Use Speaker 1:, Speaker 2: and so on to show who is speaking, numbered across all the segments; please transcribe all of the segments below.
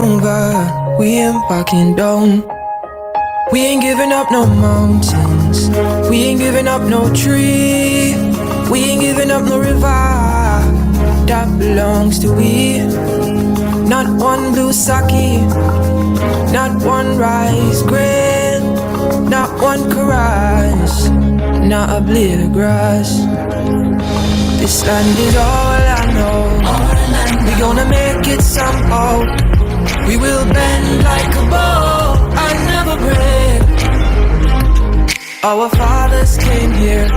Speaker 1: over, we ain't backing down. We ain't giving up no mountains, we ain't giving up no tree, we ain't giving up no river that belongs to we. Not one blue sake, not one rice grain, not one caress, not a blade of grass. This land is all I know. We gonna make it somehow. We will bend like a bow and never break. Our fathers came here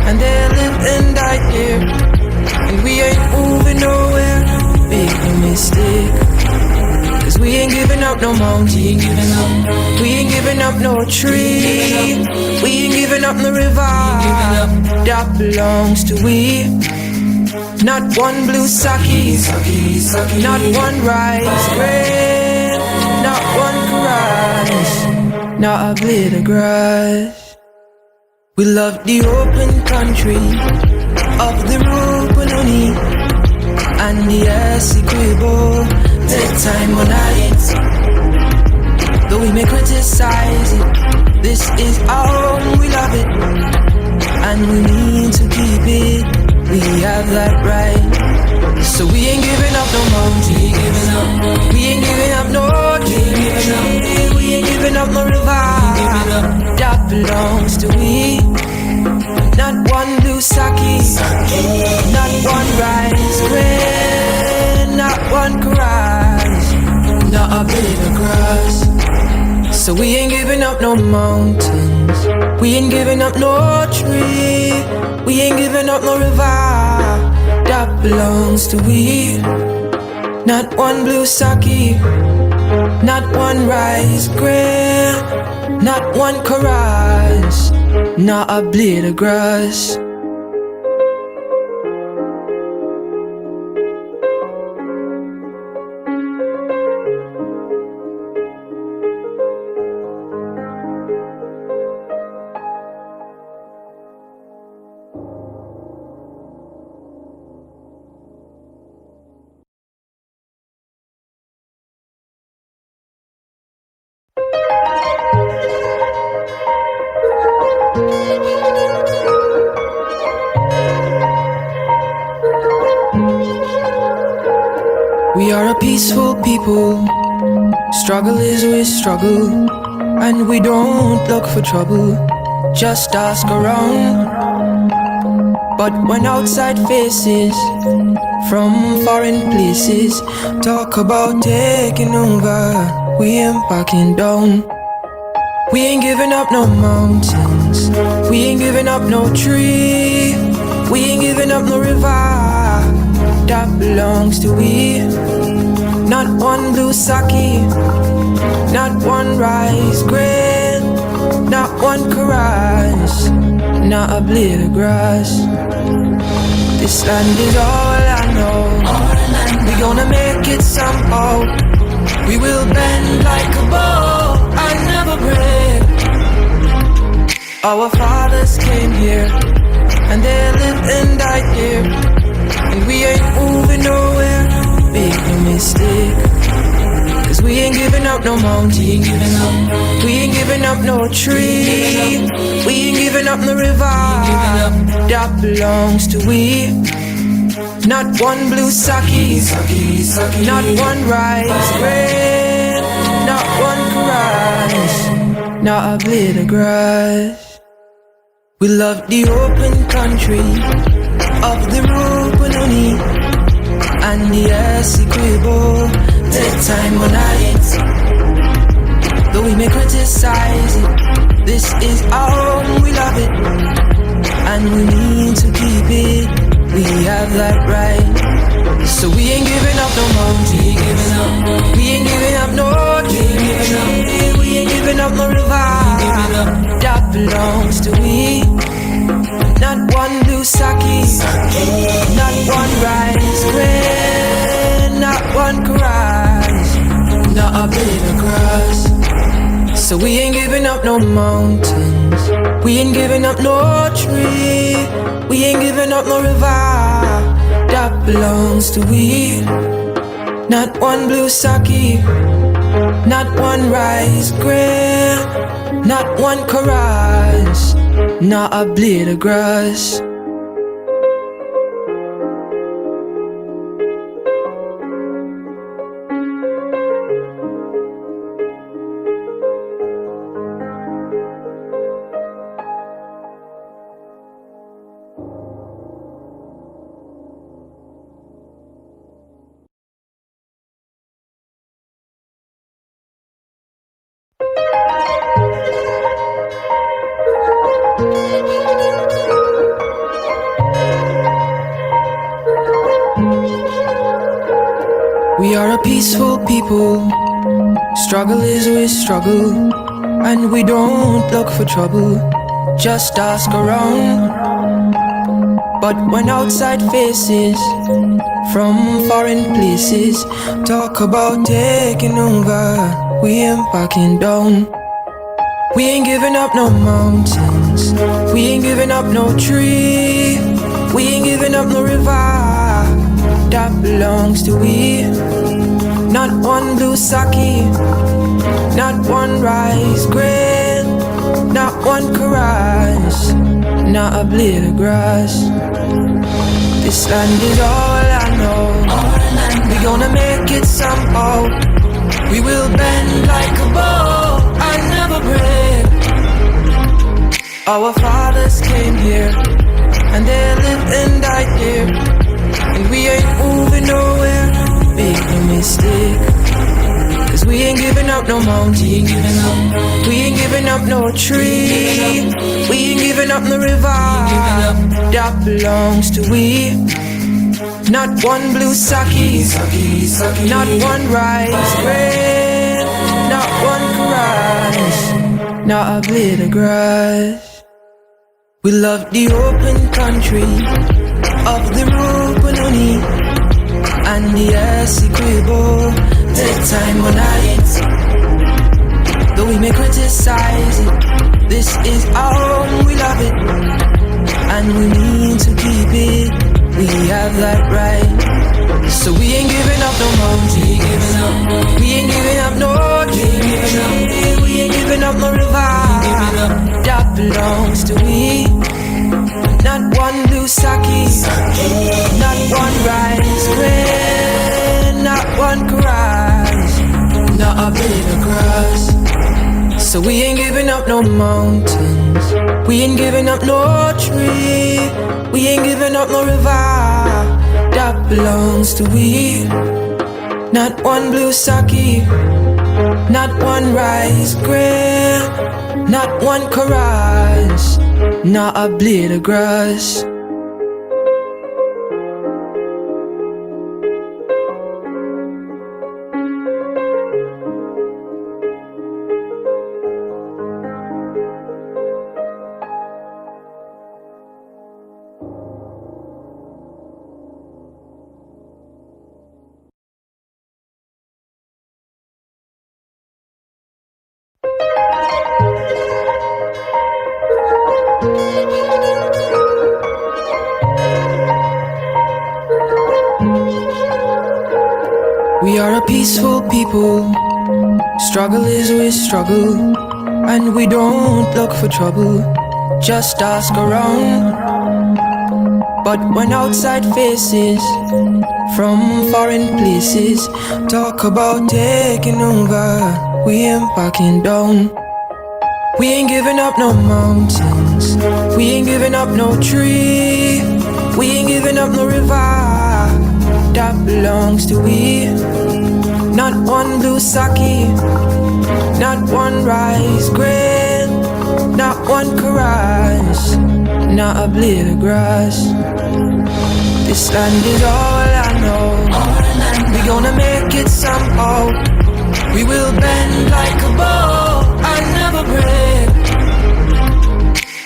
Speaker 1: and they lived and died here, and we ain't moving nowhere. Big mistake, 'cause we ain't giving up no mountain, we ain't giving up no tree, we ain't giving up no river that belongs to we. Not one blue sake, not one rice grain, not one caress, not a blade of grass. We love the open country of the Rupununi and the Essequibo, bedtime on night. Though we may criticize it, this is our home, we love it, and we need to keep it. We have that right. So we ain't giving up no mountain, we ain't giving up no tree, we ain't giving up no river that belongs to we. Not one blue sake, not one rice grain, not one caress, not a blade of grass. So we ain't giving up no mountains, we ain't giving up no tree, we ain't giving up no river that belongs to we. Not one blue sake, not one rice grain, not one caress, not a blade of grass. We are a peaceful people, struggle is we struggle, and we don't look for trouble, just ask around. But when outside faces from foreign places talk about taking over, we ain't backing down. We ain't giving up no mountains, we ain't giving up no tree, we ain't giving up no river that belongs to we. Not one blue sake, not one rice grain, not one caress, not a blade of grass. This land is all I know. We gonna make it somehow. We will bend like a bow and never break. Our fathers came here and they lived and died here, and we ain't moving nowhere. Big mistake, 'cause we ain't giving up no mountain, we ain't giving up no tree, we ain't giving up no river that belongs to we. Not one blue sake, not one rice grain, not one caress, not a blade of grass. We love the open country of the Rupununi and the Essequibo, bedtime on night. Though we may criticize it, this is our home, we love it, and we need to keep it. We have that right. So we ain't giving up no mountain, we ain't giving up no tree, we ain't giving up no river that belongs to we. Not one blue sake, not one rice grain, not one caress, not a blade of grass. So we ain't giving up no mountains, we ain't giving up no tree, we ain't giving up no river that belongs to we. not one blue sake, not one rice grain, not one chorus, not a blade of grass. We are a peaceful people. Struggle is always struggle, and we don't look for trouble, just ask around. But when outside faces from foreign places talk about taking over, we ain't backing down. We ain't giving up no mountains, we ain't giving up no tree, we ain't giving up no river that belongs to we. Not one blue sake, not one rice grain, not one chorus, not a blade of grass. This land is all I know. We gonna make it somehow. We will bend like a bow and never break. Our fathers came here and they lived and died here, and we ain't moving nowhere. Make no mistake, cause we ain't giving up no mountain, we ain't giving up no tree, we ain't giving up no river that belongs to we. Not one blue sake, not one rice grain, not one chorus, not a blade of grass. We love the open country of the Rupununi and the Essequibo, take time on night. Though we may criticize it, this is our home, we love it, and we need to keep it, we have that right. So we ain't giving up no mountain, we ain't giving up no tree, we ain't giving up no river that belongs to we. Not one blue sake, not one rice grain, not one chorus, not a blade of grass. So we ain't giving up no mountains, we ain't giving up no tree, we ain't giving up no river that belongs to we. Not one blue sake, not one rice grain, not one chorus, not a blade of grass. We are a peaceful people. Struggle is always struggle, and we don't look for trouble, just ask around. But when outside faces from foreign places talk about taking over, we ain't backing down. We ain't giving up no mountains, we ain't giving up no tree, we ain't giving up no river that belongs to we. Not one blue sake, not one rice grain, not one chorus, not a blade of grass. This land is all I know. We gonna make it somehow. We will bend like a bow and never break.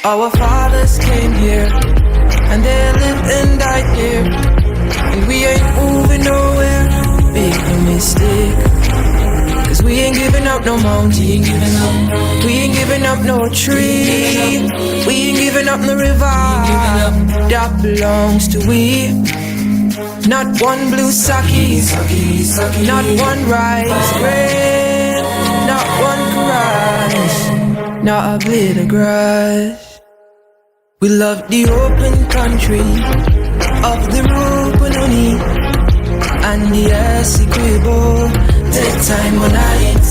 Speaker 1: Our fathers came here and they lived and died here, and we ain't moving nowhere. Make no mistake, cause we ain't giving up no mountain, we ain't giving up no tree, we ain't giving up no river that belongs to we. Not one blue sake, not one rice grain, not one grass, not a blade of grass. We love the open country of the Rupununi and the Essequibo, the time on it.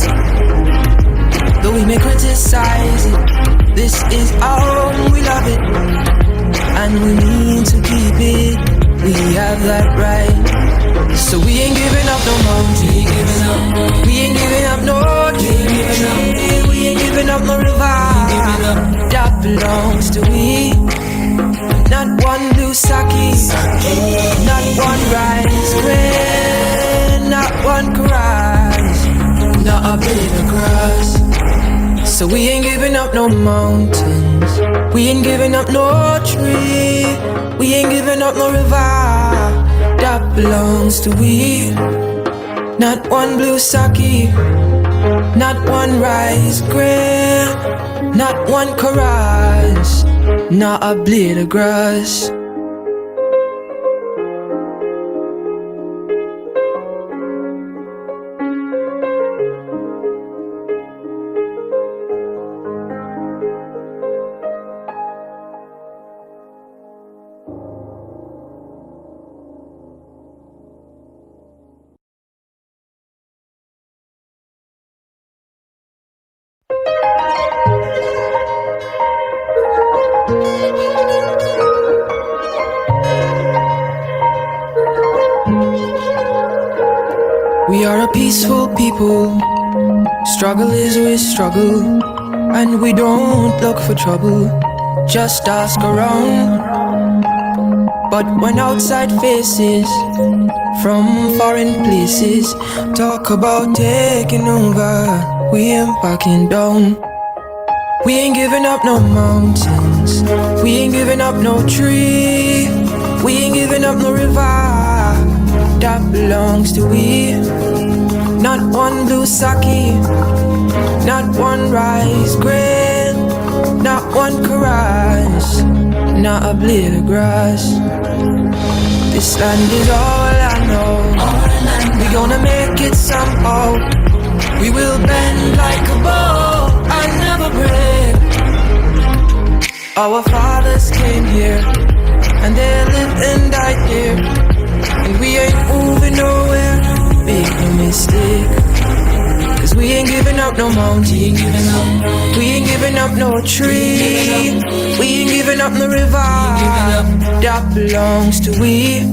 Speaker 1: Though we may criticize it, this is our home, we love it, and we need to keep it. We have that right. So we ain't giving up no mountain. We ain't giving up no tree. We ain't giving up no river. That belongs to we. Not one blue sake, not one rice grain, not one grass, not a blade of grass. So we ain't giving up no mountains. We ain't giving up no tree. We ain't giving up no river. That belongs to we. Not one blue sake, not one rice grain, not one chorus, not a blade of grass. We are a peaceful people. Struggle is always struggle, and we don't look for trouble. Just ask around. But when outside faces from foreign places talk about taking over, we ain't backing down. We ain't giving up no mountains. We ain't giving up no tree. We ain't giving up no river. That belongs to we. Not one blue sake, not one rice grain, not one chorus, not a blade of grass. This land is all I know. We gonna make it somehow. We will bend like a bow and never break. Our fathers came here and they lived and died here, and we ain't moving nowhere. Make no mistake, cause we ain't giving up no mountain. We ain't giving up no tree. We ain't giving up no river. That belongs to we.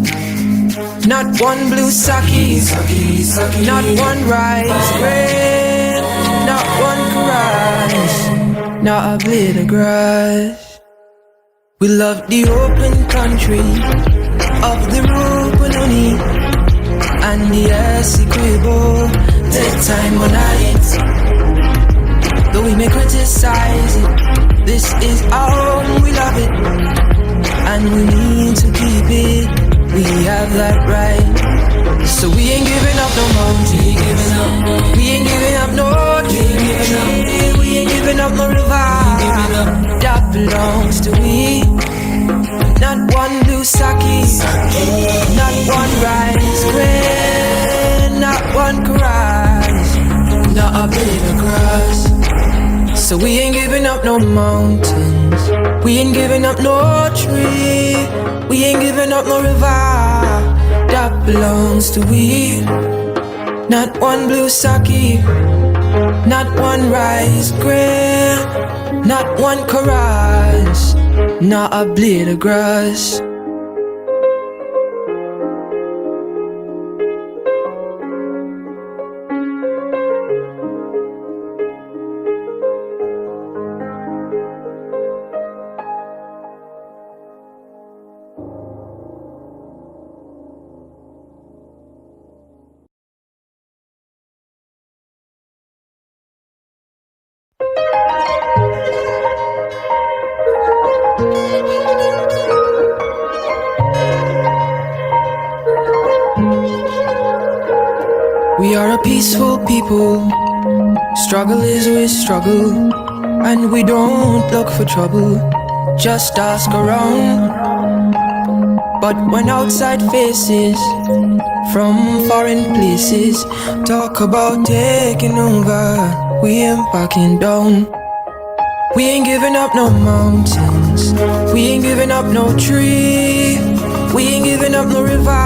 Speaker 1: Not one blue sake, not one rice grain, not one grass, not a blade of grass. We love the open country of the Rupununi and the Essequibo, the time on it. Though we may criticize it, this is our home, we love it, and we need to keep it. We have that right. So we ain't giving up no mountain. We ain't giving up no tree. We ain't giving up no river. That belongs to we. Not one blue sake, not one rice grain, not one grass, not a blade of grass. So we ain't giving up no mountains. We ain't giving up no tree. We ain't giving up no river. That belongs to we. Not one blue sake, not one rice grain, not one chorus, not a blade of grass. We are a peaceful people. Struggle is always struggle, and we don't look for trouble. Just ask around. But when outside faces from foreign places talk about taking over, we ain't backing down. We ain't giving up no mountains, we ain't giving up no tree, we ain't giving up no river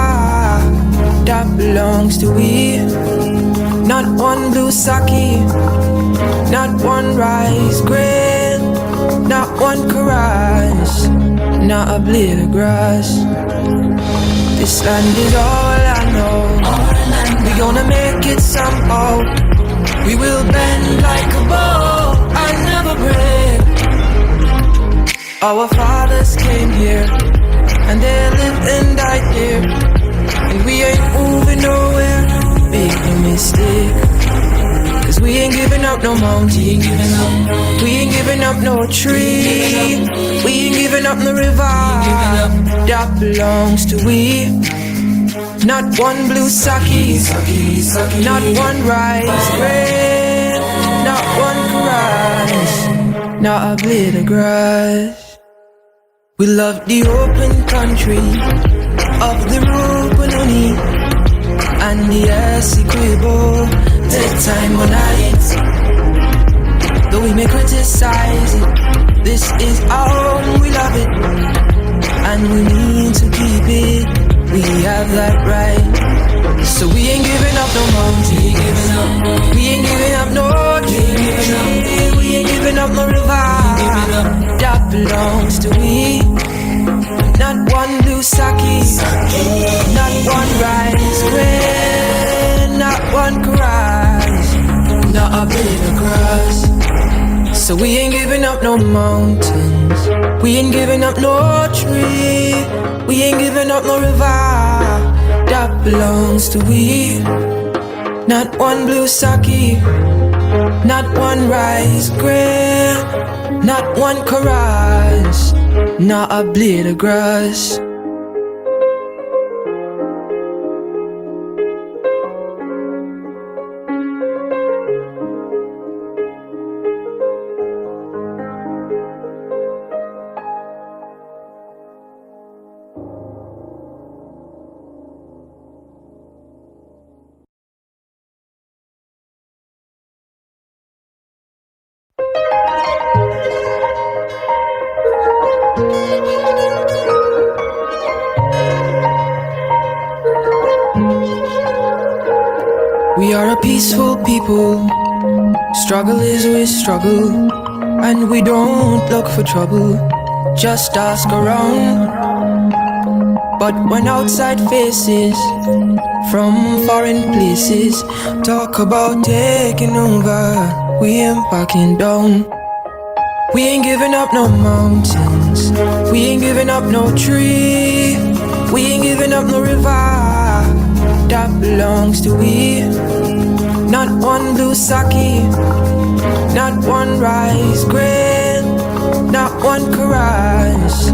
Speaker 1: that belongs to we. Not one blue sake, not one rice grain, not one caress, not a blade of grass. This land is all I know. We gonna make it somehow. We will bend like a bow and never break. Our fathers came here and they lived and died here, and we ain't moving nowhere. Make no mistake, 'cause we ain't giving up no mountain, we ain't giving up no tree, we ain't giving up no river that belongs to we. Not one blue sake, not one rice grain, not one caress, not a blade of grass. We love the open country of the Rupununi and the Essequibo, bedtime on night. Though we may criticize it, this is our own, we love it, and we need to keep it. We have that right. So we ain't giving up no mountain, we ain't giving up no tree, we ain't giving up no river that belongs to we. Not one blue sake, not one rice grain, not one caress, not a bit of grass. So we ain't giving up no mountains, we ain't giving up no tree, we ain't giving up no river that belongs to we. Not one blue sake, not one rice grain, not one caress, not a blade of grass. We are a peaceful people, struggle is we struggle, and we don't look for trouble, just ask around. But when outside faces from foreign places talk about taking over, we ain't backing down. We ain't giving up no mountains, we ain't giving up no tree, we ain't giving up no river that belongs to we. Not one blue sake, not one rice grain, not one caress,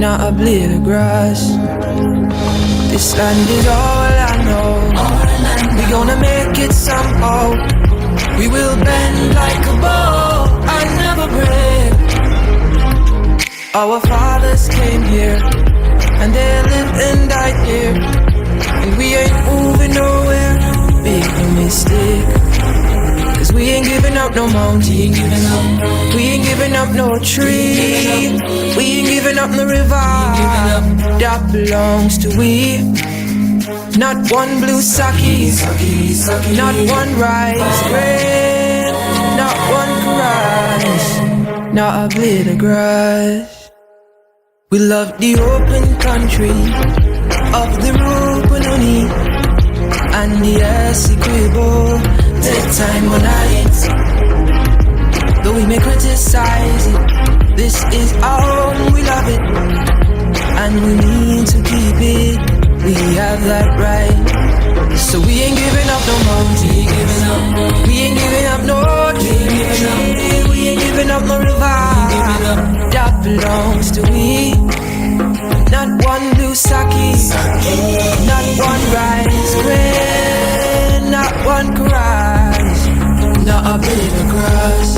Speaker 1: not a blade of grass. This land is all I know. We gonna make it somehow. We will bend like a bow and never break. Our fathers came here and they lived and died here, and we ain't moving nowhere. Make no mistake, 'cause we ain't giving up no mountain, we ain't giving up no tree, we ain't giving up no river that belongs to we. Not one blue sake, not one rice grain, not one caress, not a blade of grass. We love the open country of the Rupununi and the Essequibo, bedtime on night. Though we may criticize it, this is our own, we love it, and we need to keep it. We have that right. So we ain't giving up no mountain, we ain't giving up no tree, we ain't giving up no river that belongs to we. Not one blue sake, not one rice grain, not one caress, not a bit of grass.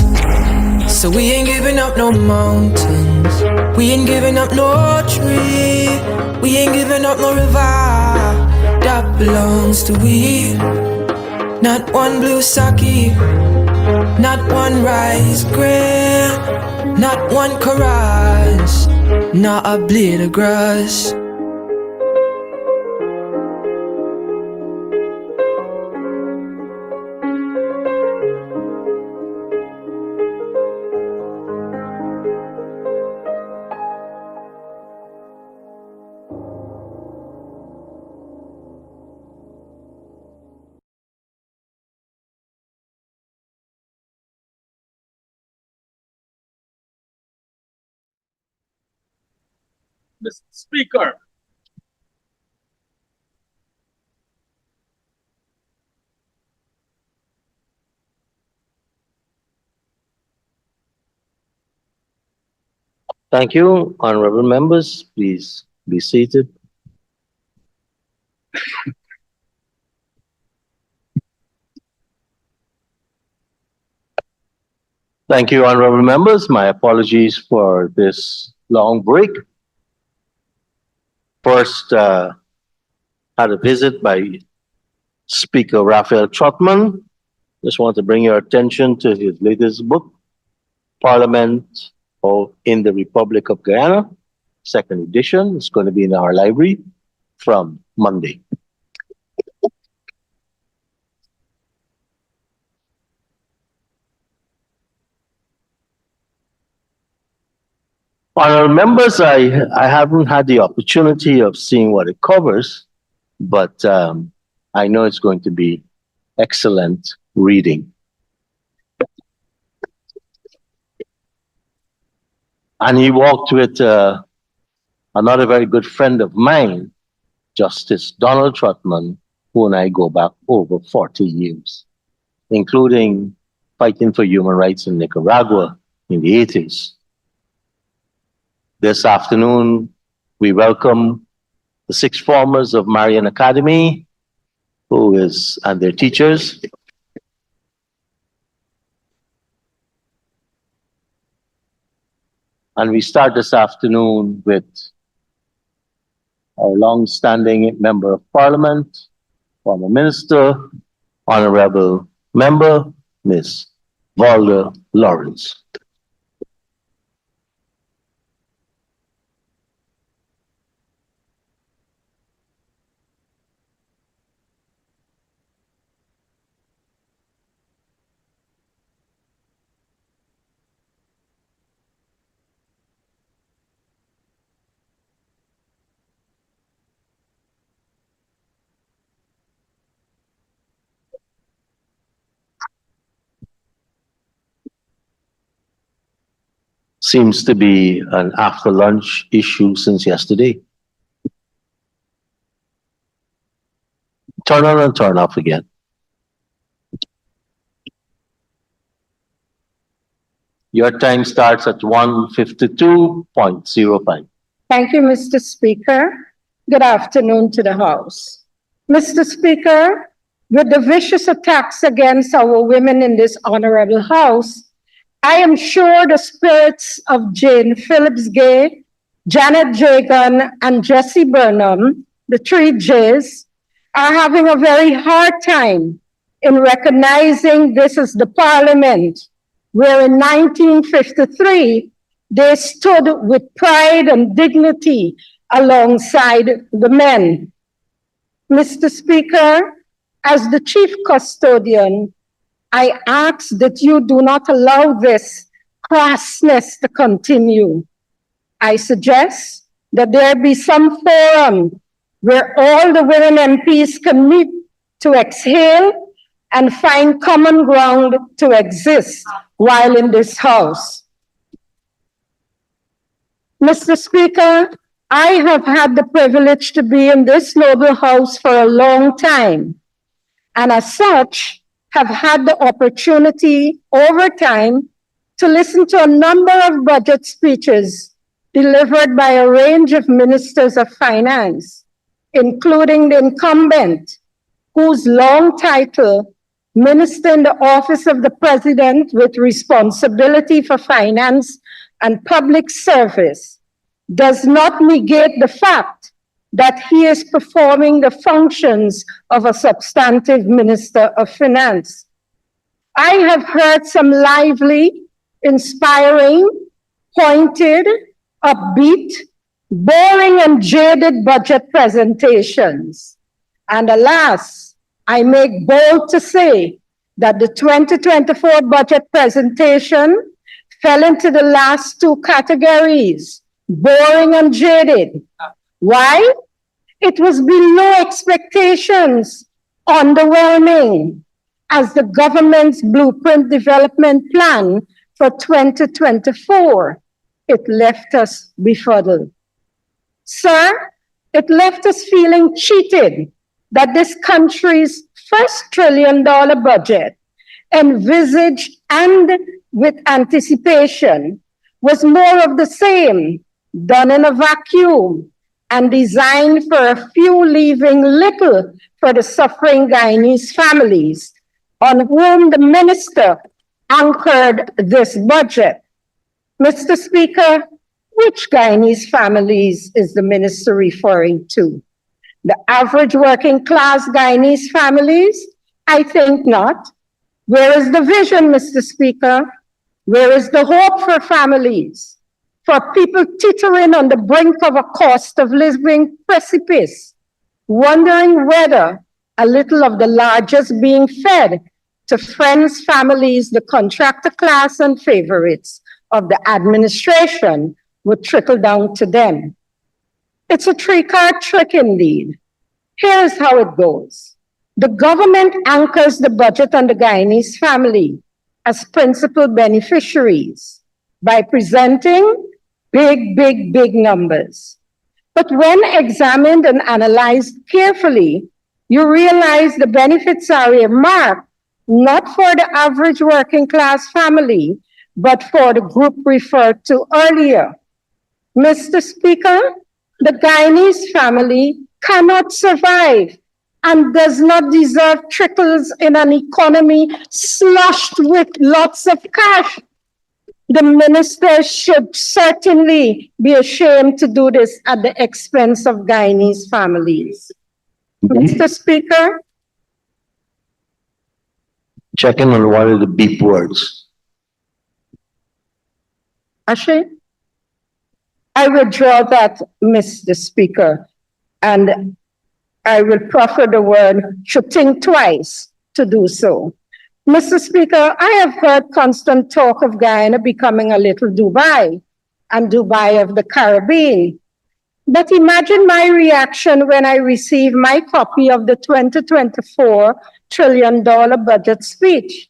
Speaker 1: So we ain't giving up no mountains, we ain't giving up no tree, we ain't giving up no river that belongs to we. Not one blue sake, not one rice grain, not one chorus, not a blade of grass.
Speaker 2: Mr. Speaker.
Speaker 3: Thank you, honorable members. Please be seated. Thank you, honorable members. My apologies for this long break. First, had a visit by Speaker Raphael Trotman. Just want to bring your attention to his latest book, Parliament in the Republic of Guyana, second edition. It's going to be in our library from Monday. Honorable members, I haven't had the opportunity of seeing what it covers, but I know it's going to be excellent reading. And he walked with another very good friend of mine, Justice Donald Trotman, who and I go back over 40 years, including fighting for human rights in Nicaragua in the 80s. This afternoon, we welcome the 6 formers of Marian Academy, and their teachers. And we start this afternoon with our long-standing Member of Parliament, former Minister, Honorable Member, Ms. Valda Lawrence. Seems to be an after lunch issue since yesterday. Turn on and turn off again. Your time starts at 1:52.05.
Speaker 4: Thank you, Mr. Speaker. Good afternoon to the House. Mr. Speaker, with the vicious attacks against our women in this honorable House, I am sure the spirits of Jane Phillips-Gay, Janet Jagan, and Jessie Burnham, the 3 J's, are having a very hard time in recognizing this is the Parliament, where in 1953, they stood with pride and dignity alongside the men. Mr. Speaker, as the Chief Custodian, I ask that you do not allow this crassness to continue. I suggest that there be some forum where all the women MPs can meet to exhale and find common ground to exist while in this House. Mr. Speaker, I have had the privilege to be in this noble House for a long time, and as such, have had the opportunity over time to listen to a number of budget speeches delivered by a range of ministers of finance, including the incumbent, whose long title Minister in the office of the President with responsibility for finance and public service does not negate the fact that he is performing the functions of a substantive Minister of Finance. I have heard some lively, inspiring, pointed, upbeat, boring and jaded budget presentations. And alas, I make bold to say that the 2024 budget presentation fell into the last two categories, boring and jaded. Why? It was below expectations, underwhelming, as the government's blueprint development plan for 2024. It left us befuddled. Sir, it left us feeling cheated that this country's first $1 trillion budget, envisaged and with anticipation, was more of the same, done in a vacuum, and designed for a few, leaving little for the suffering Guyanese families on whom the minister anchored this budget. Mr. Speaker, which Guyanese families is the minister referring to? The average working class Guyanese families? I think not. Where is the vision, Mr. Speaker? Where is the hope for families? For people teetering on the brink of a cost of living precipice, wondering whether a little of the largest being fed to friends, families, the contractor class, and favorites of the administration would trickle down to them. It's a three-card trick indeed. Here's how it goes. The government anchors the budget on the Guyanese family as principal beneficiaries by presenting big numbers. But when examined and analyzed carefully, you realize the benefits are earmarked not for the average working class family, but for the group referred to earlier. Mr. Speaker, the Guyanese family cannot survive and does not deserve trickles in an economy sloshed with lots of cash. The minister should certainly be ashamed to do this at the expense of Guyanese families. Mr. Speaker?
Speaker 3: Checking on one of the beep words.
Speaker 4: Ashe? I withdraw that, Mr. Speaker, and I will proffer the word should think twice to do so. Mr. Speaker, I have heard constant talk of Guyana becoming a little Dubai and Dubai of the Caribbean. But imagine my reaction when I received my copy of the 2024 $1 trillion budget speech.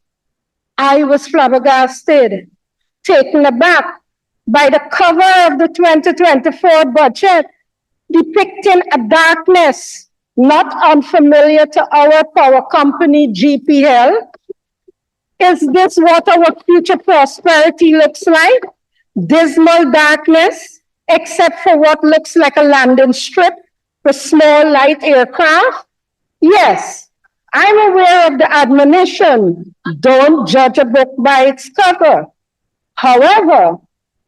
Speaker 4: I was flabbergasted, taken aback by the cover of the 2024 budget, depicting a darkness not unfamiliar to our power company, GPL. Is this what our future prosperity looks like? Dismal darkness, except for what looks like a landing strip for small light aircraft? Yes, I'm aware of the admonition, don't judge a book by its cover. However,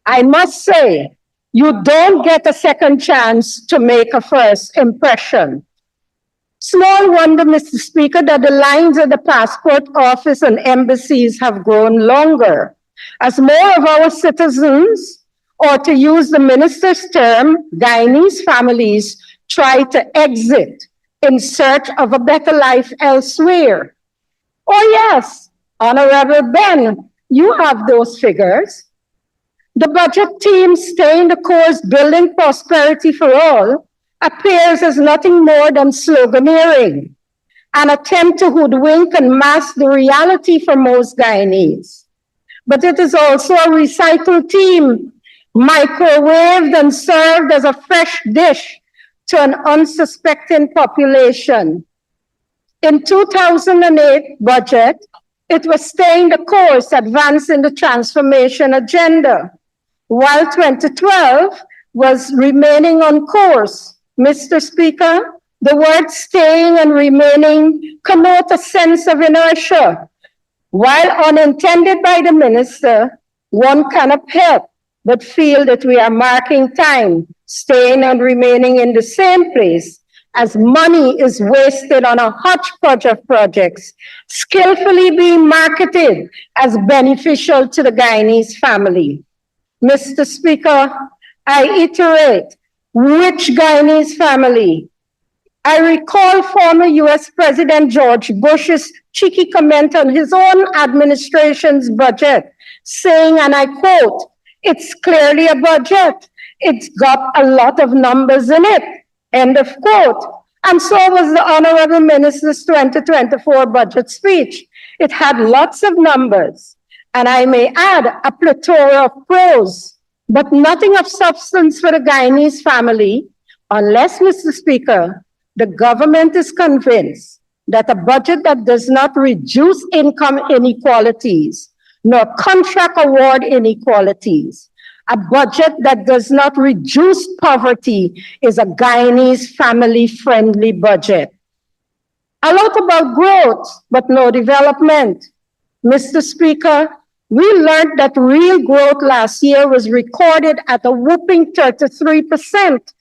Speaker 4: I must say, you don't get a second chance to make a first impression. Small wonder, Mr. Speaker, that the lines at the passport office and embassies have grown longer, as more of our citizens, or to use the minister's term, Guyanese families, try to exit in search of a better life elsewhere. Oh yes, Honorable Ben, you have those figures. The budget team staying the course, building prosperity for all, appears as nothing more than sloganeering, an attempt to hoodwink and mask the reality for most Guyanese. But it is also a recycled team, microwaved and served as a fresh dish to an unsuspecting population. In 2008 budget, it was staying the course, advancing the transformation agenda, while 2012 was remaining on course. Mr. Speaker, The words staying and remaining connote a sense of inertia. While unintended by the minister, one cannot help but feel that we are marking time, staying and remaining in the same place, as money is wasted on a hodgepodge of projects, skillfully being marketed as beneficial to the Guyanese family. Mr. Speaker, I iterate, which Guyanese family? I recall former US President George Bush's cheeky comment on his own administration's budget, saying, and I quote, "It's clearly a budget. It's got a lot of numbers in it," end of quote. And so was the Honorable Minister's 2024 budget speech. It had lots of numbers, and I may add a plethora of prose, but nothing of substance for the Guyanese family, unless, Mr. Speaker, the government is convinced that a budget that does not reduce income inequalities, nor contract award inequalities, a budget that does not reduce poverty is a Guyanese family-friendly budget. A lot about growth, but no development. Mr. Speaker, we learned that real growth last year was recorded at a whopping 33%,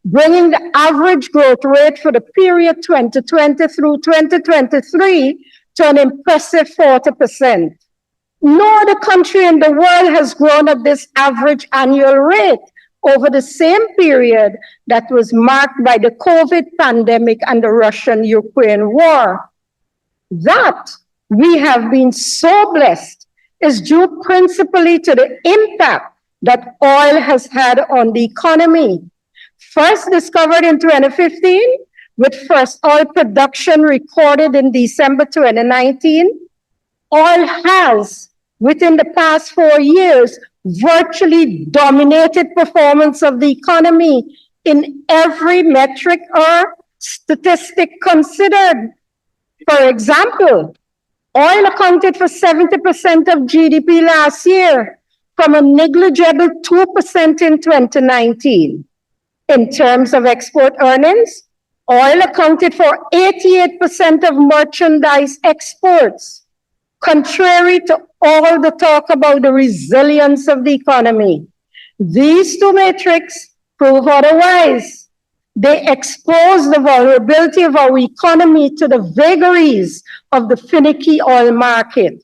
Speaker 4: bringing the average growth rate for the period 2020 through 2023 to an impressive 40%. No other country in the world has grown at this average annual rate over the same period that was marked by the COVID pandemic and the Russian-Ukraine war. That we have been so blessed is due principally to the impact that oil has had on the economy. First discovered in 2015, with first oil production recorded in December 2019, oil has, within the past 4 years, virtually dominated performance of the economy in every metric or statistic considered. For example, oil accounted for 70% of GDP last year, from a negligible 2% in 2019. In terms of export earnings, oil accounted for 88% of merchandise exports, contrary to all the talk about the resilience of the economy. These two metrics prove otherwise. They expose the vulnerability of our economy to the vagaries of the finicky oil market.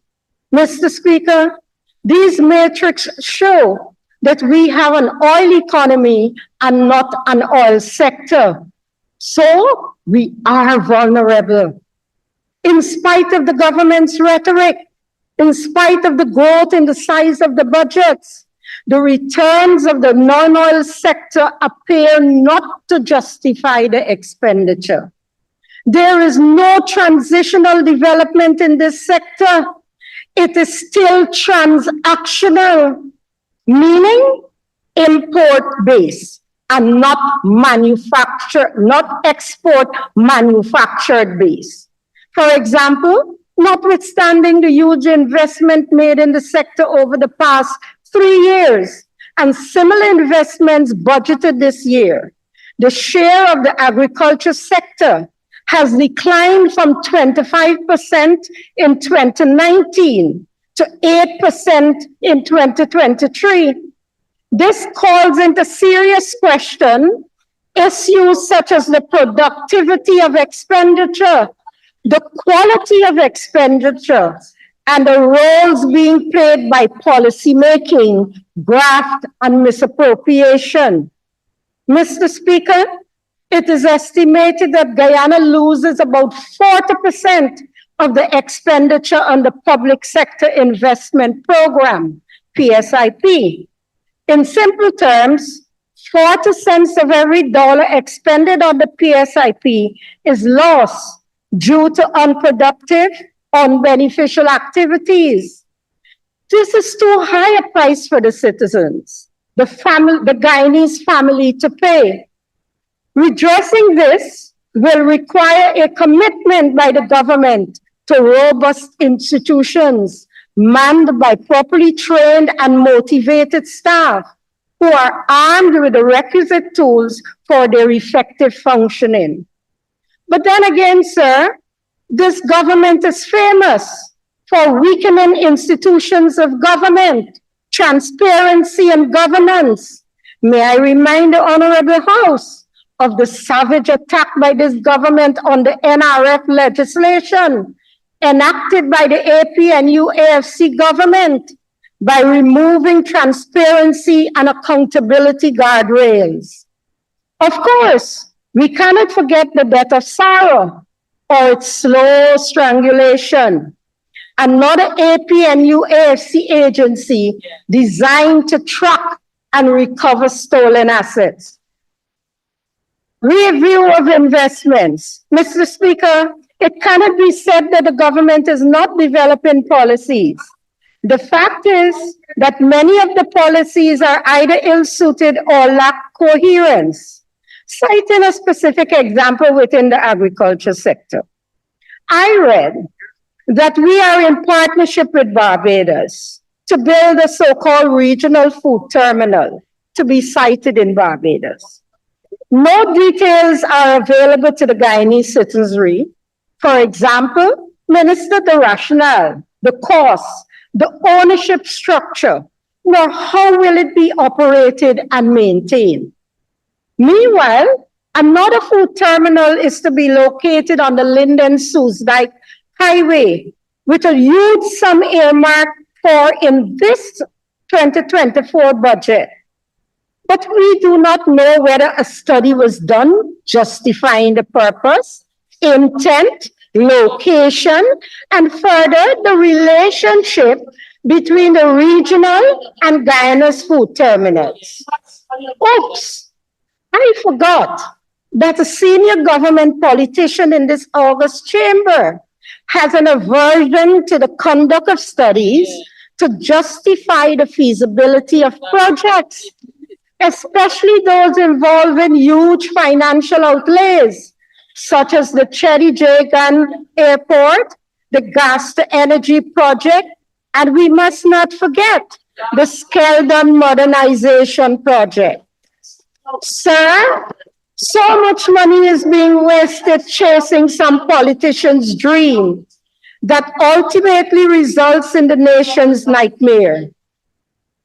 Speaker 4: Mr. Speaker, these metrics show that we have an oil economy and not an oil sector. So we are vulnerable. In spite of the government's rhetoric, in spite of the growth in the size of the budgets, the returns of the non-oil sector appear not to justify the expenditure. There is no transitional development in this sector. It is still transactional, meaning import-based and not export manufactured based. For example, notwithstanding the huge investment made in the sector over the past 3 years and similar investments budgeted this year, the share of the agriculture sector has declined from 25% in 2019 to 8% in 2023. This calls into serious question issues such as the productivity of expenditure, the quality of expenditure, and the roles being played by policymaking, graft, and misappropriation. Mr. Speaker, it is estimated that Guyana loses about 40% of the expenditure on the Public Sector Investment Program, PSIP. In simple terms, 40 cents of every dollar expended on the PSIP is lost due to unproductive, unbeneficial activities. This is too high a price for the citizens, the Guyanese family to pay. Redressing this will require a commitment by the government to robust institutions manned by properly trained and motivated staff who are armed with the requisite tools for their effective functioning. But then again, sir, this government is famous for weakening institutions of government, transparency and governance. May I remind the Honorable House of the savage attack by this government on the NRF legislation enacted by the AP and UAFC government by removing transparency and accountability guardrails. Of course, we cannot forget the death of Sarah or its slow strangulation, another AP and UAFC agency designed to track and recover stolen assets. Review of investments. Mr. Speaker, it cannot be said that the government is not developing policies. The fact is that many of the policies are either ill-suited or lack coherence. Citing a specific example within the agriculture sector, I read that we are in partnership with Barbados to build a so-called regional food terminal to be sited in Barbados. No details are available to the Guyanese citizenry. For example, Minister, the rationale, the cost, the ownership structure, nor how will it be operated and maintained. Meanwhile, another food terminal is to be located on the Linden-Soesdijk Highway, with a huge sum earmarked for in this 2024 budget. But we do not know whether a study was done justifying the purpose, intent, location, and further the relationship between the regional and Guyana's food terminals. Oops! I forgot that a senior government politician in this August chamber has an aversion to the conduct of studies to justify the feasibility of projects, especially those involving huge financial outlays, such as the Chetty Jagan Airport, the gas to energy project, and we must not forget the Skeldon modernization project. Sir, so much money is being wasted chasing some politician's dream that ultimately results in the nation's nightmare.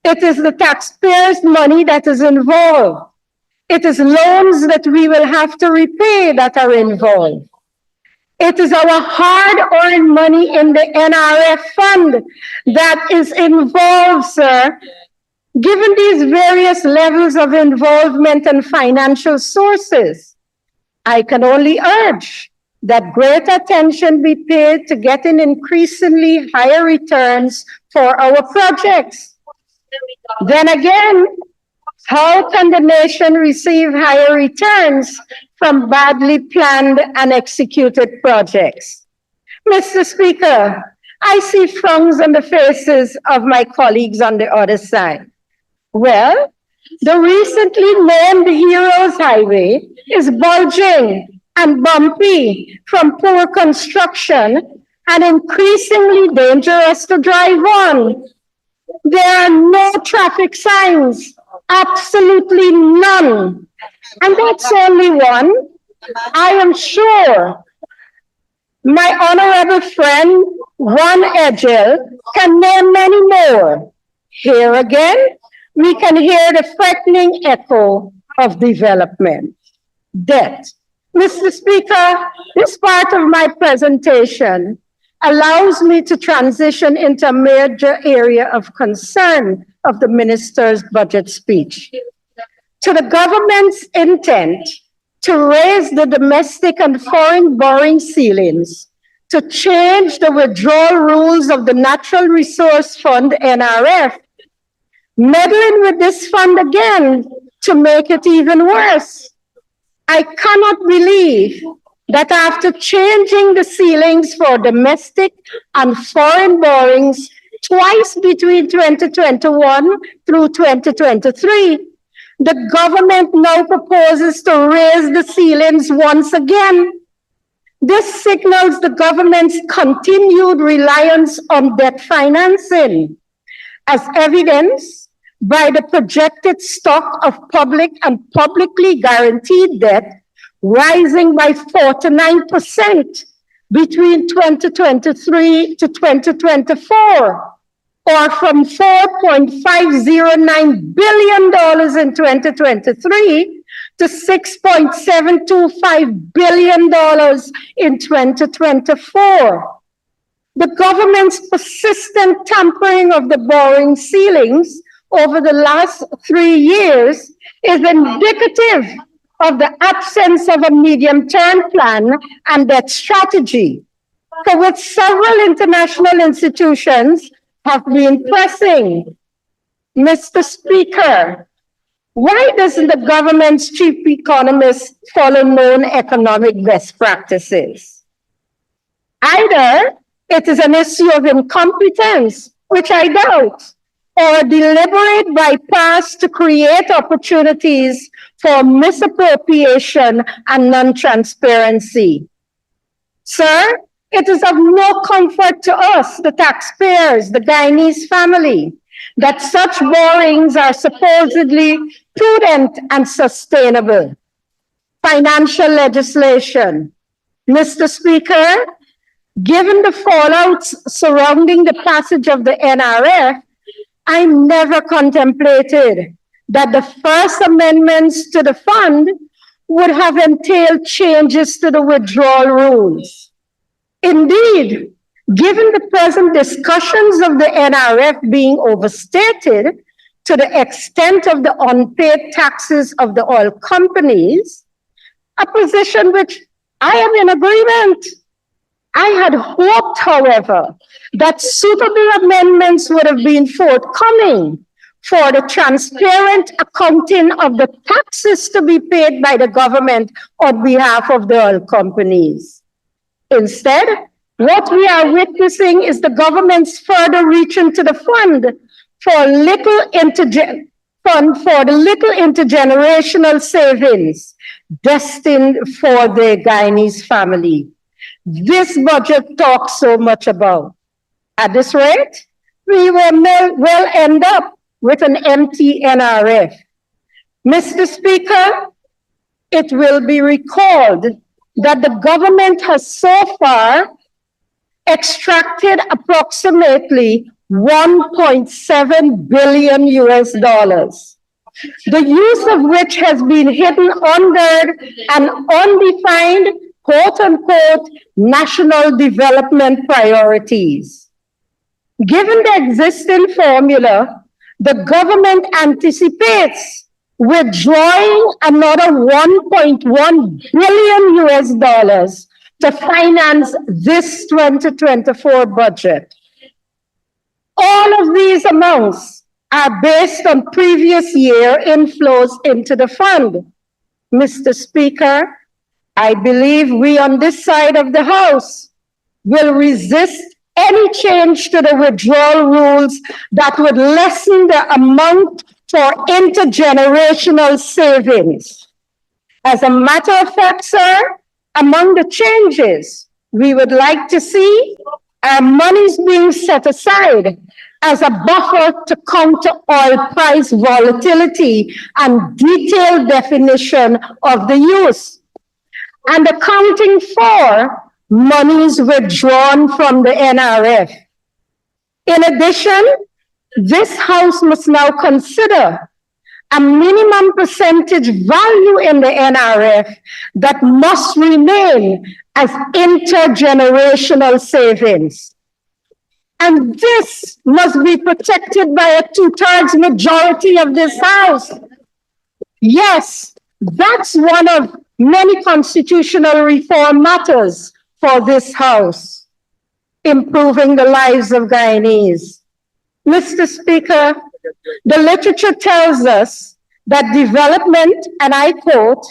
Speaker 4: It is the taxpayers' money that is involved. It is loans that we will have to repay that are involved. It is our hard-earned money in the NRF fund that is involved, sir. Given these various levels of involvement and financial sources, I can only urge that great attention be paid to getting increasingly higher returns for our projects. Then again, how can the nation receive higher returns from badly planned and executed projects? Mr. Speaker, I see frowns on the faces of my colleagues on the other side. Well, the recently named Heroes Highway is bulging and bumpy from poor construction and increasingly dangerous to drive on. There are no traffic signs, absolutely none. And that's only one. I am sure my honorable friend, Juan Edgel, can name many more. Here again, we can hear the threatening echo of development. Debt. Mr. Speaker, this part of my presentation allows me to transition into a major area of concern of the minister's budget speech. To the government's intent to raise the domestic and foreign borrowing ceilings, to change the withdrawal rules of the Natural Resource Fund, NRF, meddling with this fund again to make it even worse. I cannot believe that after changing the ceilings for domestic and foreign borrowings twice between 2021 through 2023, the government now proposes to raise the ceilings once again. This signals the government's continued reliance on debt financing, as evidenced by the projected stock of public and publicly guaranteed debt, rising by 49% between 2023 to 2024, or from $4.509 billion in 2023 to $6.725 billion in 2024. The government's persistent tampering of the borrowing ceilings over the last 3 years is indicative of the absence of a medium-term plan and debt strategy, for which several international institutions have been pressing. Mr. Speaker, why doesn't the government's chief economist follow known economic best practices? Either it is an issue of incompetence, which I doubt, or a deliberate bypass to create opportunities for misappropriation and non-transparency. Sir, it is of no comfort to us, the taxpayers, the Guyanese family, that such borrowings are supposedly prudent and sustainable. Financial legislation. Mr. Speaker, given the fallouts surrounding the passage of the NRF, I never contemplated that the first amendments to the fund would have entailed changes to the withdrawal rules. Indeed, given the present discussions of the NRF being overstated to the extent of the unpaid taxes of the oil companies, a position which I am in agreement. I had hoped, however, that suitable amendments would have been forthcoming for the transparent accounting of the taxes to be paid by the government on behalf of the oil companies. Instead, what we are witnessing is the government's further reach into the fund for the little intergenerational savings destined for the Guyanese family. This budget talks so much about. At this rate, we will end up with an empty NRF. Mr. Speaker, it will be recalled that the government has so far extracted approximately $1.7 billion US, the use of which has been hidden under an undefined, quote unquote, national development priorities. Given the existing formula, the government anticipates withdrawing another $1.1 billion US to finance this 2024 budget. All of these amounts are based on previous year inflows into the fund. Mr. Speaker, I believe we on this side of the House will resist any change to the withdrawal rules that would lessen the amount for intergenerational savings. As a matter of fact, sir, among the changes we would like to see are monies being set aside as a buffer to counter oil price volatility and detailed definition of the use, and accounting for monies withdrawn from the NRF. In addition, this House must now consider a minimum percentage value in the NRF that must remain as intergenerational savings. And this must be protected by a 2/3 majority of this House. Yes, that's one of many constitutional reform matters for this House, improving the lives of Guyanese. Mr. Speaker, the literature tells us that development, and I quote,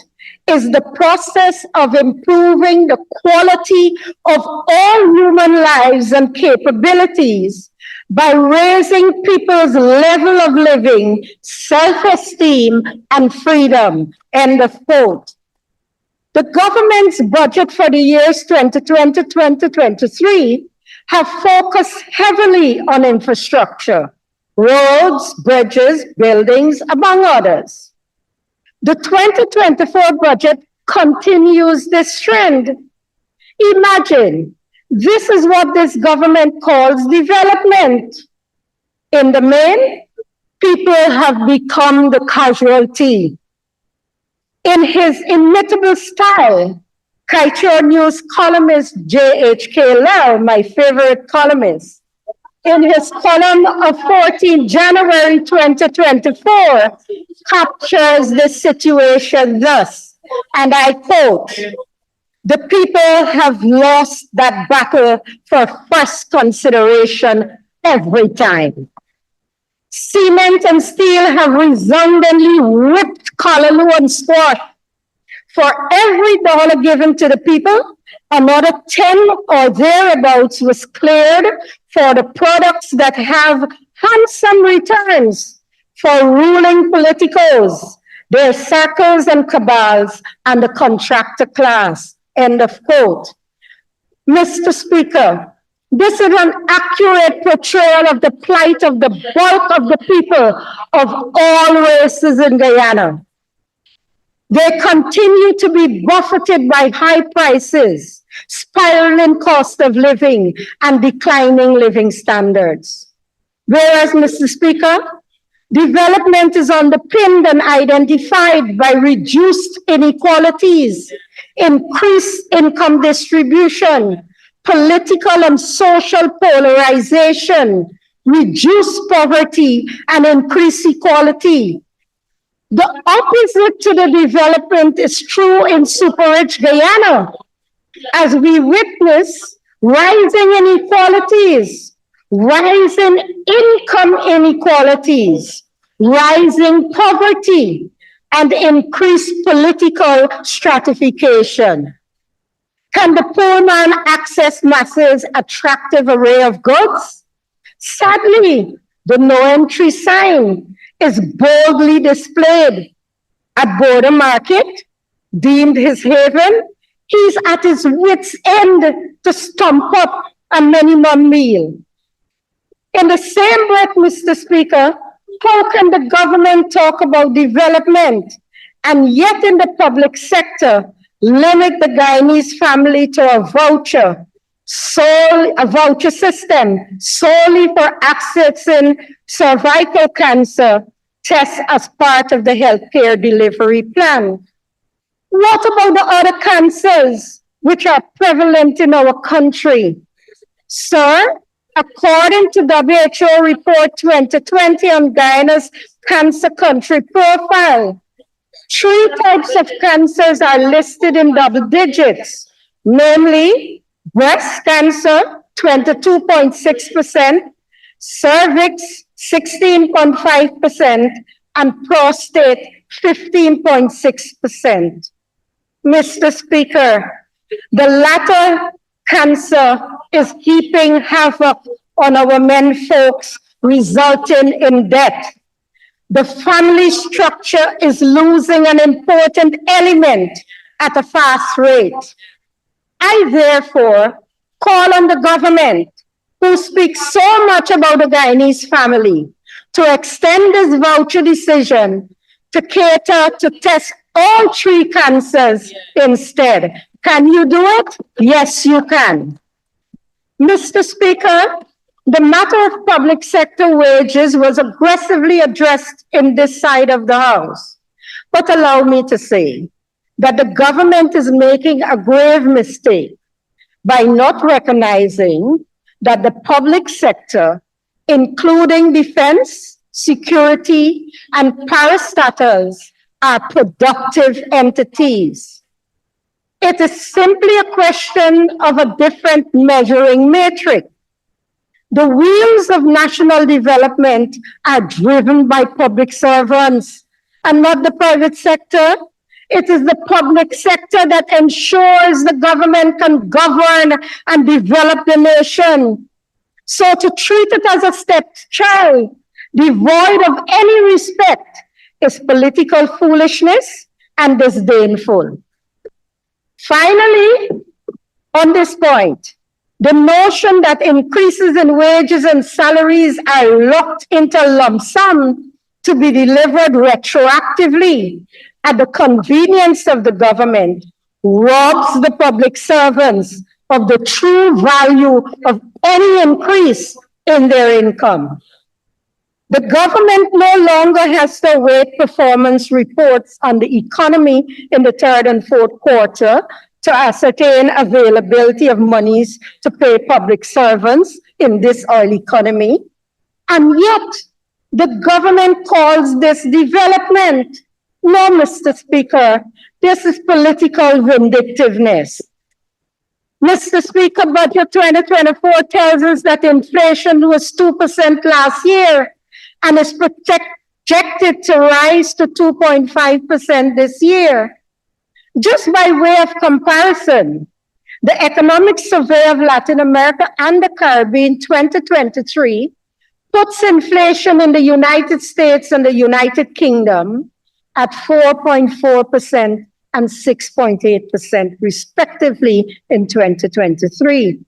Speaker 4: is the process of improving the quality of all human lives and capabilities by raising people's level of living, self-esteem, and freedom, end of quote. The government's budget for the years 2020-2023 have focused heavily on infrastructure, roads, bridges, buildings, among others. The 2024 budget continues this trend. Imagine, this is what this government calls development. In the main, people have become the casualty. In his inimitable style, Kaichor News columnist J.H.K. Lau, my favorite columnist, in his column of 14 January 2024, captures the situation thus, and I quote, "The people have lost that battle for first consideration every time. Cement and steel have resoundingly whipped Callaloo and squash. For every dollar given to the people, another 10 or thereabouts was cleared for the products that have handsome returns for ruling politicos, their circles and cabals, and the contractor class." End of quote. Mr. Speaker, this is an accurate portrayal of the plight of the bulk of the people of all races in Guyana. They continue to be buffeted by high prices, spiraling cost of living, and declining living standards. Whereas, Mr. Speaker, development is underpinned and identified by reduced inequalities, increased income distribution, political and social polarization, reduced poverty, and increased equality. The opposite to the development is true in super-rich Guyana, as we witness rising inequalities, rising income inequalities, rising poverty, and increased political stratification. Can the poor man access masses' attractive array of goods? Sadly, the no entry sign is boldly displayed. At Border Market, deemed his haven, he's at his wit's end to stump up a minimum meal. In the same breath, Mr. Speaker, how can the government talk about development and yet in the public sector limit the Guyanese family to a voucher system solely for accessing cervical cancer tests as part of the healthcare delivery plan? What about the other cancers which are prevalent in our country? Sir, according to WHO Report 2020 on Guyana's cancer country profile, 3 types of cancers are listed in double digits, namely breast cancer, 22.6%, cervix, 16.5%, and prostate, 15.6%. Mr. Speaker, the latter cancer is heaping havoc on our men folks, resulting in death. The family structure is losing an important element at a fast rate. I therefore call on the government, who speaks so much about the Guyanese family, to extend this voucher decision to cater to test all 3 cancers instead. Can you do it? Yes, you can. Mr. Speaker, the matter of public sector wages was aggressively addressed in this side of the House. But allow me to say that the government is making a grave mistake by not recognizing that the public sector, including defense, security, and parastatals, are productive entities. It is simply a question of a different measuring metric. The wheels of national development are driven by public servants and not the private sector. It is the public sector that ensures the government can govern and develop the nation. So to treat it as a stepchild, devoid of any respect, is political foolishness and disdainful. Finally, on this point, the notion that increases in wages and salaries are locked into lump sum to be delivered retroactively at the convenience of the government robs the public servants of the true value of any increase in their income. The government no longer has to await performance reports on the economy in the third and fourth quarter to ascertain availability of monies to pay public servants in this oil economy. And yet, the government calls this development. No, Mr. Speaker, this is political vindictiveness. Mr. Speaker, Budget 2024 tells us that inflation was 2% last year and is projected to rise to 2.5% this year. Just by way of comparison, the Economic Survey of Latin America and the Caribbean 2023 puts inflation in the United States and the United Kingdom at 4.4% and 6.8% respectively in 2023,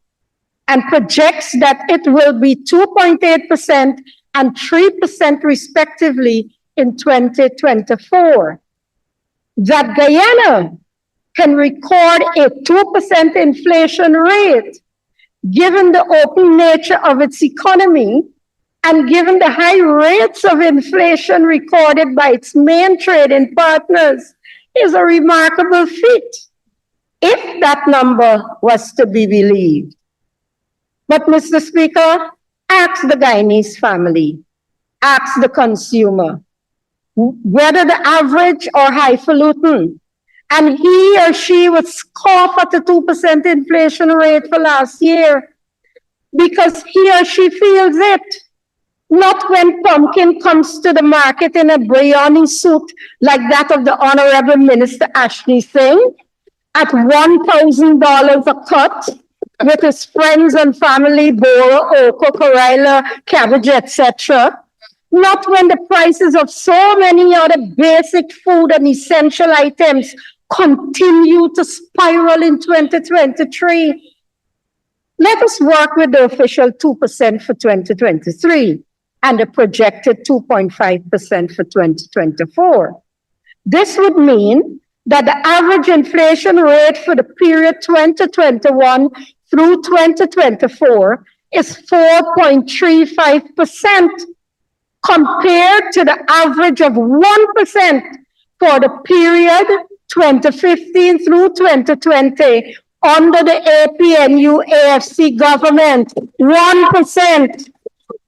Speaker 4: and projects that it will be 2.8% and 3% respectively in 2024. That Guyana can record a 2% inflation rate, given the open nature of its economy and given the high rates of inflation recorded by its main trading partners, is a remarkable feat, if that number was to be believed. But, Mr. Speaker, ask the Guyanese family, ask the consumer, whether the average or highfalutin, and he or she would scoff at the 2% inflation rate for last year because he or she feels it. Not when pumpkin comes to the market in a biryani suit like that of the Honorable Minister Ashley Singh at $1,000 a cut with his friends and family, boro, oko, karela, cabbage, etc. Not when the prices of so many other basic food and essential items continue to spiral in 2023. Let us work with the official 2% for 2023 and the projected 2.5% for 2024. This would mean that the average inflation rate for the period 2021 through 2024 is 4.35%, compared to the average of 1% for the period 2015 through 2020 under the APNU-AFC government, 1%.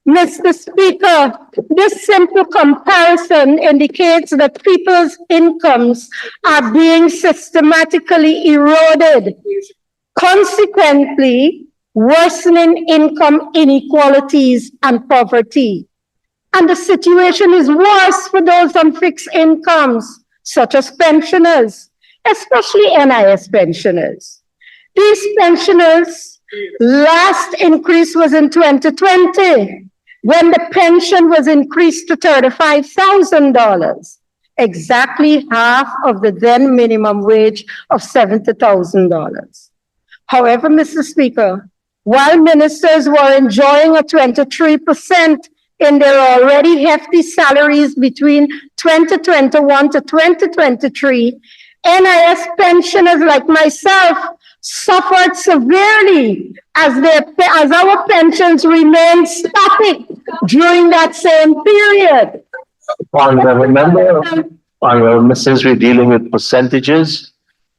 Speaker 4: Mr. Speaker, this simple comparison indicates that people's incomes are being systematically eroded, consequently worsening income inequalities and poverty. And the situation is worse for those on fixed incomes, such as pensioners, especially NIS pensioners. These pensioners' last increase was in 2020, when the pension was increased to $35,000, exactly half of the then minimum wage of $70,000. However, Mr. Speaker, while ministers were enjoying a 23% in their already hefty salaries between 2021 to 2023, NIS pensioners like myself suffered severely as our pensions remained static during that same period.
Speaker 3: Since we're dealing with percentages,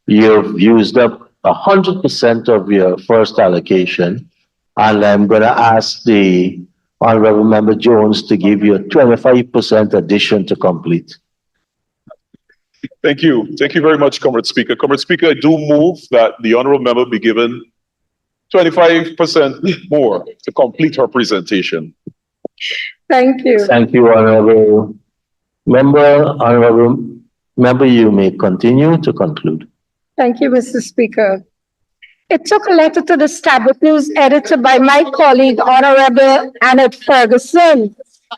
Speaker 3: you've used up 100% of your first allocation, and I'm going to ask the Honorable Member Jones to give you a 25% addition to complete.
Speaker 5: Thank you. Thank you very much, Comrade Speaker. Comrade Speaker, I do move that the Honorable Member be given 25% more to complete her presentation.
Speaker 4: Thank you.
Speaker 3: Thank you, Honorable Member. Honorable Member, you may continue to conclude.
Speaker 4: Thank you, Mr. Speaker. It took a letter to the Stablet News editor by my colleague, Honorable Annette Ferguson,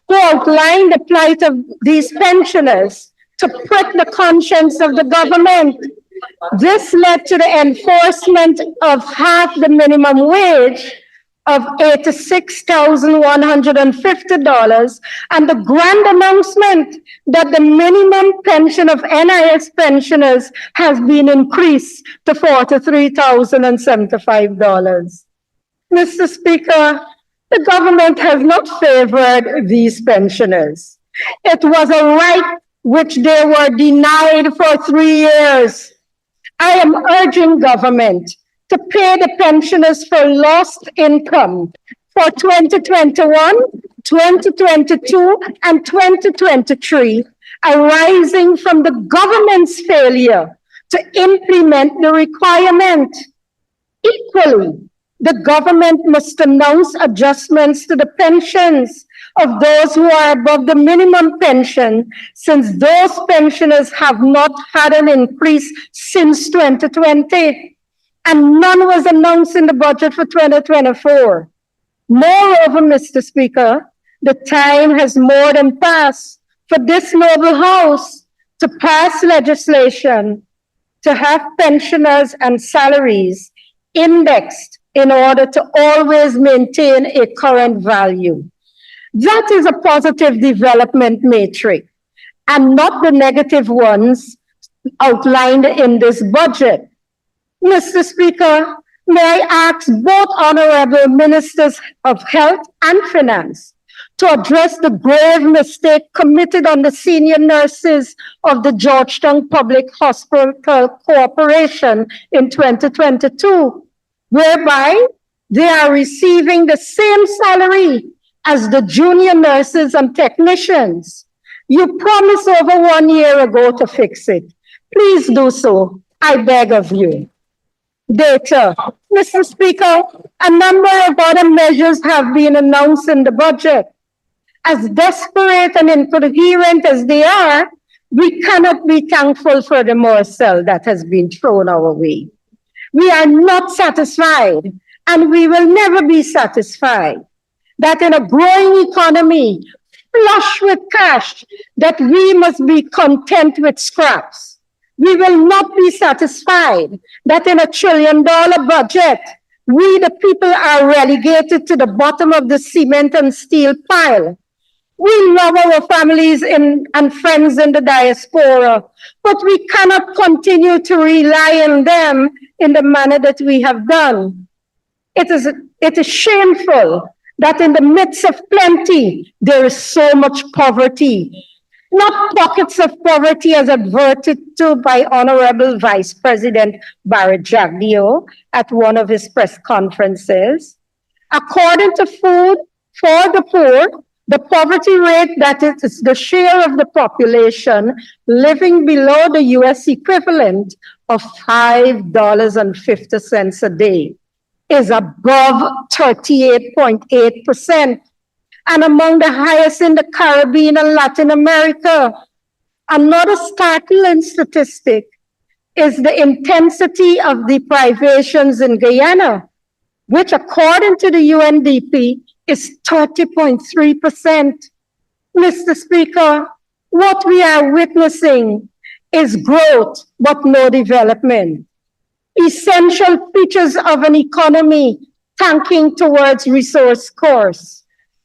Speaker 4: who outlined the plight of these pensioners to prick the conscience of the government. This led to the enforcement of half the minimum wage of $86,150 and the grand announcement that the minimum pension of NIS pensioners has been increased to $43,075. Mr. Speaker, the government has not favored these pensioners. It was a right which they were denied for 3 years. I am urging government to pay the pensioners for lost income for 2021, 2022, and 2023, arising from the government's failure to implement the requirement. Equally, the government must announce adjustments to the pensions of those who are above the minimum pension, since those pensioners have not had an increase since 2020, and none was announced in the budget for 2024. Moreover, Mr. Speaker, the time has more than passed for this noble House to pass legislation to have pensioners and salaries indexed in order to always maintain a current value. That is a positive development matrix, and not the negative ones outlined in this budget. Mr. Speaker, may I ask both honorable ministers of health and finance to address the grave mistake committed on the senior nurses of the Georgetown Public Hospital Corporation in 2022, whereby they are receiving the same salary as the junior nurses and technicians. You promised over 1 year ago to fix it. Please do so, I beg of you. Data. Mr. Speaker, a number of other measures have been announced in the budget. As desperate and incoherent as they are, we cannot be thankful for the morsel that has been thrown our way. We are not satisfied, and we will never be satisfied that in a growing economy, flush with cash, that we must be content with scraps. We will not be satisfied that in $1 trillion budget, we the people are relegated to the bottom of the cement and steel pile. We love our families and friends in the diaspora, but we cannot continue to rely on them in the manner that we have done. It is shameful that in the midst of plenty, there is so much poverty. Not pockets of poverty as adverted to by Honorable Vice President Barajagio at one of his press conferences. According to Food for the Poor, the poverty rate, that is the share of the population living below the US equivalent of $5.50 a day, is above 38.8%. And among the highest in the Caribbean and Latin America. Another startling statistic is the intensity of deprivations in Guyana, which according to the UNDP is 30.3%. Mr. Speaker, what we are witnessing is growth, but no development. Essential features of an economy tanking towards resource course.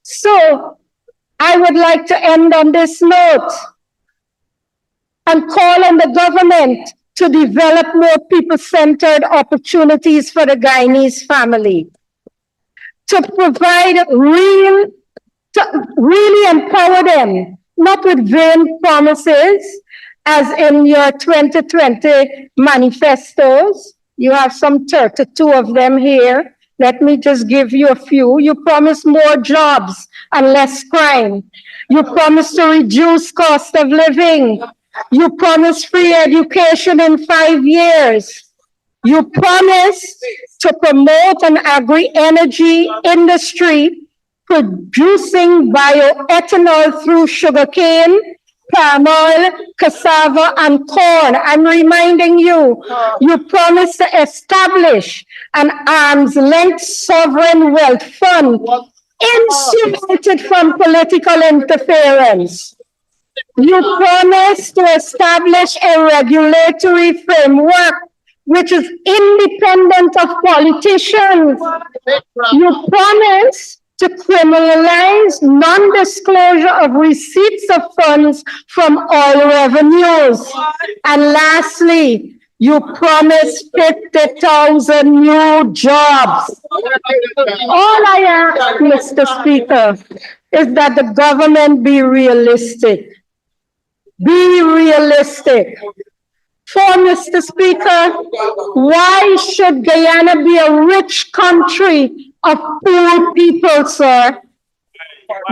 Speaker 4: So, I would like to end on this note and call on the government to develop more people-centered opportunities for the Guyanese family, to provide really empower them, not with vain promises, as in your 2020 manifestos. You have some 32 of them here. Let me just give you a few. You promised more jobs and less crime. You promised to reduce cost of living. You promised free education in 5 years. You promised to promote an agri-energy industry producing bioethanol through sugarcane, palm oil, cassava, and corn. I'm reminding you, you promised to establish an arm's-length sovereign wealth fund insulated from political interference. You promised to establish a regulatory framework which is independent of politicians. You promise to criminalize non-disclosure of receipts of funds from oil revenues. And lastly, you promise 50,000 new jobs. All I ask, Mr. Speaker, is that the government be realistic. Be realistic. For Mr. Speaker, why should Guyana be a rich country of poor people, sir?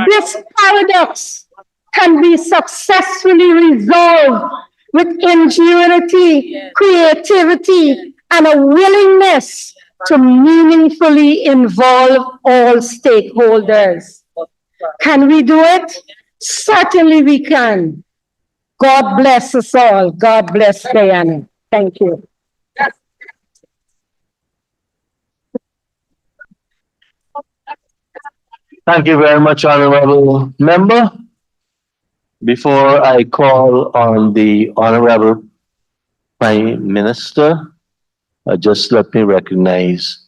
Speaker 4: This paradox can be successfully resolved with ingenuity, creativity, and a willingness to meaningfully involve all stakeholders. Can we do it? Certainly we can. God bless us all. God bless Guyana. Thank you.
Speaker 3: Thank you very much, Honorable Member. Before I call on the Honorable Prime Minister, just let me recognize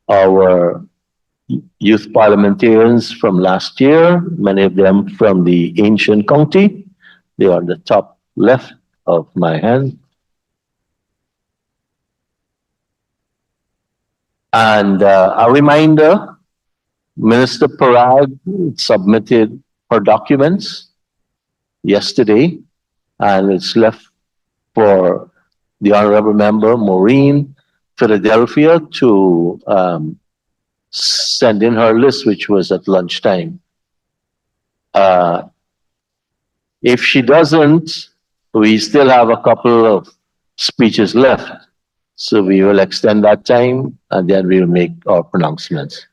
Speaker 3: our youth parliamentarians from last year, many of them from the ancient county. They are on the top left of my hand. And a reminder, Minister Parag submitted her documents yesterday, and it's left for the Honorable Member Maureen Philadelphia to send in her list, which was at lunchtime. If she doesn't, we still have a couple of speeches left. So we will extend that time and then we'll make our pronouncements.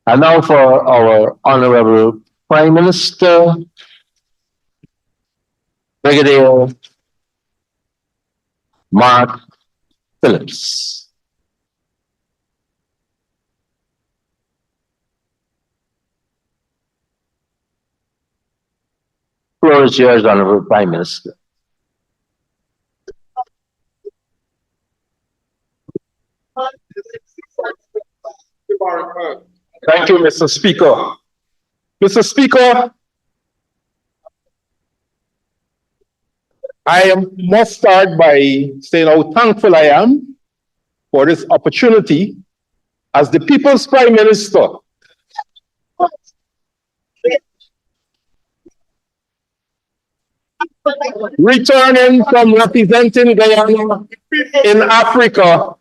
Speaker 3: And now for our Honorable Prime Minister, Brigadier Mark Phillips. Floor is yours, Honorable Prime Minister.
Speaker 6: Thank you, Mr. Speaker. Mr. Speaker, I must start by saying how thankful I am for this opportunity as the People's Prime Minister returning from representing Guyana in Africa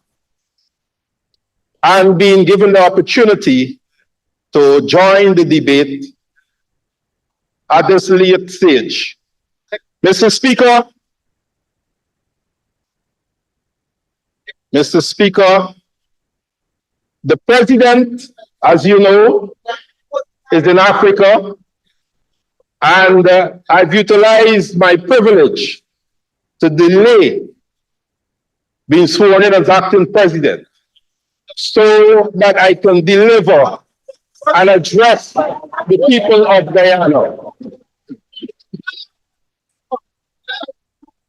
Speaker 6: and being given the opportunity to join the debate at this late stage. Mr. Speaker, the President, as you know, is in Africa, and I've utilized my privilege to delay being sworn in as acting President so that I can deliver and address the people of Guyana.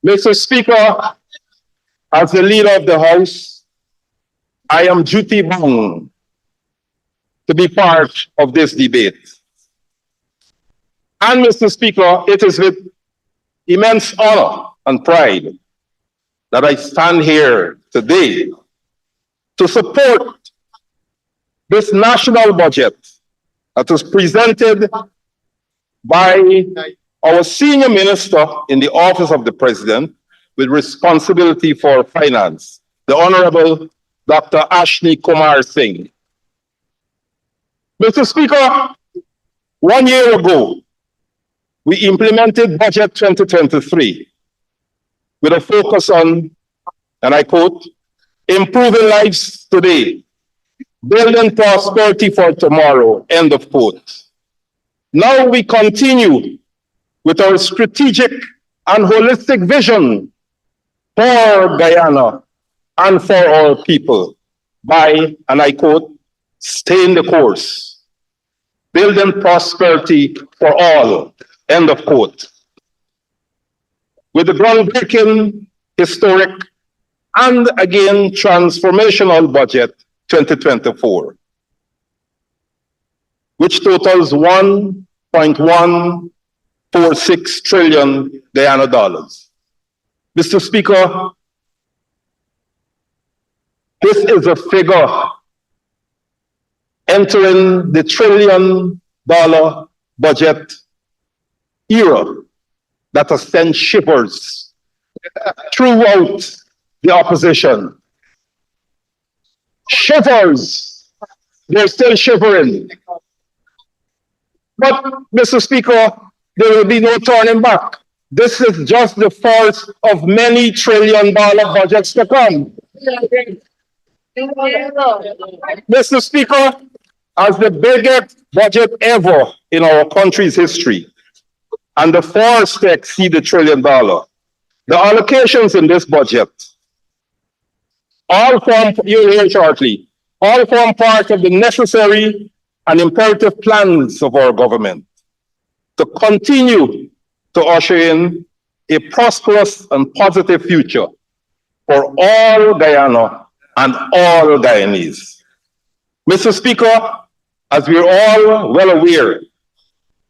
Speaker 6: Mr. Speaker, as the leader of the House, I am duty bound to be part of this debate. And Mr. Speaker, it is with immense honor and pride that I stand here today to support this national budget that was presented by our senior minister in the office of the President with responsibility for finance, the Honorable Dr. Ashni Kumar Singh. Mr. Speaker, 1 year ago, we implemented Budget 2023 with a focus on, and I quote, improving lives today, building prosperity for tomorrow, end of quote. Now we continue with our strategic and holistic vision for Guyana and for all people by, and I quote, staying the course, building prosperity for all, end of quote. With the groundbreaking, historic and again, Transformational Budget 2024, which totals 1.146 trillion Guyana dollars. Mr. Speaker, this is a figure entering the $1 trillion budget era that has sent shivers throughout the opposition. Shivers, they're still shivering. But, Mr. Speaker, there will be no turning back. This is just the first of many $1 trillion budgets to come. Mr. Speaker, as the biggest budget ever in our country's history, and the first to exceed $1 trillion, the allocations in this budget, all form, you'll hear shortly, all form part of the necessary and imperative plans of our government to continue to usher in a prosperous and positive future for all Guyana and all Guyanese. Mr. Speaker, as we're all well aware,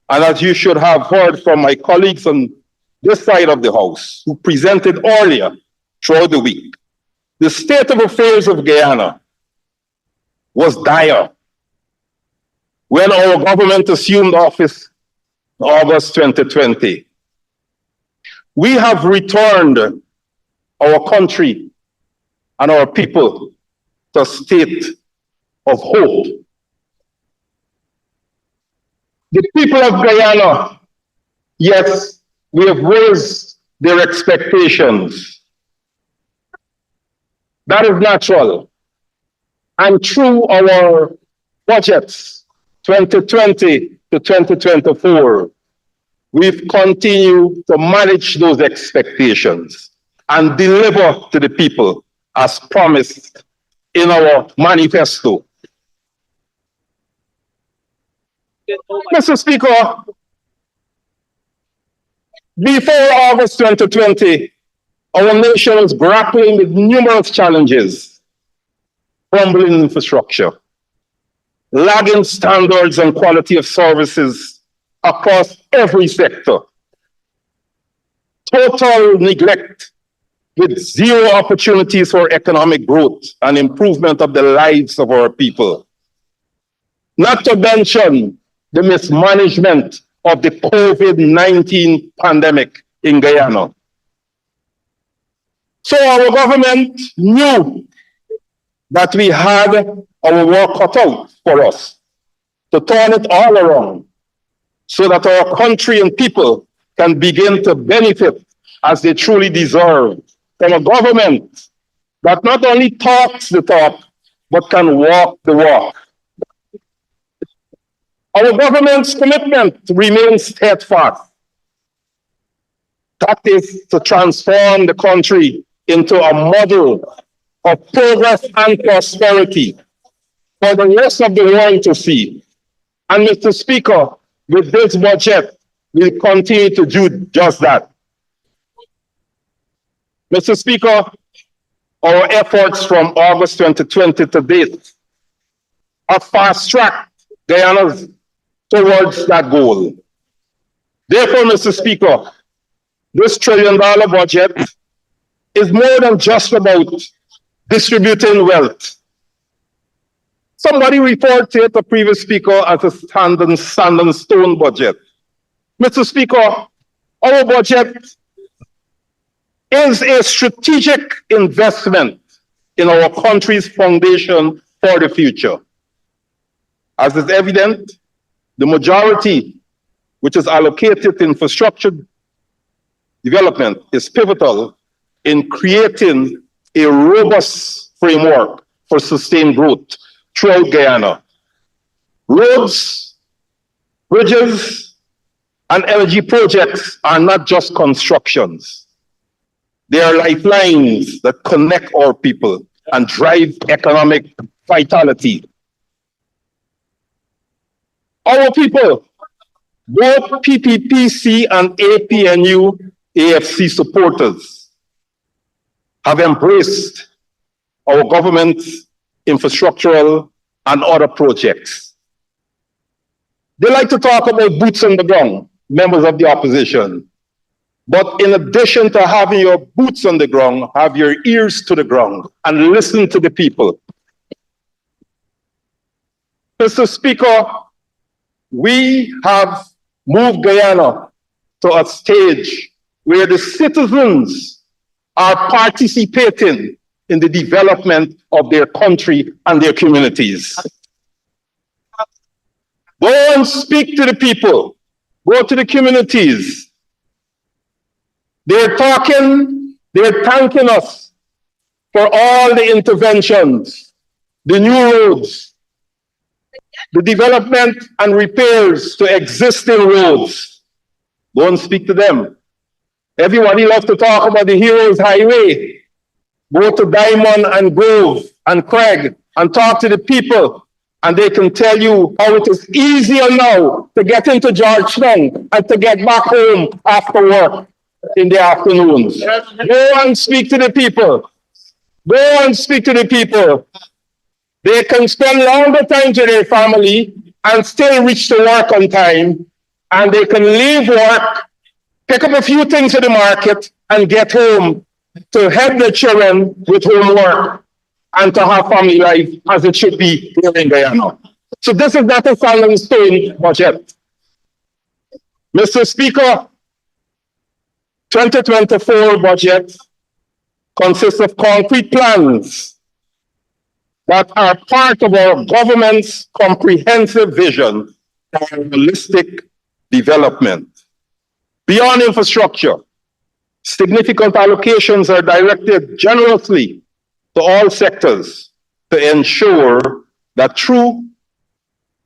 Speaker 6: and as you should have heard from my colleagues on this side of the House who presented earlier throughout the week, the state of affairs of Guyana was dire when our government assumed office in August 2020. We have returned our country and our people to a state of hope. The people of Guyana, yes, we have raised their expectations. That is natural. And through our budgets, 2020 to 2024, we've continued to manage those expectations and deliver to the people as promised in our manifesto. Mr. Speaker, before August 2020, our nation was grappling with numerous challenges: crumbling infrastructure, lagging standards and quality of services across every sector, total neglect with zero opportunities for economic growth and improvement of the lives of our people. Not to mention the mismanagement of the COVID-19 pandemic in Guyana. So our government knew that we had our work cut out for us to turn it all around so that our country and people can begin to benefit as they truly deserve from a government that not only talks the talk, but can walk the walk. Our government's commitment remains steadfast. That is to transform the country into a model of progress and prosperity for the rest of the world to see. And Mr. Speaker, with this budget, we'll continue to do just that. Mr. Speaker, our efforts from August 2020 to date have fast-tracked Guyana towards that goal. Therefore, Mr. Speaker, this $1 trillion budget is more than just about distributing wealth. Somebody referred to it, the previous speaker, as a sand and stone budget. Mr. Speaker, our budget is a strategic investment in our country's foundation for the future. As is evident, the majority which is allocated to infrastructure development is pivotal in creating a robust framework for sustained growth throughout Guyana. Roads, bridges, and energy projects are not just constructions. They are lifelines that connect our people and drive economic vitality. Our people, both PPPC and APNU AFC supporters, have embraced our government's infrastructural and other projects. They like to talk about boots on the ground, members of the opposition. But in addition to having your boots on the ground, have your ears to the ground and listen to the people. Mr. Speaker, we have moved Guyana to a stage where the citizens are participating in the development of their country and their communities. Go and speak to the people. Go to the communities. They're talking, they're thanking us for all the interventions, the new roads, the development and repairs to existing roads. Go and speak to them. Everybody loves to talk about the Heroes Highway. Go to Diamond and Grove and Craig and talk to the people, and they can tell you how it is easier now to get into Georgetown and to get back home after work in the afternoons. Go and speak to the people. Go and speak to the people. They can spend longer time with their family and still reach to work on time, and they can leave work, pick up a few things at the market, and get home to help their children with homework and to have family life as it should be here in Guyana. So this is not a standing stone budget. Mr. Speaker, 2024 budget consists of concrete plans that are part of our government's comprehensive vision for holistic development. Beyond infrastructure, significant allocations are directed generously to all sectors to ensure that through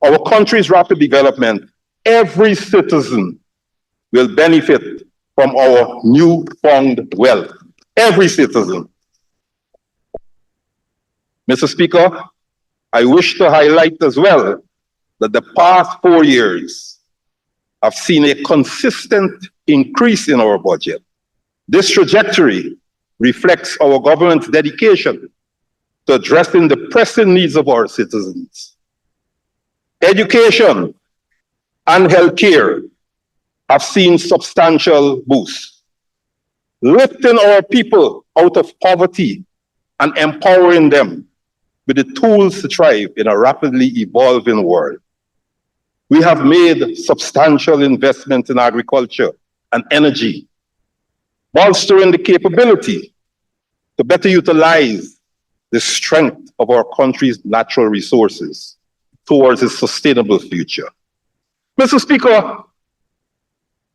Speaker 6: our country's rapid development, every citizen will benefit from our newfound wealth. Every citizen. Mr. Speaker, I wish to highlight as well that the past 4 years have seen a consistent increase in our budget. This trajectory reflects our government's dedication to addressing the pressing needs of our citizens. Education and healthcare have seen substantial boosts, lifting our people out of poverty and empowering them with the tools to thrive in a rapidly evolving world. We have made substantial investments in agriculture and energy, bolstering the capability to better utilize the strength of our country's natural resources towards a sustainable future. Mr. Speaker,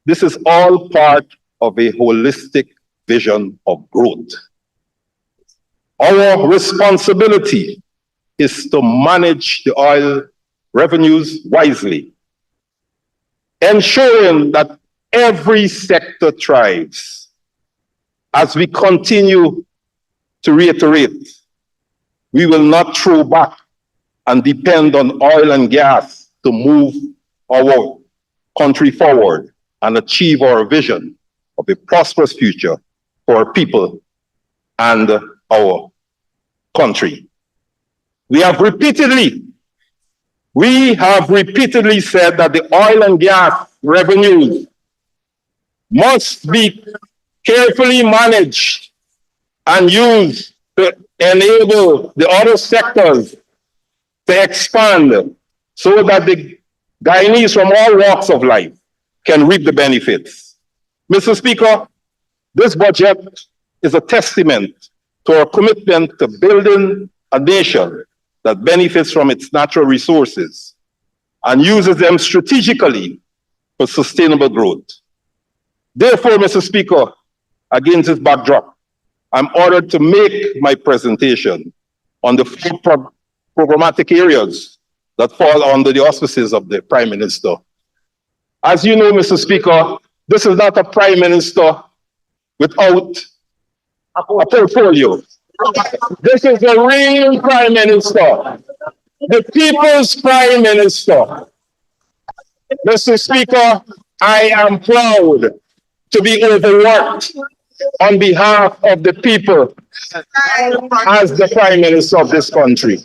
Speaker 6: this is all part of a holistic vision of growth. Our responsibility is to manage the oil revenues wisely, ensuring that every sector thrives. As we continue to reiterate, we will not throw back and depend on oil and gas to move our country forward and achieve our vision of a prosperous future for our people and our country. We have repeatedly said that the oil and gas revenues must be carefully managed and used to enable the other sectors to expand so that the Guyanese from all walks of life can reap the benefits. Mr. Speaker, this budget is a testament to our commitment to building a nation that benefits from its natural resources and uses them strategically for sustainable growth. Therefore, Mr. Speaker, against this backdrop, I'm ordered to make my presentation on the 4 programmatic areas that fall under the auspices of the Prime Minister. As you know, Mr. Speaker, this is not a Prime Minister without a portfolio. This is the real Prime Minister, the people's Prime Minister. Mr. Speaker, I am proud to be overworked on behalf of the people as the Prime Minister of this country.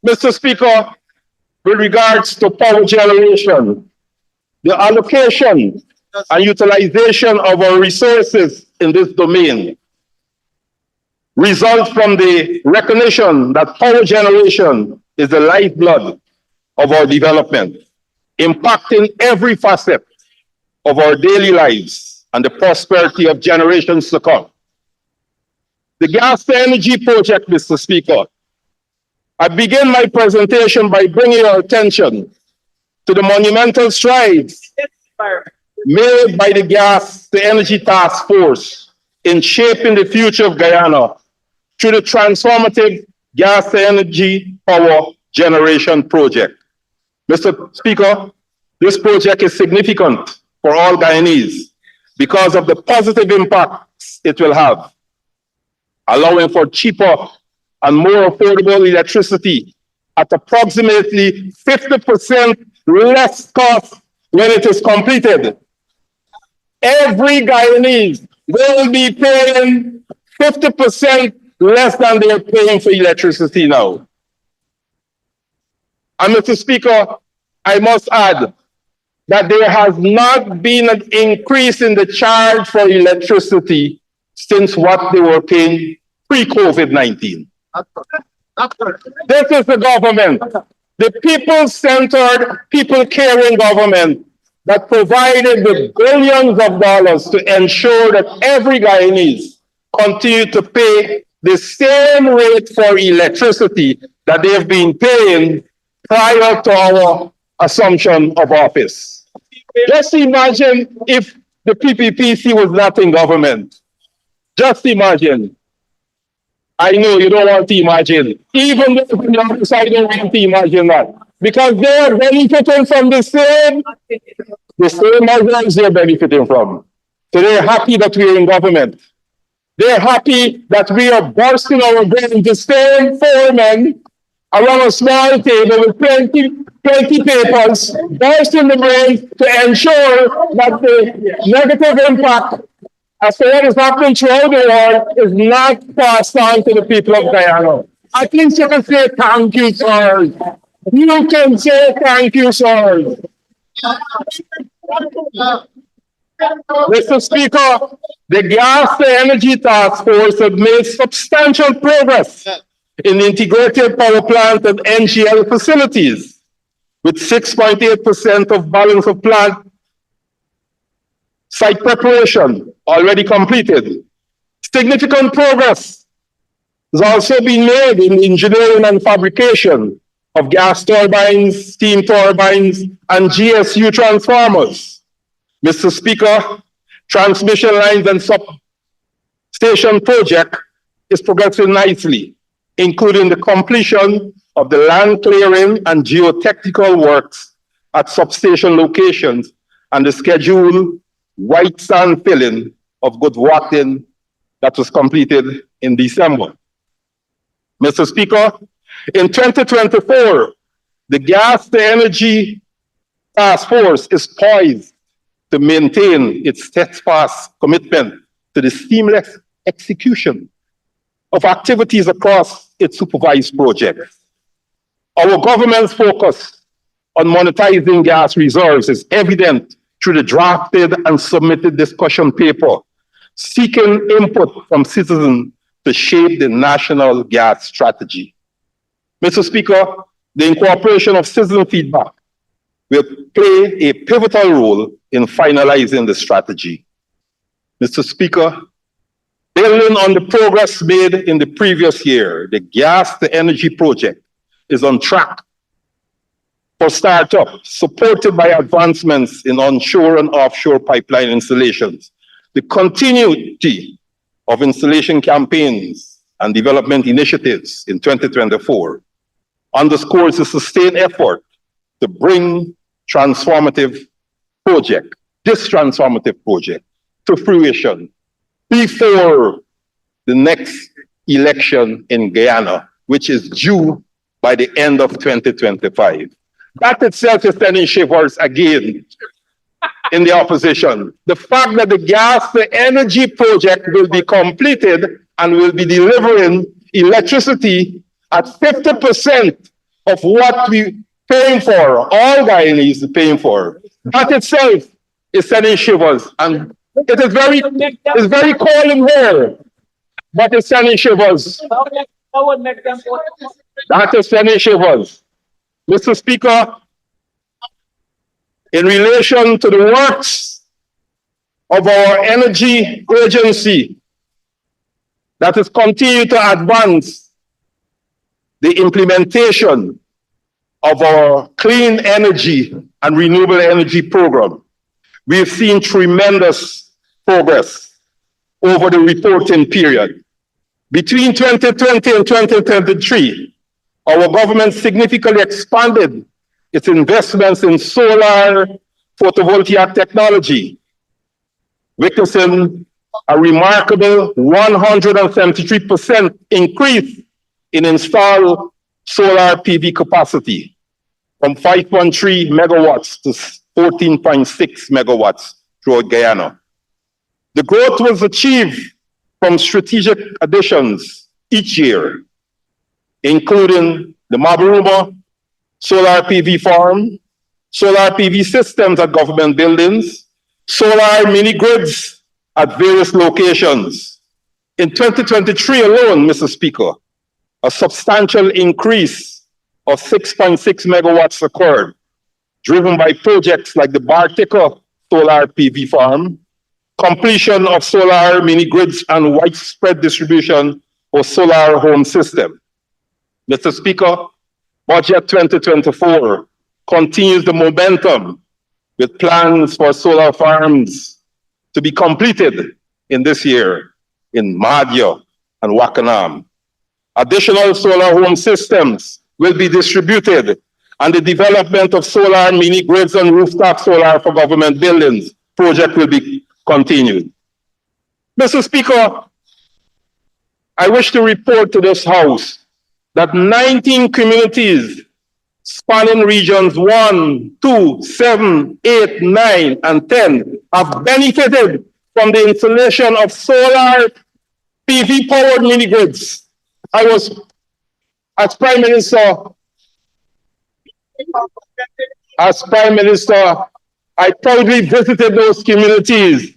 Speaker 6: Mr. Speaker, with regards to power generation, the allocation and utilization of our resources in this domain results from the recognition that power generation is the lifeblood of our development, impacting every facet of our daily lives and the prosperity of generations to come. The gas to energy project, Mr. Speaker, I begin my presentation by bringing your attention to the monumental strides made by the Gas to Energy Task Force in shaping the future of Guyana through the transformative gas to energy power generation project. Mr. Speaker, this project is significant for all Guyanese because of the positive impacts it will have, allowing for cheaper and more affordable electricity at approximately 50% less cost when it is completed. Every Guyanese will be paying 50% less than they're paying for electricity now. And Mr. Speaker, I must add that there has not been an increase in the charge for electricity since what they were paying pre-COVID-19. This is the government, the people-centered, people-caring government that provided the billions of dollars to ensure that every Guyanese continue to pay the same rate for electricity that they have been paying prior to our assumption of office. Just imagine if the PPPC was not in government. Just imagine. I know you don't want to imagine. Even the economics, I don't want to imagine that. Because they are benefiting from the same measures they're benefiting from. So they're happy that we're in government. They're happy that we are bursting our brains, the same four men around a small table with 20 papers, bursting the brains to ensure that the negative impact as to what is happening throughout the world is not passed on to the people of Guyana. At least you can say thank you, sir. You can say thank you, sir. Mr. Speaker, the Gas to Energy Task Force has made substantial progress in integrated power plant and NGL facilities, with 6.8% of balance of plant site preparation already completed. Significant progress has also been made in engineering and fabrication of gas turbines, steam turbines, and GSU transformers. Mr. Speaker, transmission lines and substation project is progressing nicely, including the completion of the land clearing and geotechnical works at substation locations and the scheduled white sand filling of Goodwatton that was completed in December. Mr. Speaker, in 2024, the Gas to Energy Task Force is poised to maintain its steadfast commitment to the seamless execution of activities across its supervised projects. Our government's focus on monetizing gas reserves is evident through the drafted and submitted discussion paper, seeking input from citizens to shape the national gas strategy. Mr. Speaker, the incorporation of citizen feedback will play a pivotal role in finalizing the strategy. Mr. Speaker, building on the progress made in the previous year, the Gas to Energy project is on track for startup, supported by advancements in onshore and offshore pipeline installations. The continuity of installation campaigns and development initiatives in 2024 underscores the sustained effort to bring this transformative project to fruition before the next election in Guyana, which is due by the end of 2025. That itself is sending shivers again in the opposition. The fact that the gas to energy project will be completed and will be delivering electricity at 50% of what we paying for, all Guyanese are paying for. That itself is sending shivers, and it is very cold in here, but it's sending shivers. That is sending shivers. Mr. Speaker, in relation to the works of our energy agency that is continuing to advance the implementation of our clean energy and renewable energy program, we've seen tremendous progress over the reporting period. Between 2020 and 2023, our government significantly expanded its investments in solar photovoltaic technology, witnessing a remarkable 173% increase in installed solar PV capacity from 5.3 megawatts to 14.6 megawatts throughout Guyana. The growth was achieved from strategic additions each year, including the Mabaruma solar PV farm, solar PV systems at government buildings, solar mini grids at various locations. In 2023 alone, Mr. Speaker, a substantial increase of 6.6 megawatts occurred, driven by projects like the Bartica solar PV farm, completion of solar mini grids, and widespread distribution of solar home system. Mr. Speaker, Budget 2024 continues the momentum with plans for solar farms to be completed in this year in Madhya and Wakanam. Additional solar home systems will be distributed, and the development of solar mini grids and rooftop solar for government buildings project will be continued. Mr. Speaker, I wish to report to this House that 19 communities spanning regions 1, 2, 7, 8, 9, and 10 have benefited from the installation of solar PV-powered mini grids. I was, as Prime Minister, I proudly visited those communities.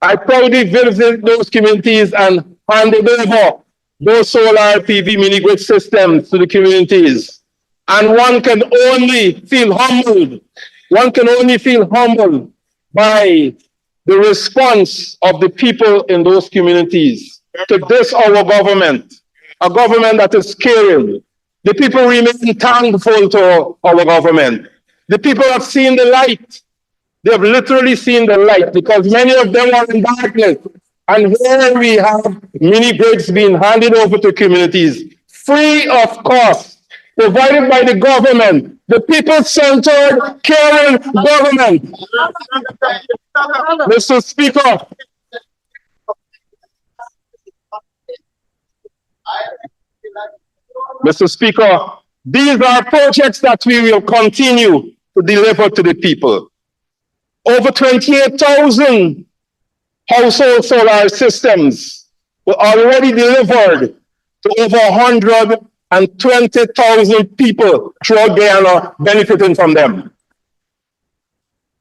Speaker 6: I proudly visited those communities and handed over those solar PV mini grid systems to the communities. And one can only feel humbled. One can only feel humbled by the response of the people in those communities to this, our government, a government that is caring. The people remain thankful to our government. The people have seen the light. They have literally seen the light, because many of them are in darkness. And here we have mini grids being handed over to communities, free of cost, provided by the government, the people-centered, caring government. Mr. Speaker, Mr. Speaker, these are projects that we will continue to deliver to the people. Over 28,000 household solar systems were already delivered to over 120,000 people throughout Guyana benefiting from them.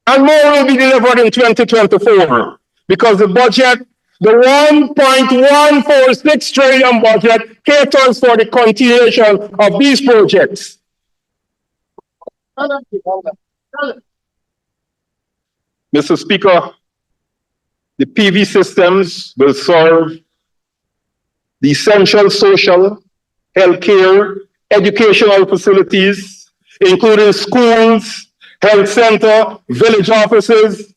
Speaker 6: And more will be delivered in 2024 because the budget, the 1.146 trillion budget, caters for the continuation of these projects. Mr. Speaker, the PV systems will serve the essential social, healthcare, educational facilities, including schools, health center, village offices,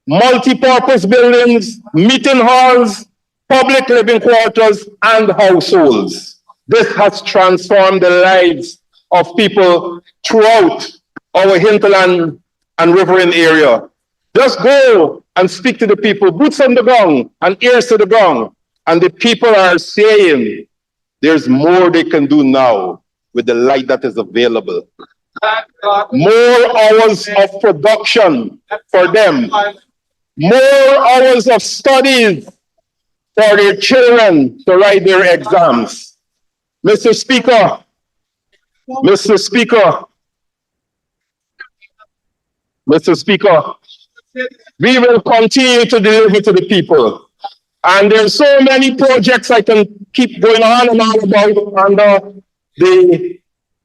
Speaker 6: multi-purpose buildings, meeting halls, public living quarters, and households. This has transformed the lives of people throughout our hinterland and riverine area. Just go and speak to the people, boots on the ground and ears to the ground. And the people are saying there's more they can do now with the light that is available. more hours of production for them, more hours of studies for their children to write their exams. Mr. Speaker, Mr. Speaker, Mr. Speaker, we will continue to deliver to the people. And there's so many projects I can keep going on and on about under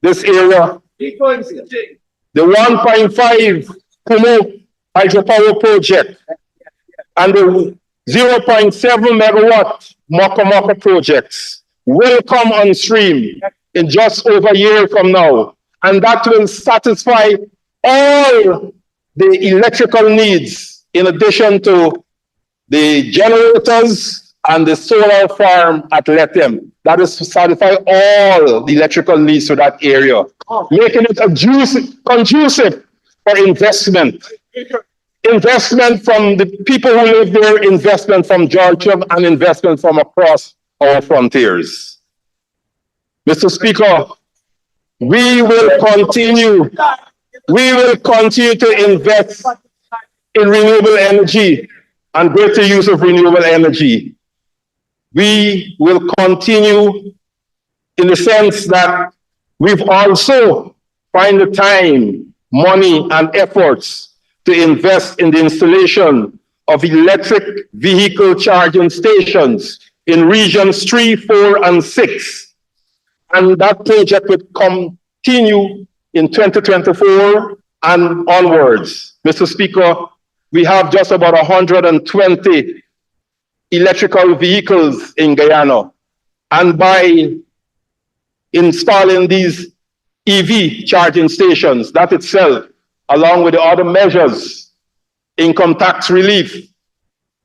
Speaker 6: this area. The 1.5 Kumo hydropower project and the 0.7 megawatt Mokomoko projects will come on stream in just over a year from now. And that will satisfy all the electrical needs in addition to the generators and the solar farm at Lethem. That is to satisfy all the electrical needs for that area, making it conducive for investment. Investment from the people who live there, investment from Georgia, and investment from across our frontiers. Mr. Speaker, we will continue to invest in renewable energy and greater use of renewable energy. We will continue in the sense that we've also find the time, money, and efforts to invest in the installation of electric vehicle charging stations in regions 3, 4, and 6. And that project will continue in 2024 and onwards. Mr. Speaker, we have just about 120 electrical vehicles in Guyana. And by installing these EV charging stations, that itself, along with the other measures, income tax relief,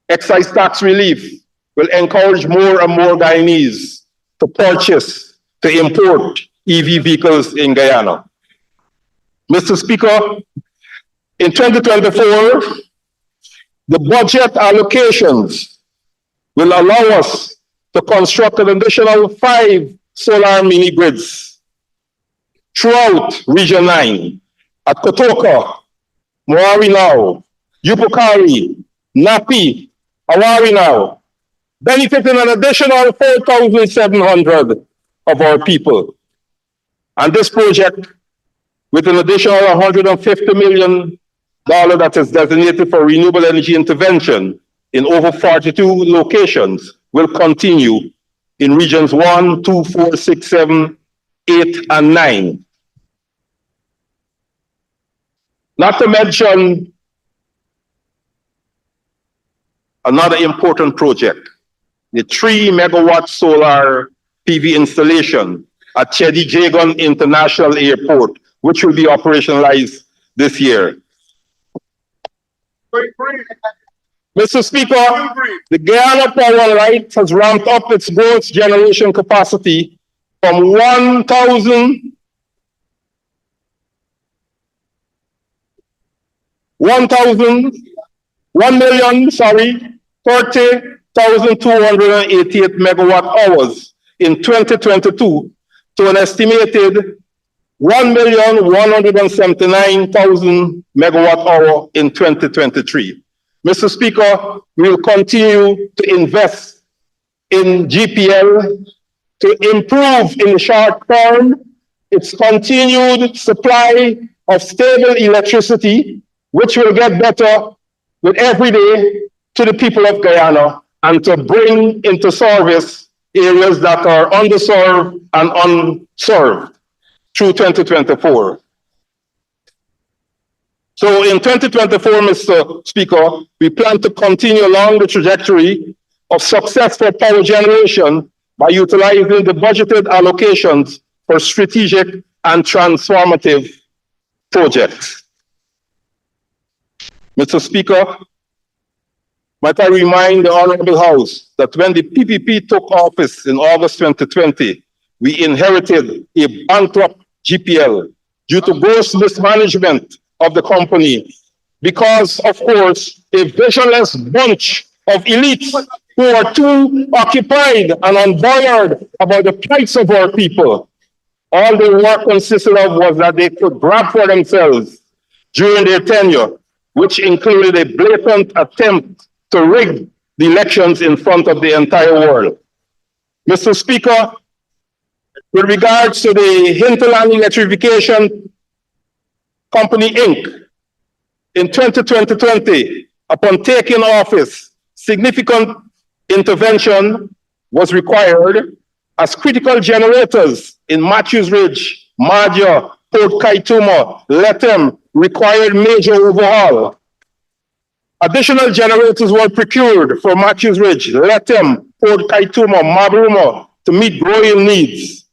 Speaker 6: excise tax relief, will encourage more and more Guyanese to purchase, to import EV vehicles in Guyana. Mr. Speaker, in 2024, the budget allocations will allow us to construct an additional 5 solar mini grids throughout Region 9 at Kotoka, Moarinao, Yupukari, Napi, Awarinao, benefiting an additional 4,700 of our people. And this project, with an additional $150 million that is designated for renewable energy intervention in over 42 locations, will continue in regions 1, 2, 4, 6, 7, 8, and 9. Not to mention another important project, the 3 megawatt solar PV installation at Chedi Jagan International Airport, which will be operationalized this year. Mr. Speaker, the Guyana Power Light has ramped up its gross generation capacity from 30,288 megawatt hours in 2022 to an estimated 1,179,000 megawatt hour in 2023. Mr. Speaker, we will continue to invest in GPL to improve in the short term its continued supply of stable electricity, which will get better with every day to the people of Guyana, and to bring into service areas that are underserved and unserved through 2024. So in 2024, Mr. Speaker, we plan to continue along the trajectory of successful power generation by utilizing the budgeted allocations for strategic and transformative projects. Mr. Speaker, might I remind the Honorable House that when the PPP took office in August 2020, we inherited a bankrupt GPL due to gross mismanagement of the company because, of course, a visionless bunch of elites who are too occupied and unbothered about the plights of our people All their work consisted of was that they could grab for themselves during their tenure, which included a blatant attempt to rig the elections in front of the entire world. Mr. Speaker, with regards to the Hinterland Electrification Company, Inc., in 2020, upon taking office, significant intervention was required as critical generators in Matthews Ridge, Madia, Port Kaituma, Lethem required major overhaul. Additional generators were procured for Matthews Ridge, Lethem, Port Kaituma, Mabruma to meet growing needs.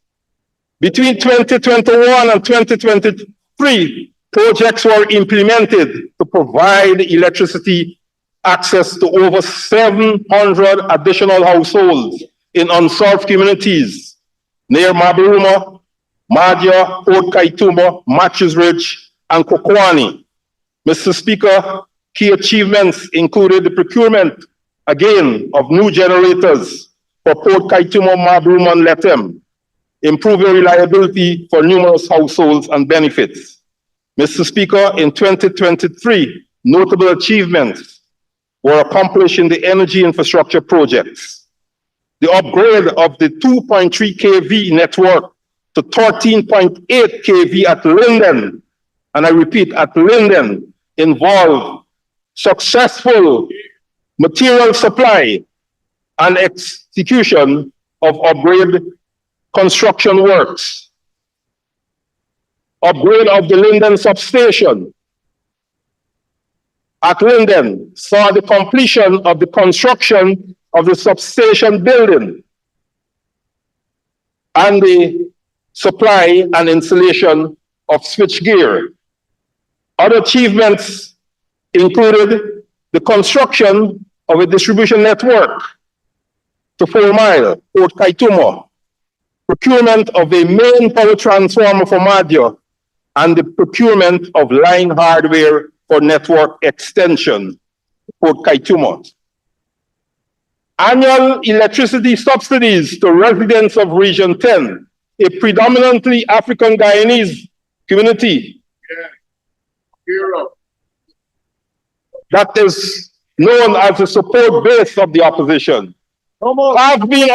Speaker 6: Between 2021 and 2023, projects were implemented to provide electricity access to over 700 additional households in unsolved communities near Mabruma, Madia, Port Kaituma, Matthews Ridge, and Kokwani. Mr. Speaker, key achievements included the procurement, again, of new generators for Port Kaituma, Mabruma, and Lethem, improving reliability for numerous households and benefits. Mr. Speaker, in 2023, notable achievements were accomplished in the energy infrastructure projects. The upgrade of the 2.3 kV network to 13.8 kV at Linden, and I repeat, at Linden, involved successful material supply and execution of upgrade construction works. Upgrade of the Linden substation at Linden saw the completion of the construction of the substation building and the supply and installation of switchgear. Other achievements included the construction of a distribution network to 4 Mile, Port Kaituma, procurement of a main power transformer for Madia, and the procurement of line hardware for network extension, Port Kaituma. Annual electricity subsidies to residents of Region 10, a predominantly African Guyanese community. That is known as the support base of the opposition, have been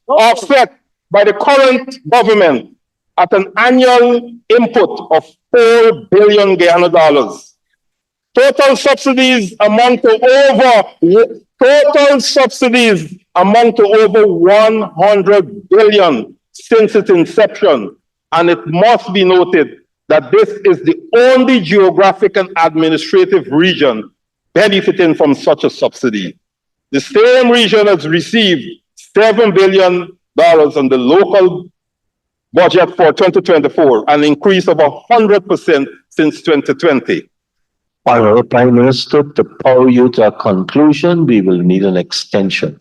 Speaker 6: offset by the current government at an annual input of $4 billion Guyana dollars. Total subsidies amount to over 100 billion since its inception, and it must be noted that this is the only geographic and administrative region benefiting from such a subsidy. The same region has received $7 billion on the local budget for 2024, an increase of 100% since 2020.
Speaker 3: Honorable Prime Minister, to power you to a conclusion, we will need an extension.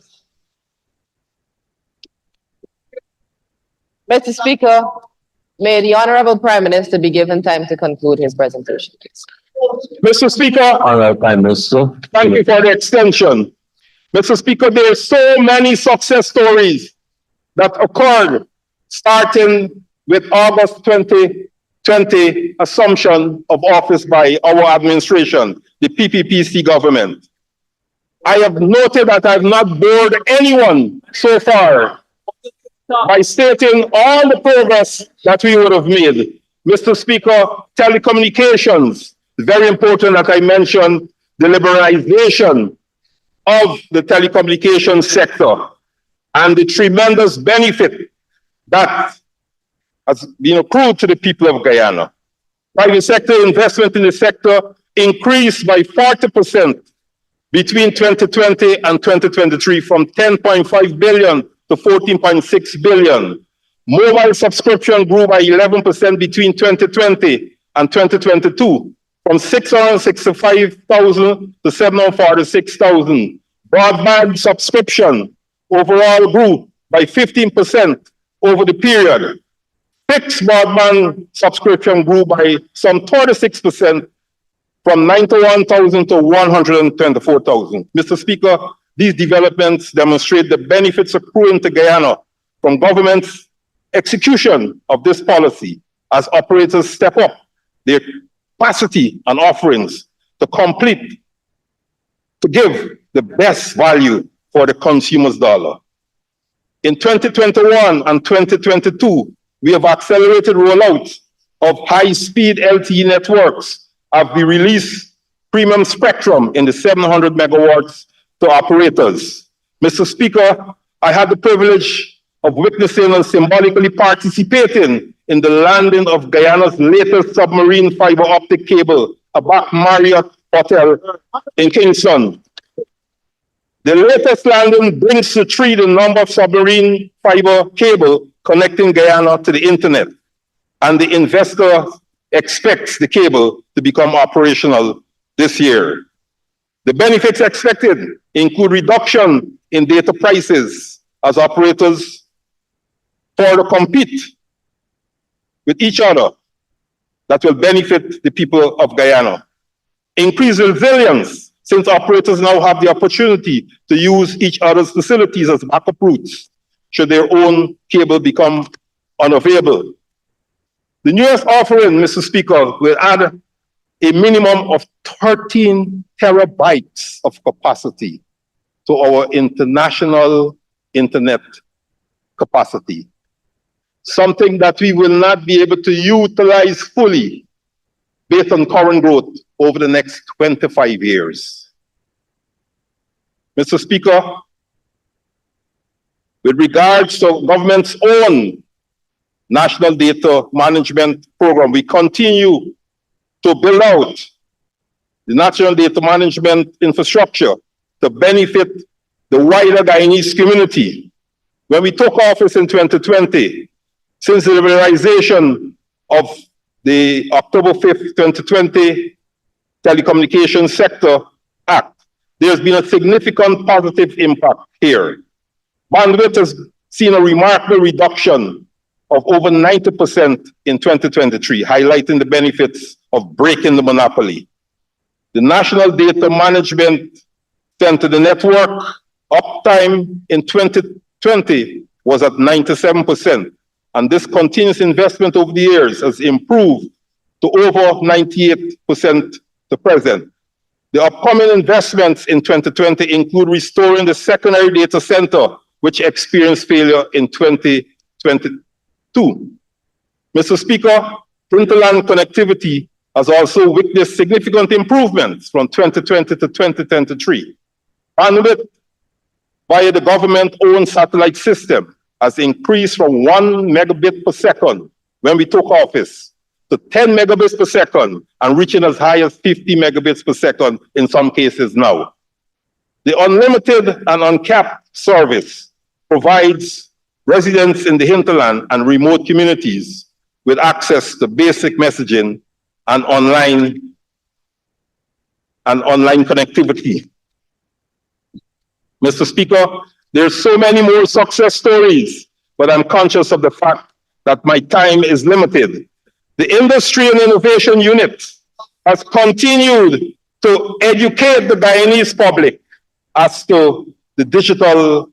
Speaker 7: Mr. Speaker, may the Honorable Prime Minister be given time to conclude his presentation, please.
Speaker 6: Mr. Speaker,
Speaker 3: Honorable Prime Minister.
Speaker 6: thank you for the extension. Mr. Speaker, there are so many success stories that occurred starting with August 2020 assumption of office by our administration, the PPPC government. I have noted that I have not bored anyone so far by stating all the progress that we would have made. Mr. Speaker, telecommunications, very important that I mention the liberalization of the telecommunications sector and the tremendous benefit that has been accrued to the people of Guyana. Private sector investment in the sector increased by 40% between 2020 and 2023 from 10.5 billion to 14.6 billion. Mobile subscription grew by 11% between 2020 and 2022 from 665,000 to 746,000. Broadband subscription overall grew by 15% over the period. Fixed broadband subscription grew by some 36% from 91,000 to 124,000. Mr. Speaker, these developments demonstrate the benefits accruing to Guyana from governments execution of this policy as operators step up their capacity and offerings to give the best value for the consumer's dollar. In 2021 and 2022, we have accelerated rollout of high-speed LTE networks as we release premium spectrum in the 700 megawatts to operators. Mr. Speaker, I had the privilege of witnessing and symbolically participating in the landing of Guyana's latest submarine fiber optic cable, Abound Marriott Hotel in Kingston. The latest landing brings to 3 the number of submarine fiber cable connecting Guyana to the internet, and the investor expects the cable to become operational this year. The benefits expected include reduction in data prices as operators further compete with each other that will benefit the people of Guyana. Increased resilience, since operators now have the opportunity to use each other's facilities as backup routes should their own cable become unavailable. The newest offering, Mr. Speaker, will add a minimum of 13 terabytes of capacity to our international internet capacity, something that we will not be able to utilize fully based on current growth over the next 25 years. Mr. Speaker, with regards to government's own national data management program, we continue to build out the national data management infrastructure to benefit the wider Guyanese community. When we took office in 2020, since the liberalization of the October 5th, 2020 Telecommunications Sector Act, there's been a significant positive impact here. Bandwidth has seen a remarkable reduction of over 90% in 2023, highlighting the benefits of breaking the monopoly. The National Data Management Center, the network uptime in 2020 was at 97%, and this continuous investment over the years has improved to over 98% to present. The upcoming investments in 2020 include restoring the secondary data center, which experienced failure in 2022. Mr. Speaker, interland connectivity has also witnessed significant improvements from 2020 to 2023. Bandwidth via the government-owned satellite system has increased from 1 megabit per second when we took office to 10 megabits per second and reaching as high as 50 megabits per second in some cases now. The unlimited and uncapped service provides residents in the hinterland and remote communities with access to basic messaging and online connectivity. Mr. Speaker, there's so many more success stories, but I'm conscious of the fact that my time is limited. The Industry and Innovation Unit has continued to educate the Guyanese public as to the digital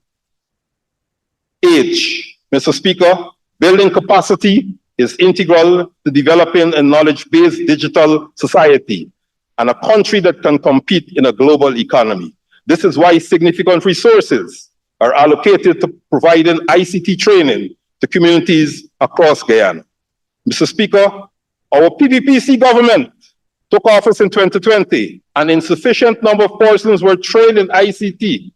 Speaker 6: age. Mr. Speaker, building capacity is integral to developing a knowledge-based digital society and a country that can compete in a global economy. This is why significant resources are allocated to providing ICT training to communities across Guyana. Mr. Speaker, our PPPC government took office in 2020, and insufficient number of persons were trained in ICT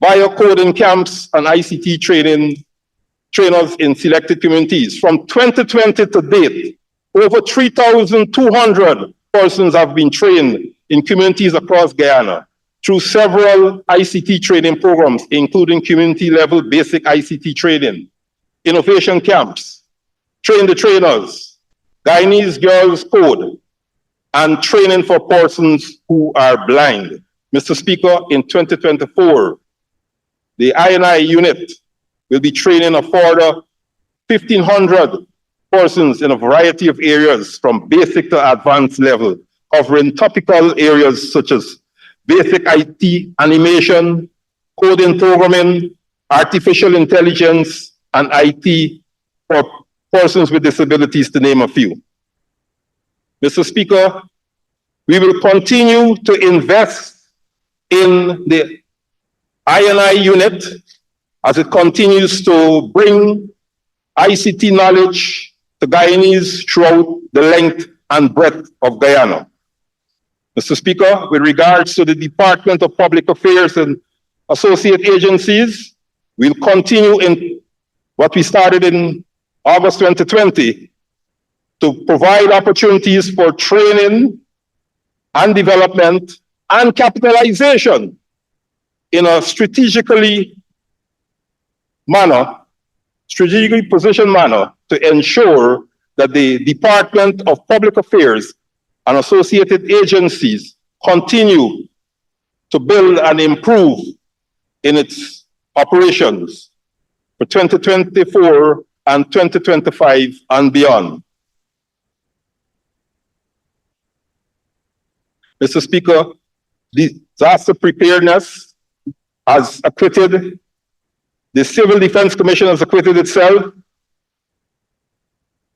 Speaker 6: via coding camps and ICT trainers in selected communities. From 2020 to date, over 3,200 persons have been trained in communities across Guyana through several ICT training programs, including community-level basic ICT training, innovation camps, train the trainers, Guyanese Girls Code, and training for persons who are blind. Mr. Speaker, in 2024, the I&I unit will be training a further 1,500 persons in a variety of areas from basic to advanced level, covering topical areas such as basic IT, animation, coding programming, artificial intelligence, and IT for persons with disabilities, to name a few. Mr. Speaker, we will continue to invest in the I&I unit as it continues to bring ICT knowledge to Guyanese throughout the length and breadth of Guyana. Mr. Speaker, with regards to the Department of Public Affairs and associate agencies, we'll continue in what we started in August 2020 to provide opportunities for training and development and capitalization in a strategically positioned manner to ensure that the Department of Public Affairs and associated agencies continue to build and improve in its operations for 2024 and 2025 and beyond. Mr. Speaker, disaster preparedness has acquitted, the Civil Defense Commission has acquitted itself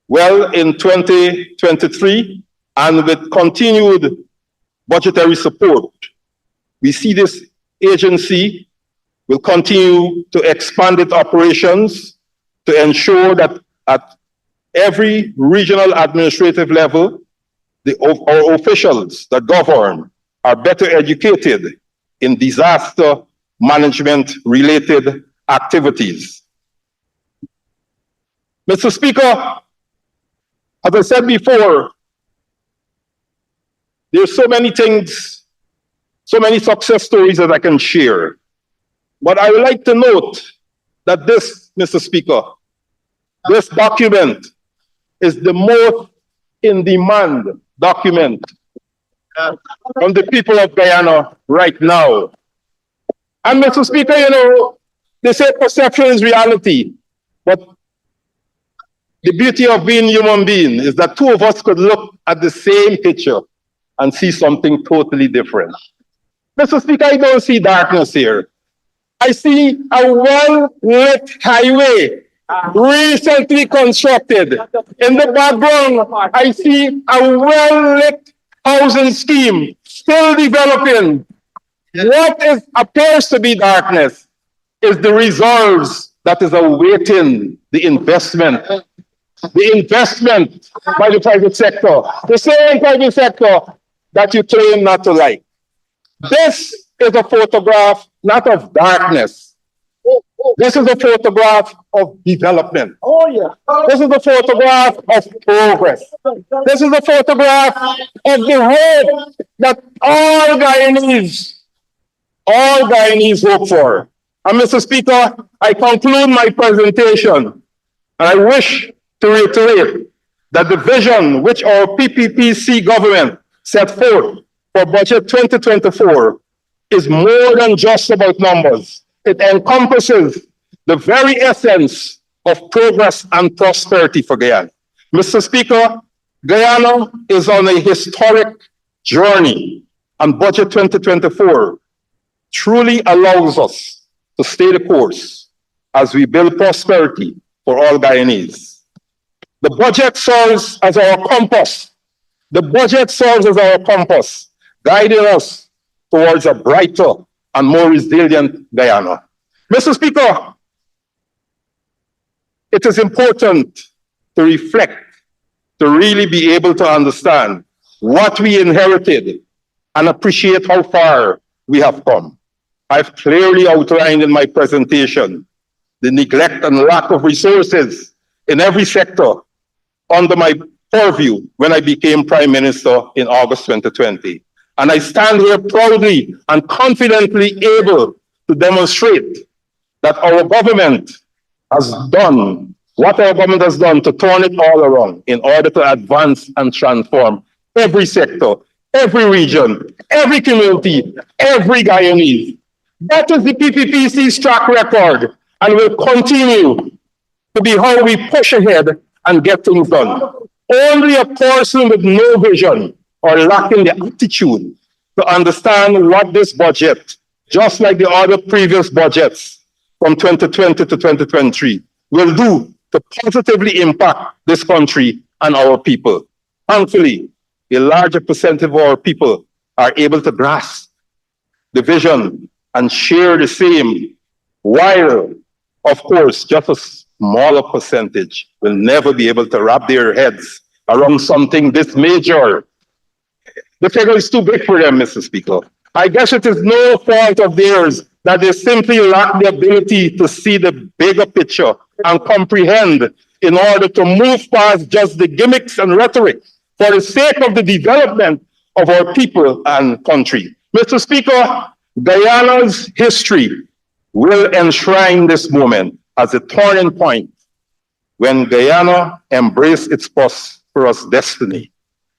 Speaker 6: well in 2023, and with continued budgetary support, we see this agency will continue to expand its operations to ensure that at every regional administrative level, our officials that govern are better educated in disaster management related activities. Mr. Speaker, as I said before, there's so many things, so many success stories that I can share. But I would like to note that this, Mr. Speaker, this document is the most in-demand document from the people of Guyana right now. And Mr. Speaker, you know, they say perception is reality, but the beauty of being human being is that two of us could look at the same picture and see something totally different. Mr. Speaker, I don't see darkness here. I see a well-lit highway recently constructed. In the background, I see a well-lit housing scheme still developing. What appears to be darkness is the resolves that is awaiting the investment. The investment by the private sector, the same private sector that you claim not to like. This is a photograph not of darkness. This is a photograph of development. Oh, yeah. This is a photograph of progress. This is a photograph of the hope that all Guyanese hope for. And Mr. Speaker, I conclude my presentation, and I wish to reiterate that the vision which our PPPC government set forth for budget 2024 is more than just about numbers. It encompasses the very essence of progress and prosperity for Guyana. Mr. Speaker, Guyana is on a historic journey, and budget 2024 truly allows us to stay the course as we build prosperity for all Guyanese. The budget serves as our compass. The budget serves as our compass, guiding us towards a brighter and more resilient Guyana. Mr. Speaker, it is important to reflect, to really be able to understand what we inherited and appreciate how far we have come. I've clearly outlined in my presentation the neglect and lack of resources in every sector under my purview when I became Prime Minister in August 2020. And I stand here proudly and confidently able to demonstrate that our government has done what our government has done to turn it all around in order to advance and transform every sector, every region, every community, every Guyanese. That is the PPPC's track record, and will continue to be how we push ahead and get things done. Only a person with no vision or lacking the attitude to understand what this budget, just like the other previous budgets from 2020 to 2023, will do to positively impact this country and our people. Thankfully, a larger percentage of our people are able to grasp the vision and share the same, while, of course, just a smaller percentage will never be able to wrap their heads around something this major. The figure is too big for them, Mr. Speaker. I guess it is no fault of theirs that they simply lack the ability to see the bigger picture and comprehend in order to move past just the gimmicks and rhetoric for the sake of the development of our people and country. Mr. Speaker, Guyana's history will enshrine this moment as a turning point when Guyana embraced its prosperous destiny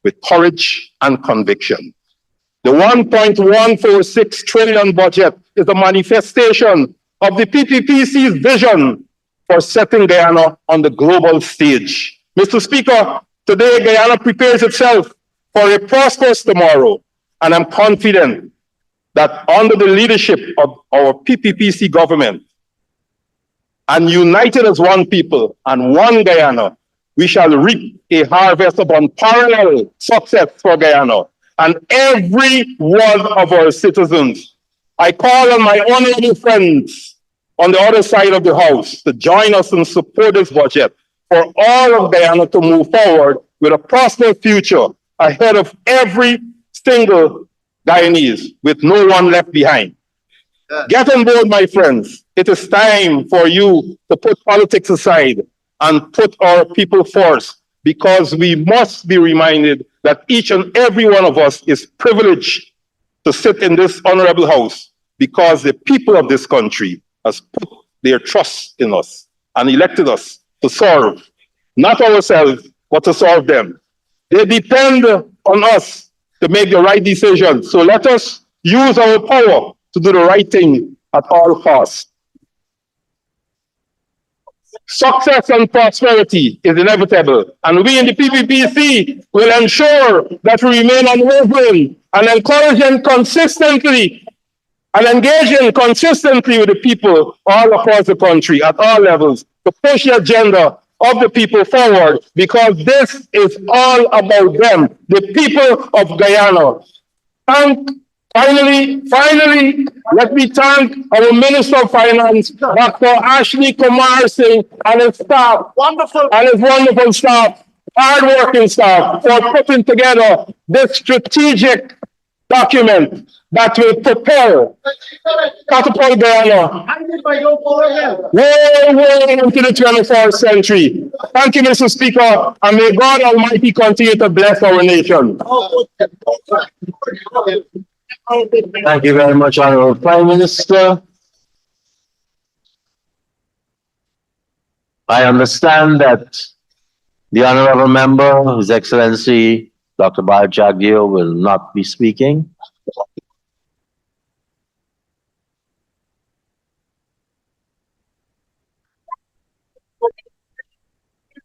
Speaker 6: with courage and conviction. The 1.146 trillion budget is a manifestation of the PPPC's vision for setting Guyana on the global stage. Mr. Speaker, today Guyana prepares itself for a prosperous tomorrow, and I'm confident that under the leadership of our PPPC government, and united as one people and one Guyana, we shall reap a harvest of unparalleled success for Guyana and every one of our citizens. I call on my honorable friends on the other side of the house to join us and support this budget for all of Guyana to move forward with a prosperous future ahead of every single Guyanese, with no one left behind. Get on board, my friends. It is time for you to put politics aside and put our people first, because we must be reminded that each and every one of us is privileged to sit in this honorable house because the people of this country has put their trust in us and elected us to serve, not ourselves, but to serve them. They depend on us to make the right decision. So let us use our power to do the right thing at all costs. Success and prosperity is inevitable, and we in the PPPC will ensure that we remain unwavering and encouraging consistently and engaging consistently with the people all across the country at all levels to push the agenda of the people forward, because this is all about them, the people of Guyana. And finally, let me thank our Minister of Finance, Dr. Ashley Comparison, and his staff, his wonderful staff, hardworking staff, for putting together this strategic document that will catapult Guyana way into the 21st century. Thank you, Mr. Speaker, and may God Almighty continue to bless our nation.
Speaker 3: Thank you very much, Honorable Prime Minister. I understand that the Honorable Member, His Excellency Dr. Jagdeo, will not be speaking.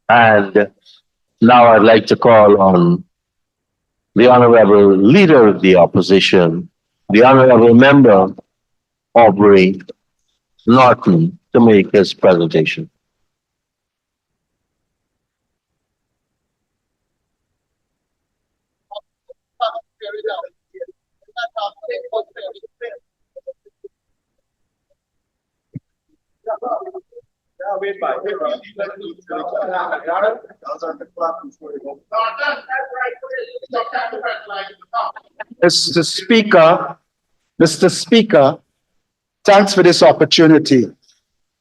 Speaker 3: And now I'd like to call on the Honorable Leader of the Opposition, the Honorable Member Aubrey Norton, to make his presentation.
Speaker 8: Mr. Speaker, thanks for this opportunity.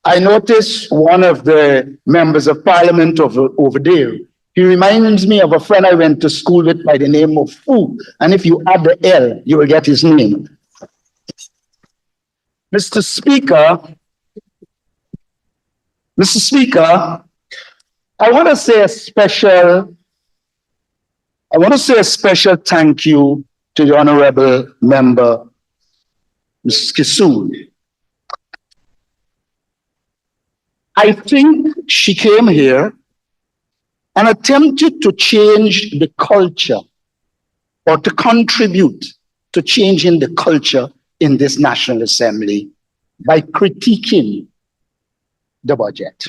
Speaker 8: I noticed one of the members of parliament over there. He reminds me of a friend I went to school with by the name of Fu. And if you add the L, you will get his name. Mr. Speaker, I want to say a special thank you to the honorable member, Ms. Kisoon. I think she came here and attempted to change the culture, or to contribute to changing the culture in this National Assembly by critiquing the budget.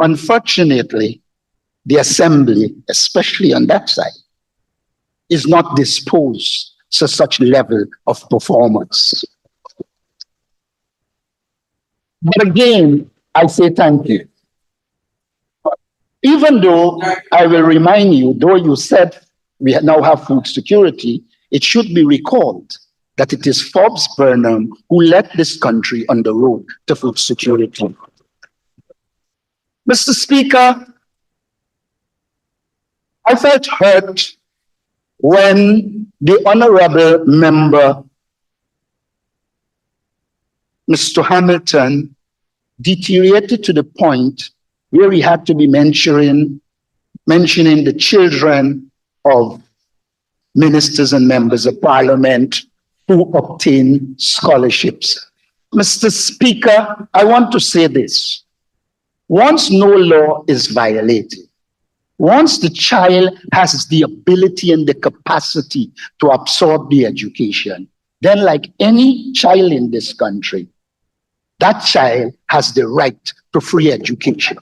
Speaker 8: Unfortunately, the assembly, especially on that side, is not disposed to such level of performance. But again, I say thank you. Even though I will remind you, though you said we now have food security, it should be recalled that it is Forbes Burnham who led this country on the road to food security. Mr. Speaker, I felt hurt when the honorable member, Mr. Hamilton, deteriorated to the point where he had to be mentioning the children of ministers and members of parliament who obtain scholarships. Mr. Speaker, I want to say this. Once no law is violated, once the child has the ability and the capacity to absorb the education, then like any child in this country, that child has the right to free education.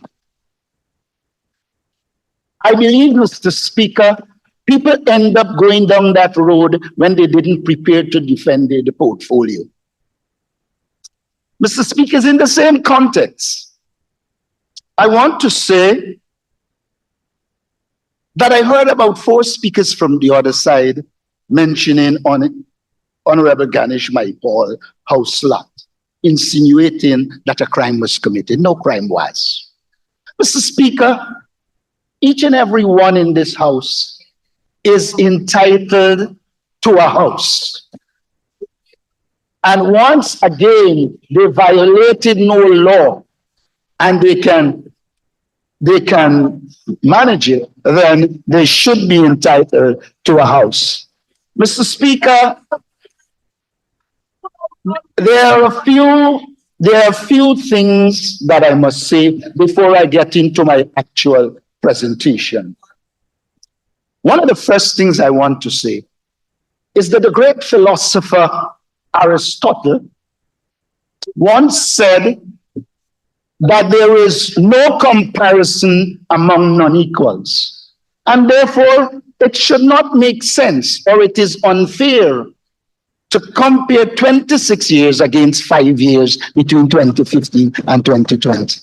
Speaker 8: I believe, Mr. Speaker, people end up going down that road when they didn't prepare to defend the portfolio. Mr. Speaker, in the same context, I want to say that I heard about 4 speakers from the other side mentioning on Honorable Ganesh Maipal house lot, insinuating that a crime was committed. No crime was. Mr. Speaker, each and every one in this house is entitled to a house. And once again, they violated no law and they can manage it, then they should be entitled to a house. Mr. Speaker, there are a few things that I must say before I get into my actual presentation. One of the first things I want to say is that the great philosopher Aristotle once said that there is no comparison among non-equals, and therefore it should not make sense, or it is unfair to compare 26 years against 5 years between 2015 and 2020.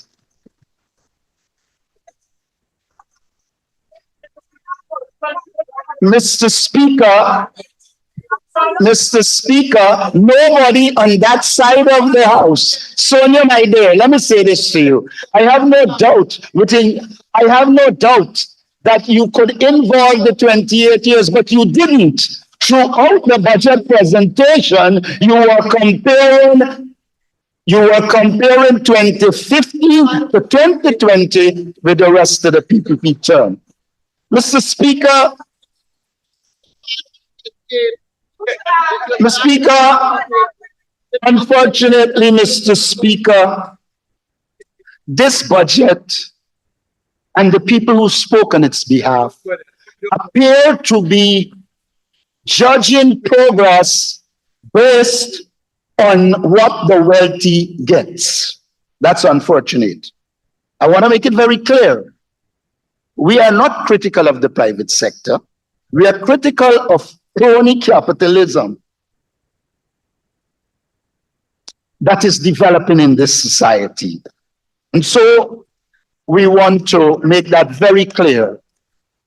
Speaker 8: Mr. Speaker, nobody on that side of the house, Sonia, my dear, let me say this to you. I have no doubt that you could involve the 28 years, but you didn't. Throughout the budget presentation, you were comparing 2015 to 2020 with the rest of the PPP term. Mr. Speaker, unfortunately, Mr. Speaker, this budget and the people who spoke on its behalf appear to be judging progress based on what the wealthy gets. That's unfortunate. I want to make it very clear. We are not critical of the private sector. We are critical of crony capitalism that is developing in this society. And so we want to make that very clear.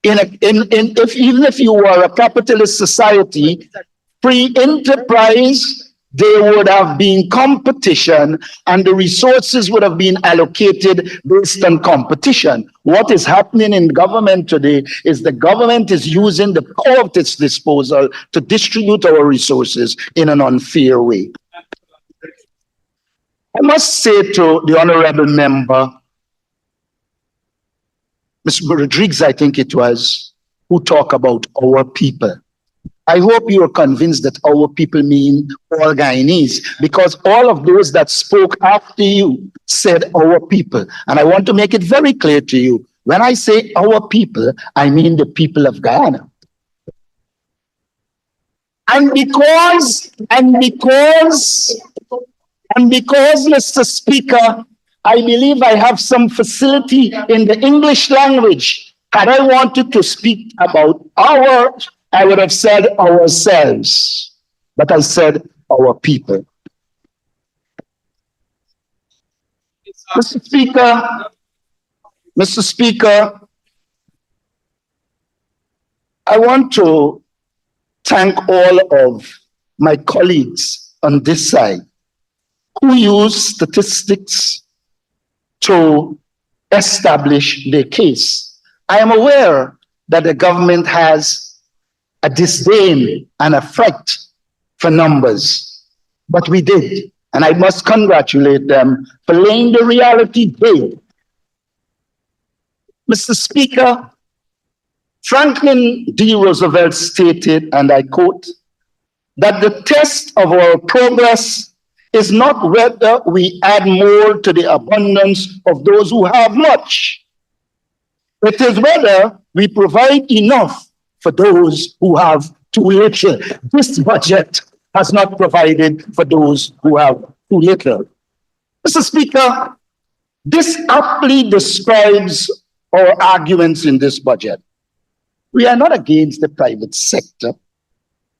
Speaker 8: Even if you were a capitalist society, free enterprise, there would have been competition and the resources would have been allocated based on competition. What is happening in government today is the government is using the power at its disposal to distribute our resources in an unfair way. I must say to the honorable member, Mr. Rodriguez, I think it was, who talked about our people. I hope you are convinced that our people mean all Guyanese, because all of those that spoke after you said our people. And I want to make it very clear to you, when I say our people, I mean the people of Guyana. And because, Mr. Speaker, I believe I have some facility in the English language. Had I wanted to speak about I would have said ourselves, but I said our people. Mr. Speaker, I want to thank all of my colleagues on this side who use statistics to establish their case. I am aware that the government has a disdain and a fright for numbers, but we did, and I must congratulate them for laying the reality bare. Mr. Speaker, Franklin D. Roosevelt stated, and I quote, that the test of our progress is not whether we add more to the abundance of those who have much. It is whether we provide enough for those who have too little. This budget has not provided for those who have too little. Mr. Speaker, this aptly describes our arguments in this budget. We are not against the private sector.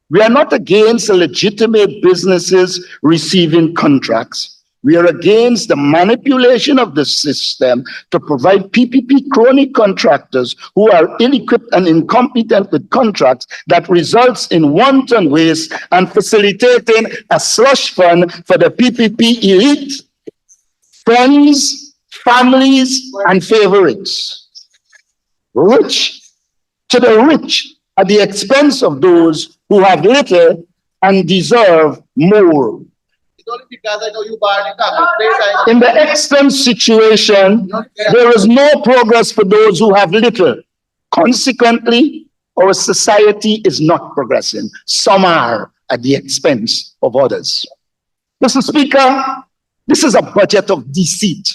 Speaker 8: We are not against legitimate businesses receiving contracts. We are against the manipulation of the system to provide PPP crony contractors who are ill-equipped and incompetent with contracts that results in wanton waste and facilitating a slush fund for the PPP elite, friends, families, and favorites. Rich to the rich at the expense of those who have little and deserve more. In the extreme situation, there is no progress for those who have little. Consequently, our society is not progressing. Some are at the expense of others. Mr. Speaker, this is a budget of deceit.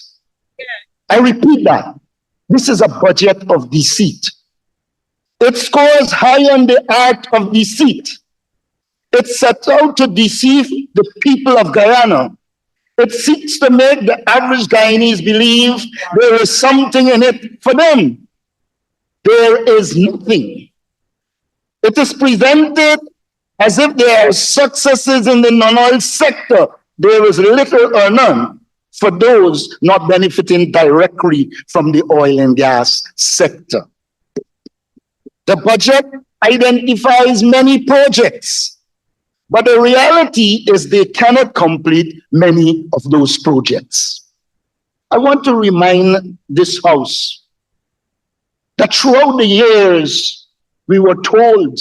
Speaker 8: I repeat that. This is a budget of deceit. It scores high on the art of deceit. It sets out to deceive the people of Guyana. It seeks to make the average Guyanese believe there is something in it for them. There is nothing. It is presented as if there are successes in the non-oil sector. There is little or none for those not benefiting directly from the oil and gas sector. The budget identifies many projects, but the reality is they cannot complete many of those projects. I want to remind this House that throughout the years, we were told,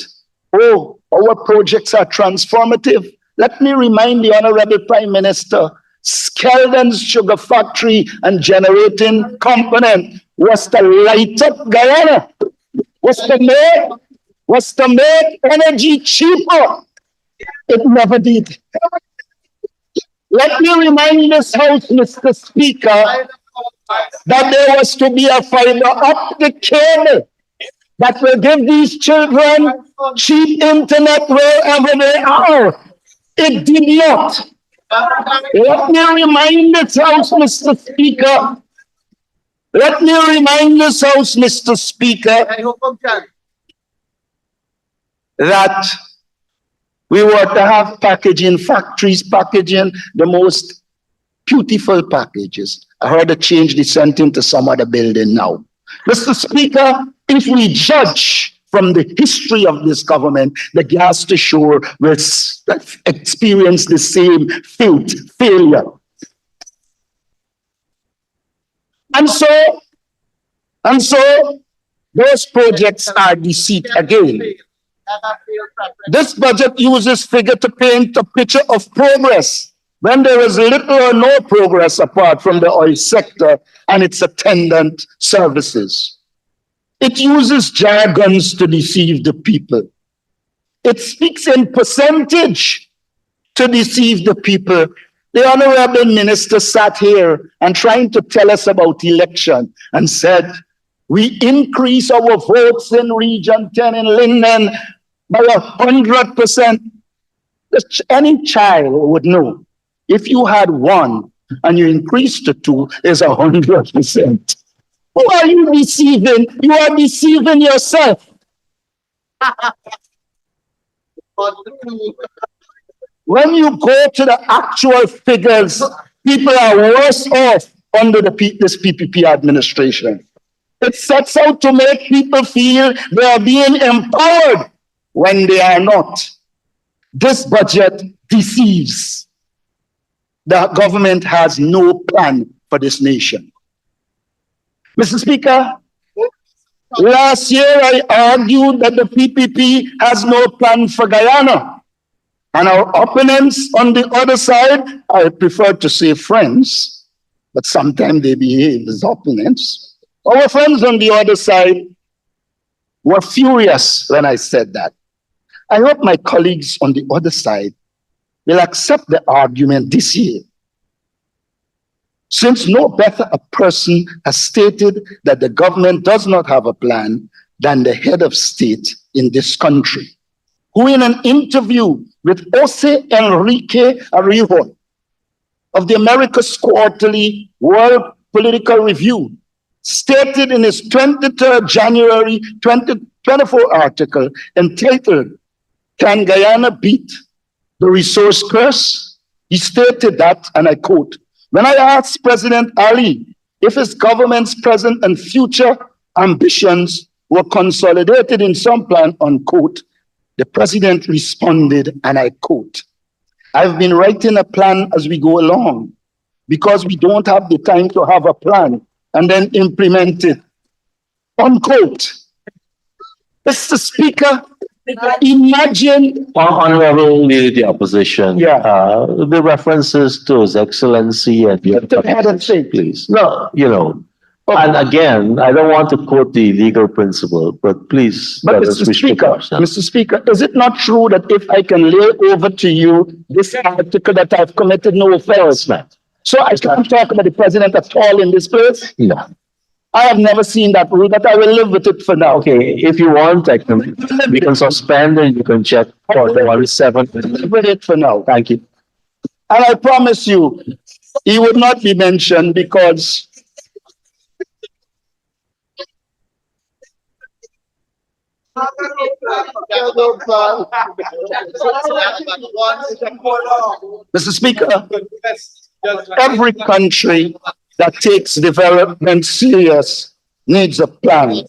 Speaker 8: oh, our projects are transformative. Let me remind the Honorable Prime Minister, Skeldon's sugar factory and generating component was to light up Guyana, was to make energy cheaper. It never did. Let me remind this House, Mr. Speaker, that there was to be a fiber optic cable that will give these children cheap internet wherever they are. It did not. Let me remind this House, Mr. Speaker. Let me remind this House, Mr. Speaker, that we were to have packaging factories packaging the most beautiful packages. I heard to change the sentence to some other building now. Mr. Speaker, if we judge from the history of this government, the gas to shore will experience the same failure. And so those projects are deceit again. This budget uses figure to paint a picture of progress when there is little or no progress apart from the oil sector and its attendant services. It uses jargons to deceive the people. It speaks in percentage to deceive the people. The Honorable Minister sat here and trying to tell us about election and said, we increase our votes in Region 10 in Linden by 100%. Any child would know, if you had 1 and you increase to 2 is 100%. Who are you deceiving? You are deceiving yourself. When you go to the actual figures, people are worse off under this PPP administration. It sets out to make people feel they are being empowered when they are not. This budget deceives. The government has no plan for this nation. Mr. Speaker, last year I argued that the PPP has no plan for Guyana. And our opponents on the other side, I prefer to say friends, but sometimes they behave as opponents. Our friends on the other side were furious when I said that. I hope my colleagues on the other side will accept the argument this year. Since no better a person has stated that the government does not have a plan than the head of state in this country, who in an interview with Jose Enrique Arrijo of the America's Quarterly World Political Review stated in his 23rd January 2024 article entitled, "Can Guyana Beat the Resource Curse?" He stated that, and I quote, "When I asked President Ali if his government's present and future ambitions were consolidated in some plan," unquote, the president responded, and I quote, "I've been writing a plan as we go along because we don't have the time to have a plan and then implement it," unquote. Mr. Speaker, imagine.
Speaker 3: Honorable Leader of the Opposition.
Speaker 8: Yeah.
Speaker 3: The references to His Excellency and your
Speaker 8: For heaven's sake.
Speaker 3: please. No, you know. And again, I don't want to quote the legal principle, but please.
Speaker 8: But
Speaker 3: let us respect ourselves.
Speaker 8: Mr. Speaker, is it not true that if I can lay over to you this article that I've committed no offense? So I can't talk about the president at all in this place?
Speaker 3: No.
Speaker 8: I have never seen that rule, but I will live with it for now.
Speaker 3: Okay, if you want, we can suspend and you can check for the 107.
Speaker 8: Live with it for now.
Speaker 3: Thank you.
Speaker 8: And I promise you, he would not be mentioned because Mr. Speaker, every country that takes development serious needs a plan.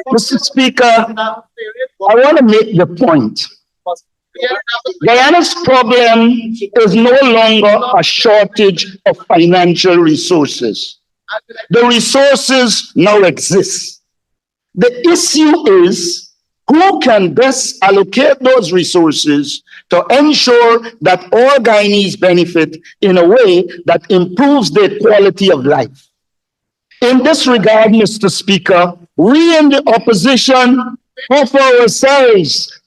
Speaker 8: Mr. Speaker, I want to make the point. Guyana's problem is no longer a shortage of financial resources. The resources now exist. The issue is who can best allocate those resources to ensure that all Guyanese benefit in a way that improves their quality of life. In this regard, Mr. Speaker, we in the opposition offer ourselves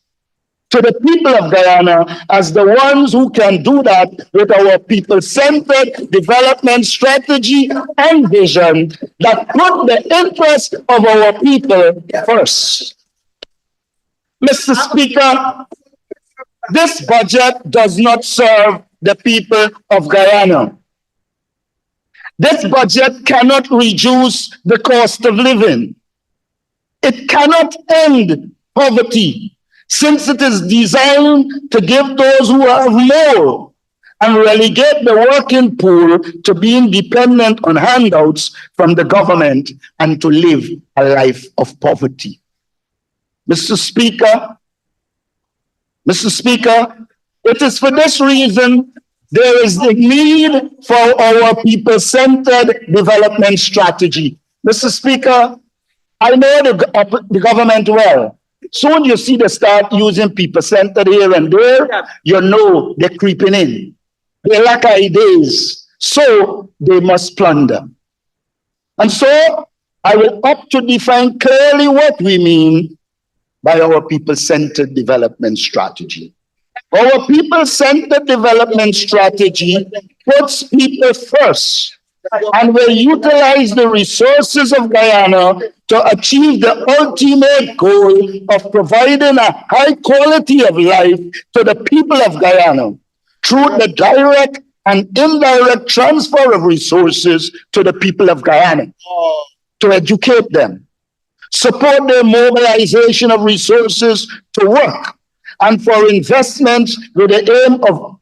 Speaker 8: to the people of Guyana as the ones who can do that with our people-centered development strategy and vision that put the interest of our people first. Mr. Speaker, this budget does not serve the people of Guyana. This budget cannot reduce the cost of living. It cannot end poverty, since it is designed to give those who have more and relegate the working poor to being dependent on handouts from the government and to live a life of poverty. Mr. Speaker, it is for this reason there is the need for our people-centered development strategy. Mr. Speaker, I know the government well. Soon you see they start using people-centered here and there, you know they're creeping in. They lack ideas, so they must plunder. And so I will opt to define clearly what we mean by our people-centered development strategy. Our people-centered development strategy puts people first and will utilize the resources of Guyana to achieve the ultimate goal of providing a high quality of life to the people of Guyana through the direct and indirect transfer of resources to the people of Guyana, to educate them, support their mobilization of resources to work, and for investments with the aim of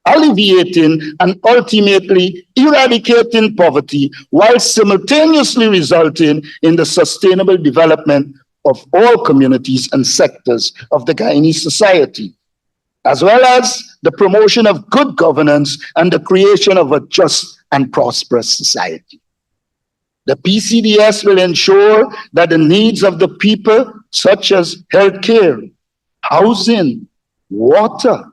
Speaker 8: alleviating and ultimately eradicating poverty while simultaneously resulting in the sustainable development of all communities and sectors of the Guyanese society, as well as the promotion of good governance and the creation of a just and prosperous society. The PCDS will ensure that the needs of the people, such as healthcare, housing, water,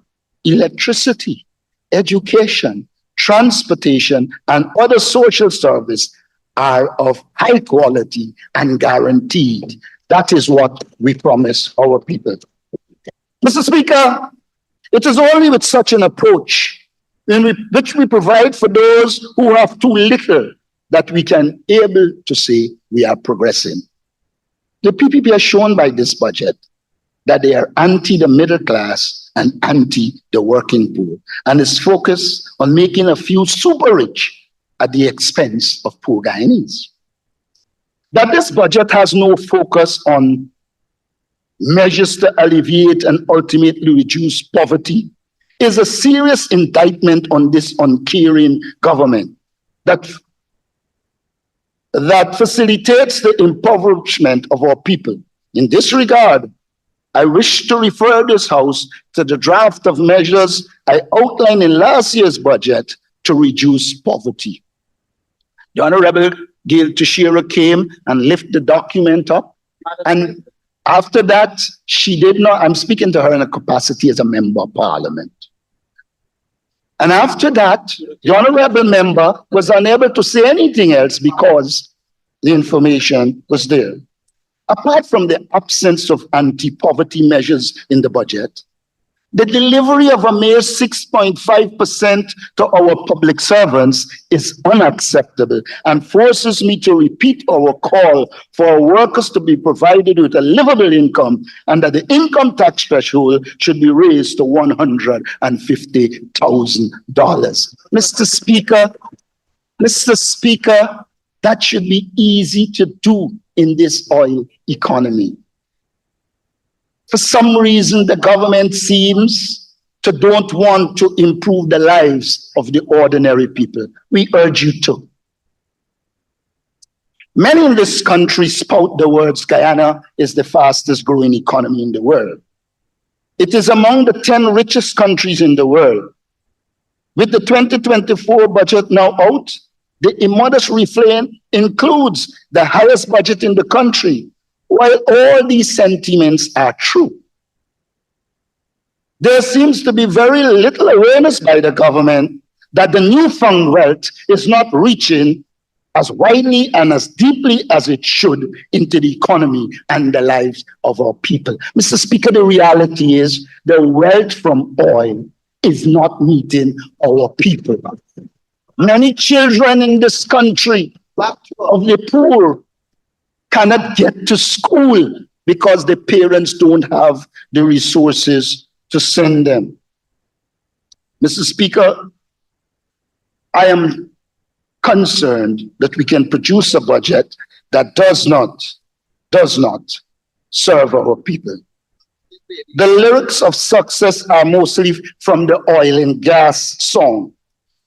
Speaker 8: electricity, education, transportation, and other social services are of high quality and guaranteed. That is what we promise our people. Mr. Speaker, it is only with such an approach which we provide for those who have too little that we can able to say we are progressing. The PPP has shown by this budget that they are anti the middle class and anti the working poor, and is focused on making a few super rich at the expense of poor Guyanese. That this budget has no focus on measures to alleviate and ultimately reduce poverty is a serious indictment on this uncaring government that facilitates the impoverishment of our people. In this regard, I wish to refer this House to the draft of measures I outlined in last year's budget to reduce poverty. The Honorable Gail Teixeira came and lifted the document up, and after that, she did not, I'm speaking to her in a capacity as a member of parliament. And after that, the honorable member was unable to say anything else because the information was there. Apart from the absence of anti-poverty measures in the budget, the delivery of a mere 6.5% to our public servants is unacceptable and forces me to repeat our call for our workers to be provided with a livable income and that the income tax threshold should be raised to $150,000. Mr. Speaker, that should be easy to do in this oil economy. For some reason, the government seems to don't want to improve the lives of the ordinary people. We urge you to. Many in this country spout the words Guyana is the fastest growing economy in the world. It is among the 10 richest countries in the world. With the 2024 budget now out, the immodest refrain includes the highest budget in the country. While all these sentiments are true, there seems to be very little awareness by the government that the newfound wealth is not reaching as widely and as deeply as it should into the economy and the lives of our people. Mr. Speaker, the reality is the wealth from oil is not meeting our people. Many children in this country of the poor cannot get to school because the parents don't have the resources to send them. Mr. Speaker, I am concerned that we can produce a budget that does not serve our people. The lyrics of success are mostly from the oil and gas song,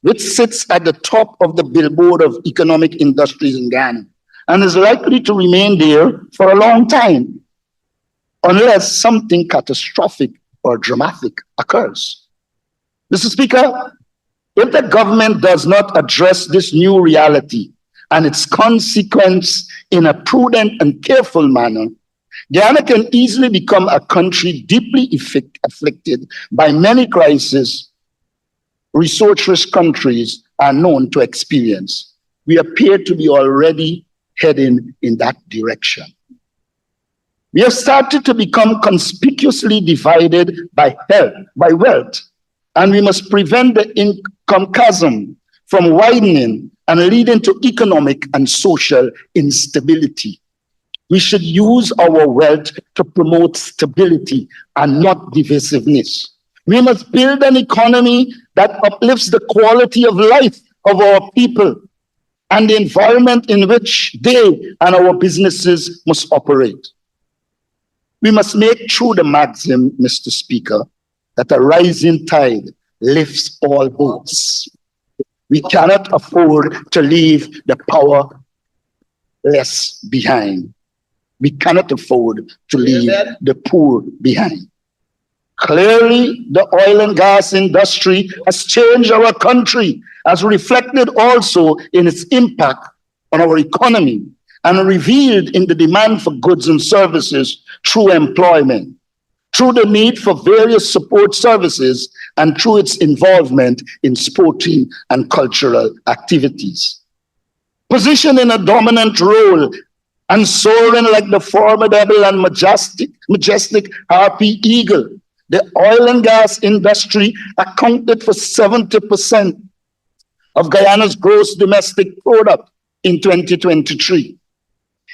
Speaker 8: which sits at the top of the billboard of economic industries in Ghana, and is likely to remain there for a long time, unless something catastrophic or dramatic occurs. Mr. Speaker, if the government does not address this new reality and its consequence in a prudent and careful manner, Guyana can easily become a country deeply afflicted by many crises resource-rich countries are known to experience. We appear to be already heading in that direction. We have started to become conspicuously divided by wealth, and we must prevent the income chasm from widening and leading to economic and social instability. We should use our wealth to promote stability and not divisiveness. We must build an economy that uplifts the quality of life of our people and the environment in which they and our businesses must operate. We must make true the maxim, Mr. Speaker, that a rising tide lifts all boats. We cannot afford to leave the powerless behind. We cannot afford to leave the poor behind. Clearly, the oil and gas industry has changed our country, as reflected also in its impact on our economy and revealed in the demand for goods and services through employment, through the need for various support services, and through its involvement in sporting and cultural activities. Positioned in a dominant role and soaring like the formidable and majestic harpy eagle, the oil and gas industry accounted for 70% of Guyana's gross domestic product in 2023.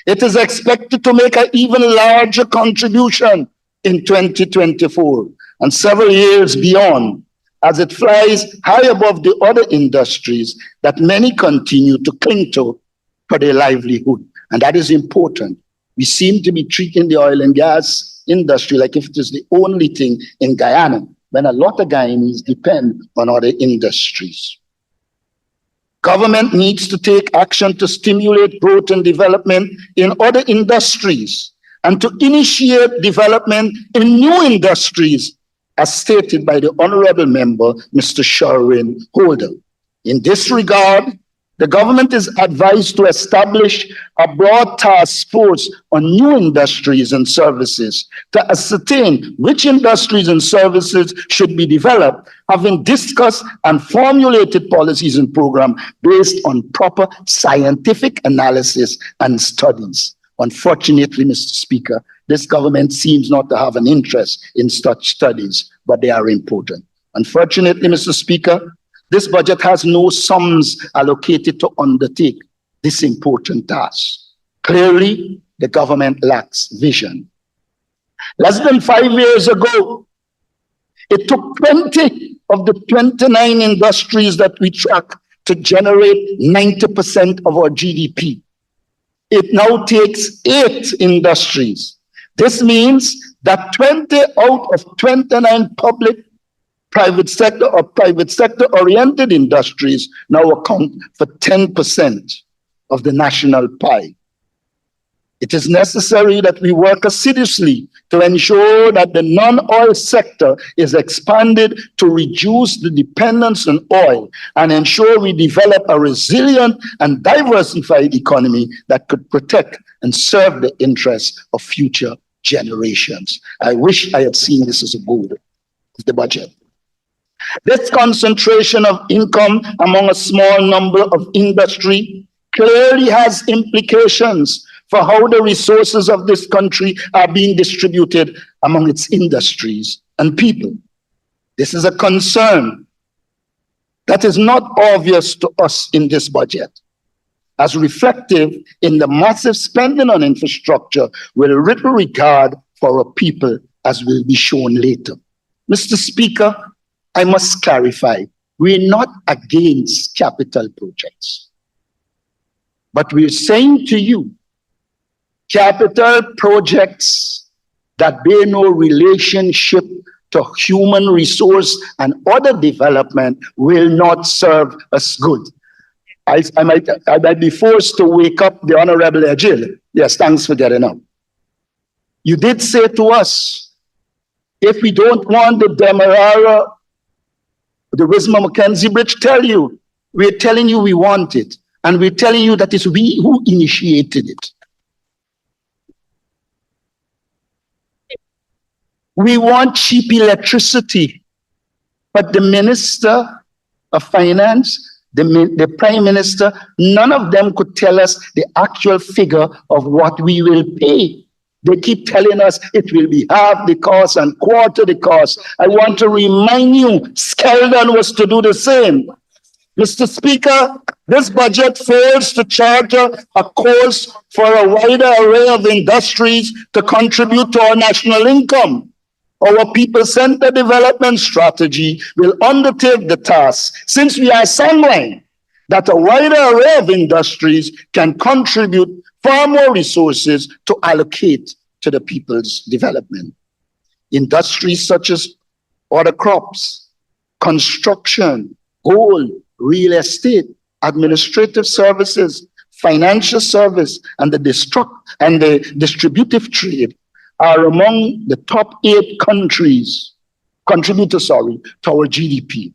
Speaker 8: It is expected to make an even larger contribution in 2024 and several years beyond, as it flies high above the other industries that many continue to cling to for their livelihood. And that is important. We seem to be treating the oil and gas industry like if it is the only thing in Guyana, when a lot of Guyanese depend on other industries. Government needs to take action to stimulate growth and development in other industries and to initiate development in new industries, as stated by the Honorable Member, Mr. Sherwin Holder. In this regard, the government is advised to establish a broad task force on new industries and services to ascertain which industries and services should be developed, having discussed and formulated policies and programs based on proper scientific analysis and studies. Unfortunately, Mr. Speaker, this government seems not to have an interest in such studies, but they are important. Unfortunately, Mr. Speaker, this budget has no sums allocated to undertake this important task. Clearly, the government lacks vision. Less than 5 years ago, it took 20 of the 29 industries that we track to generate 90% of our GDP. It now takes 8 industries. This means that 20 out of 29 private sector or private sector oriented industries now account for 10% of the national pie. It is necessary that we work assiduously to ensure that the non-oil sector is expanded to reduce the dependence on oil and ensure we develop a resilient and diversified economy that could protect and serve the interests of future generations. I wish I had seen this as a goal of the budget. This concentration of income among a small number of industry clearly has implications for how the resources of this country are being distributed among its industries and people. This is a concern that is not obvious to us in this budget, as reflective in the massive spending on infrastructure with little regard for our people, as will be shown later. Mr. Speaker, I must clarify, we're not against capital projects, but we're saying to you, capital projects that bear no relationship to human resource and other development will not serve us good. I might be forced to wake up the Honorable Agil. Yes, thanks for getting up. You did say to us, if we don't want the Demerara, the Wisma Mackenzie Bridge, we're telling you we want it. And we're telling you that it's we who initiated it. We want cheap electricity. But the Minister of Finance, the Prime Minister, none of them could tell us the actual figure of what we will pay. They keep telling us it will be half the cost and quarter the cost. I want to remind you, Skeldon was to do the same. Mr. Speaker, this budget fails to charter a course for a wider array of industries to contribute to our national income. Our people-centered development strategy will undertake the task, since we are sanguine that a wider array of industries can contribute far more resources to allocate to the people's development. Industries such as other crops, construction, gold, real estate, administrative services, financial service, and the distributive trade are among the top 8 contributors to our GDP.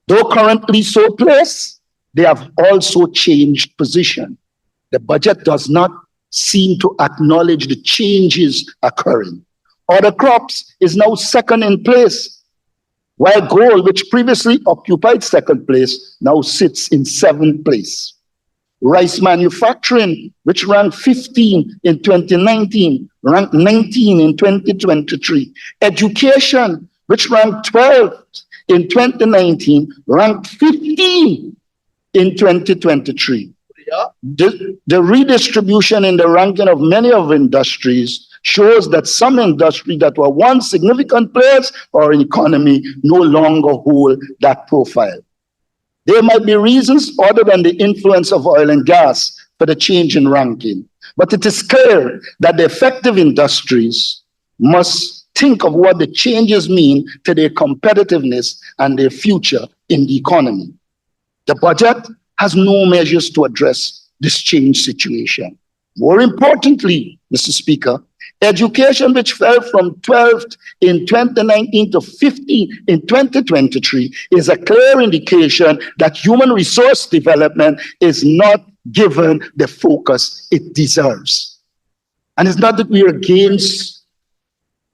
Speaker 8: Though currently so placed, they have also changed position. The budget does not seem to acknowledge the changes occurring. Other crops is now second in place, while gold, which previously occupied second place, now sits in 7th place. Rice manufacturing, which ranked 15 in 2019, ranked 19 in 2023. Education, which ranked 12th in 2019, ranked 15 in 2023. The redistribution in the ranking of many of industries shows that some industries that were once significant players or in economy no longer hold that profile. There might be reasons other than the influence of oil and gas for the change in ranking, but it is clear that the effective industries must think of what the changes mean to their competitiveness and their future in the economy. The budget has no measures to address this change situation. More importantly, Mr. Speaker, education, which fell from 12th in 2019 to 15th in 2023, is a clear indication that human resource development is not given the focus it deserves. And it's not that we're against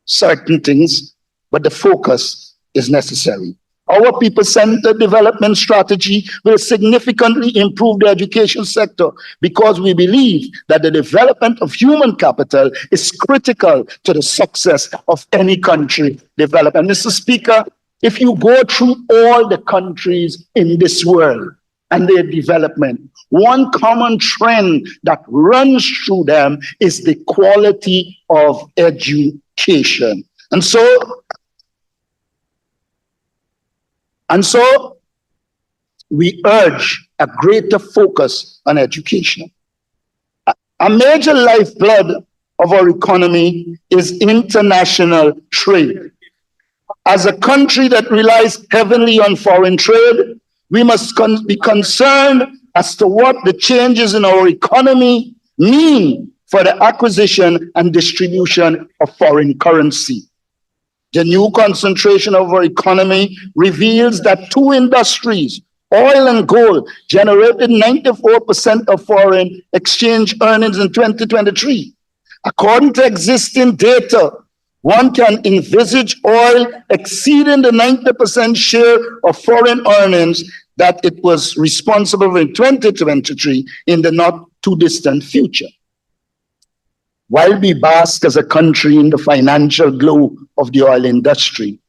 Speaker 8: certain things, but the focus is necessary. Our people-centered development strategy will significantly improve the education sector because we believe that the development of human capital is critical to the success of any country development. Mr. Speaker, if you go through all the countries in this world and their development, one common trend that runs through them is the quality of education. And so we urge a greater focus on education. A major lifeblood of our economy is international trade. As a country that relies heavily on foreign trade, we must be concerned as to what the changes in our economy mean for the acquisition and distribution of foreign currency. The new concentration of our economy reveals that 2 industries, oil and gold, generated 94% of foreign exchange earnings in 2023. According to existing data, one can envisage oil exceeding the 90% share of foreign earnings that it was responsible for in 2023 in the not too distant future. While we bask as a country in the financial glow of the oil industry,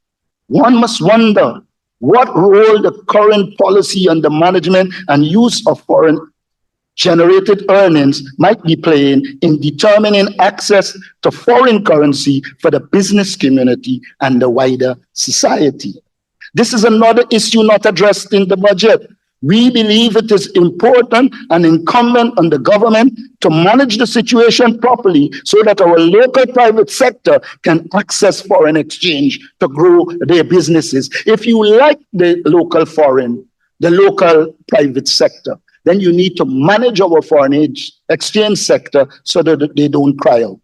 Speaker 8: one must wonder what role the current policy on the management and use of foreign generated earnings might be playing in determining access to foreign currency for the business community and the wider society. This is another issue not addressed in the budget. We believe it is important and incumbent on the government to manage the situation properly so that our local private sector can access foreign exchange to grow their businesses. If you like the local private sector, then you need to manage our foreign exchange sector so that they don't cry out.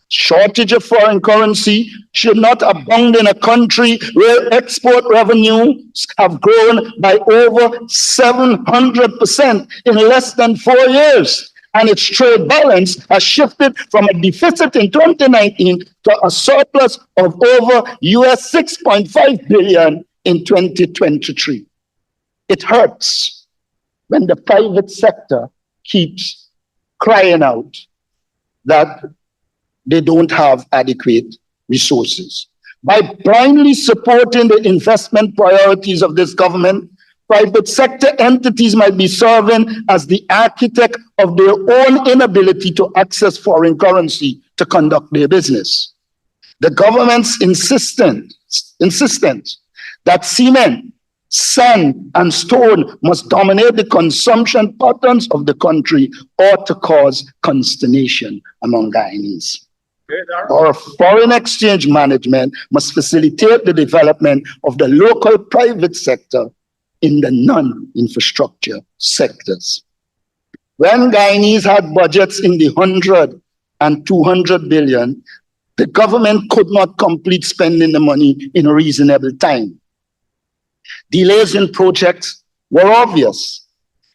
Speaker 8: Shortage of foreign currency should not abound in a country where export revenues have grown by over 700% in less than 4 years. And its trade balance has shifted from a deficit in 2019 to a surplus of over US $6.5 billion in 2023. It hurts when the private sector keeps crying out that they don't have adequate resources. By blindly supporting the investment priorities of this government, private sector entities might be serving as the architect of their own inability to access foreign currency to conduct their business. The government's insistence that cement, sand, and stone must dominate the consumption patterns of the country ought to cause consternation among Guyanese. Our foreign exchange management must facilitate the development of the local private sector in the non-infrastructure sectors. When Guyanese had budgets in the 100 and 200 billion, the government could not complete spending the money in a reasonable time. Delays in projects were obvious.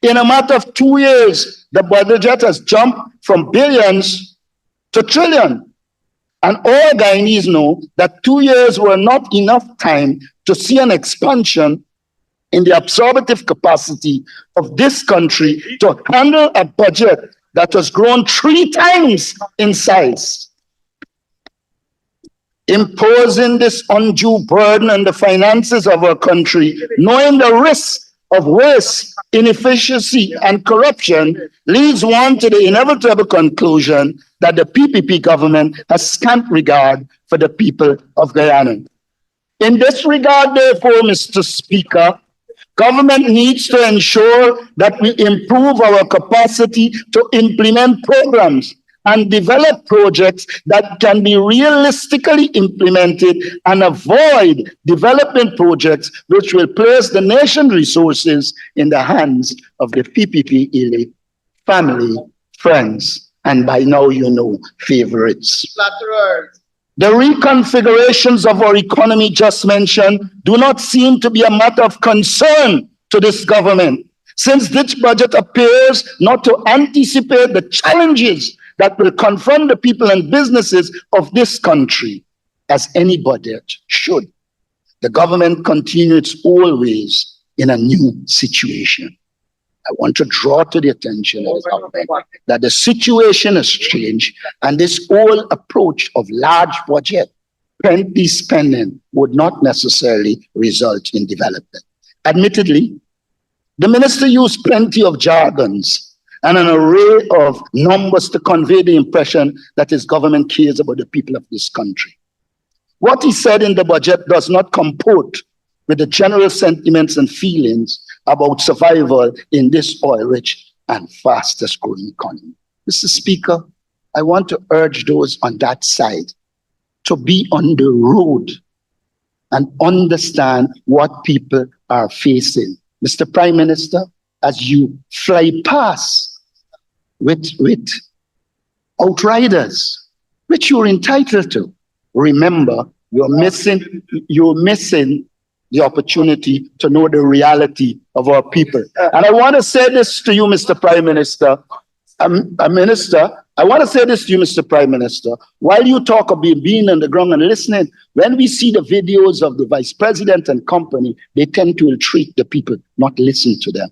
Speaker 8: In a matter of 2 years, the budget has jumped from billions to trillion. And all Guyanese know that 2 years were not enough time to see an expansion in the absorptive capacity of this country to handle a budget that has grown 3 times in size. Imposing this undue burden on the finances of our country, knowing the risk of waste, inefficiency, and corruption, leads one to the inevitable conclusion that the PPP government has scant regard for the people of Guyana. In this regard, therefore, Mr. Speaker, government needs to ensure that we improve our capacity to implement programs and develop projects that can be realistically implemented and avoid development projects which will place the nation's resources in the hands of the PPP elite, family, friends, and by now you know, favorites. The reconfigurations of our economy just mentioned do not seem to be a matter of concern to this government, since this budget appears not to anticipate the challenges that will confront the people and businesses of this country, as any budget should. The government continues always in a new situation. I want to draw to the attention of the government that the situation has changed, and this whole approach of large budget, plenty spending would not necessarily result in development. Admittedly, the minister used plenty of jargons and an array of numbers to convey the impression that his government cares about the people of this country. What he said in the budget does not comport with the general sentiments and feelings about survival in this oil-rich and fastest growing economy. Mr. Speaker, I want to urge those on that side to be on the road and understand what people are facing. Mr. Prime Minister, as you fly past with outriders, which you're entitled to, remember, you're missing the opportunity to know the reality of our people. And I want to say this to you, Mr. Prime Minister, I want to say this to you, Mr. Prime Minister, while you talk of being on the ground and listening, when we see the videos of the Vice President and company, they tend to ill-treat the people, not listen to them.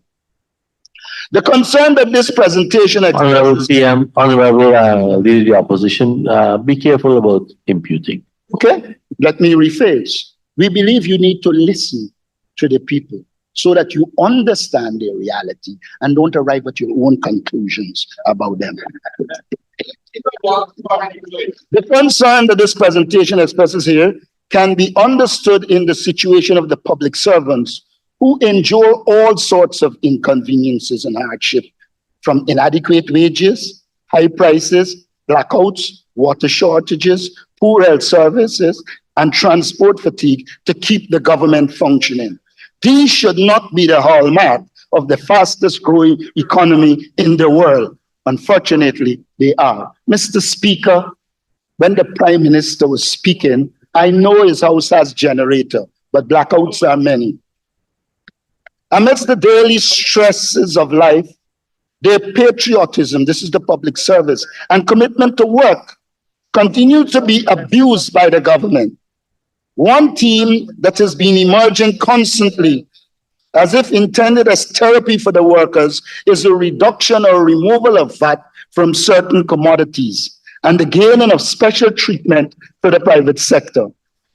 Speaker 8: The concern that this presentation
Speaker 3: Honorable CM, Honorable Leader of the Opposition, be careful about imputing.
Speaker 8: Okay, let me rephrase. We believe you need to listen to the people so that you understand their reality and don't arrive at your own conclusions about them. The concern that this presentation expresses here can be understood in the situation of the public servants who endure all sorts of inconveniences and hardship, from inadequate wages, high prices, blackouts, water shortages, poor health services, and transport fatigue to keep the government functioning. These should not be the hallmark of the fastest growing economy in the world. Unfortunately, they are. Mr. Speaker, when the Prime Minister was speaking, I know his house has generator, but blackouts are many. Amidst the daily stresses of life, their patriotism, this is the public service, and commitment to work continue to be abused by the government. One theme that has been emerging constantly, as if intended as therapy for the workers, is the reduction or removal of VAT from certain commodities and the gaining of special treatment for the private sector.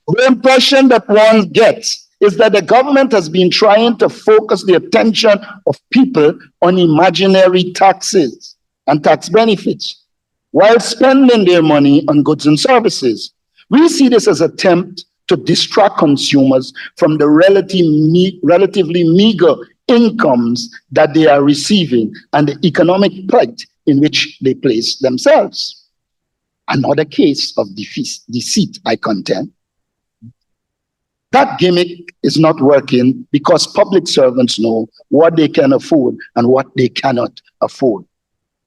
Speaker 8: The impression that one gets is that the government has been trying to focus the attention of people on imaginary taxes and tax benefits while spending their money on goods and services. We see this as an attempt to distract consumers from the relatively meager incomes that they are receiving and the economic plight in which they place themselves. Another case of deceit, I contend. That gimmick is not working because public servants know what they can afford and what they cannot afford.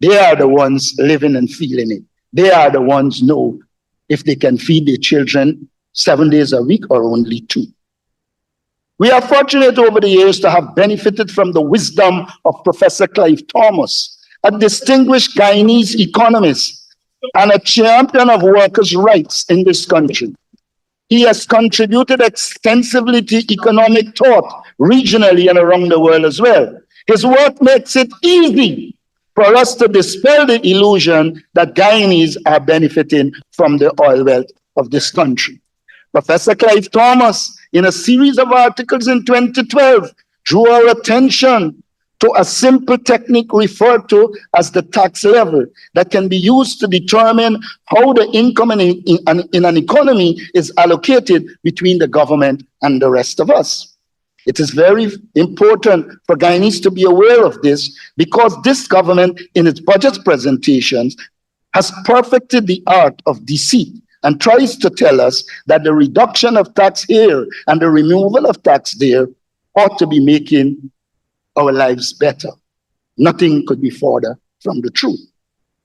Speaker 8: They are the ones living and feeling it. They are the ones know if they can feed their children 7 days a week or only 2. We are fortunate over the years to have benefited from the wisdom of Professor Clive Thomas, a distinguished Guyanese economist and a champion of workers' rights in this country. He has contributed extensively to economic thought regionally and around the world as well. His work makes it easy for us to dispel the illusion that Guyanese are benefiting from the oil wealth of this country. Professor Clive Thomas, in a series of articles in 2012, drew our attention to a simple technique referred to as the tax level that can be used to determine how the income in an economy is allocated between the government and the rest of us. It is very important for Guyanese to be aware of this because this government, in its budget presentations, has perfected the art of deceit and tries to tell us that the reduction of tax here and the removal of tax there ought to be making our lives better. Nothing could be further from the truth.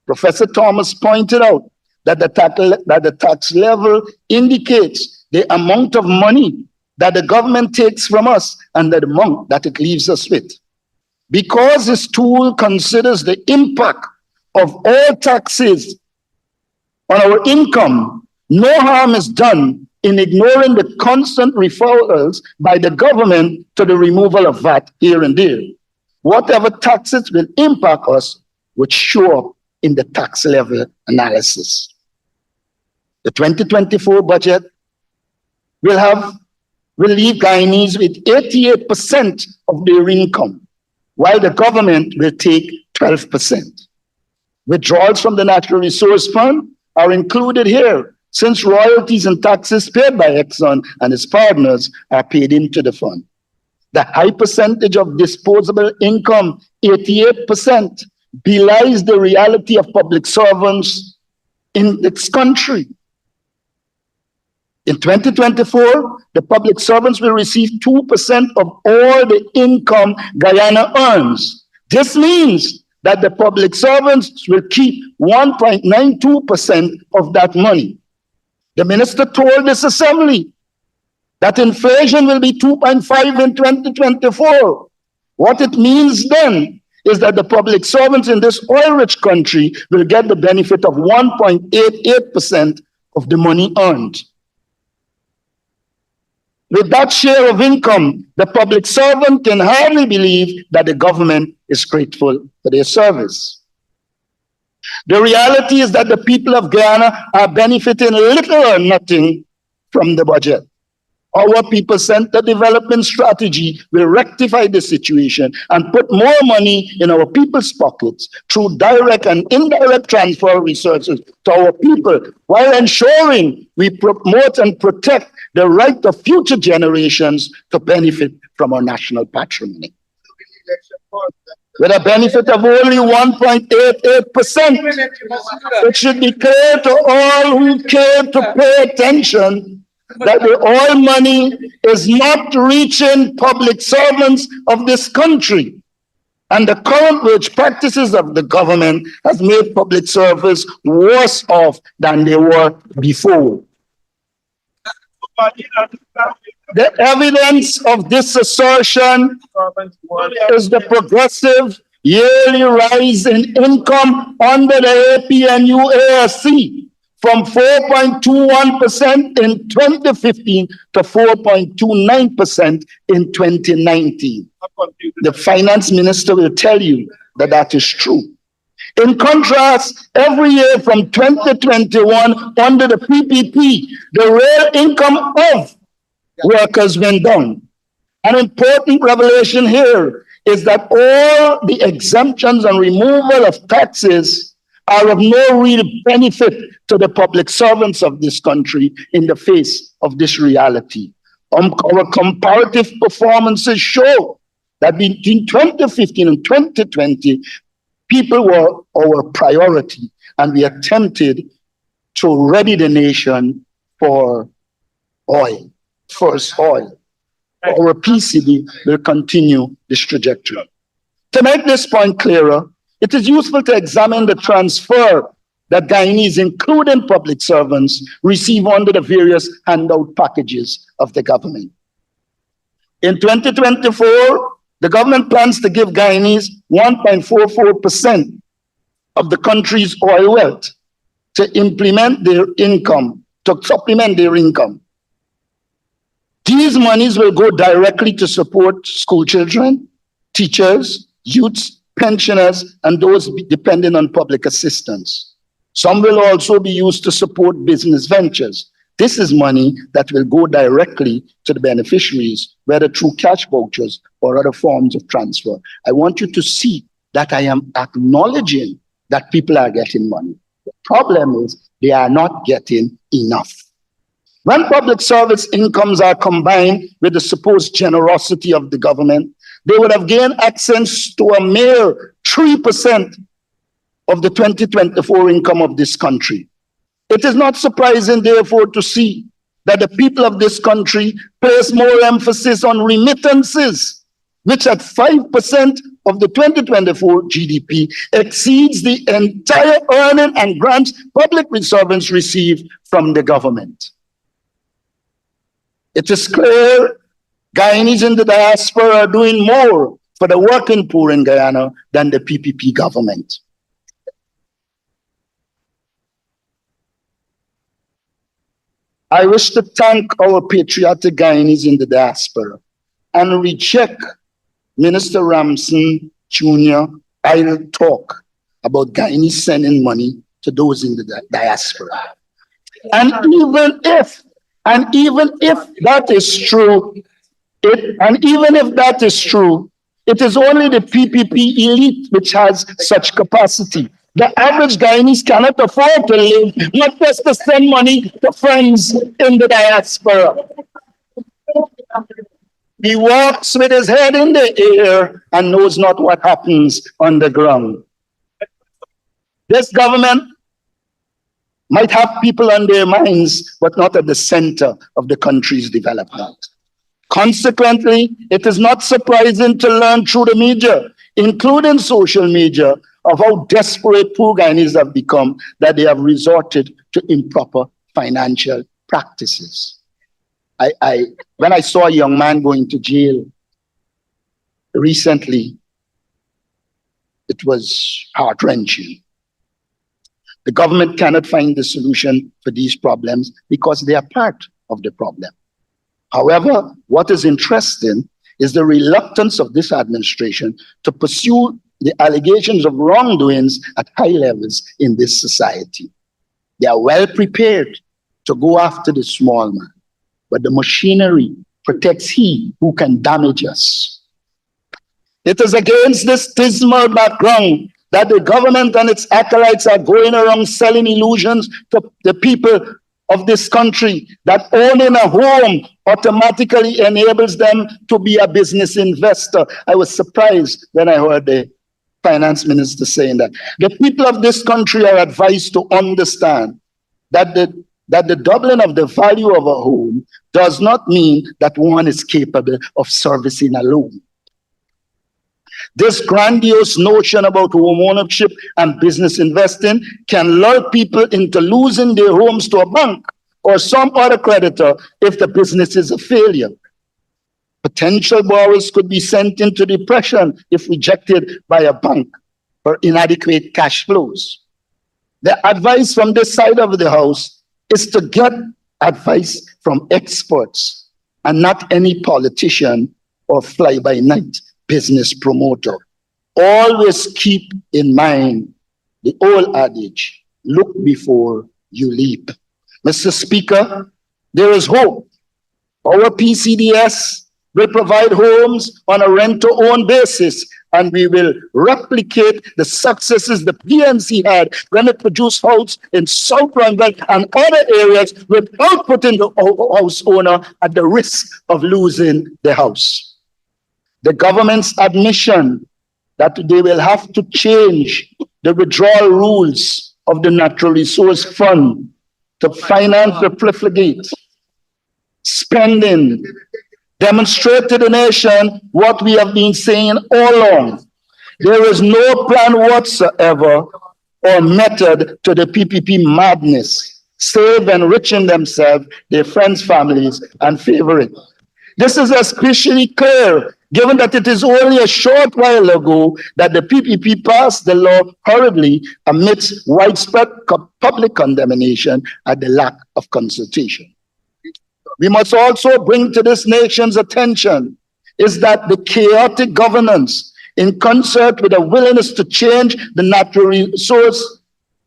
Speaker 8: Professor Thomas pointed out that the tax level indicates the amount of money that the government takes from us and the amount that it leaves us with. Because this tool considers the impact of all taxes on our income, no harm is done in ignoring the constant referrals by the government to the removal of VAT here and there. Whatever taxes will impact us would show up in the tax level analysis. The 2024 budget will leave Guyanese with 88% of their income, while the government will take 12%. Withdrawals from the Natural Resource Fund are included here, since royalties and taxes paid by Exxon and its partners are paid into the fund. The high percentage of disposable income, 88%, belies the reality of public servants in this country. In 2024, the public servants will receive 2% of all the income Guyana earns. This means that the public servants will keep 1.92% of that money. The minister told this assembly that inflation will be 2.5 in 2024. What it means then is that the public servants in this oil-rich country will get the benefit of 1.88% of the money earned. With that share of income, the public servant can hardly believe that the government is grateful for their service. The reality is that the people of Guyana are benefiting little or nothing from the budget. Our people-centered development strategy will rectify the situation and put more money in our people's pockets through direct and indirect transfer of resources to our people, while ensuring we promote and protect the right of future generations to benefit from our national patrimony. With a benefit of only 1.88%, it should be clear to all who care to pay attention that the oil money is not reaching public servants of this country. And the current wage practices of the government has made public service worse off than they were before. The evidence of this assertion is the progressive yearly rise in income under the APNU ASC from 4.21% in 2015 to 4.29% in 2019. The finance minister will tell you that that is true. In contrast, every year from 2021 under the PPP, the real income of workers went down. An important revelation here is that all the exemptions and removal of taxes are of no real benefit to the public servants of this country in the face of this reality. Our comparative performances show that between 2015 and 2020, people were our priority, and we attempted to ready the nation for oil, first oil. Our PCD will continue this trajectory. To make this point clearer, it is useful to examine the transfer that Guyanese, including public servants, receive under the various handout packages of the government. In 2024, the government plans to give Guyanese 1.44% of the country's oil wealth to implement their income, to supplement their income. These monies will go directly to support school children, teachers, youths, pensioners, and those depending on public assistance. Some will also be used to support business ventures. This is money that will go directly to the beneficiaries, whether through cash vouchers or other forms of transfer. I want you to see that I am acknowledging that people are getting money. The problem is they are not getting enough. When public service incomes are combined with the supposed generosity of the government, they would have gained access to a mere 3% of the 2024 income of this country. It is not surprising, therefore, to see that the people of this country place more emphasis on remittances, which at 5% of the 2024 GDP exceeds the entire earning and grants public servants receive from the government. It is clear Guyanese in the diaspora are doing more for the working poor in Guyana than the PPP government. I wish to thank our patriotic Guyanese in the diaspora and reject Minister Ramson Jr. idle talk about Guyanese sending money to those in the diaspora. And even if that is true, it is only the PPP elite which has such capacity. The average Guyanese cannot afford to live, not just to send money to friends in the diaspora. He walks with his head in the air and knows not what happens on the ground. This government might have people on their minds, but not at the center of the country's development. Consequently, it is not surprising to learn through the media, including social media, of how desperate poor Guyanese have become, that they have resorted to improper financial practices. When I saw a young man going to jail recently, it was heart-wrenching. The government cannot find the solution for these problems because they are part of the problem. However, what is interesting is the reluctance of this administration to pursue the allegations of wrongdoings at high levels in this society. They are well prepared to go after the small man, but the machinery protects he who can damage us. It is against this dismal background that the government and its acolytes are going around selling illusions to the people of this country that owning a home automatically enables them to be a business investor. I was surprised when I heard the finance minister saying that. The people of this country are advised to understand that the doubling of the value of a home does not mean that one is capable of servicing a loan. This grandiose notion about home ownership and business investing can lure people into losing their homes to a bank or some other creditor if the business is a failure. Potential borrowers could be sent into depression if rejected by a bank for inadequate cash flows. The advice from this side of the house is to get advice from experts and not any politician or fly-by-night business promoter. Always keep in mind the old adage, look before you leap. Mr. Speaker, there is hope. Our PCDS will provide homes on a rent-to-own basis, and we will replicate the successes the PNC had when it produced homes in South Rundle and other areas without putting the house owner at the risk of losing the house. The government's admission that they will have to change the withdrawal rules of the Natural Resource Fund to finance the profligate spending demonstrated to the nation what we have been saying all along. There is no plan whatsoever or method to the PPP madness, save enriching themselves, their friends, families, and favoring. This is especially clear given that it is only a short while ago that the PPP passed the law hurriedly amidst widespread public condemnation at the lack of consultation. We must also bring to this nation's attention is that the chaotic governance, in concert with a willingness to change the Natural Resource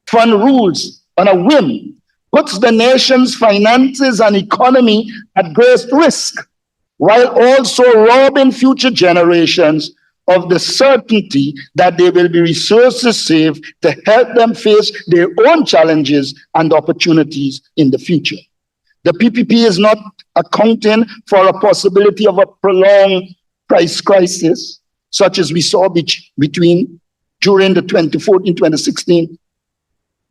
Speaker 8: Fund rules on a whim, puts the nation's finances and economy at great risk, while also robbing future generations of the certainty that there will be resources saved to help them face their own challenges and opportunities in the future. The PPP is not accounting for a possibility of a prolonged price crisis, such as we saw during the 2014-2016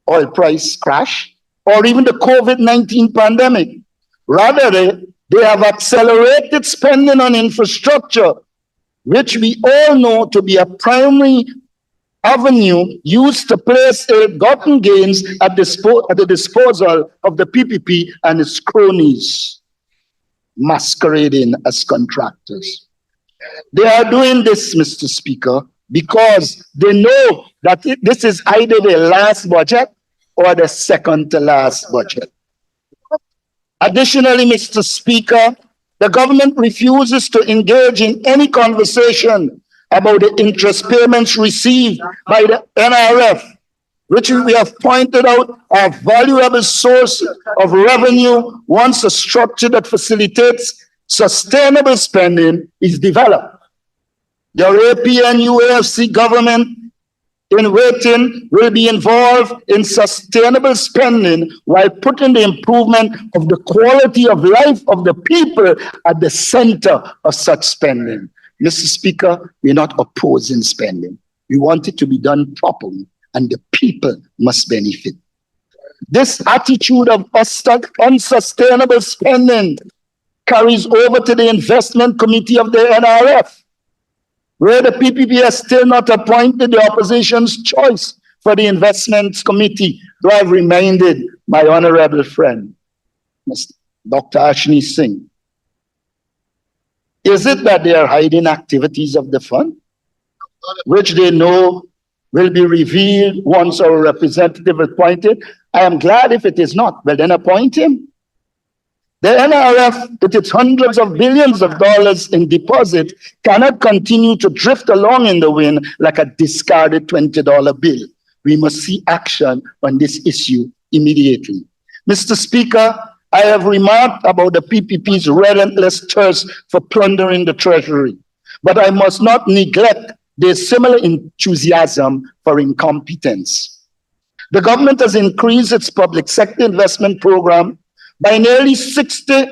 Speaker 8: oil price crash, or even the COVID-19 pandemic. Rather, they have accelerated spending on infrastructure, which we all know to be a primary avenue used to place ill-gotten gains at the disposal of the PPP and its cronies, masquerading as contractors. They are doing this, Mr. Speaker, because they know that this is either the last budget or the second to last budget. Additionally, Mr. Speaker, the government refuses to engage in any conversation about the interest payments received by the NRF, which we have pointed out are a valuable source of revenue once a structure that facilitates sustainable spending is developed. The European UAFC government in waiting will be involved in sustainable spending while putting the improvement of the quality of life of the people at the center of such spending. Mr. Speaker, we're not opposing spending. We want it to be done properly, and the people must benefit. This attitude of unsustainable spending carries over to the investment committee of the NRF, where the PPP has still not appointed the opposition's choice for the investments committee, though I've reminded my honorable friend, Mr. Dr. Ashni Singh. Is it that they are hiding activities of the fund, which they know will be revealed once our representative is appointed? I am glad if it is not. Well, then appoint him. The NRF, with its hundreds of billions of dollars in deposit, cannot continue to drift along in the wind like a discarded $20 bill. We must see action on this issue immediately. Mr. Speaker, I have remarked about the PPP's relentless thirst for plundering the treasury, but I must not neglect their similar enthusiasm for incompetence. The government has increased its public sector investment program by nearly 60%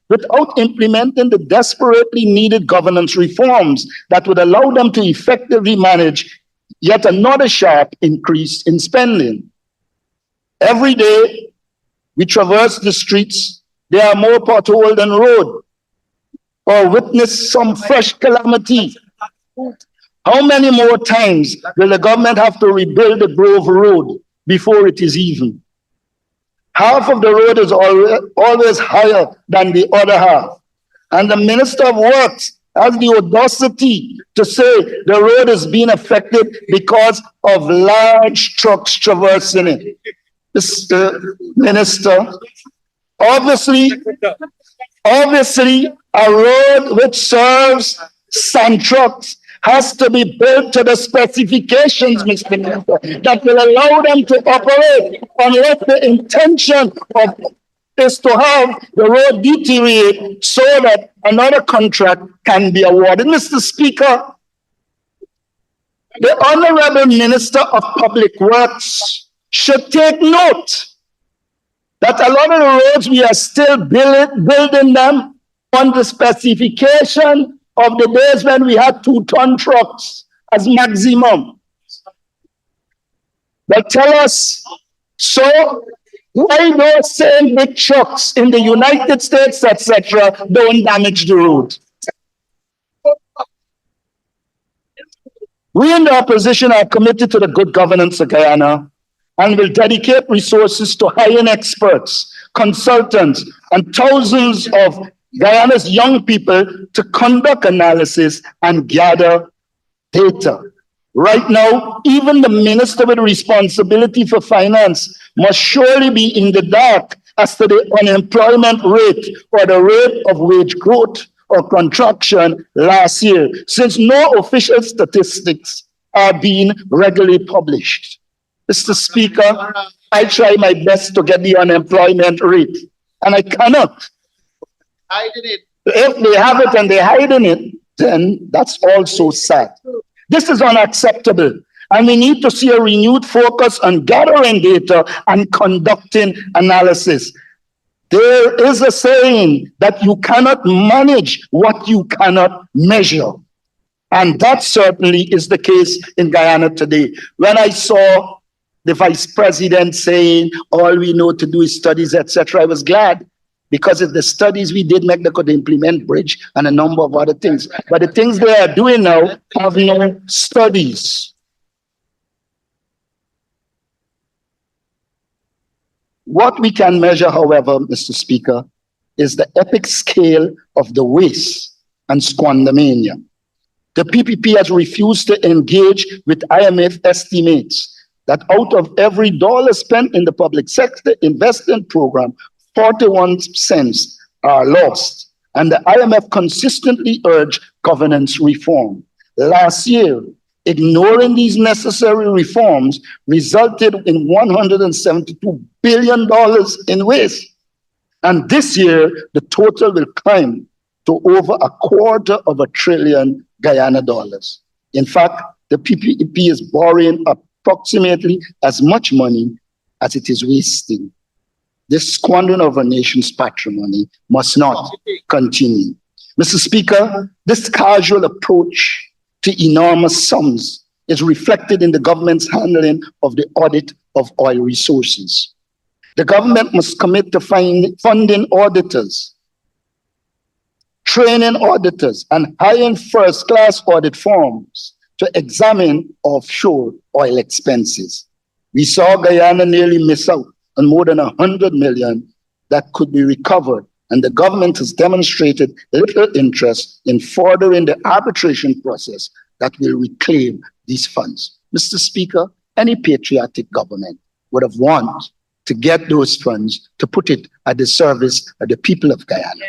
Speaker 8: without implementing the desperately needed governance reforms that would allow them to effectively manage yet another sharp increase in spending. Every day we traverse the streets, there are more potholes than road, or witness some fresh calamity. How many more times will the government have to rebuild the Grove Road before it is even? Half of the road is always higher than the other half. And the Minister of Works has the audacity to say the road is being affected because of large trucks traversing it. Mr. Minister, obviously, a road which serves sand trucks has to be built to the specifications, Mr. Minister, that will allow them to operate, unless the intention of is to have the road deteriorate so that another contract can be awarded. Mr. Speaker, the Honorable Minister of Public Works should take note that a lot of the roads we are still building them on the specification of the days when we had 2-ton trucks as maximum. But tell us, so why those same big trucks in the United States, etc., don't damage the road? We in the opposition are committed to the good governance of Guyana and will dedicate resources to hiring experts, consultants, and thousands of Guyana's young people to conduct analysis and gather data. Right now, even the minister with responsibility for finance must surely be in the dark as to the unemployment rate or the rate of wage growth or contraction last year, since no official statistics are being regularly published. Mr. Speaker, I try my best to get the unemployment rate, and I cannot. If they have it and they're hiding it, then that's also sad. This is unacceptable, and we need to see a renewed focus on gathering data and conducting analysis. There is a saying that you cannot manage what you cannot measure. And that certainly is the case in Guyana today. When I saw the vice president saying, all we know to do is studies, etc., I was glad, because if the studies we did make, they could implement bridge and a number of other things. But the things they are doing now have no studies. What we can measure, however, Mr. Speaker, is the epic scale of the waste and squandermania. The PPP has refused to engage with IMF estimates that out of every dollar spent in the public sector investment program, 41 cents are lost. And the IMF consistently urged governance reform. Last year, ignoring these necessary reforms resulted in $172 billion in waste. And this year, the total will climb to over $250 billion Guyana dollars. In fact, the PPP is borrowing approximately as much money as it is wasting. This squandering of a nation's patrimony must not continue. Mr. Speaker, this casual approach to enormous sums is reflected in the government's handling of the audit of oil resources. The government must commit to funding auditors, training auditors, and hiring first-class audit firms to examine offshore oil expenses. We saw Guyana nearly miss out on more than 100 million that could be recovered, and the government has demonstrated little interest in furthering the arbitration process that will reclaim these funds. Mr. Speaker, any patriotic government would have wanted to get those funds to put it at the service of the people of Guyana.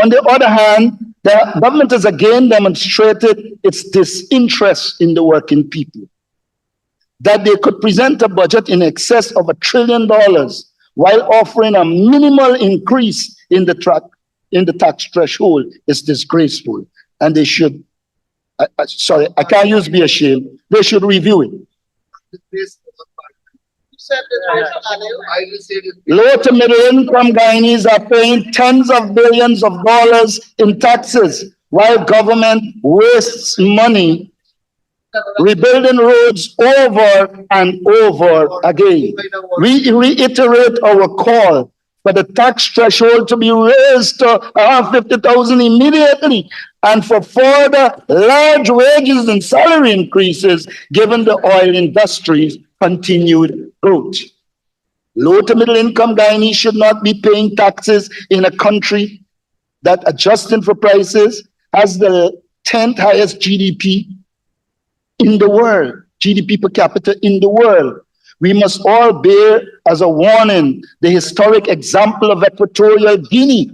Speaker 8: On the other hand, the government has again demonstrated its disinterest in the working people, that they could present a budget in excess of $1 trillion while offering a minimal increase in the tax threshold is disgraceful. And they should, sorry, I can't use be ashamed, they should review it. Low to middle income Guyanese are paying tens of billions of dollars in taxes while government wastes money rebuilding roads over and over again. We reiterate our call for the tax threshold to be raised to $150,000 immediately, and for further large wages and salary increases given the oil industry's continued growth. Low to middle income Guyanese should not be paying taxes in a country that, adjusting for prices, has the 10th highest GDP in the world, GDP per capita in the world. We must all bear as a warning the historic example of Equatorial Guinea,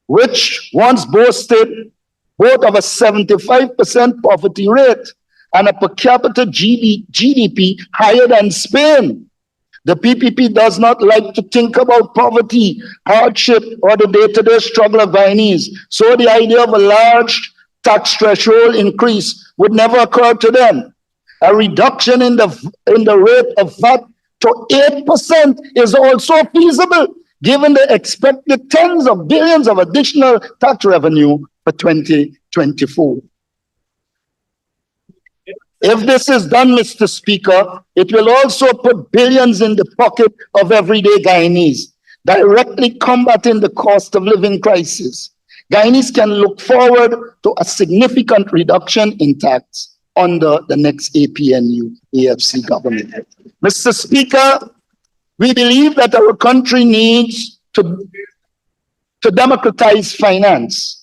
Speaker 8: which once boasted both of a 75% poverty rate and a per capita GDP higher than Spain. The PPP does not like to think about poverty, hardship, or the day-to-day struggle of Guyanese. So the idea of a large tax threshold increase would never occur to them. A reduction in the rate of VAT to 8% is also feasible, given the expected tens of billions of additional tax revenue for 2024. If this is done, Mr. Speaker, it will also put billions in the pocket of everyday Guyanese, directly combating the cost of living crisis. Guyanese can look forward to a significant reduction in tax under the next APNU-AFC government. Mr. Speaker, we believe that our country needs to democratize finance.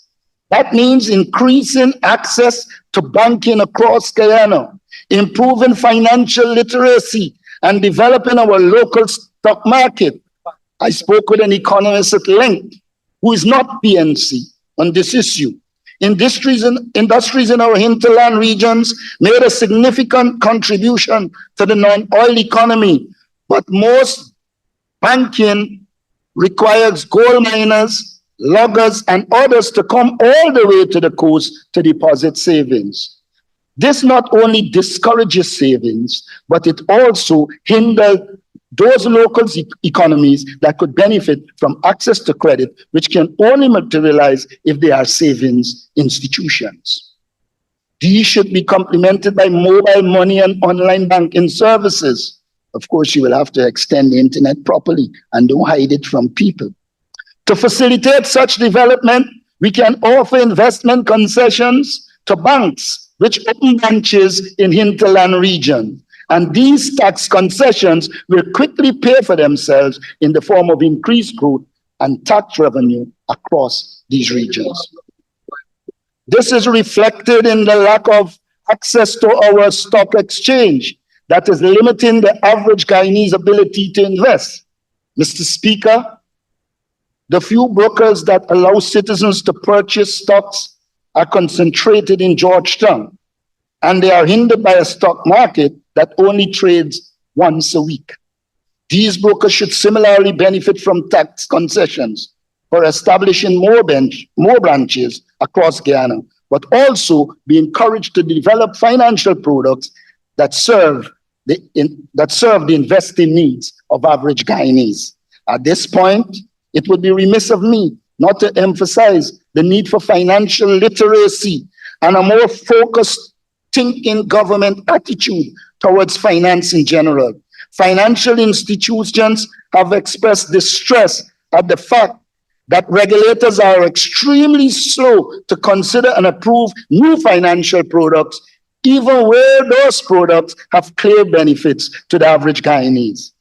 Speaker 8: That means increasing access to banking across Guyana, improving financial literacy, and developing our local stock market. I spoke with an economist at length who is not PNC on this issue. Industries in our hinterland regions made a significant contribution to the non-oil economy, but most banking requires gold miners, loggers, and others to come all the way to the coast to deposit savings. This not only discourages savings, but it also hinders those local economies that could benefit from access to credit, which can only materialize if they are savings institutions. These should be complemented by mobile money and online banking services. Of course, you will have to extend the internet properly and don't hide it from people. To facilitate such development, we can offer investment concessions to banks which open branches in hinterland region. And these tax concessions will quickly pay for themselves in the form of increased growth and tax revenue across these regions. This is reflected in the lack of access to our stock exchange that is limiting the average Guyanese ability to invest. Mr. Speaker, the few brokers that allow citizens to purchase stocks are concentrated in Georgetown, and they are hindered by a stock market that only trades once a week. These brokers should similarly benefit from tax concessions for establishing more branches across Guyana, but also be encouraged to develop financial products that serve the investing needs of average Guyanese. At this point, it would be remiss of me not to emphasize the need for financial literacy and a more focused thinking government attitude towards finance in general. Financial institutions have expressed distress at the fact that regulators are extremely slow to consider and approve new financial products, even where those products have clear benefits to the average Guyanese.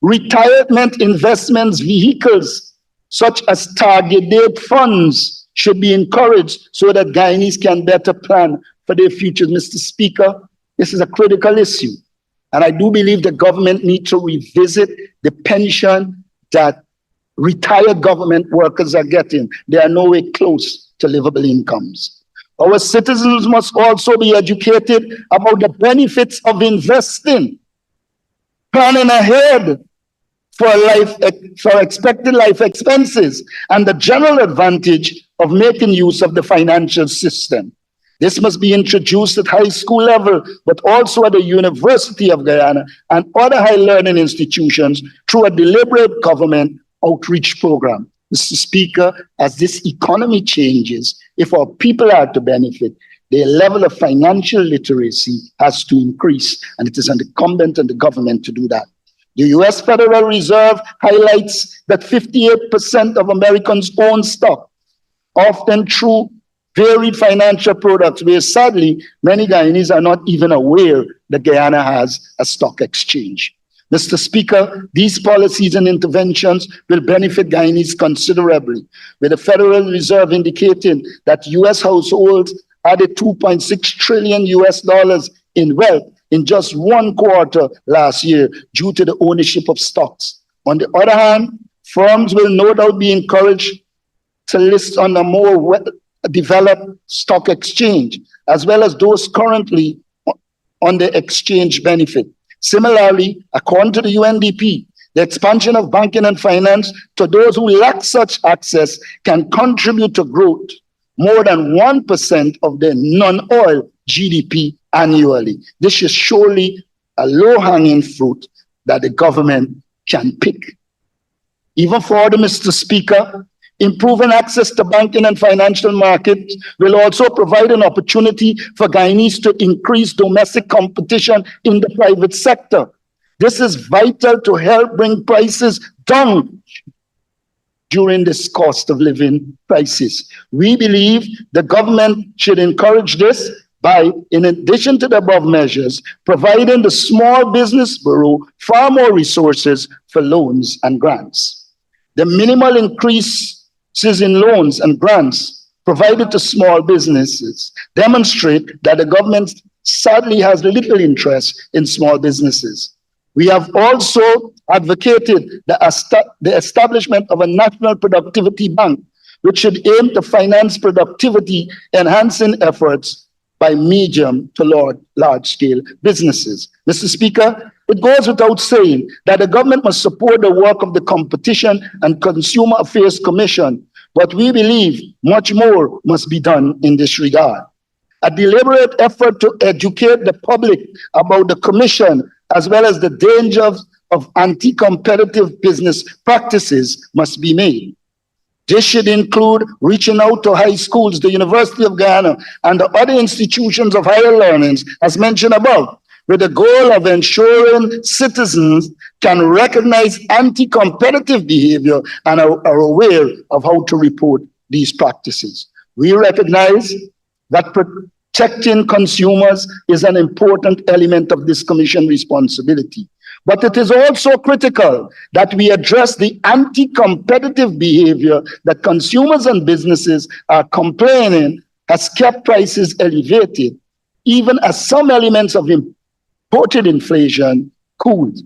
Speaker 8: Retirement investments vehicles such as target date funds should be encouraged so that Guyanese can better plan for their futures. Mr. Speaker, this is a critical issue. And I do believe the government needs to revisit the pension that retired government workers are getting. They are nowhere close to livable incomes. Our citizens must also be educated about the benefits of investing, planning ahead for expected life expenses, and the general advantage of making use of the financial system. This must be introduced at high school level, but also at the University of Guyana and other high learning institutions through a deliberate government outreach program. Mr. Speaker, as this economy changes, if our people are to benefit, their level of financial literacy has to increase, and it is incumbent on the government to do that. The US Federal Reserve highlights that 58% of Americans own stock, often through varied financial products, where sadly, many Guyanese are not even aware that Guyana has a stock exchange. Mr. Speaker, these policies and interventions will benefit Guyanese considerably, with the Federal Reserve indicating that US households added $2.6 trillion in wealth in just one quarter last year due to the ownership of stocks. On the other hand, firms will no doubt be encouraged to list on a more developed stock exchange, as well as those currently on the exchange benefit. Similarly, according to the UNDP, The expansion of banking and finance to those who lack such access can contribute to growth more than 1% of the non-oil GDP annually. This is surely a low-hanging fruit that the government can pick. Even further, Mr. Speaker, improving access to banking and financial markets will also provide an opportunity for Guyanese to increase domestic competition in the private sector. This is vital to help bring prices down during this cost of living crisis. We believe the government should encourage this by, in addition to the above measures, providing the Small Business Bureau far more resources for loans and grants. The minimal increases in loans and grants provided to small businesses demonstrate that the government sadly has little interest in small businesses. We have also advocated the establishment of a national productivity bank, which should aim to finance productivity enhancing efforts by medium to large-scale businesses. Mr. Speaker, it goes without saying that the government must support the work of the Competition and Consumer Affairs Commission, but we believe much more must be done in this regard. A deliberate effort to educate the public about the Commission as well as the dangers of anti-competitive business practices must be made. This should include reaching out to high schools, the University of Guyana, and the other institutions of higher learning, as mentioned above, with the goal of ensuring citizens can recognize anti-competitive behavior and are aware of how to report these practices. We recognize that protecting consumers is an important element of this Commission responsibility. But it is also critical that we address the anti-competitive behavior that consumers and businesses are complaining has kept prices elevated, even as some elements of imported inflation cooled.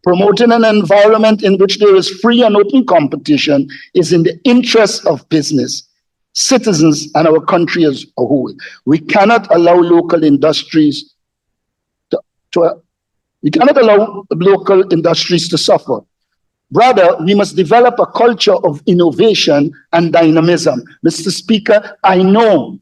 Speaker 8: Promoting an environment in which there is free and open competition is in the interest of business, citizens, and our country as a whole. We cannot allow local industries to suffer. Rather, we must develop a culture of innovation and dynamism. Mr. Speaker, I know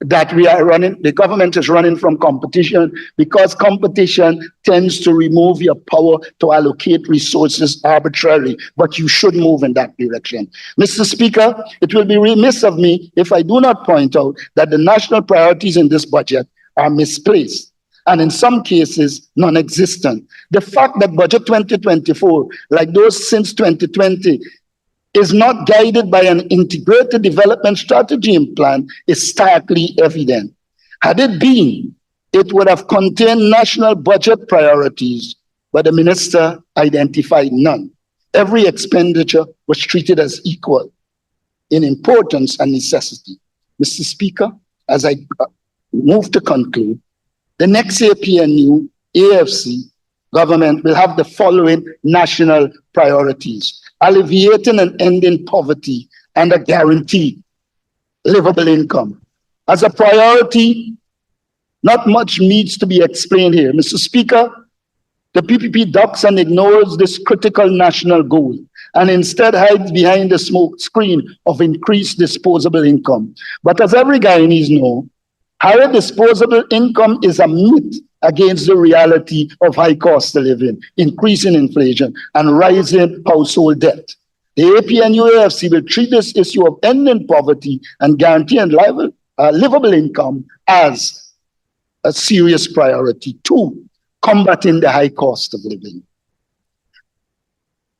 Speaker 8: that the government is running from competition because competition tends to remove your power to allocate resources arbitrarily, but you should move in that direction. Mr. Speaker, it will be remiss of me if I do not point out that the national priorities in this budget are misplaced, and in some cases, non-existent. The fact that Budget 2024, like those since 2020, is not guided by an integrated development strategy and plan is starkly evident. Had it been, it would have contained national budget priorities, but the minister identified none. Every expenditure was treated as equal in importance and necessity. Mr. Speaker, as I move to conclude, the next APNU AFC government will have the following national priorities: alleviating and ending poverty and a guaranteed livable income. As a priority, not much needs to be explained here. Mr. Speaker, the PPP ducks and ignores this critical national goal and instead hides behind the smoke screen of increased disposable income. But as every Guyanese knows, higher disposable income is a myth against the reality of high cost of living, increasing inflation, and rising household debt. The APNU-AFC will treat this issue of ending poverty and guaranteeing livable income as a serious priority. 2, combating the high cost of living.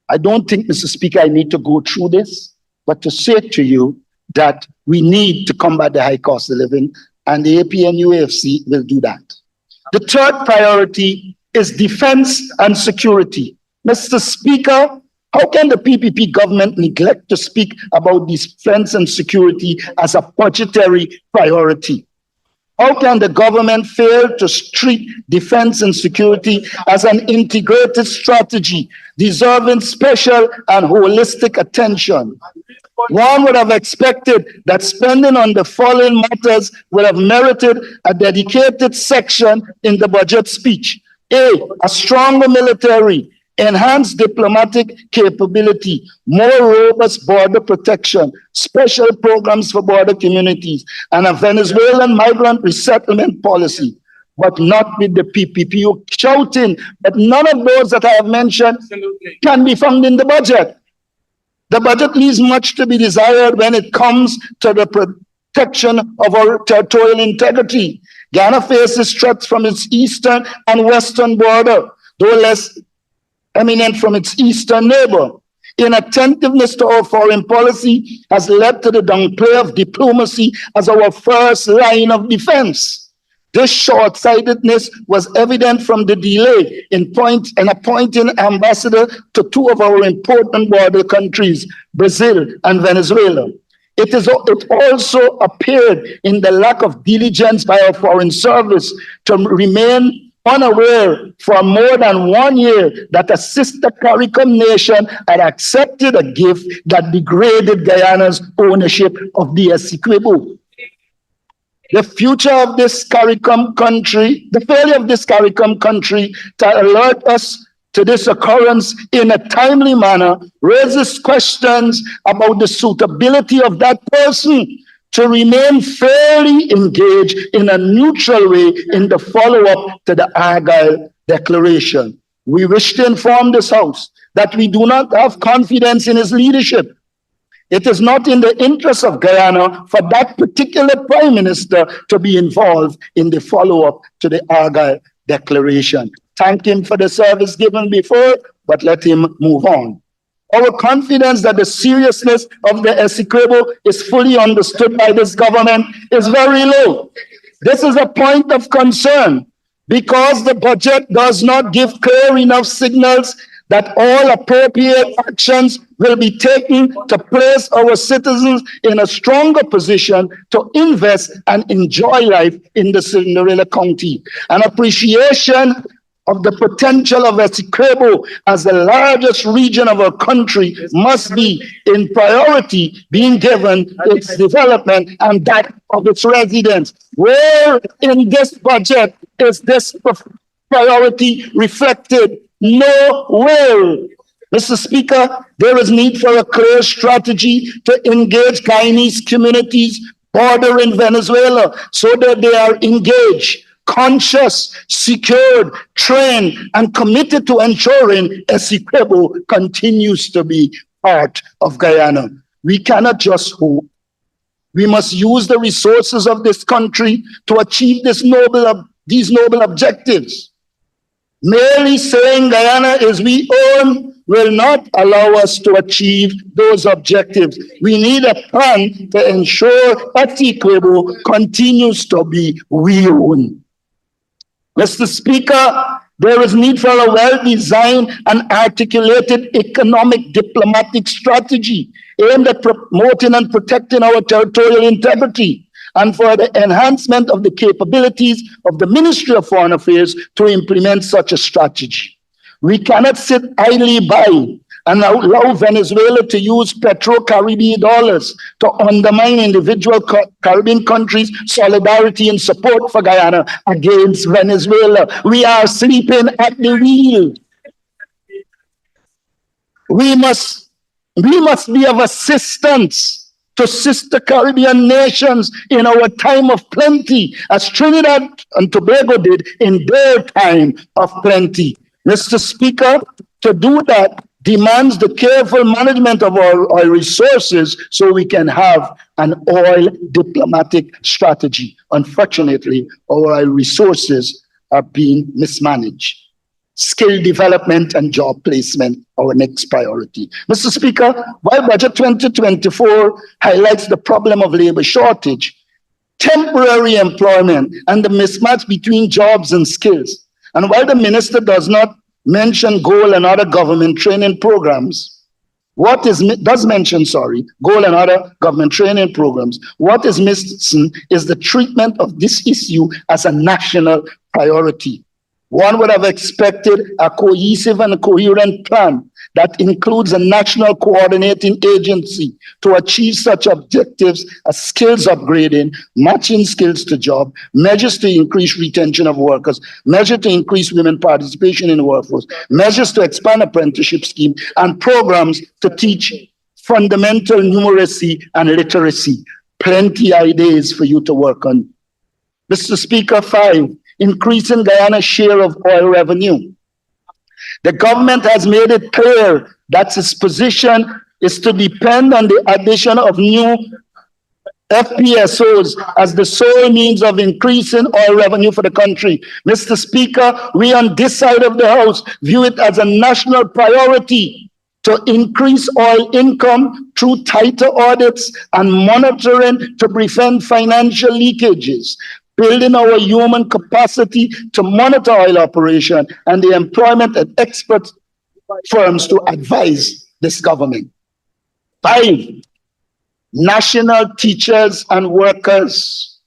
Speaker 8: I don't think, Mr. Speaker, I need to go through this, but to say to you that we need to combat the high cost of living, and the APNU-AFC will do that. The third priority is defense and security. Mr. Speaker, how can the PPP government neglect to speak about defense and security as a budgetary priority? How can the government fail to treat defense and security as an integrated strategy deserving special and holistic attention? One would have expected that spending on the following matters would have merited a dedicated section in the budget speech. A stronger military, enhanced diplomatic capability, more robust border protection, special programs for border communities, and a Venezuelan migrant resettlement policy, but not with the PPP. You're shouting, but none of those that I have mentioned can be found in the budget. The budget leaves much to be desired when it comes to the protection of our territorial integrity. Guyana faces threats from its eastern and western border, though less eminent from its eastern neighbor. Inattentiveness to our foreign policy has led to the downplay of diplomacy as our first line of defense. This short-sightedness was evident from the delay in appointing ambassador to two of our important border countries, Brazil and Venezuela. It also appeared in the lack of diligence by our foreign service to remain unaware for more than 1 year that a sister CARICOM nation had accepted a gift that degraded Guyana's ownership of the Essequibo. The future of this CARICOM country, the failure of this CARICOM country to alert us to this occurrence in a timely manner raises questions about the suitability of that person to remain fairly engaged in a neutral way in the follow-up to the Argyle Declaration. We wish to inform this House that we do not have confidence in his leadership. It is not in the interest of Guyana for that particular Prime Minister to be involved in the follow-up to the Argyle Declaration. Thank him for the service given before, but let him move on. Our confidence that the seriousness of the Essequibo is fully understood by this government is very low. This is a point of concern because the budget does not give clear enough signals that all appropriate actions will be taken to place our citizens in a stronger position to invest and enjoy life in the Cinderella County. An appreciation of the potential of Essequibo as the largest region of our country must be in priority being given its development and that of its residents. Where in this budget is this priority reflected? Nowhere. Mr. Speaker, there is need for a clear strategy to engage Guyanese communities bordering Venezuela so that they are engaged, conscious, secured, trained, and committed to ensuring Essequibo continues to be part of Guyana. We cannot just hope. We must use the resources of this country to achieve these noble objectives. Merely saying Guyana is we own will not allow us to achieve those objectives. We need a plan to ensure Essequibo continues to be we own. Mr. Speaker, there is need for a well-designed and articulated economic diplomatic strategy aimed at promoting and protecting our territorial integrity and for the enhancement of the capabilities of the Ministry of Foreign Affairs to implement such a strategy. We cannot sit idly by and allow Venezuela to use Petro-Caribbean dollars to undermine individual Caribbean countries' solidarity and support for Guyana against Venezuela. We are sleeping at the wheel. We must be of assistance to sister Caribbean nations in our time of plenty, as Trinidad and Tobago did in their time of plenty. Mr. Speaker, to do that demands the careful management of our resources so we can have an oil diplomatic strategy. Unfortunately, our oil resources are being mismanaged. Skill development and job placement, our next priority. Mr. Speaker, while Budget 2024 highlights the problem of labor shortage, temporary employment, and the mismatch between jobs and skills, and while the minister does not mention GOAL and other government training programs, what is missing is the treatment of this issue as a national priority. One would have expected a cohesive and coherent plan that includes a national coordinating agency to achieve such objectives as skills upgrading, matching skills to job, measures to increase retention of workers, measures to increase women participation in the workforce, measures to expand apprenticeship scheme, and programs to teach fundamental numeracy and literacy. Plenty ideas for you to work on. Mr. Speaker, 5, increasing Guyana's share of oil revenue. The government has made it clear that its position is to depend on the addition of new FPSOs as the sole means of increasing oil revenue for the country. Mr. Speaker, we on this side of the House view it as a national priority to increase oil income through tighter audits and monitoring to prevent financial leakages, building our human capacity to monitor oil operation, and the employment of expert firms to advise this government. 5, national teachers and workers.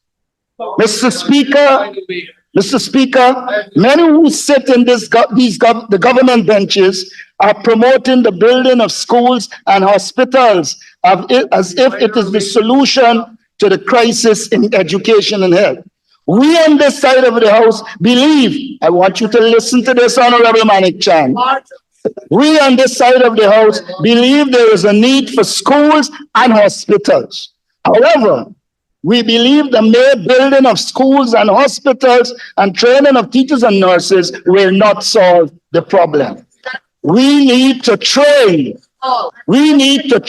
Speaker 8: Mr. Speaker, many who sit in the government benches are promoting the building of schools and hospitals as if it is the solution to the crisis in education and health. We on this side of the House believe, I want you to listen to this, Honorable Manik Chan. We on this side of the House believe there is a need for schools and hospitals. However, we believe the mere building of schools and hospitals and training of teachers and nurses will not solve the problem. We need to train. We need to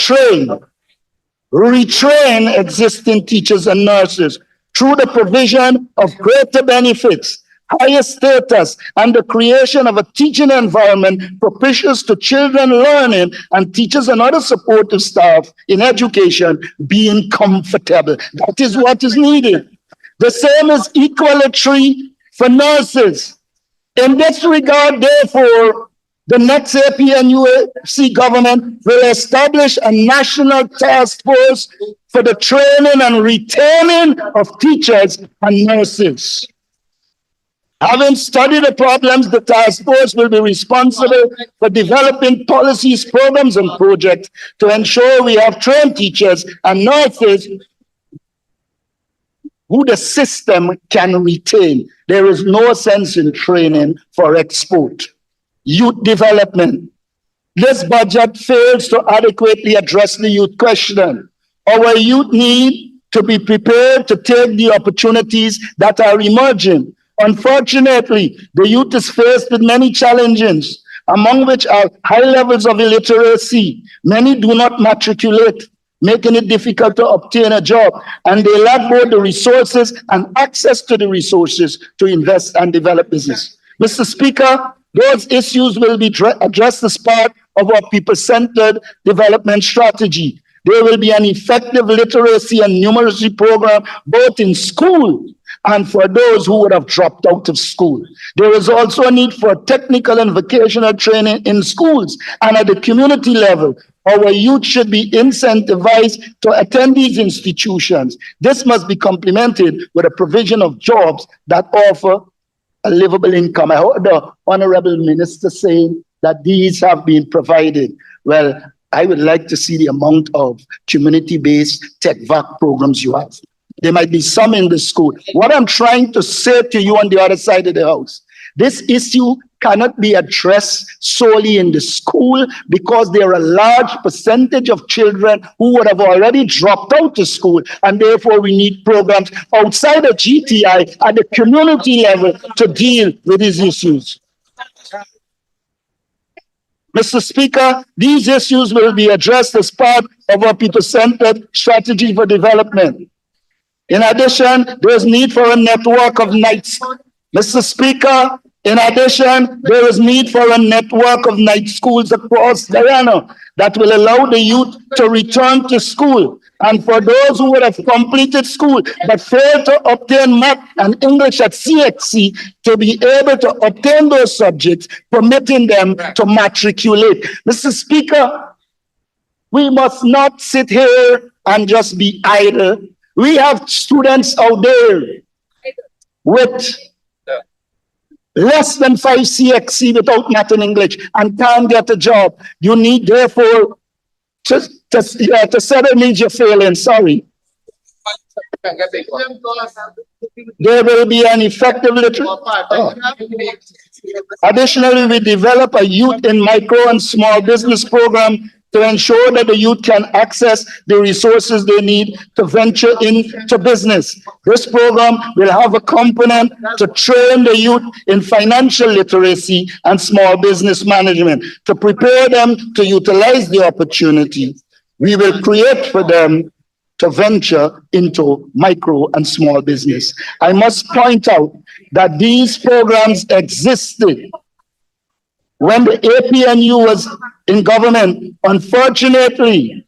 Speaker 8: retrain existing teachers and nurses through the provision of greater benefits, higher status, and the creation of a teaching environment propitious to children learning and teachers and other supportive staff in education being comfortable. That is what is needed. The same is equality for nurses. In this regard, therefore, the next APNUC government will establish a national task force for the training and retaining of teachers and nurses. Having studied the problems, the task force will be responsible for developing policies, programs, and projects to ensure we have trained teachers and nurses who the system can retain. There is no sense in training for export. Youth development. This budget fails to adequately address the youth question. Our youth need to be prepared to take the opportunities that are emerging. Unfortunately, the youth is faced with many challenges, among which are high levels of illiteracy. Many do not matriculate, making it difficult to obtain a job, and they lack both the resources and access to the resources to invest and develop business. Mr. Speaker, those issues will be addressed as part of our people-centered development strategy. There will be an effective literacy and numeracy program both in school and for those who would have dropped out of school. There is also a need for technical and vocational training in schools and at the community level. Our youth should be incentivized to attend these institutions. This must be complemented with a provision of jobs that offer a livable income. I heard the Honorable Minister saying that these have been provided. Well, I would like to see the amount of community-based tech VAC programs you have. There might be some in the school. What I'm trying to say to you on the other side of the House, this issue cannot be addressed solely in the school because there are a large percentage of children who would have already dropped out of school, and therefore we need programs outside of GTI at the community level to deal with these issues. Mr. Speaker, these issues will be addressed as part of our people-centered strategy for development. In addition, there is need for a network of nights. Mr. Speaker, in addition, there is need for a network of night schools across Guyana that will allow the youth to return to school. And for those who would have completed school but failed to obtain math and English at CXC, to be able to obtain those subjects, permitting them to matriculate. Mr. Speaker, we must not sit here and just be idle. We have students out there with less than 5 CXC without maths and English and can't get a job. You need, therefore, to set a needs you're failing. Sorry. There will be an effective Additionally, we develop a youth in micro and small business program to ensure that the youth can access the resources they need to venture into business. This program will have a component to train the youth in financial literacy and small business management to prepare them to utilize the opportunity. We will create for them to venture into micro and small business. I must point out that these programs existed when the APNU was in government. Unfortunately,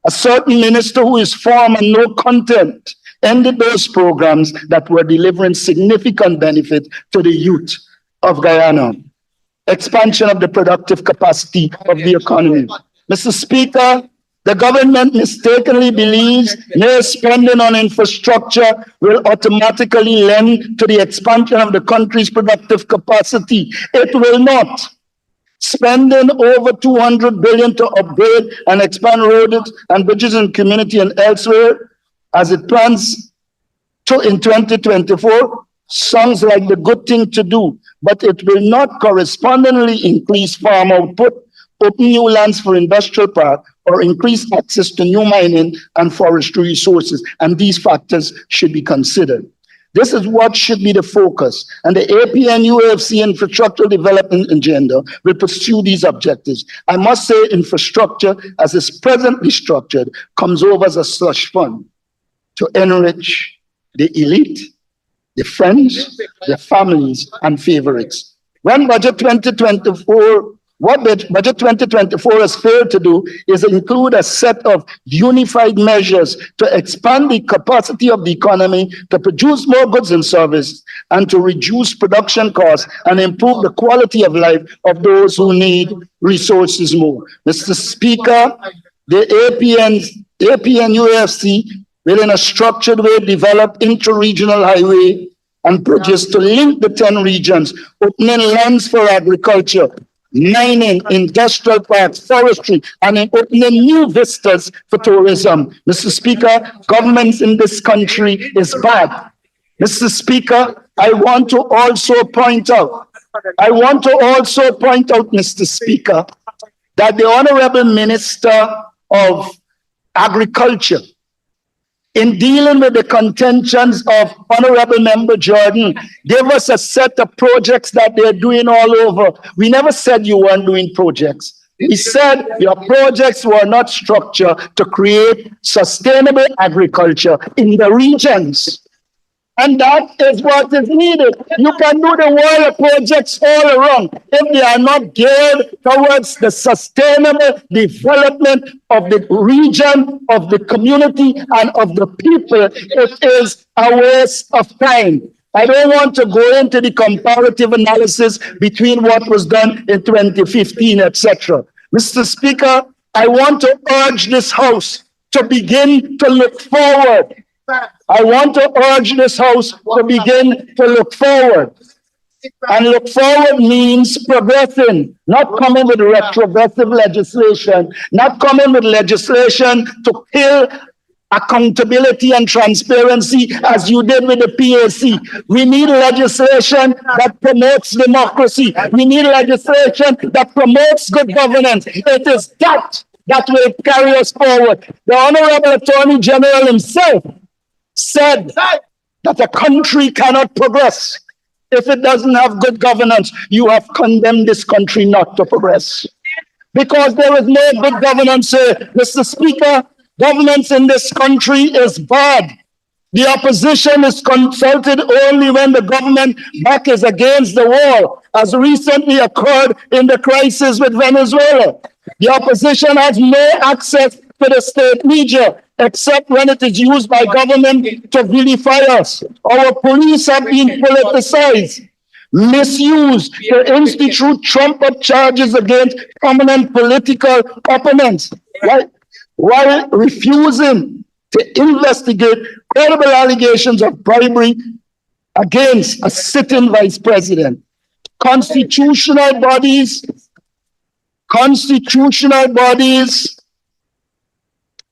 Speaker 8: a certain minister who is form and no content ended those programs that were delivering significant benefit to the youth of Guyana. Expansion of the productive capacity of the economy. Mr. Speaker, the government mistakenly believes mere spending on infrastructure will automatically lend to the expansion of the country's productive capacity. It will not. Spending over 200 billion to upgrade and expand roads and bridges in community and elsewhere, as it plans to in 2024, sounds like the good thing to do, but it will not correspondingly increase farm output, open new lands for industrial park, or increase access to new mining and forestry resources. And these factors should be considered. This is what should be the focus. And the APNU-AFC infrastructural development agenda will pursue these objectives. I must say infrastructure, as is presently structured, comes over as a slush fund to enrich the elite, the friends, the families, and favorites. When Budget 2024 What Budget 2024 has failed to do is include a set of unified measures to expand the capacity of the economy, to produce more goods and services, and to reduce production costs and improve the quality of life of those who need resources more. Mr. Speaker, the APNU-AFC will in a structured way develop inter-regional highway and bridges to link the 10 regions, opening lands for agriculture, mining, industrial parks, forestry, and in opening new vistas for tourism. Mr. Speaker, governments in this country is bad. Mr. Speaker, I want to also point out, Mr. Speaker, that the Honorable Minister of Agriculture, in dealing with the contentions of Honorable Member Jordan, gave us a set of projects that they're doing all over. We never said you weren't doing projects. We said your projects were not structured to create sustainable agriculture in the regions. And that is what is needed. You can do the world of projects all around. If they are not geared towards the sustainable development of the region, of the community, and of the people, it is a waste of time. I don't want to go into the comparative analysis between what was done in 2015, etc. Mr. Speaker, I want to urge this House to begin to look forward. I want to urge this House to begin to look forward. And look forward means progressing, not coming with retrogressive legislation, not coming with legislation to kill accountability and transparency as you did with the PAC. We need legislation that promotes democracy. We need legislation that promotes good governance. It is that will carry us forward. The Honorable Attorney General himself said that a country cannot progress if it doesn't have good governance. You have condemned this country not to progress because there is no good governance. Mr. Speaker, governance in this country is bad. The opposition is consulted only when the government back is against the wall, as recently occurred in the crisis with Venezuela. The opposition has no access to the state media, except when it is used by government to vilify us. Our police have been politicized, misused to institute Trump-up charges against prominent political opponents, while refusing to investigate credible allegations of bribery against a sitting vice president. constitutional bodies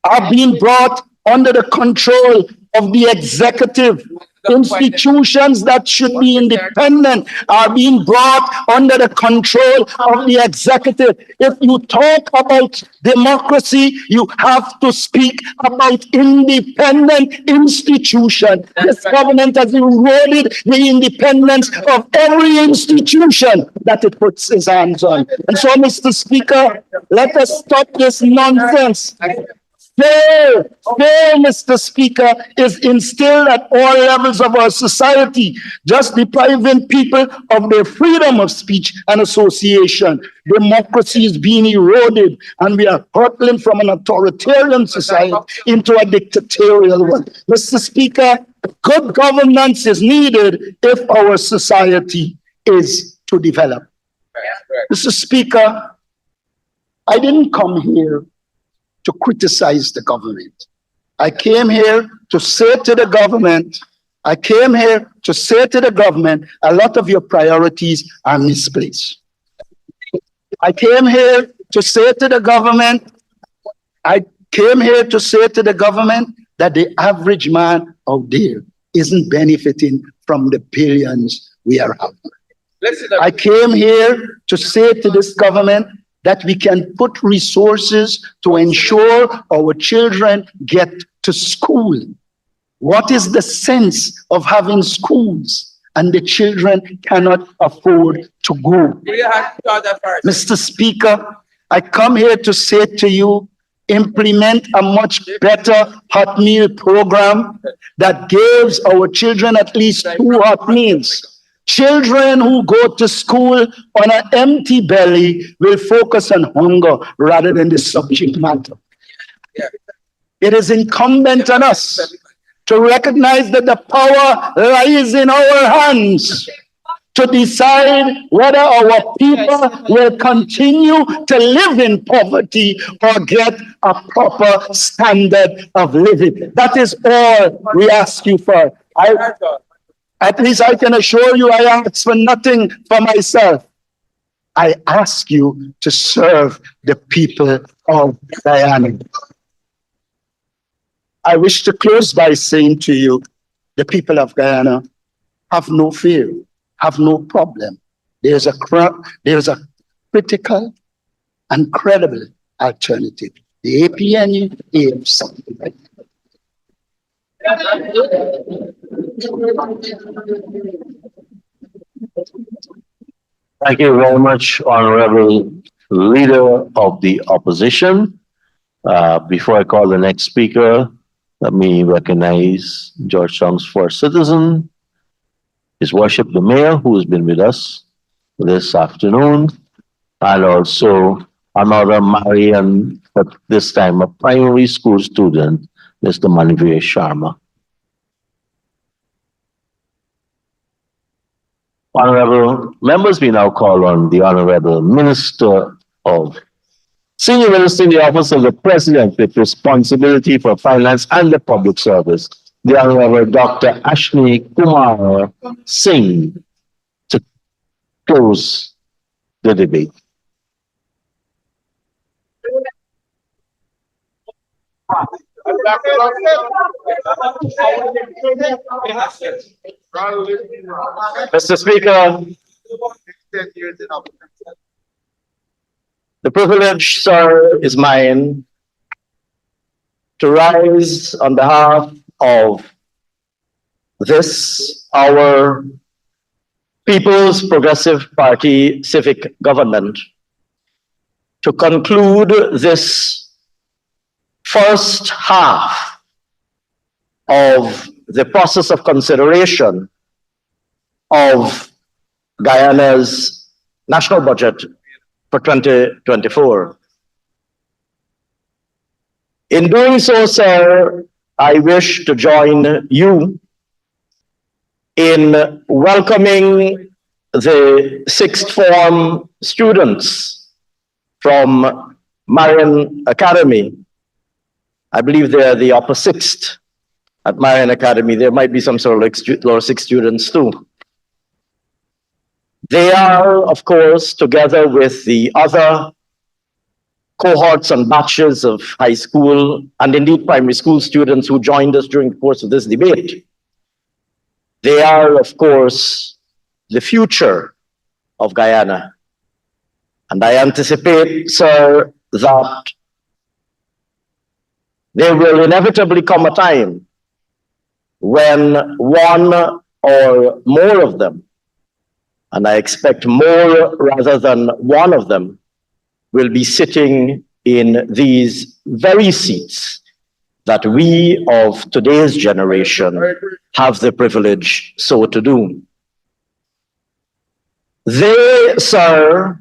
Speaker 8: are being brought under the control of the executive. Institutions that should be independent are being brought under the control of the executive. If you talk about democracy, you have to speak about independent institutions. This government has eroded the independence of every institution that it puts its hands on. And so, Mr. Speaker, let us stop this nonsense. Fear, Mr. Speaker, is instilled at all levels of our society, just depriving people of their freedom of speech and association. Democracy is being eroded, and we are hurtling from an authoritarian society into a dictatorial one. Mr. Speaker, good governance is needed if our society is to develop. Mr. Speaker, I didn't come here to criticize the government. I came here to say to the government, a lot of your priorities are misplaced. I came here to say to the government that the average man out there isn't benefiting from the billions we are having. I came here to say to this government that we can put resources to ensure our children get to school. What is the sense of having schools and the children cannot afford to go? Mr. Speaker, I come here to say to you, implement a much better hot meal program that gives our children at least 2 hot meals. Children who go to school on an empty belly will focus on hunger rather than the subject matter. It is incumbent on us to recognize that the power lies in our hands to decide whether our people will continue to live in poverty or get a proper standard of living. That is all we ask you for. At least I can assure you I ask for nothing for myself. I ask you to serve the people of Guyana. I wish to close by saying to you, the people of Guyana, have no fear, have no problem. There's a critical and credible alternative. The APNU is something.
Speaker 3: Thank you very much, Honorable Leader of the Opposition. Before I call the next speaker, let me recognize Georgetown's first citizen, His Worship the Mayor, who has been with us this afternoon, and also another Marian, but this time a primary school student, Mr. Manivir Sharma. Honorable members, we now call on the Honorable Senior Minister in the Office of the President with responsibility for finance and the public service, the Honorable Dr. Ashni Kumar Singh, to close the debate. Mr. Speaker, the privilege, sir, is mine to rise on behalf of this, our People's Progressive Party civic government, to conclude this first half of the process of consideration of Guyana's national budget for 2024. In doing so, sir, I wish to join you in welcoming the sixth form students from Marian Academy. I believe they're the upper sixth at Marian Academy. There might be some sort of like lower sixth students too. They are, of course, together with the other cohorts and batches of high school and indeed primary school students who joined us during the course of this debate. They are, of course, the future of Guyana. And I anticipate, sir, that there will inevitably come a time when one or more of them, and I expect more rather than one of them, will be sitting in these very seats that we of today's generation have the privilege so to do. They, sir,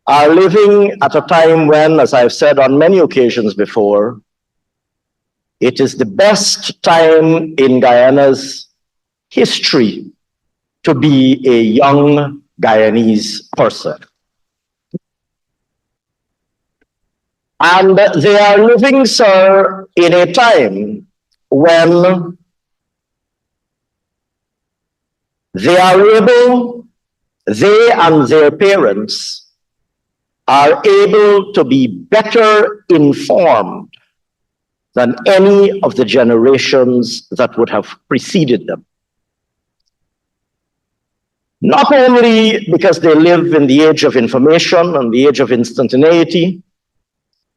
Speaker 3: are living at a time when, as I've said on many occasions before, it is the best time in Guyana's history to be a young Guyanese person. And they are living, sir, in a time when they are able, they and their parents are able to be better informed than any of the generations that would have preceded them. Not only because they live in the age of information and the age of instantaneity,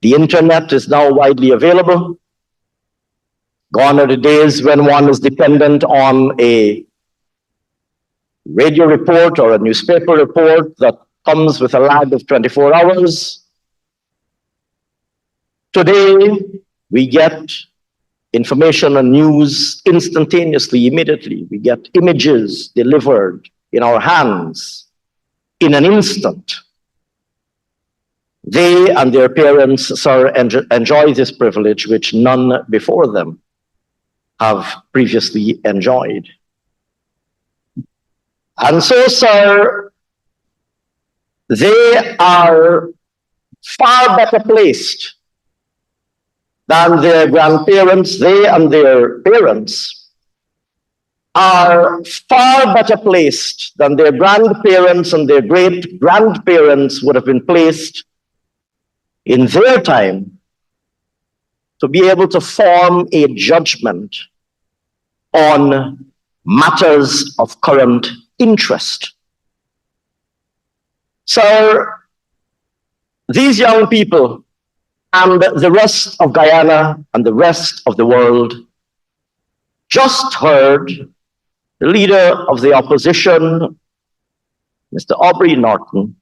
Speaker 3: the internet is now widely available. Gone are the days when one is dependent on a radio report or a newspaper report that comes with a lag of 24 hours. Today, we get information and news instantaneously, immediately. We get images delivered in our hands in an instant. They and their parents, sir, enjoy this privilege which none before them have previously enjoyed. And so, sir, they are far better placed than their grandparents. They and their parents are far better placed than their grandparents and their great-grandparents would have been placed in their time to be able to form a judgment on matters of current interest. So these young people and the rest of Guyana and the rest of the world just heard the leader of the opposition, Mr. Aubrey Norton,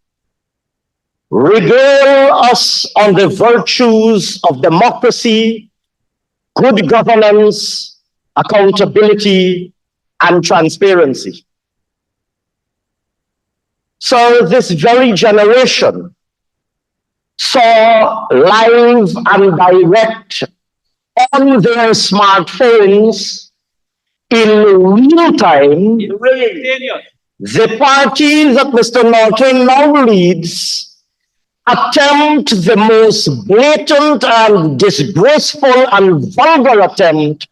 Speaker 3: regale us on the virtues of democracy, good governance, accountability, and transparency. So this very generation saw live and direct on their smartphones in real time the party that Mr. Norton now leads attempt the most blatant and disgraceful and vulgar attempt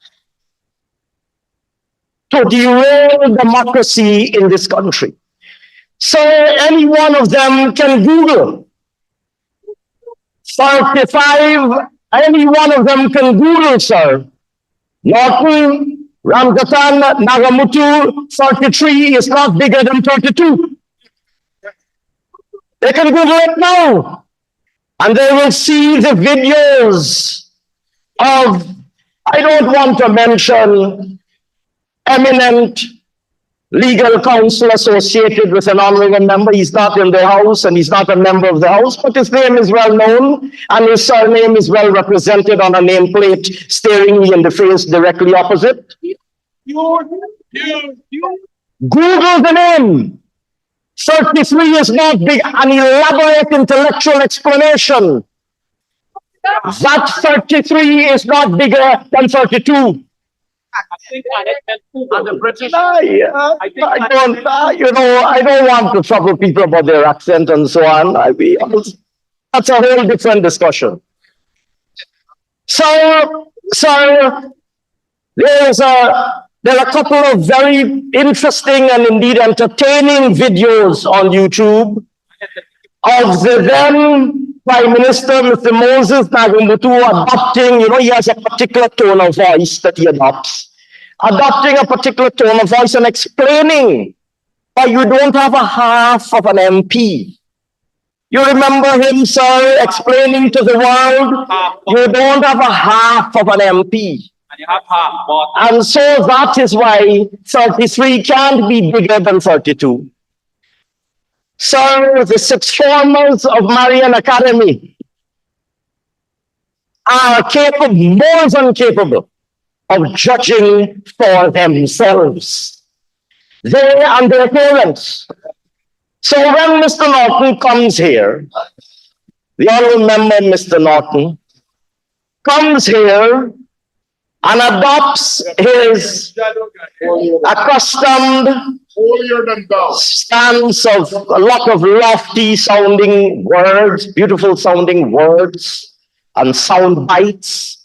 Speaker 3: to derail democracy in this country. So any one of them can Google 35, any one of them can Google, sir. Norton, Ramgatan, Nagamutu, 43 is not bigger than 32. They can Google it now. And they will see the videos of, I don't want to mention eminent legal counsel associated with an honorable member. He's not in the House and he's not a member of the House, but his name is well known and his surname is well represented on a nameplate staring me in the face directly opposite. Google the name. 33 is not big. An elaborate intellectual explanation. That 33 is not bigger than 32.
Speaker 2: I think the British.
Speaker 3: I don't want to trouble people about their accent and so on. That's a whole different discussion. So, there's a
Speaker 9: There are a couple of very interesting and indeed entertaining videos on YouTube of the then Prime Minister, Mr. Moses Nagumbutu, adopting, he has a particular tone of voice that he adopts, adopting a particular tone of voice and explaining why you don't have a half of an MP. You remember him, sir, explaining to the world, you don't have a half of an MP. And so that is why 33 can't be bigger than 32. Sir, the sixth formers of Marian Academy are capable, more than capable, of judging for themselves. They and their parents. So when Mr. Norton comes here, the honorable member, Mr. Norton, comes here and adopts his accustomed stance of a lot of lofty sounding words, beautiful sounding words and sound bites,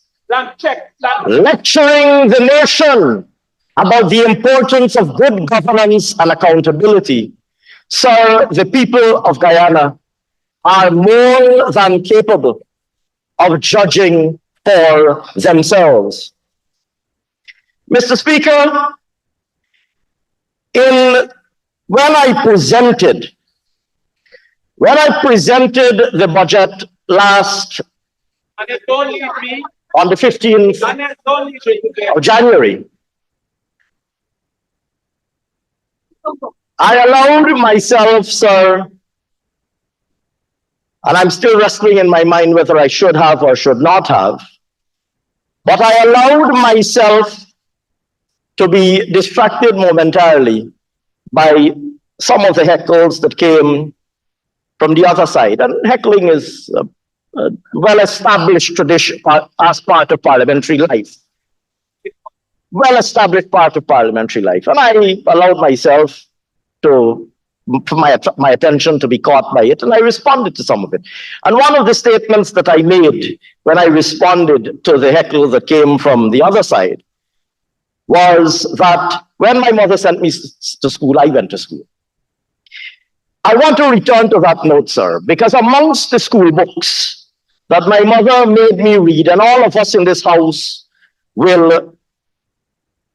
Speaker 9: lecturing the nation about the importance of good governance and accountability. Sir, the people of Guyana are more than capable of judging for themselves. Mr. Speaker, when I presented the budget last on the 15th of January, I allowed myself, sir, and I'm still wrestling in my mind whether I should have or should not have, but I allowed myself to be distracted momentarily by some of the heckles that came from the other side. And heckling is a well-established tradition as part of parliamentary life. Well-established part of parliamentary life. And I allowed myself for my attention to be caught by it, and I responded to some of it. And one of the statements that I made when I responded to the heckle that came from the other side was that when my mother sent me to school, I went to school. I want to return to that note, sir, because amongst the school books that my mother made me read, and all of us in this house will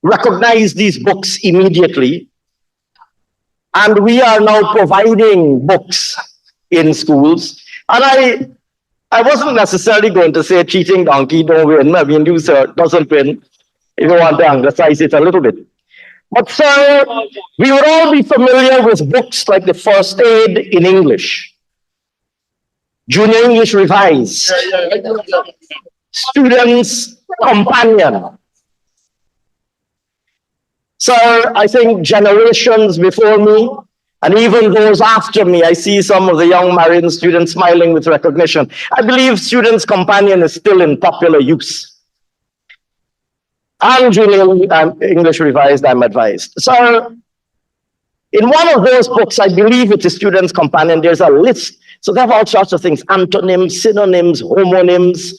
Speaker 9: recognize these books immediately, and we are now providing books in schools. And I wasn't necessarily going to say cheating donkey don't win. I mean, loser doesn't win, if you want to anglicize it a little bit. But sir, we would all be familiar with books like The First Aid in English, Junior English Revised, Student's Companion. Sir, I think generations before me, and even those after me, I see some of the young Marian students smiling with recognition. I believe Student's Companion is still in popular use. And Junior English Revised, I'm advised. Sir, in one of those books, I believe it is Student's Companion, there's a list. So they have all sorts of things, antonyms, synonyms, homonyms.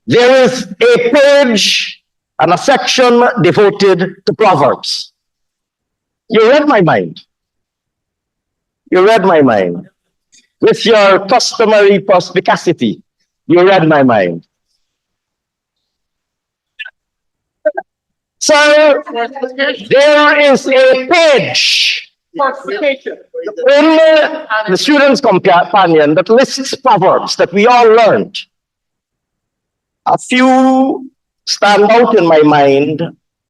Speaker 9: There is a page and a section devoted to Proverbs. You read my mind. You read my mind. With your customary perspicacity, you read my mind. So, there is a page in the Student's Companion that lists Proverbs that we all learned. A few stand out in my mind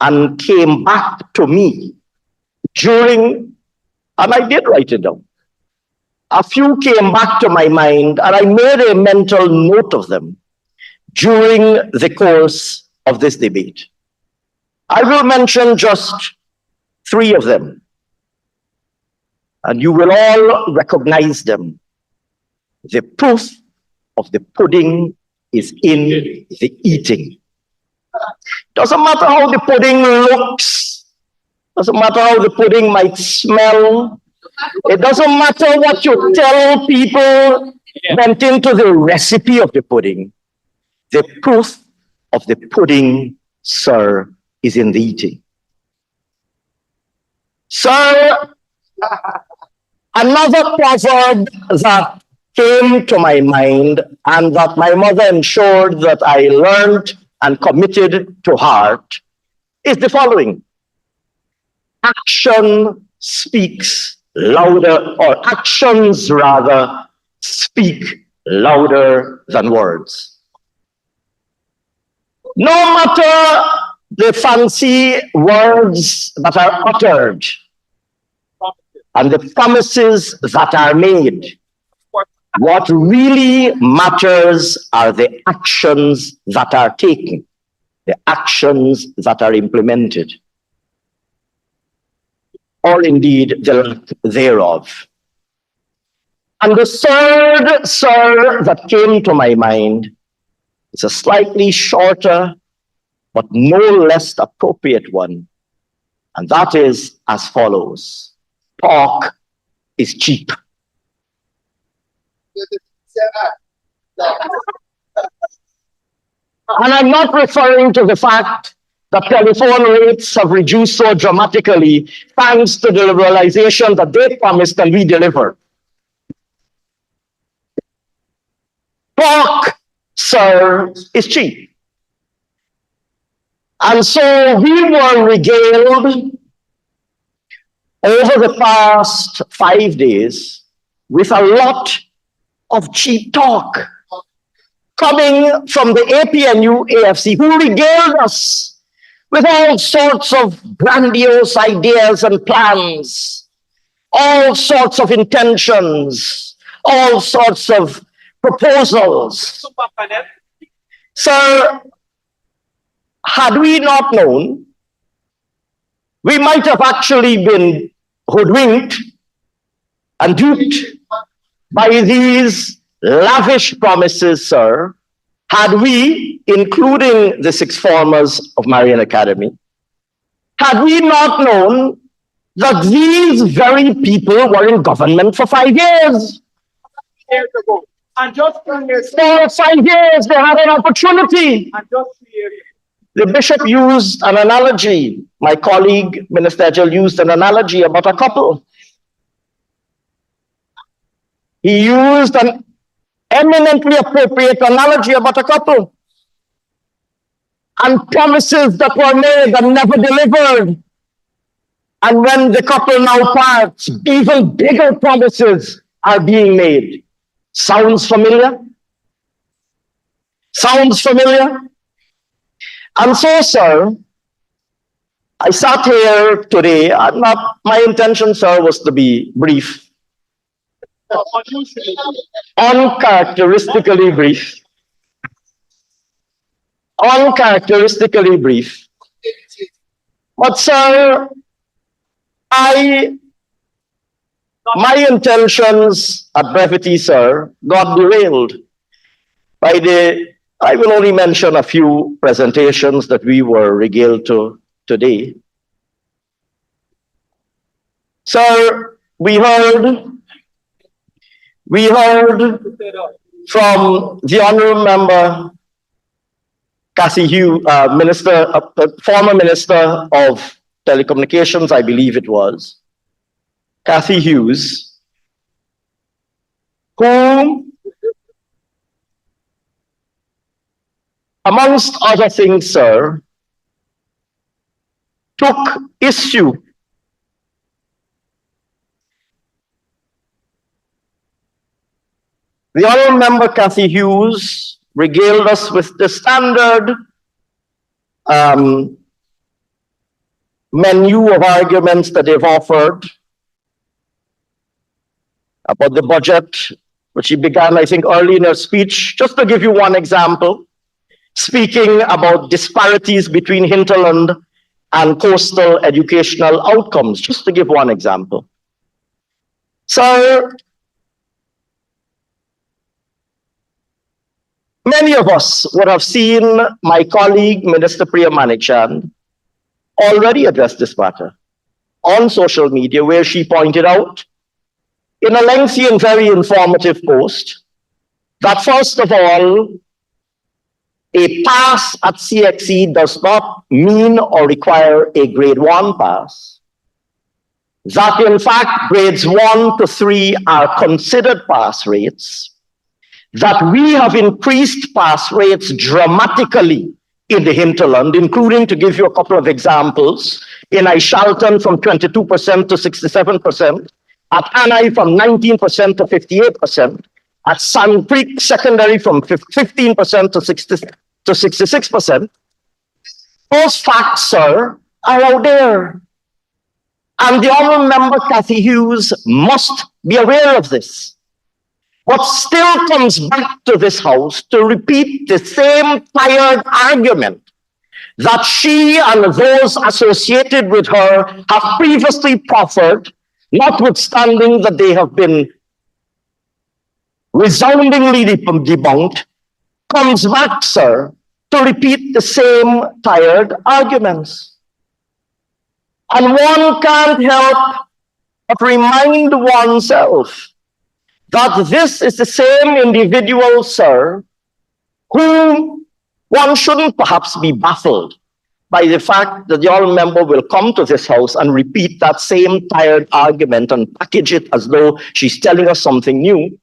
Speaker 9: and came back to me during, and I did write it down. A few came back to my mind and I made a mental note of them during the course of this debate. I will mention just 3 of them, and you will all recognize them. The proof of the pudding is in the eating. Doesn't matter how the pudding looks. Doesn't matter how the pudding might smell. It doesn't matter what you tell people went into the recipe of the pudding. The proof of the pudding, sir, is in the eating. Sir, another proverb that came to my mind and that my mother ensured that I learned and committed to heart is the following. Action speaks louder, or actions rather speak louder than words. No matter the fancy words that are uttered and the promises that are made, what really matters are the actions that are taken, the actions that are implemented, or indeed the lack thereof. And the third, sir, that came to my mind is a slightly shorter but no less appropriate one, and that is as follows. Talk is cheap. And I'm not referring to the fact that telephone rates have reduced so dramatically thanks to the liberalization that they promised and we delivered. Talk, sir, is cheap. And so we were regaled over the past 5 days with a lot of cheap talk coming from the APNU AFC, who regaled us with all sorts of grandiose ideas and plans, all sorts of intentions, all sorts of proposals. Sir, had we not known, we might have actually been hoodwinked and duped by these lavish promises, sir, had we, including the six formers of Marian Academy, had we not known that these very people were in government for 5 years.
Speaker 2: And just 3 years.
Speaker 9: For 5 years, they had an opportunity.
Speaker 2: And just 3 years.
Speaker 9: The bishop used an analogy. My colleague, Minister Ejel, used an analogy about a couple. He used an eminently appropriate analogy about a couple. And promises that were made and never delivered. And when the couple now parts, even bigger promises are being made. Sounds familiar? Sounds familiar? And so, sir, I sat here today, and my intention, sir, was to be brief. Uncharacteristically brief. Uncharacteristically brief. But, sir, my intentions at brevity, sir, got derailed by I will only mention a few presentations that we were regaled to today. Sir, we heard from the Honourable Member Cassie Hughes, former Minister of Telecommunications, I believe it was, Cathy Hughes, who, amongst other things, sir, took issue the Honourable Member Cathy Hughes regaled us with the standard menu of arguments that they've offered about the budget, which she began, I think, early in her speech. Just to give you one example, speaking about disparities between hinterland and coastal educational outcomes, just to give one example. So, many of us would have seen my colleague, Minister Priya Manikchand, already address this matter on social media, where she pointed out in a lengthy and very informative post that, first of all, a pass at CXE does not mean or require a grade 1 pass. that in fact grades 1 to 3 are considered pass rates, that we have increased pass rates dramatically in the hinterland, including, to give you a couple of examples, in Ishalton from 22% to 67%, at Anai from 19% to 58%, at Sand Creek Secondary from 15% to 66%. Those facts, sir, are out there. And the Honourable Member Cathy Hughes must be aware of this. But still comes back to this House to repeat the same tired argument that she and those associated with her have previously proffered, notwithstanding that they have been resoundingly debunked, comes back, sir, to repeat the same tired arguments. And one can't help but remind oneself that this is the same individual, sir, whom one shouldn't perhaps be baffled by the fact that the honourable member will come to this House and repeat that same tired argument and package it as though she's telling us something new.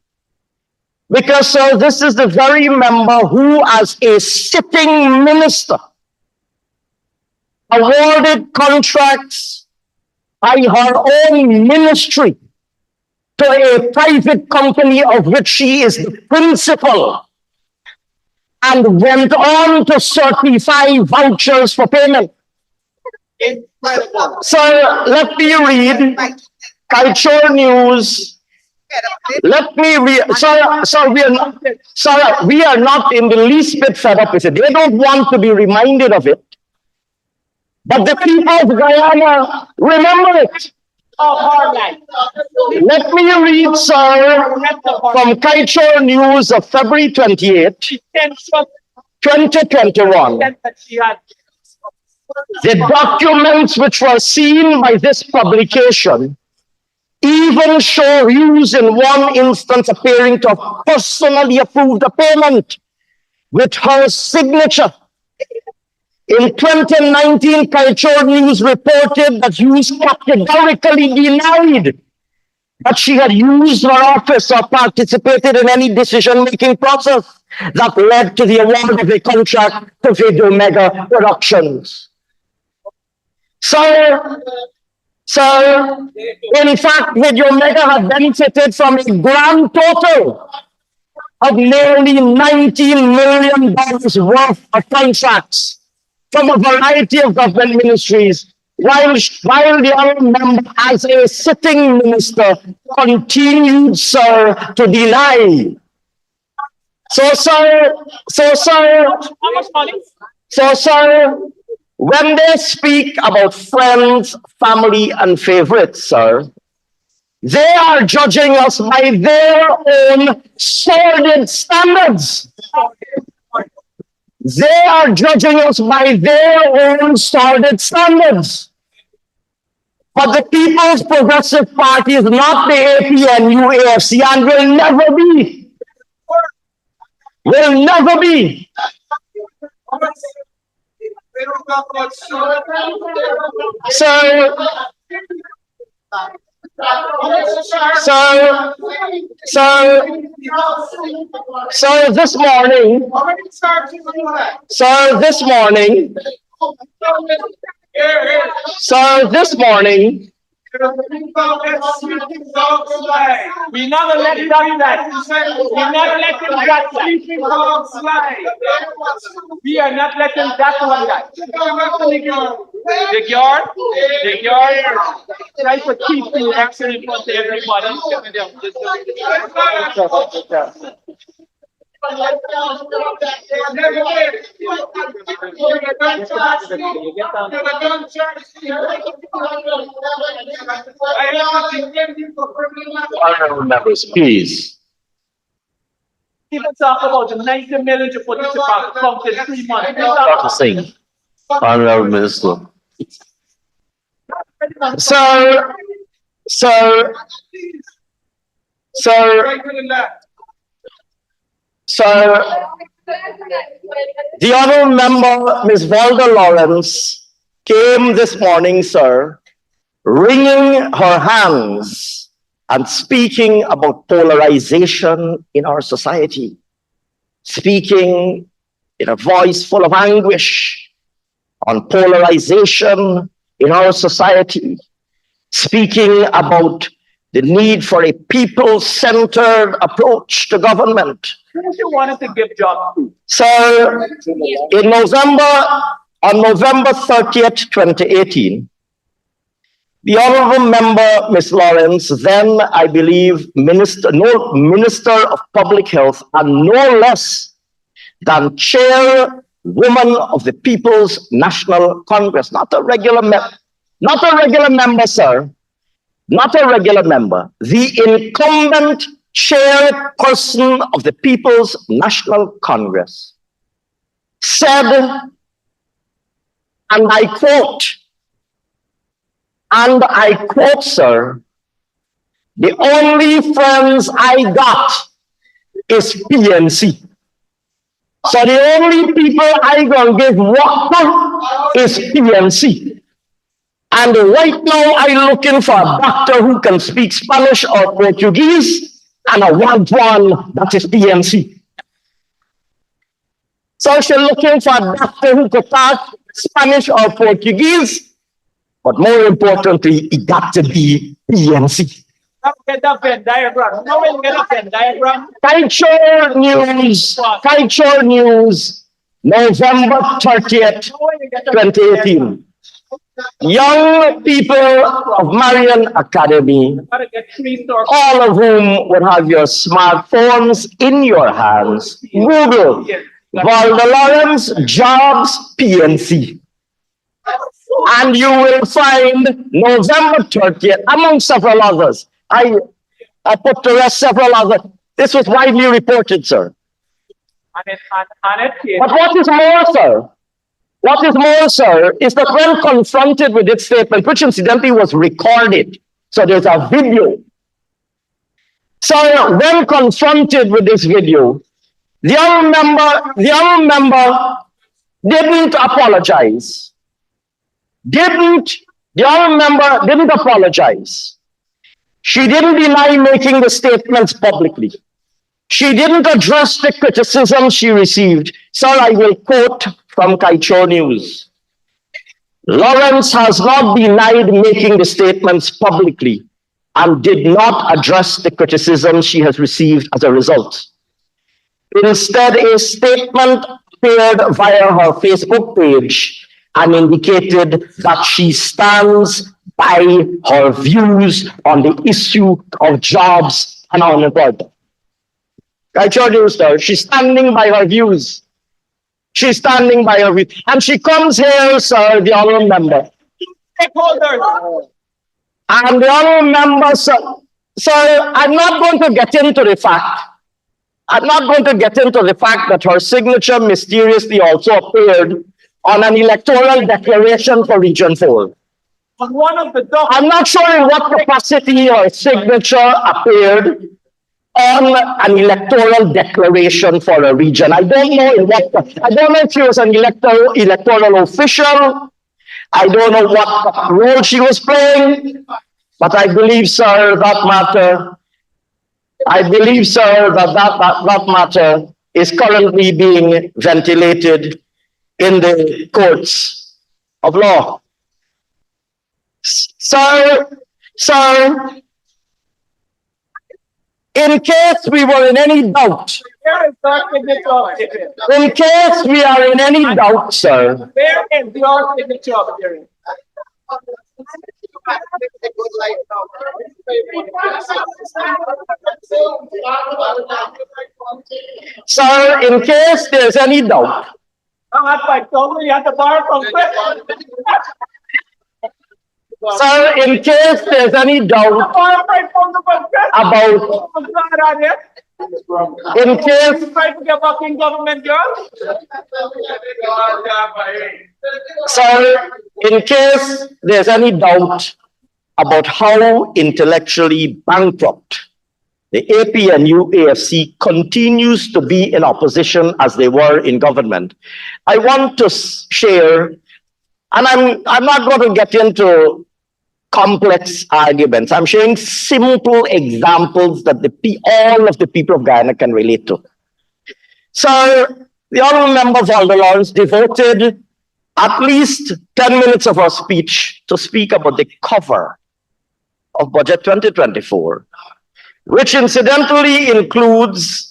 Speaker 9: Because, sir, this is the very member who, as a sitting minister, awarded contracts by her own ministry to a private company of which she is the principal, and went on to certify vouchers for payment. Sir, let me read Culture News. Let me read. Sir, we are not in the least bit fed up with it. They don't want to be reminded of it. But the people of Guyana remember it. Let me read, sir, from Culture News of February 28, 2021. The documents which were seen by this publication even show Hughes in one instance appearing to have personally approved a payment with her signature. In 2019, Culture News reported that Hughes categorically denied that she had used her office or participated in any decision-making process that led to the award of a contract to Video Mega Productions. So, in fact, Video Mega had benefited from a grand total of nearly $19 million worth of contracts from a variety of government ministries, while the honourable member, as a sitting minister, continued, sir, to deny. So, sir, when they speak about friends, family, and favorites, sir, they are judging us by their own sordid standards. They are judging us by their own sordid standards. But the People's Progressive Party is not the APNU AFC and will never be. Will never be. So this morning,
Speaker 2: We never let him do that. We never let him do that. We are not letting that one die. The yard, try to keep the action in front of everybody.
Speaker 3: Honourable members, please.
Speaker 2: Even talk about the 90 million you put into the account in 3 months.
Speaker 3: Dr. Singh, Honourable Minister.
Speaker 9: The honourable member, Ms. Valda Lawrence, came this morning, sir, wringing her hands and speaking about polarization in our society, speaking in a voice full of anguish on polarization in our society, speaking about the need for a people-centered approach to government.
Speaker 2: Who you wanted to give jobs to?
Speaker 9: Sir, on November 30th, 2018, the Honorable Member, Ms. Lawrence, then, I believe, Minister of Public Health, and no less than Chairwoman of the People's National Congress, not a regular member, sir, not a regular member, the incumbent chairperson of the People's National Congress, said, and I quote, sir, the only friends I got is PNC. So the only people I gonna give water is PNC. And right now I'm looking for a doctor who can speak Spanish or Portuguese, and I want one that is PNC. So she's looking for a doctor who could talk Spanish or Portuguese, but more importantly, it got to be PNC.
Speaker 2: Get a Venn diagram. No one get a Venn diagram.
Speaker 9: Culture News, November 30th, 2018. Young people of Marion Academy, all of whom would have your smartphones in your hands, Google Valda Lawrence Jobs PNC. And you will find November 30th, among several others. I put the rest several others. This was widely reported, sir. But what is more, sir? What is more, sir, is that when confronted with this statement, which incidentally was recorded, so there's a video. So when confronted with this video, the other member didn't apologize. The other member didn't apologize. She didn't deny making the statements publicly. She didn't address the criticism she received. Sir, I will quote from Culture News. Lawrence has not denied making the statements publicly and did not address the criticism she has received as a result. Instead, a statement appeared via her Facebook page and indicated that she stands by her views on the issue of jobs and unemployment. Culture News, sir, she's standing by her views. She's standing by her views. And she comes here, sir, the honorable member.
Speaker 2: Stakeholders.
Speaker 9: And the honorable member, sir, I'm not going to get into the fact. I'm not going to get into the fact that her signature mysteriously also appeared on an electoral declaration for Region 4.
Speaker 2: On one of the documents.
Speaker 9: I'm not sure in what capacity her signature appeared on an electoral declaration for a region. I don't know if she was an electoral official. I don't know what role she was playing, but I believe, sir, that matter is currently being ventilated in the courts of law. Sir, in case we were in any doubt, in case we are in any doubt, sir,
Speaker 2: Where is your signature?
Speaker 9: sir, in case there's any doubt, sir, in case there's any doubt about, in case, sir, in case there's any doubt about how intellectually bankrupt the APNU AFC continues to be in opposition as they were in government, I want to share, and I'm not going to get into complex arguments. I'm sharing simple examples that all of the people of Guyana can relate to. So the Honourable Member Valda Lawrence devoted at least 10 minutes of her speech to speak about the cover of Budget 2024, which incidentally includes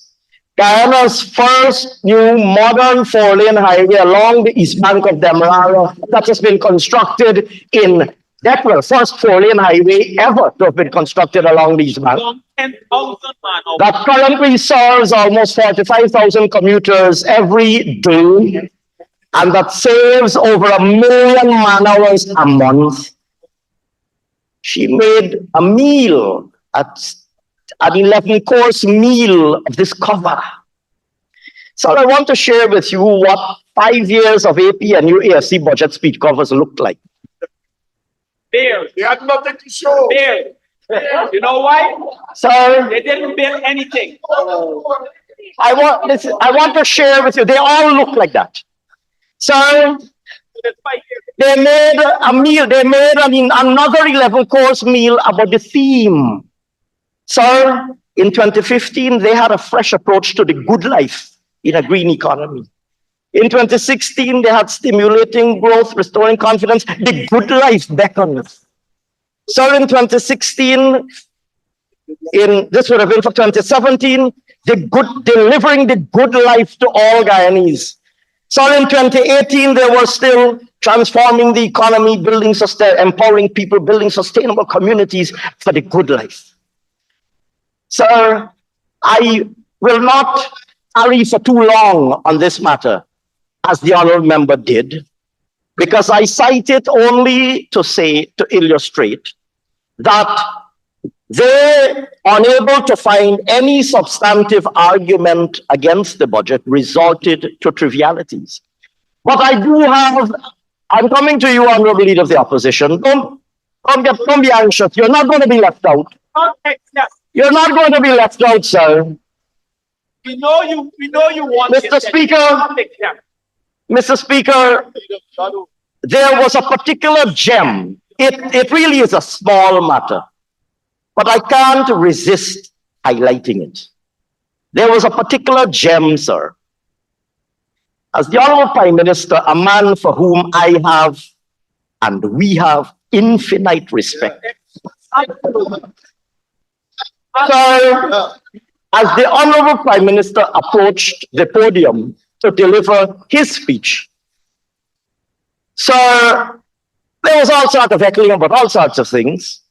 Speaker 9: Guyana's first new modern four-lane highway along the east bank of Demerara that has been constructed in that first four-lane highway ever to have been constructed along the east bank.
Speaker 2: 10,000 man.
Speaker 9: That currently serves almost 45,000 commuters every day, and that saves over 1 million man-hours a month. She made a meal an 11-course meal of this cover. So I want to share with you what 5 years of AP and UAFC budget speech covers looked like.
Speaker 2: There.
Speaker 5: They had nothing to show.
Speaker 2: There. You know why?
Speaker 9: So
Speaker 2: They didn't build anything.
Speaker 9: I want to share with you, they all look like that. So they made a meal, another 11-course meal about the theme. So in 2015, they had a fresh approach to the good life in a green economy. In 2016, they had stimulating growth, restoring confidence. The good life beckons. So in 2016, this would have been for 2017, delivering the good life to all Guyanese. So in 2018, they were still transforming the economy, empowering people, building sustainable communities for the good life. So I will not tarry for too long on this matter, as the Honourable Member did, because I cite it only to illustrate that they, unable to find any substantive argument against the budget, resorted to trivialities. But I'm coming to you, Honourable Leader of the Opposition. Don't be anxious. You're not going to be left out. You're not going to be left out, sir.
Speaker 2: We know you want
Speaker 9: Mr. Speaker, there was a particular gem. It really is a small matter, but I can't resist highlighting it. There was a particular gem, sir. As the Honourable Prime Minister, a man for whom I have and we have infinite respect. So, as the Honourable Prime Minister approached the podium to deliver his speech, so there was all sorts of heckling about all sorts of things.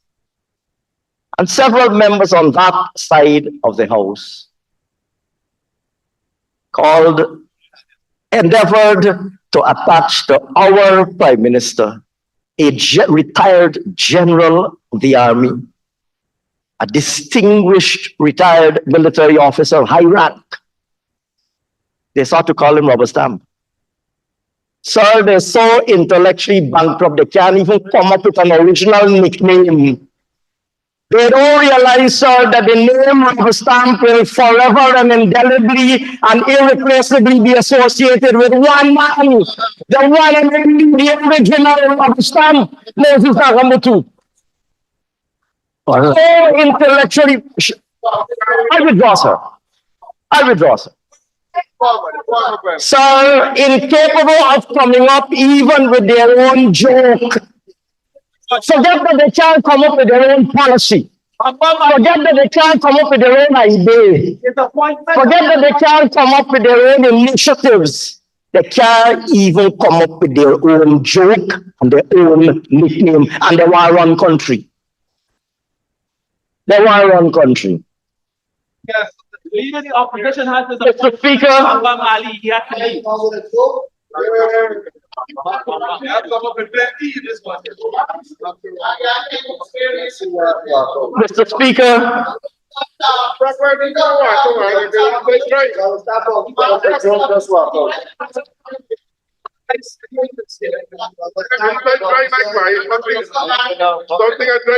Speaker 9: And several members on that side of the House endeavored to attach to our Prime Minister a retired general of the army, a distinguished retired military officer of high rank. They sought to call him rubber stamp. Sir, they're so intellectually bankrupt, they can't even come up with an original nickname. They don't realize, sir, that the name rubber stamp will forever and indelibly and irreplaceably be associated with one man, the one and only, the original rubber stamp, Moses Nagamutu. So intellectually, I withdraw, sir. So incapable of coming up even with their own joke. Forget that they can't come up with their own policy. Forget that they can't come up with their own idea. Forget that they can't come up with their own initiatives. They can't even come up with their own joke and their own nickname, and they want to run country. They want to run country.
Speaker 2: Yes, the leader of the opposition has to
Speaker 9: Mr. Speaker,
Speaker 2: Ali, he has to leave.
Speaker 9: Mr. Speaker,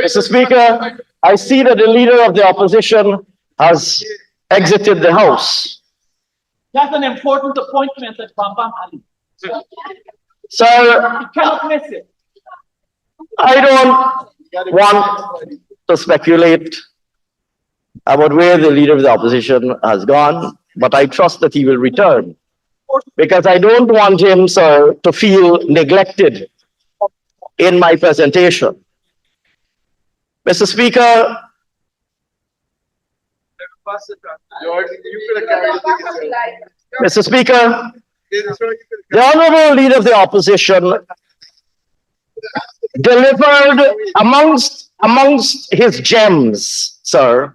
Speaker 9: Mr. Speaker, I see that the leader of the opposition has exited the House.
Speaker 2: That's an important appointment at Bambam Ali.
Speaker 9: Sir,
Speaker 2: You cannot miss it.
Speaker 9: I want to speculate about where the leader of the opposition has gone, but I trust that he will return, because I don't want him, sir, to feel neglected in my presentation. Mr. Speaker, Mr. Speaker, the Honorable Leader of the Opposition delivered amongst his gems, sir.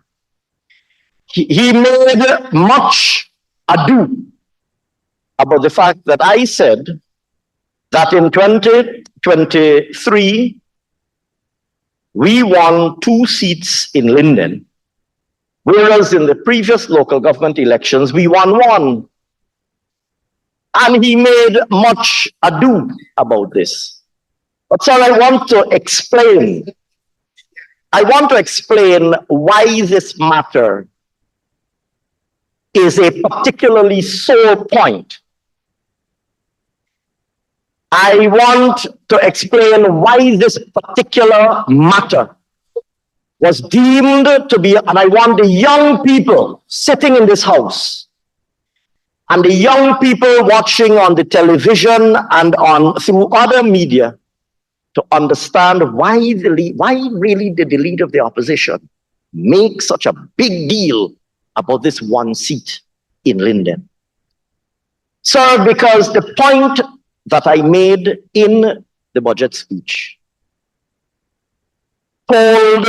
Speaker 9: He made much ado about the fact that I said that in 2023, we won 2 seats in Linden, whereas in the previous local government elections, we won 1. And he made much ado about this. But sir, I want to explain why this matter is a particularly sore point. I want to explain why this particular matter was deemed to be, and I want the young people sitting in this house and the young people watching on the television and through other media to understand why really did the leader of the opposition make such a big deal about this 1 seat in Linden. Sir, because the point that I made in the budget speech told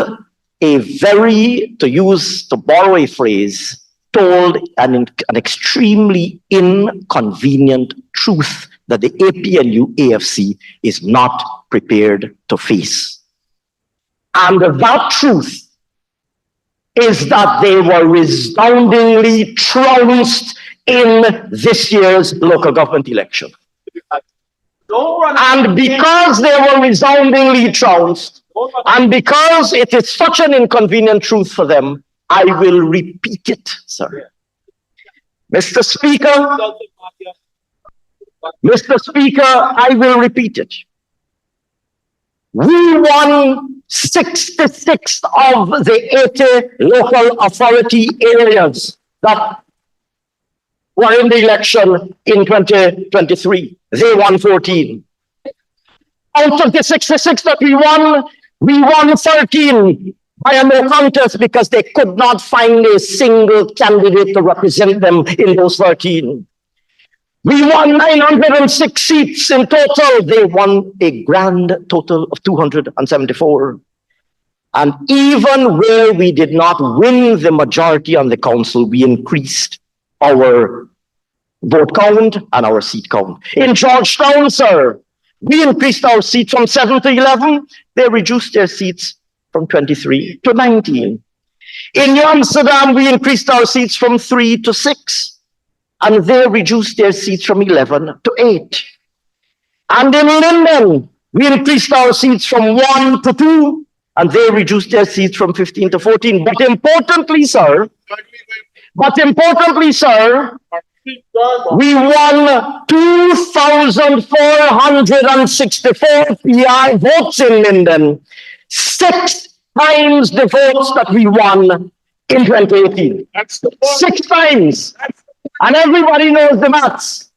Speaker 9: to borrow a phrase, told an extremely inconvenient truth that the APNU AFC is not prepared to face. And that truth is that they were resoundingly trounced in this year's local government election. And because they were resoundingly trounced, and because it is such an inconvenient truth for them, I will repeat it, sir. Mr. Speaker, I will repeat it. We won 66 of the 80 local authority areas that were in the election in 2023. They won 14. Out of the 66 that we won 13 by a no contest because they could not find a single candidate to represent them in those 13. We won 906 seats in total. They won a grand total of 274. And even where we did not win the majority on the council, we increased our vote count and our seat count. In Georgetown, sir, we increased our seats from 7 to 11. They reduced their seats from 23 to 19. In New Amsterdam, we increased our seats from 3 to 6. And they reduced their seats from 11 to 8. And in Linden, we increased our seats from 1 to 2. And they reduced their seats from 15 to 14. But importantly, sir, we won 2,464 PR votes in Linden, 6 times the votes that we won in 2018. 6 times. And everybody knows the maths.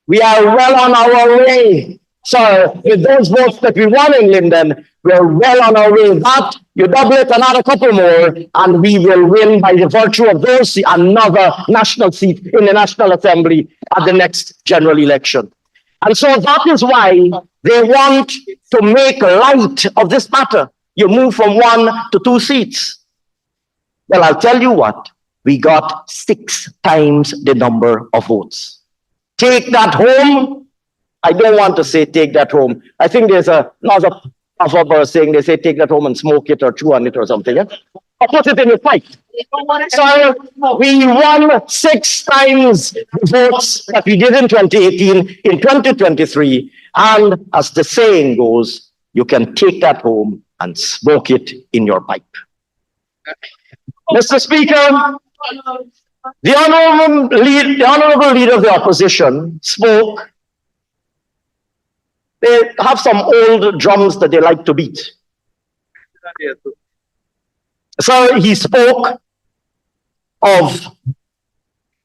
Speaker 9: We are well on our way. So with those votes that we won in Linden, we're well on our way. That, you double it another couple more, and we will win by the virtue of those another national seat in the National Assembly at the next general election. And so that is why they want to make light of this matter. You move from 1 to 2 seats. Well, I'll tell you what, we got 6 times the number of votes. Take that home. I don't want to say take that home. I think there's another proverb saying, they say take that home and smoke it or chew on it or something. Yeah? Or put it in your pipe. So we won 6 times the votes that we did in 2018, in 2023. And as the saying goes, you can take that home and smoke it in your pipe. Mr. Speaker, the honorable leader of the opposition spoke. They have some old drums that they like to beat. Sir, he spoke of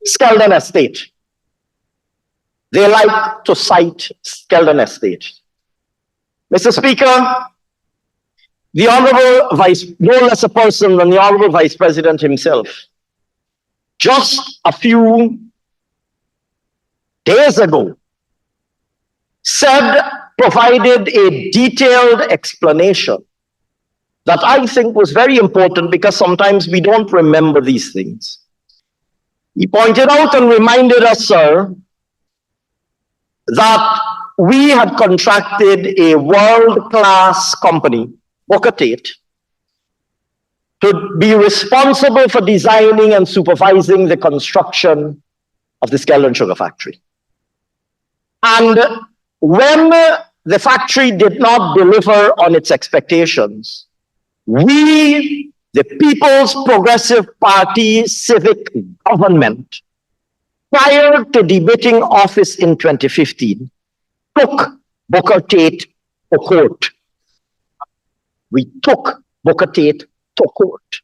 Speaker 9: Skeldon Estate. They like to cite Skeldon Estate. Mr. Speaker, the Honorable no less a person than the Honorable Vice President himself, just a few days ago, provided a detailed explanation that I think was very important because sometimes we don't remember these things. He pointed out and reminded us, sir, that we had contracted a world-class company, Booker Tate, to be responsible for designing and supervising the construction of the Skeldon Sugar Factory. And when the factory did not deliver on its expectations, we, the People's Progressive Party civic government, prior to debating office in 2015, took Booker Tate to court. We took Booker Tate to court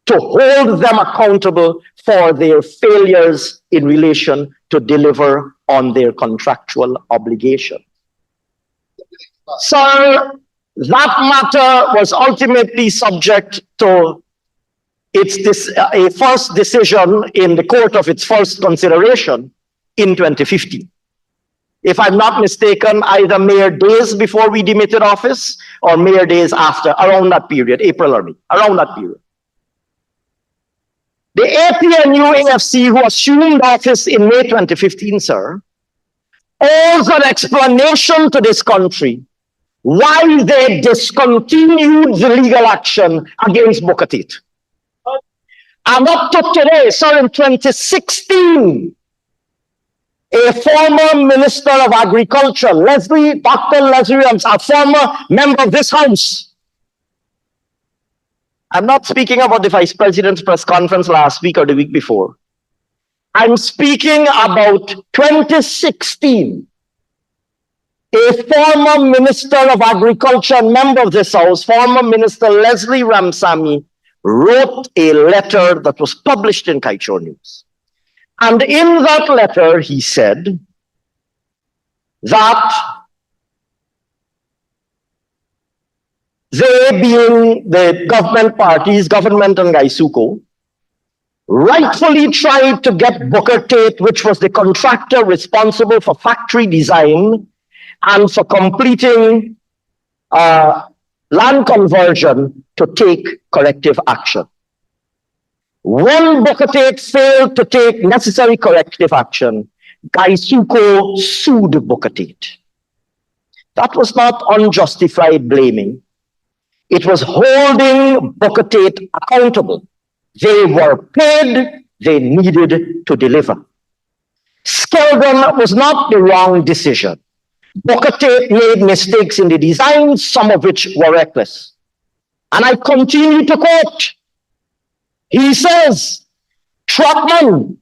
Speaker 9: to hold them accountable for their failures in relation to deliver on their contractual obligation. Sir, that matter was ultimately subject to a first decision in the court of its first consideration in 2015. If I'm not mistaken, either mere days before we demitted office or mere days after, around that period, April or May, around that period. The APNU AFC, who assumed office in May 2015, sir, owes an explanation to this country why they discontinued the legal action against Booker Tate. And up to today, sir, in 2016, a former Minister of Agriculture, Dr. Leslie, a former member of this House. I'm not speaking about the Vice President's press conference last week or the week before. I'm speaking about 2016. A former Minister of Agriculture, member of this House, former Minister Leslie Ramsamy, wrote a letter that was published in Kaichor News. And in that letter, he said that they, being the government parties, government and Gaisuko, rightfully tried to get Booker Tate, which was the contractor responsible for factory design and for completing land conversion, to take corrective action. When Booker Tate failed to take necessary corrective action, Gaisuko sued Booker Tate. That was not unjustified blaming. It was holding Booker Tate accountable. They were paid, they needed to deliver. Skeldon was not the wrong decision. Booker Tate made mistakes in the design, some of which were reckless. And I continue to quote. He says, Trotman,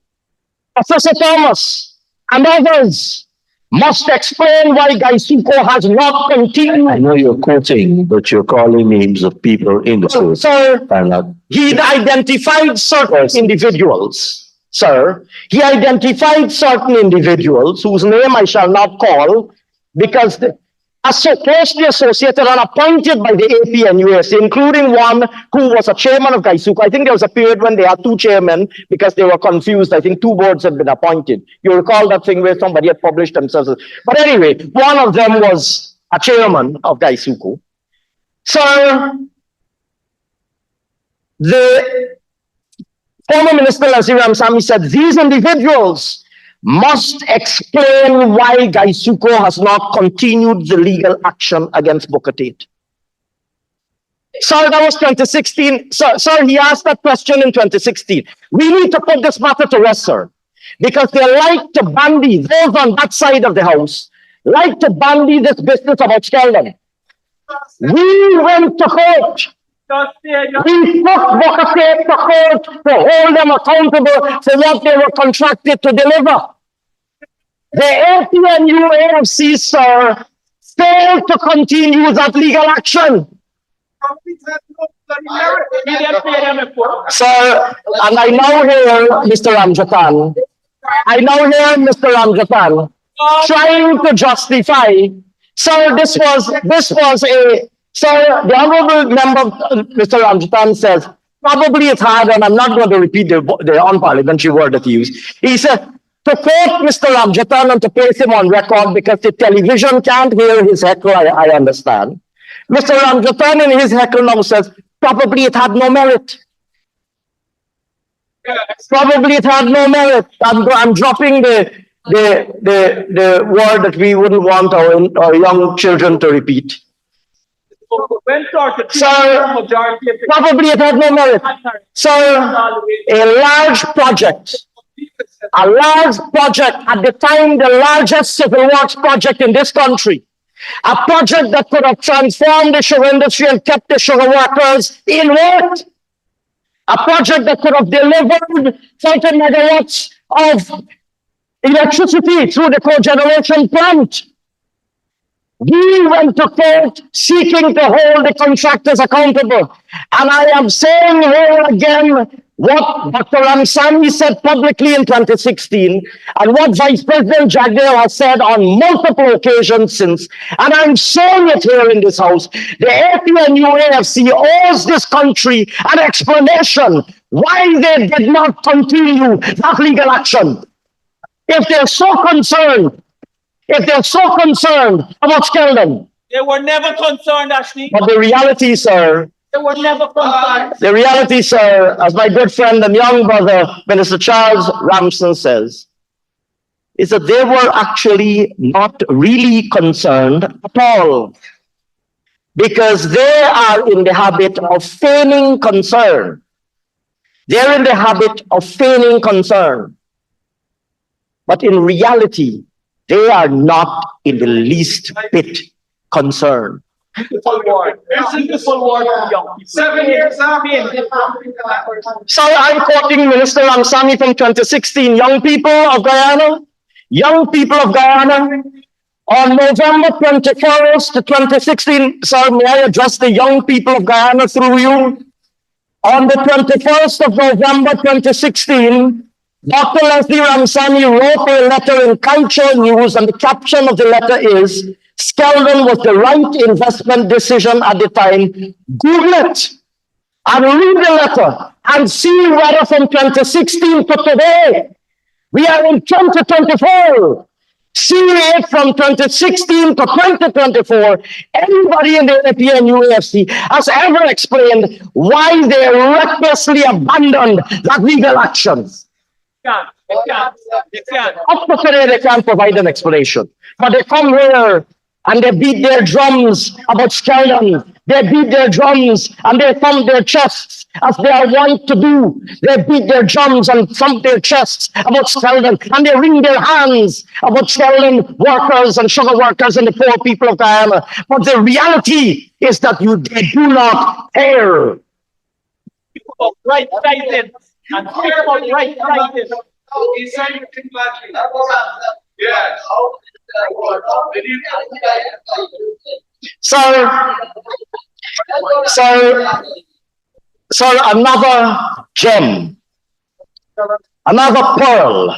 Speaker 9: Professor Thomas, and others must explain why Gaisuko has not continued.
Speaker 3: I know you're quoting, but you're calling names of people in the court.
Speaker 9: Sir, he identified certain individuals. Sir, he identified certain individuals whose name I shall not call because they are so closely associated and appointed by the AP and US, including one who was a chairman of Gaisuko. I think there was a period when they had two chairmen because they were confused. I think two boards had been appointed. You recall that thing where somebody had published themselves. But anyway, one of them was a chairman of Gaisuko. Sir, the former Minister Leslie Ramsamy said these individuals must explain why Gaisuko has not continued the legal action against Booker Tate. Sir, that was 2016. Sir, he asked that question in 2016. We need to put this matter to rest, sir, because they like to bandy, those on that side of the house, like to bandy this business about Skeldon. We went to court. We took Booker Tate to court to hold them accountable for what they were contracted to deliver. The APNU AFC, sir, failed to continue that legal action.
Speaker 2: We didn't pay them before.
Speaker 9: Sir, and I now hear Mr. Ramjatan. I now hear Mr. Ramjatan trying to justify. Sir, this was a, sir, the honorable member, Mr. Ramjatan says, probably it's hard, and I'm not going to repeat the unparliamentary word that he used. He said, to quote Mr. Ramjatan and to place him on record because the television can't hear his heckle, I understand. Mr. Ramjatan in his heckle now says, probably it had no merit. Probably it had no merit. I'm dropping the word that we wouldn't want our young children to repeat. Sir, probably it had no merit. Sir, a large project at the time, the largest civil works project in this country, a project that could have transformed the sugar industry and kept the sugar workers in work, a project that could have delivered 30 megawatts of electricity through the cogeneration plant. We went to court seeking to hold the contractors accountable. And I am saying here again what Dr. Ramsamy said publicly in 2016 and what Vice President Jagdeo has said on multiple occasions since. And I'm saying it here in this house. The APNU-AFC owes this country an explanation why they did not continue that legal action. If they're so concerned about Skeldon.
Speaker 2: They were never concerned, Ashley.
Speaker 9: But the reality, sir,
Speaker 2: They were never concerned.
Speaker 9: the reality, sir, as my good friend and young brother, Minister Charles Ramson says, is that they were actually not really concerned at all. Because they are in the habit of feigning concern. They're in the habit of feigning concern. But in reality, they are not in the least bit concerned.
Speaker 2: Beautiful word. Beautiful word for young people. 7 years
Speaker 9: So I'm quoting Minister Ramsamy from 2016, young people of Guyana, on November 21st, 2016, sir, may I address the young people of Guyana through you? On the 21st of November 2016, Dr. Leslie Ramsamy wrote a letter in Culture News, and the caption of the letter is, Skeldon was the right investment decision at the time. Google it and read the letter and see whether from 2016 to today, we are in 2024. See it from 2016 to 2024. Anybody in the APNU-AFC has ever explained why they recklessly abandoned that legal action.
Speaker 2: They can't.
Speaker 9: Up to today, they can't provide an explanation. But they come here and they beat their drums about Skeldon. They beat their drums and they thump their chests as they are wont to do. They beat their drums and thump their chests about Skeldon, and they wring their hands about Skeldon workers and sugar workers and the poor people of Guyana. But the reality is that they do not care.
Speaker 2: Right prices and care about right prices.
Speaker 9: So another gem, another pearl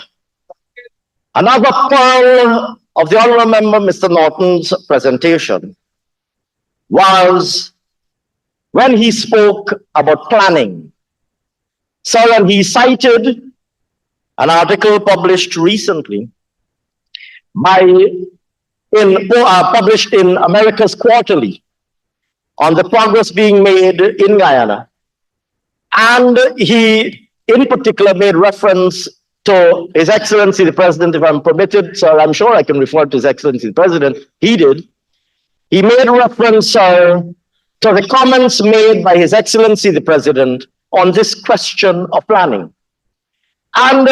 Speaker 9: of the honorable member, Mr. Norton's presentation was when he spoke about planning. So, and he cited an article published recently published in America's Quarterly on the progress being made in Guyana. And he, in particular, made reference to His Excellency the President, if I'm permitted, sir, I'm sure I can refer to His Excellency the President. He did. He made reference, sir, to the comments made by His Excellency the President on this question of planning. And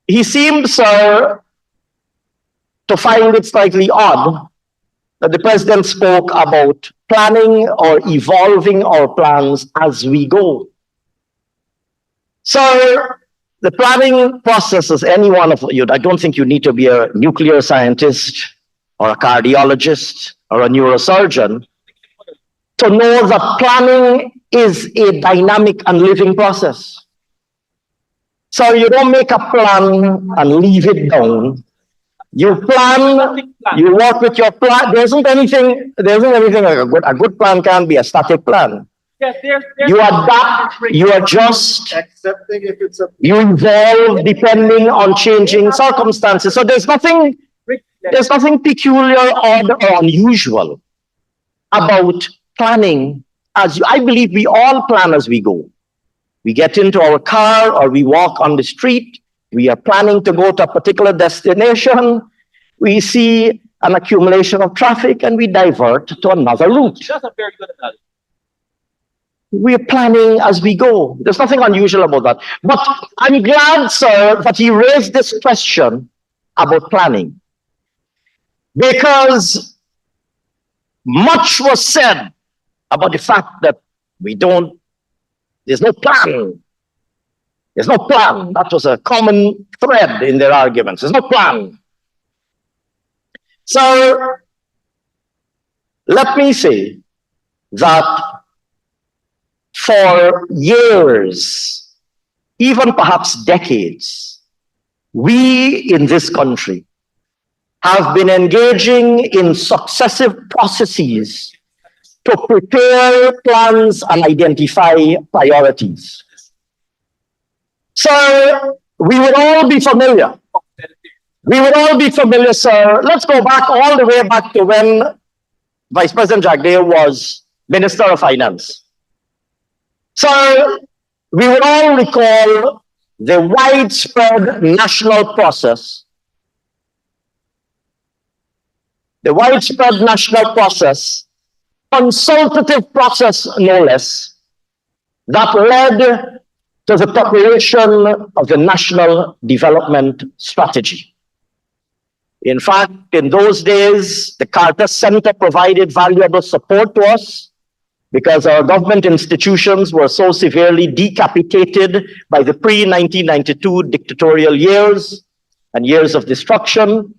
Speaker 9: he seemed, sir, to find it slightly odd that the President spoke about planning or evolving our plans as we go. Sir, the planning process, as any one of you, I don't think you need to be a nuclear scientist or a cardiologist or a neurosurgeon to know that planning is a dynamic and living process. So you don't make a plan and leave it down. You plan, you work with your plan. There isn't anything like a good plan can't be a static plan. You adapt, you adjust, you evolve depending on changing circumstances. So there's nothing peculiar or unusual about planning. I believe we all plan as we go. We get into our car or we walk on the street. We are planning to go to a particular destination. We see an accumulation of traffic and we divert to another route.
Speaker 2: That's a very good analogy.
Speaker 9: We're planning as we go. There's nothing unusual about that. But I'm glad, sir, that he raised this question about planning. Because much was said about the fact that there's no plan. There's no plan. That was a common thread in their arguments. There's no plan. So let me say that for years, even perhaps decades, we in this country have been engaging in successive processes to prepare plans and identify priorities. So we would all be familiar. We would all be familiar, sir. Let's go back all the way back to when Vice President Jagdeo was Minister of Finance. So we would all recall the widespread national process. The widespread national process, consultative process no less, that led to the preparation of the National Development Strategy. In fact, in those days, the Carter Center provided valuable support to us because our government institutions were so severely decapitated by the pre-1992 dictatorial years and years of destruction.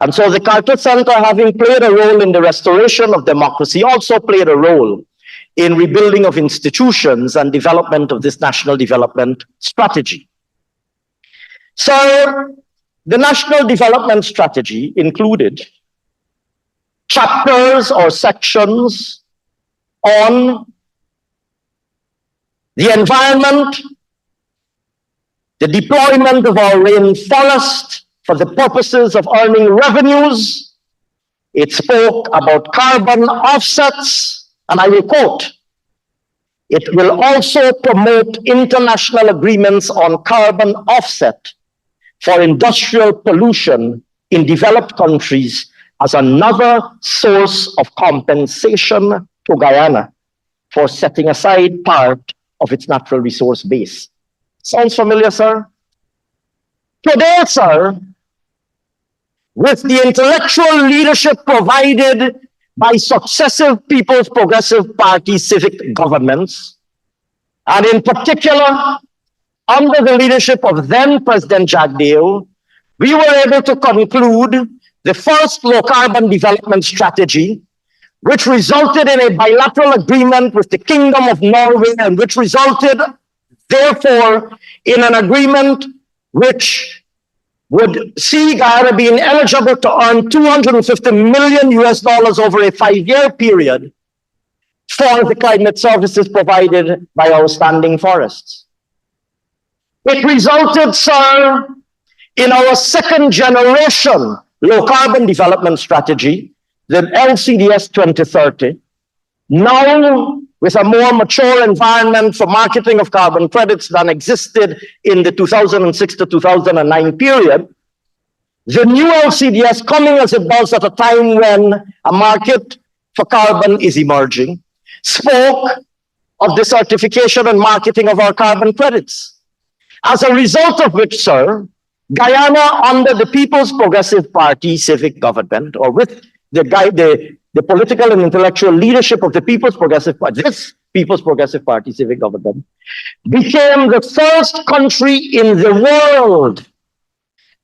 Speaker 9: And so the Carter Center, having played a role in the restoration of democracy, also played a role in rebuilding of institutions and development of this National Development Strategy. So the National Development Strategy included chapters or sections on the environment, the deployment of our rainforest for the purposes of earning revenues. It spoke about carbon offsets, and I will quote, "It will also promote international agreements on carbon offset for industrial pollution in developed countries as another source of compensation to Guyana for setting aside part of its natural resource base." Sounds familiar, sir? Today, sir, with the intellectual leadership provided by successive People's Progressive Party civic governments, and in particular, under the leadership of then President Jagdeo, we were able to conclude the first low-carbon development strategy, which resulted in a bilateral agreement with the Kingdom of Norway, and which resulted, therefore, in an agreement which would see Guyana being eligible to earn $250 million over a 5-year period for the climate services provided by our standing forests. It resulted, sir, in our second generation low carbon development strategy, the LCDS 2030, now with a more mature environment for marketing of carbon credits than existed in the 2006 to 2009 period. The new LCDS, coming as it does at a time when a market for carbon is emerging, spoke of the certification and marketing of our carbon credits. As a result of which, sir, Guyana, under the People's Progressive Party civic government, or with the political and intellectual leadership of the People's Progressive Party, this People's Progressive Party civic government, became the first country in the world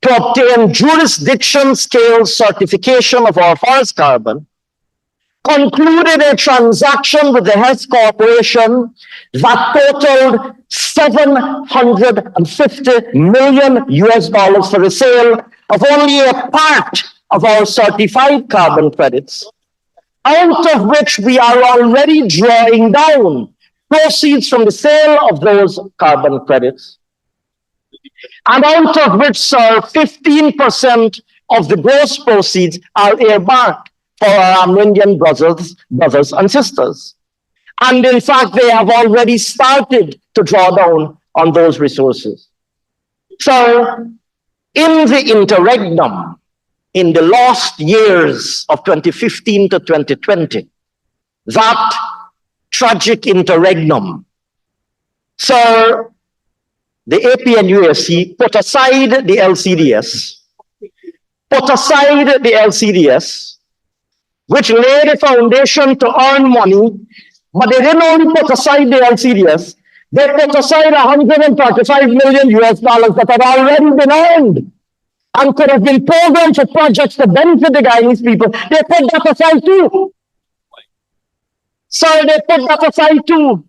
Speaker 9: to obtain jurisdiction scale certification of our forest carbon concluded a transaction with the Hess Corporation that totaled $750 million for the sale of only a part of our certified carbon credits, out of which we are already drawing down proceeds from the sale of those carbon credits, and out of which, sir, 15% of the gross proceeds are earmarked for our Armenian brothers and sisters. And in fact, they have already started to draw down on those resources. So, in the interregnum, in the last years of 2015 to 2020, that tragic interregnum, sir, the AP and USC put aside the LCDS, which laid a foundation to earn money, but they didn't only put aside the LCDS, they put aside $135 million that had already been earned and could have been programmed for projects to benefit the Guyanese people. They put that aside too. So they put that aside too.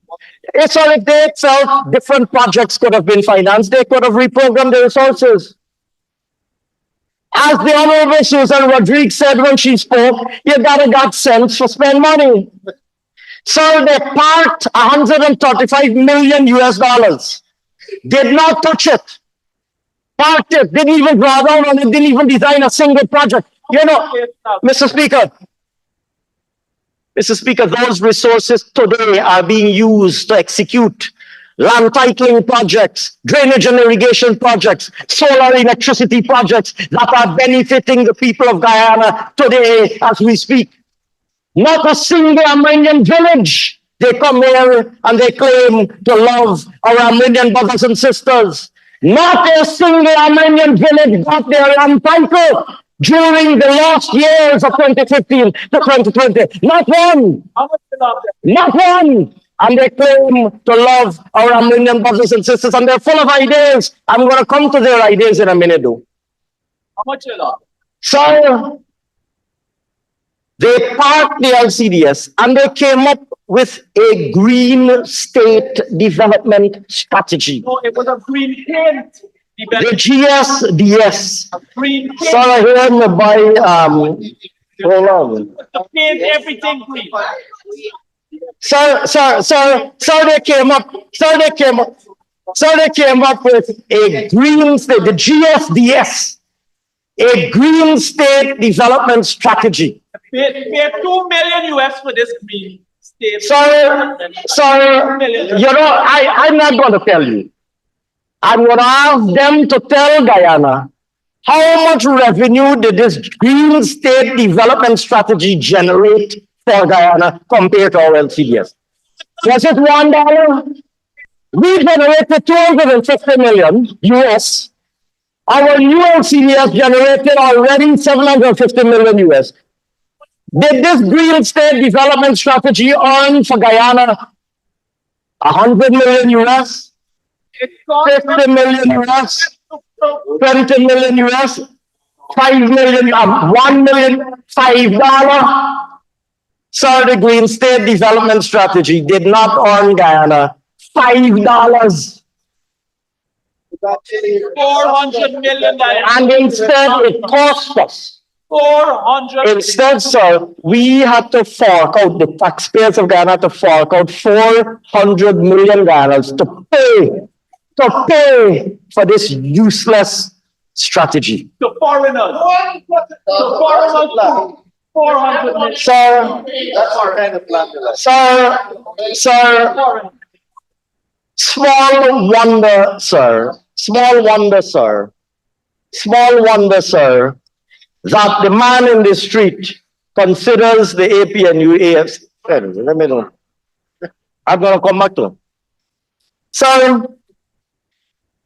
Speaker 9: So if they itself, different projects could have been financed, they could have reprogrammed the resources. As the Honorable Susan Rodriguez said when she spoke, you gotta got sense for spend money. So they parked $135 million. Did not touch it. Parked it, didn't even draw down on it, didn't even design a single project. You know, Mr. Speaker, those resources today are being used to execute land titling projects, drainage and irrigation projects, solar electricity projects that are benefiting the people of Guyana today as we speak. Not a single Armenian village. They come here and they claim to love our Armenian brothers and sisters. Not a single Armenian village got their land title during the last years of 2015 to 2020. Not one. Not one. And they claim to love our Armenian brothers and sisters, and they're full of ideas. I'm going to come to their ideas in a minute, though.
Speaker 2: How much you love?
Speaker 9: So, they parked the LCDS and they came up with a green state development strategy.
Speaker 2: No, it was a green paint.
Speaker 9: The GSDS.
Speaker 2: A green paint.
Speaker 9: Sorry, here me buy, hold on.
Speaker 2: To paint everything green.
Speaker 9: So they came up with a green state, the GSDS, a green state development strategy.
Speaker 2: Pay $2 million for this green state.
Speaker 9: Sorry, you know, I'm not going to tell you. I'm going to ask them to tell Guyana how much revenue did this green state development strategy generate for Guyana compared to our LCDS. Was it $1? We generated $250 million US. Our new LCDS generated already $750 million US. Did this green state development strategy earn for Guyana $100 million US? 50 million US? 20 million US? 5 million, $1 million, $5? So the Green State Development Strategy did not earn Guyana $5.
Speaker 2: $400 million.
Speaker 9: And instead it cost us.
Speaker 2: 400.
Speaker 9: Instead, sir, we had to fork out, the taxpayers of Guyana had to fork out 400 million Guyanans to pay for this useless strategy.
Speaker 2: To foreigners. To foreigners. 400 million.
Speaker 9: Sir, small wonder, sir, that the man in the street considers the AP and UAS. Let me know. I'm going to come back to him. So,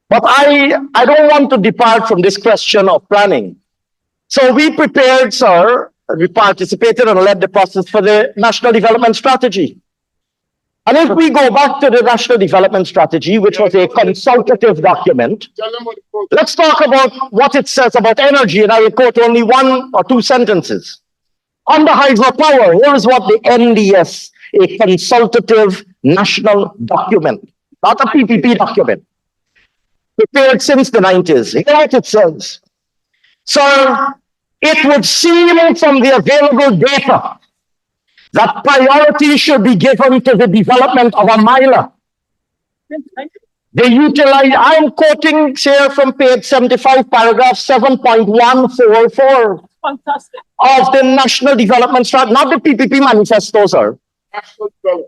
Speaker 9: but I don't want to depart from this question of planning. So we prepared, sir, we participated and led the process for the National Development Strategy. And if we go back to the National Development Strategy, which was a consultative document, let's talk about what it says about energy, and I will quote only 1 or 2 sentences. Under hydropower, here is what the NDS, a consultative national document, not a PPP document, prepared since the 90s. Here what it says. So it would seem from the available data that priority should be given to the development of a miler. They utilize, I'm quoting here from page 75, paragraph 7.144 of the National Development Strategy, not the PPP manifesto, sir.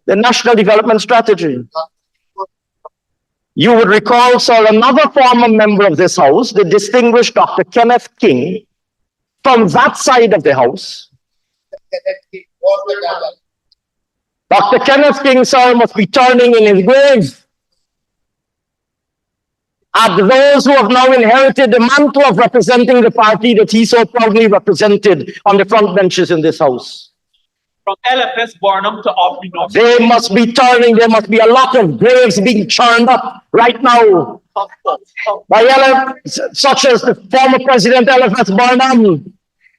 Speaker 9: The National Development Strategy. You would recall, sir, another former member of this House, the distinguished Dr. Kenneth King, from that side of the House. Dr. Kenneth King, sir, must be turning in his grave at those who have now inherited the mantle of representing the party that he so proudly represented on the front benches in this House.
Speaker 2: From LFS Barnum to Aubrey North.
Speaker 9: They must be turning, there must be a lot of graves being churned up right now by such as the former President LFS Barnum,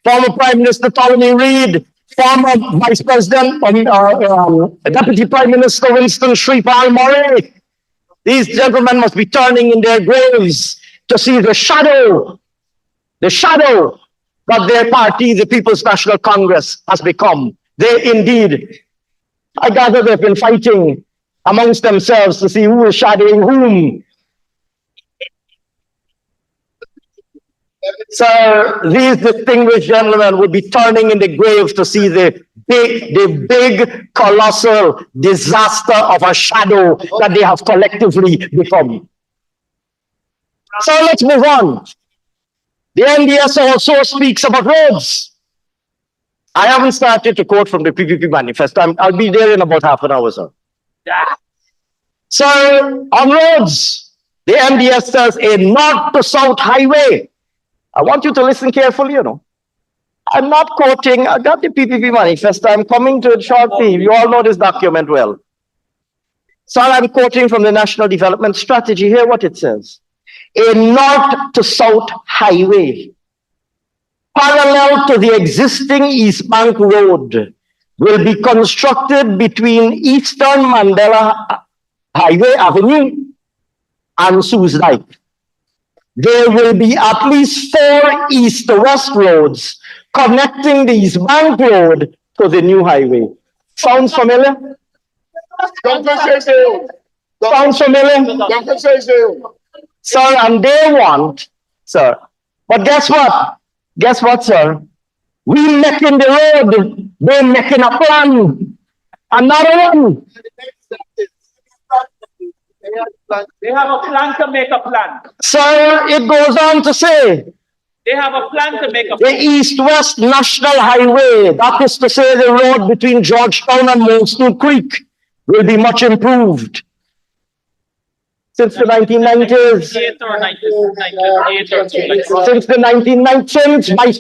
Speaker 9: former Prime Minister Ptolemy Reed, former Vice President, Deputy Prime Minister Winston Shripal Murray. These gentlemen must be turning in their graves to see the shadow that their party, the People's National Congress, has become. They indeed, I gather they've been fighting amongst themselves to see who is shadowing whom. So these distinguished gentlemen would be turning in the grave to see the big, colossal disaster of a shadow that they have collectively become. So let's move on. The NDS also speaks about roads. I haven't started to quote from the PPP manifesto. I'll be there in about half an hour, sir. Yeah. So on roads, the NDS says a north to south highway. I want you to listen carefully, you know. I'm not quoting, I got the PPP manifesto. I'm coming to it shortly. You all know this document well. So I'm quoting from the National Development Strategy. Hear what it says. A north to south highway parallel to the existing East Bank Road will be constructed between Eastern Mandela Highway Avenue and Sue's Dyke. There will be at least 4 east to west roads connecting the East Bank Road to the new highway. Sounds familiar? Sounds familiar? Sir, and they want, sir. But guess what? Guess what, sir? We making the road, they're making a plan. Another one.
Speaker 2: They have a plan to make a plan.
Speaker 9: Sir, it goes on to say,
Speaker 2: They have a plan to make a
Speaker 9: the
Speaker 2: plan.
Speaker 9: East-West National Highway, that is to say the road between Georgetown and Moleston Creek, will be much improved. Since the 1990s. Since the 1990s, since Vice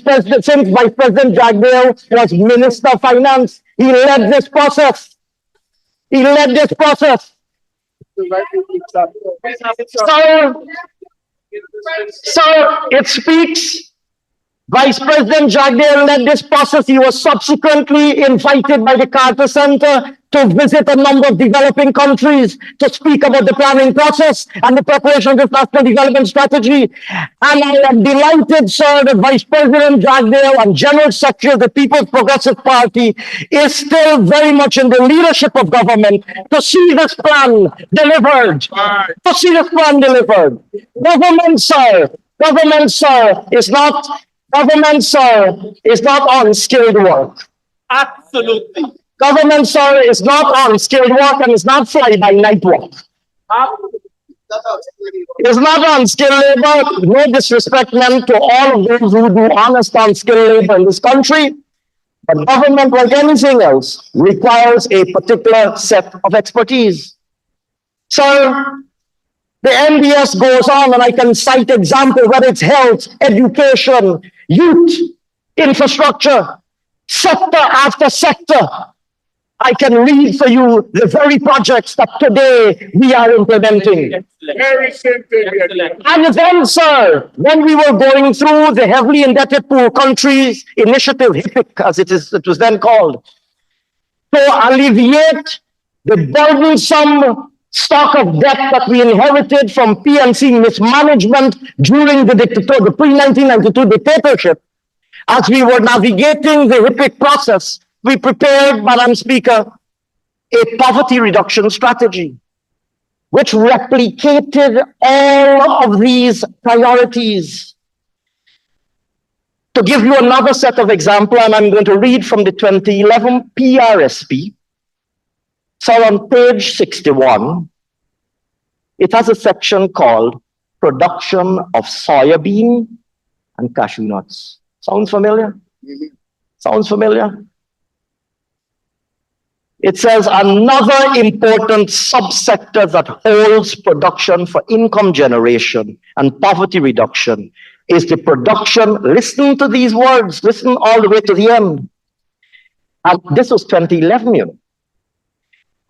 Speaker 9: President Jagdale was Minister of Finance, he led this process. So it speaks. Vice President Jagdale led this process. He was subsequently invited by the Carter Center to visit a number of developing countries to speak about the planning process and the preparation of this national development strategy. And I am delighted, sir, that Vice President Jagdale and General Secretary of the People's Progressive Party is still very much in the leadership of government to see this plan delivered. Government, sir, is not unskilled work.
Speaker 2: Absolutely.
Speaker 9: Government, sir, is not unskilled work and is not fly-by-night work. It's not unskilled labor. No disrespect meant to all of those who do honest, unskilled labor in this country. But government, like anything else, requires a particular set of expertise. So the NDS goes on, and I can cite examples, whether it's health, education, youth, infrastructure, sector after sector. I can read for you the very projects that today we are implementing.
Speaker 5: Very simple.
Speaker 9: And then, sir, when we were going through the heavily indebted poor countries initiative, HIPIC, as it was then called, to alleviate the burdensome stock of debt that we inherited from PNC mismanagement during the pre-1992 dictatorship, as we were navigating the HIPIC process, we prepared, Madam Speaker, a poverty reduction strategy, which replicated all of these priorities. To give you another set of examples, and I'm going to read from the 2011 PRSP. So on page 61, it has a section called Production of Soybean and Cashew Nuts. Sounds familiar? Sounds familiar? It says another important subsector that holds production for income generation and poverty reduction is the production, listen to these words, listen all the way to the end. And this was 2011, you know.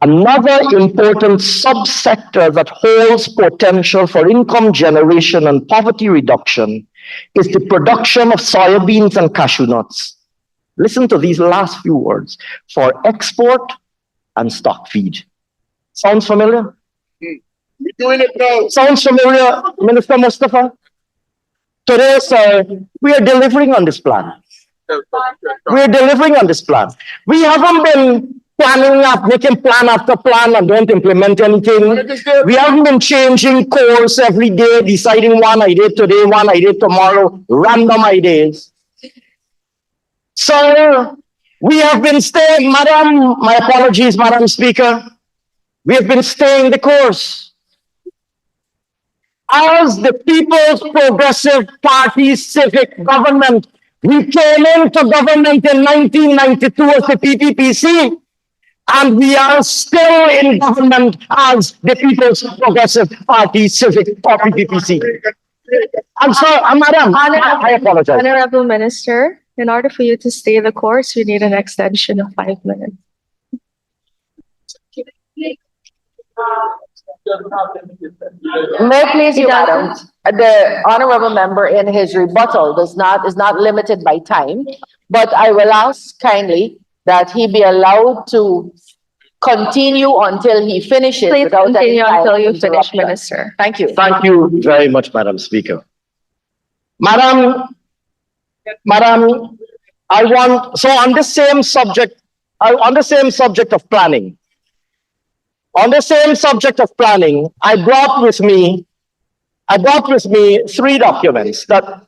Speaker 9: Another important subsector that holds potential for income generation and poverty reduction is the production of soybeans and cashew nuts. Listen to these last few words, for export and stock feed. Sounds familiar?
Speaker 5: We're doing it now.
Speaker 9: Sounds familiar, Minister Mustafa? Today, sir, we are delivering on this plan. We're delivering on this plan. We haven't been making plan after plan and don't implement anything. We haven't been changing course every day, deciding one idea today, one idea tomorrow, random ideas. So we have been staying, Madam, my apologies, Madam Speaker. We have been staying the course. As the People's Progressive Party civic government, we came into government in 1992 as the PPPC, and we are still in government as the People's Progressive Party civic or PPPC. I'm sorry, Madam, I apologize.
Speaker 10: Honorable Minister, in order for you to stay the course, you need an extension of 5 minutes.
Speaker 7: May I please, you, Madam? The honorable member in his rebuttal is not limited by time, but I will ask kindly that he be allowed to continue until he finishes.
Speaker 10: Please
Speaker 7: without any
Speaker 10: continue until you
Speaker 7: interruption.
Speaker 10: finish, Minister.
Speaker 7: Thank you.
Speaker 9: Thank you very much, Madam Speaker. Madam, I want, so on the same subject of planning, I brought with me 3 documents that,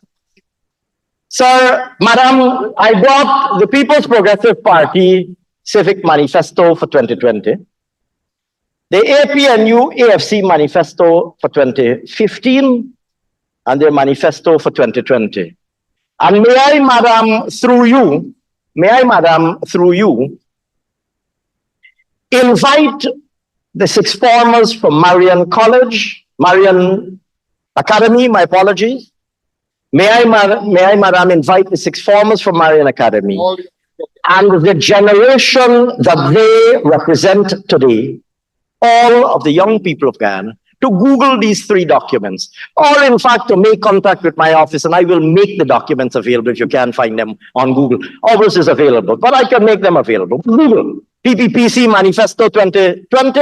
Speaker 9: sir, Madam, I brought the People's Progressive Party Civic Manifesto for 2020, the APNU AFC Manifesto for 2015, and their manifesto for 2020. And may I, Madam, through you, invite the 6 formers from Marian Academy, my apologies. May I, Madam, invite the 6 formers from Marian Academy and the generation that they represent today, all of the young people of Guyana, to Google these 3 documents, or in fact to make contact with my office, and I will make the documents available if you can't find them on Google. Ours is available, but I can make them available. Google PPPC Manifesto 2020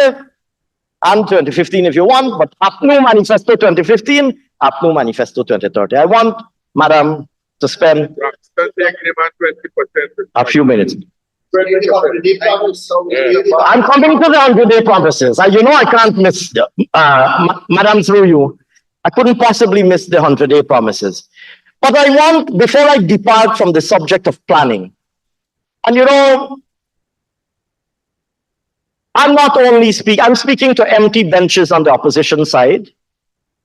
Speaker 9: and 2015 if you want, but APNU Manifesto 2015, APNU Manifesto 2030. I want, Madam, to spend a few minutes. I'm coming to the 100-day promises. You know I can't miss, Madam, through you, I couldn't possibly miss the 100-day promises. But I want, before I depart from the subject of planning, and you know, I'm not only I'm speaking to empty benches on the opposition side,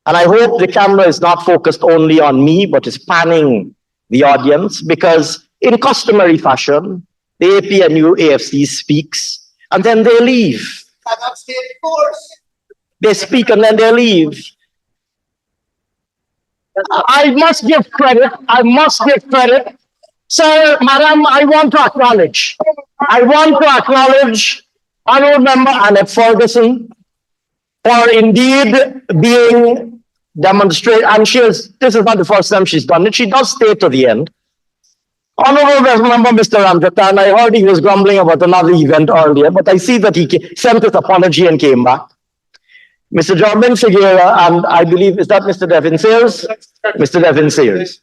Speaker 9: and I hope the camera is not focused only on me, but is panning the audience, because in customary fashion, the APNU AFC speaks, and then they leave. They speak and then they leave. I must give credit. Sir, Madam, I want to acknowledge I want to acknowledge Honorable Member Annette Ferguson for indeed being demonstrated, and this is not the first time she's done it. She does stay to the end. Honorable Member Mr. Ramjatan, I heard he was grumbling about another event earlier, but I see that he sent his apology and came back. Mr. Jordan Figuera, and I believe, is that Mr. Devin Sayers? Mr. Devin Sayers.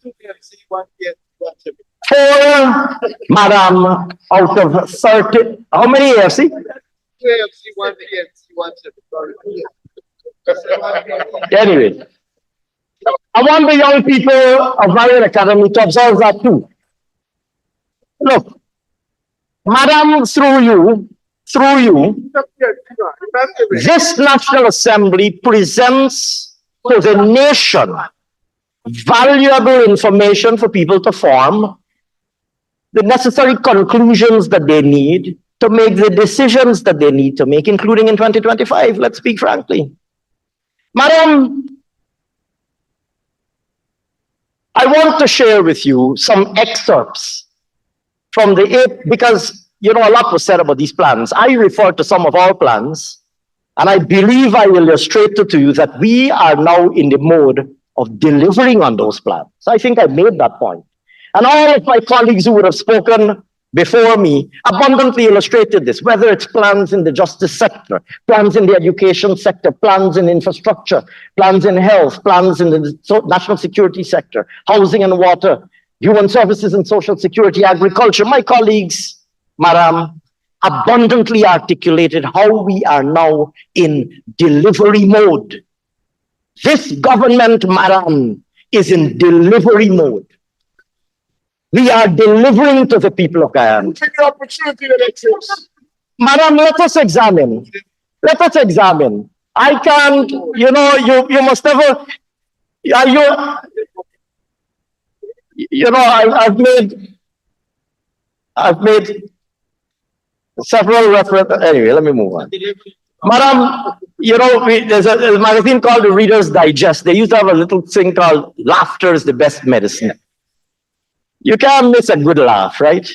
Speaker 9: 4, Madam, out of 30. How many AFC? 2 AFC, 1 AFC, 1 Anyway, I want the young people of Marion Academy to observe that too. Look, Madam, through you, this National Assembly presents to the nation valuable information for people to form the necessary conclusions that they need to make the decisions that they need to make, including in 2025, let's speak frankly. Madam, I want to share with you some excerpts from the, because, you know, a lot was said about these plans. I refer to some of our plans, and I believe I will illustrate to you that we are now in the mode of delivering on those plans. I think I made that point. And all of my colleagues who would have spoken before me abundantly illustrated this, whether it's plans in the justice sector, plans in the education sector, plans in infrastructure, plans in health, plans in the national security sector, housing and water, human services and social security, agriculture. My colleagues, Madam, abundantly articulated how we are now in delivery mode. This government, Madam, is in delivery mode. We are delivering to the people of Guyana. Madam, let us examine. Let us examine. I can't, you know, you must never, you know, I've made several references. Anyway, let me move on. Madam, you know, there's a magazine called the Reader's Digest. They used to have a little thing called "Laughter is the Best Medicine." You can't miss a good laugh, right?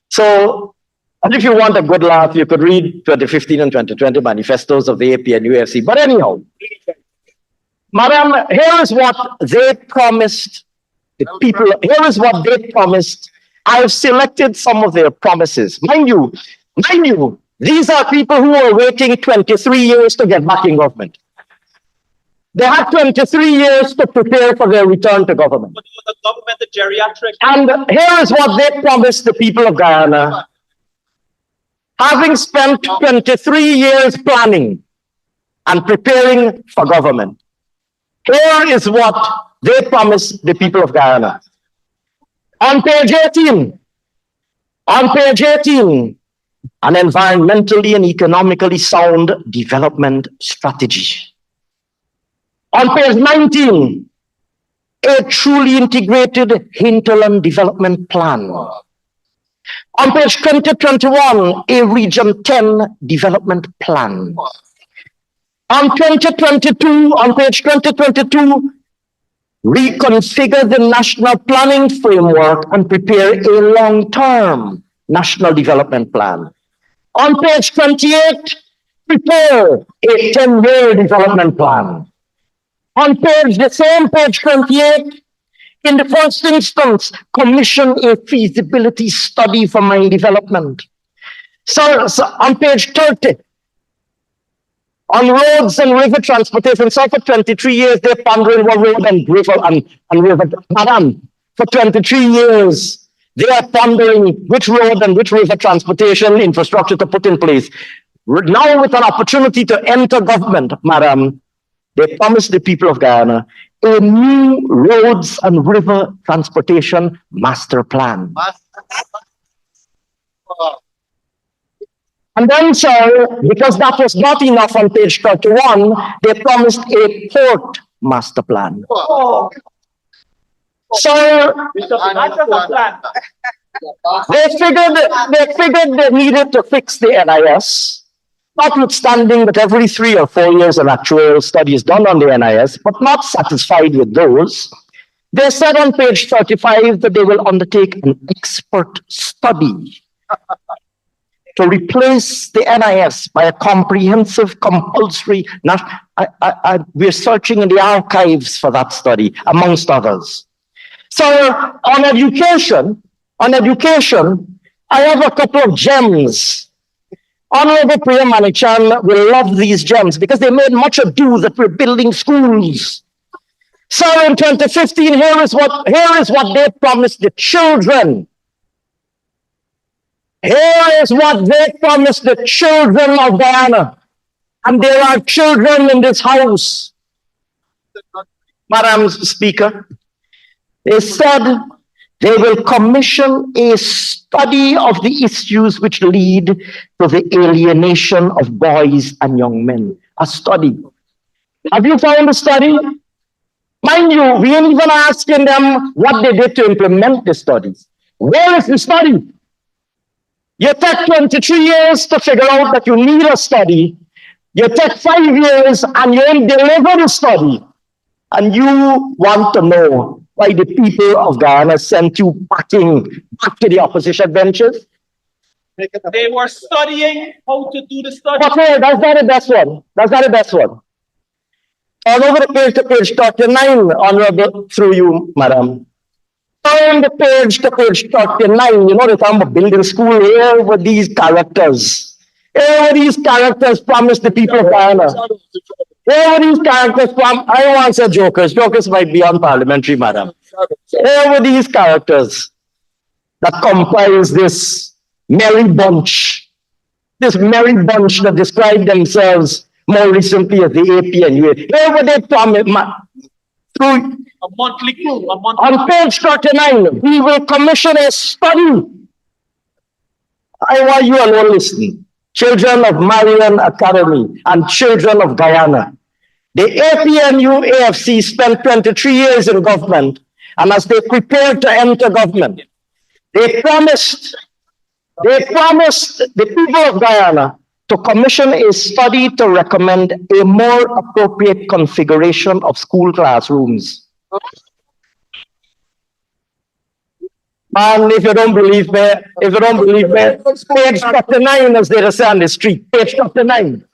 Speaker 9: So, and if you want a good laugh, you could read 2015 and 2020 manifestos of the AP and UFC. But anyhow, Madam, here is what they promised the people. Here is what they promised. I've selected some of their promises. Mind you, these are people who are waiting 23 years to get back in government. They had 23 years to prepare for their return to government.
Speaker 2: But the government, the geriatric.
Speaker 9: And here is what they promised the people of Guyana. Having spent 23 years planning and preparing for government, here is what they promised the people of Guyana. On page 18, an environmentally and economically sound development strategy. On page 19, a truly integrated hinterland development plan. On page 2021, a Region 10 development plan. On page 2022, reconfigure the national planning framework and prepare a long-term national development plan. On page 28, prepare a 10-year development plan. On the same page 28, in the first instance, commission a feasibility study for mine development. So on page 30, on roads and river transportation, so for 23 years, they're pondering what road and river and river. Madam, for 23 years, they are pondering which road and which river transportation infrastructure to put in place. Now with an opportunity to enter government, Madam, they promised the people of Guyana a new roads and river transportation master plan. And then, sir, because that was not enough on page 31, they promised a port master plan. So they figured they needed to fix the NIS, notwithstanding that every 3 or 4 years an actuarial study is done on the NIS, but not satisfied with those. They said on page 35 that they will undertake an expert study to replace the NIS by a comprehensive compulsory, we're searching in the archives for that study, amongst others. So on education, I have a couple of gems. Honorable Priya Manichan will love these gems because they made much ado that we're building schools. So in 2015, here is what they promised the children. Here is what they promised the children of Guyana. And there are children in this house. Madam Speaker, they said they will commission a study of the issues which lead to the alienation of boys and young men. A study. Have you found the study? Mind you, we ain't even asking them what they did to implement the studies. Where is the study? You take 23 years to figure out that you need a study. You take 5 years and you ain't deliver the study. And you want to know why the people of Guyana sent you back to the opposition benches?
Speaker 2: They were studying how to do the study.
Speaker 9: Okay, that's not the best one. That's not the best one. All over the page to page 39, Honorable, through you, Madam. Turn the page to page 39. You know, they're talking about building school. Here were these characters. Here were these characters promised the people of Guyana. Here were these characters I don't want to say jokers. Jokers might be unparliamentary, Madam. Here were these characters that comprise this merry bunch. This merry bunch that described themselves more recently as the APNUA. Here were they promised through
Speaker 2: a monthly crew.
Speaker 9: On page 39, we will commission a study. I want you alone listening. Children of Marian Academy and children of Guyana. The APNU AFC spent 23 years in government, and as they prepared to enter government, they promised the people of Guyana to commission a study to recommend a more appropriate configuration of school classrooms. Man, if you don't believe me, page 39, as they say on the street, page 39.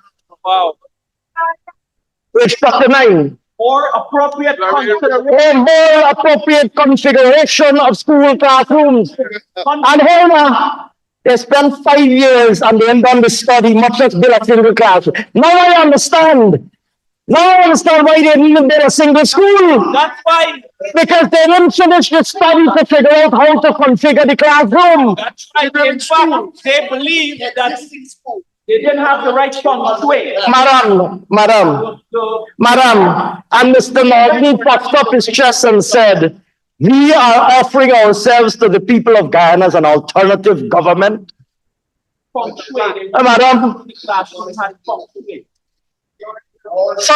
Speaker 2: Wow.
Speaker 9: Page 39.
Speaker 2: More appropriate
Speaker 9: A more appropriate configuration of school classrooms. And here they spent 5 years and they ain't done the study, much less build a single classroom. Now I understand. Now I understand why they didn't even build a single school.
Speaker 2: That's why.
Speaker 9: Because they didn't finish the study to figure out how to configure the classroom.
Speaker 2: That's right. In fact, they believe that they didn't have the right funds to wait.
Speaker 9: Madam, and Mr. Norton puffed up his chest and said, we are offering ourselves to the people of Guyana as an alternative government. Madam. So,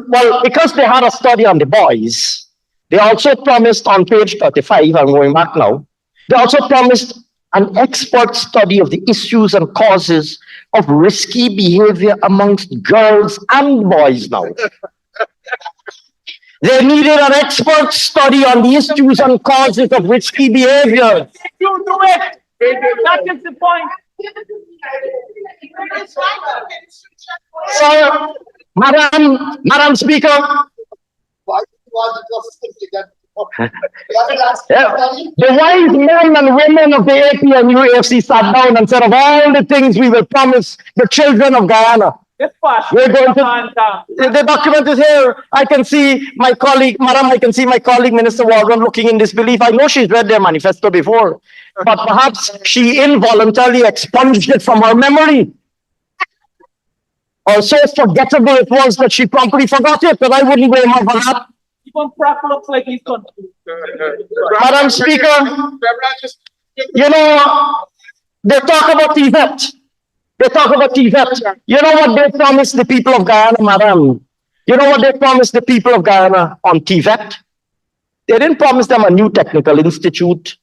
Speaker 9: well, because they had a study on the boys, they also promised on page 35, I'm going back now, they also promised an expert study of the issues and causes of risky behavior amongst girls and boys now. They needed an expert study on the issues and causes of risky behavior.
Speaker 2: You do it. That is the point.
Speaker 9: So, Madam Speaker, the wise men and women of the APNU AFC sat down and said, of all the things we will promise the children of Guyana, we're going to, the document is here. I can see my colleague, Madam, I can see my colleague, Minister Waldron, looking in disbelief. I know she's read their manifesto before, but perhaps she involuntarily expunged it from her memory. Or so forgettable it was that she promptly forgot it, but I wouldn't blame her for that.
Speaker 2: Even Pratt looks like he's gone.
Speaker 9: Madam Speaker, you know, they talk about TVET. You know what they promised the people of Guyana, Madam? You know what they promised the people of Guyana on TVET? They didn't promise them a new technical institute.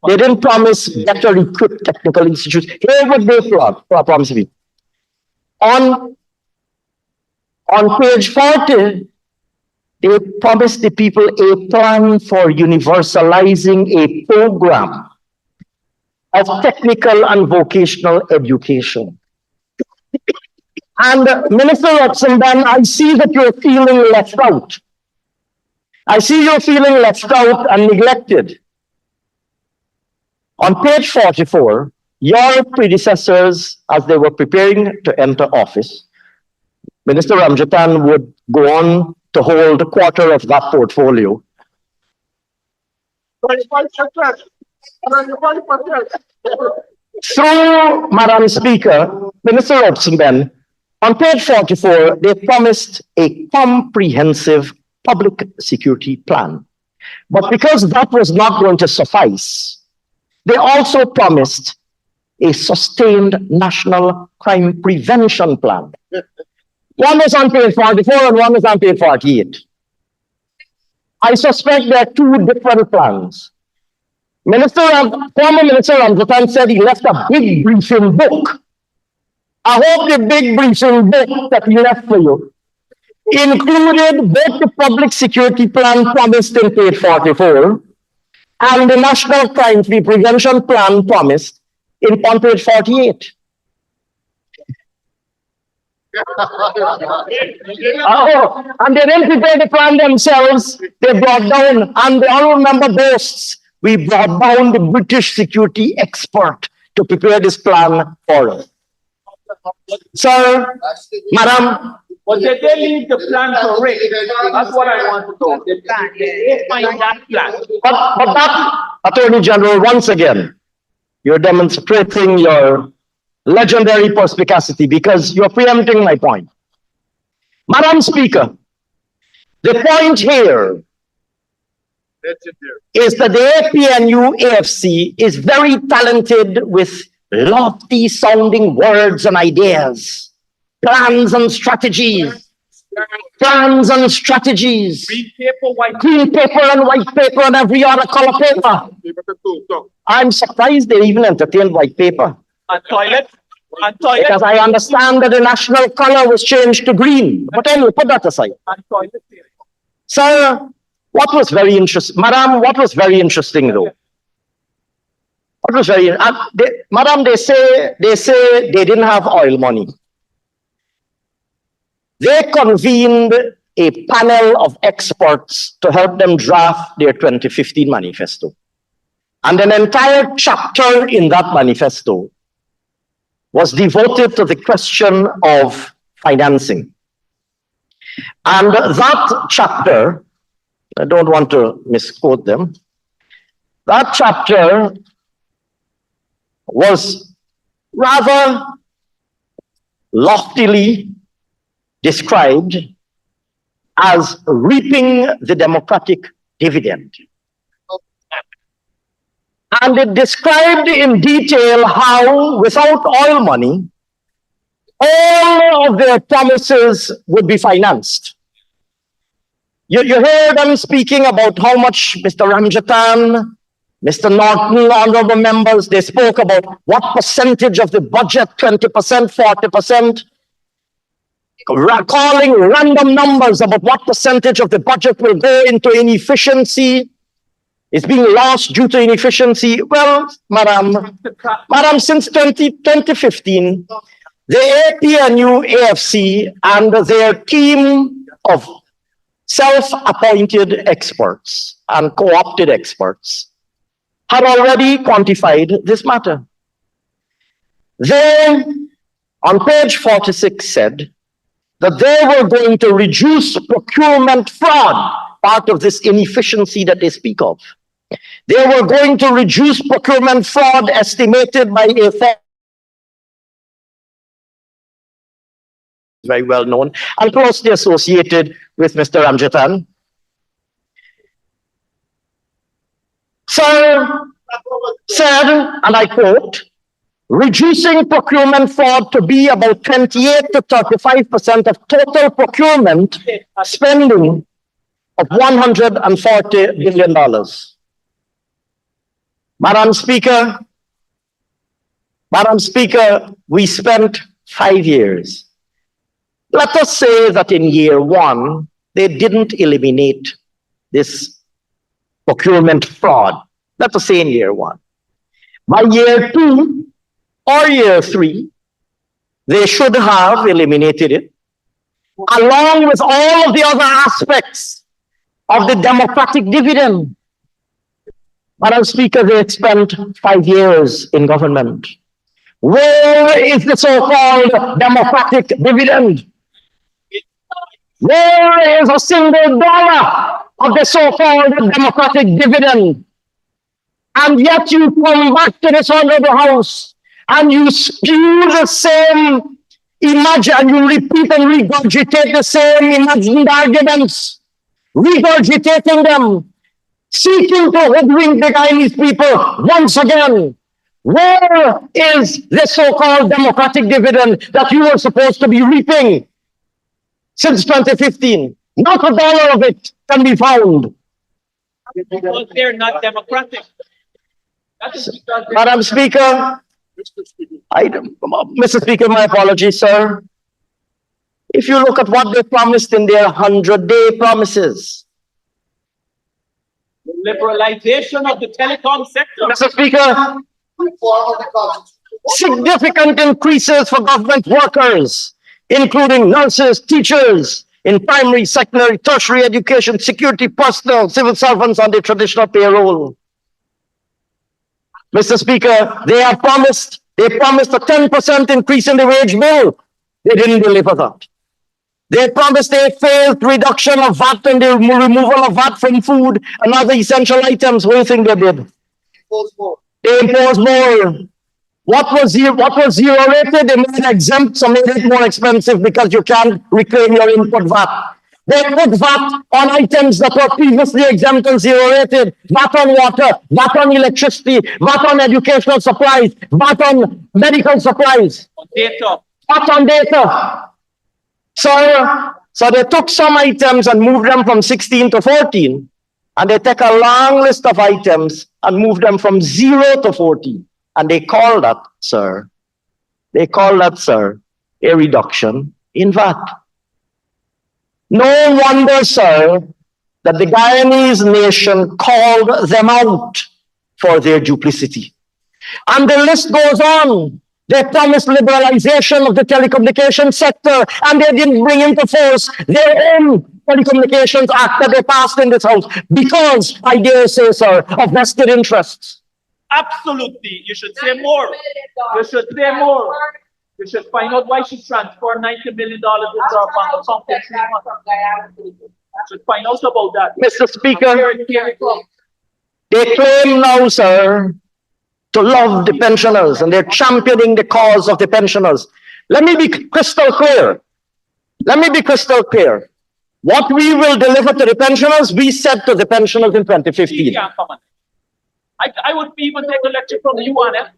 Speaker 9: They didn't promise better equipped technical institutes. Here what they promised me. On page 40, they promised the people a plan for universalizing a program of technical and vocational education. And Minister Oxendan, I see that you're feeling left out. I see you're feeling left out and neglected. On page 44, your predecessors, as they were preparing to enter office, Minister Ramjatan would go on to hold a quarter of that portfolio. Through Madam Speaker, Minister Oxendan, on page 44, they promised a comprehensive public security plan. But because that was not going to suffice, they also promised a sustained national crime prevention plan. One is on page 44 and one is on page 48. I suspect there are two different plans. Former Minister Ramjatan said he left a big briefing book. I hope the big briefing book that he left for you included both the public security plan promised in page 44 and the national crime prevention plan promised on page 48. And they didn't prepare the plan themselves. They brought down, and the honorable member boasts, we brought down the British security expert to prepare this plan for us. Sir, Madam.
Speaker 2: But did they leave the plan for Rick? That's what I want to know. The plan. They find that plan.
Speaker 9: But that, Attorney General, once again, you're demonstrating your legendary perspicacity because you're preempting my point. Madam Speaker, the point here is that the APNU AFC is very talented with lofty sounding words and ideas, plans and strategies. Plans and strategies. Green paper and white paper and every other color paper. I'm surprised they even entertained white paper.
Speaker 2: And toilet. And toilet.
Speaker 9: Because I understand that the national color was changed to green. But anyway, put that aside.
Speaker 2: And toilet.
Speaker 9: Sir, what was very interesting, Madam, what was very interesting though? What was very, Madam, they say they didn't have oil money. They convened a panel of experts to help them draft their 2015 manifesto. And an entire chapter in that manifesto was devoted to the question of financing. And that chapter, I don't want to misquote them, that chapter was rather loftily described as reaping the democratic dividend. And it described in detail how, without oil money, all of their promises would be financed. You heard them speaking about how much Mr. Ramjatan, Mr. Norton, honorable members, they spoke about what percentage of the budget, 20%, 40%, calling random numbers about what percentage of the budget will go into inefficiency, is being lost due to inefficiency. Well, Madam, since 2015, the APNU AFC and their team of self-appointed experts and co-opted experts had already quantified this matter. They, on page 46, said that they were going to reduce procurement fraud, part of this inefficiency that they speak of. They were going to reduce procurement fraud estimated by a very well known and closely associated with Mr. Ramjatan. Sir said, and I quote, reducing procurement fraud to be about 28 to 35% of total procurement spending of $140 billion. Madam Speaker, we spent 5 years. Let us say that in year one, they didn't eliminate this procurement fraud. Let us say in year one. by year 2 or year 3, they should have eliminated it, along with all of the other aspects of the democratic dividend. Madam Speaker, they spent 5 years in government. Where is the so-called democratic dividend? Where is a single dollar of the so-called democratic dividend? And yet you come back to this honorable house and you spew the same and you repeat and regurgitate the same imagined arguments, regurgitating them, seeking to hoodwink the Guyanese people once again. Where is the so-called democratic dividend that you were supposed to be reaping since 2015? Not a dollar of it can be found.
Speaker 2: Because they're not democratic. That is because they're
Speaker 9: Madam Speaker, Mr. Speaker, my apologies, sir. If you look at what they promised in their 100-day promises,
Speaker 2: liberalization of the telecom sector.
Speaker 9: Mr. Speaker, significant increases for government workers, including nurses, teachers in primary, secondary, tertiary education, security personnel, civil servants on the traditional payroll. Mr. Speaker, they promised a 10% increase in the wage bill. They didn't deliver that. They promised a phased reduction of VAT and the removal of VAT from food and other essential items. What do you think they did? They imposed more. What was zero rated? They made it exempt, so made it more expensive because you can't reclaim your input VAT. They put VAT on items that were previously exempt and zero rated. VAT on water, VAT on electricity, VAT on educational supplies, VAT on medical supplies.
Speaker 2: On data.
Speaker 9: VAT on data. So they took some items and moved them from 16 to 14. And they take a long list of items and move them from 0 to 14. And they call that, sir, a reduction in VAT. No wonder, sir, that the Guyanese nation called them out for their duplicity. And the list goes on. They promised liberalization of the telecommunications sector, and they didn't bring into force their own Telecommunications Act that they passed in this house because, I dare say, sir, of vested interests.
Speaker 2: Absolutely. You should say more. You should say more. You should find out why she transferred $90 million into our bank account in 3 months. You should find out about that.
Speaker 9: Mr. Speaker, they claim now, sir, to love the pensioners, and they're championing the cause of the pensioners. Let me be crystal clear. What we will deliver to the pensioners, we said to the pensioners in 2015.
Speaker 2: I would even take a lecture from you on it.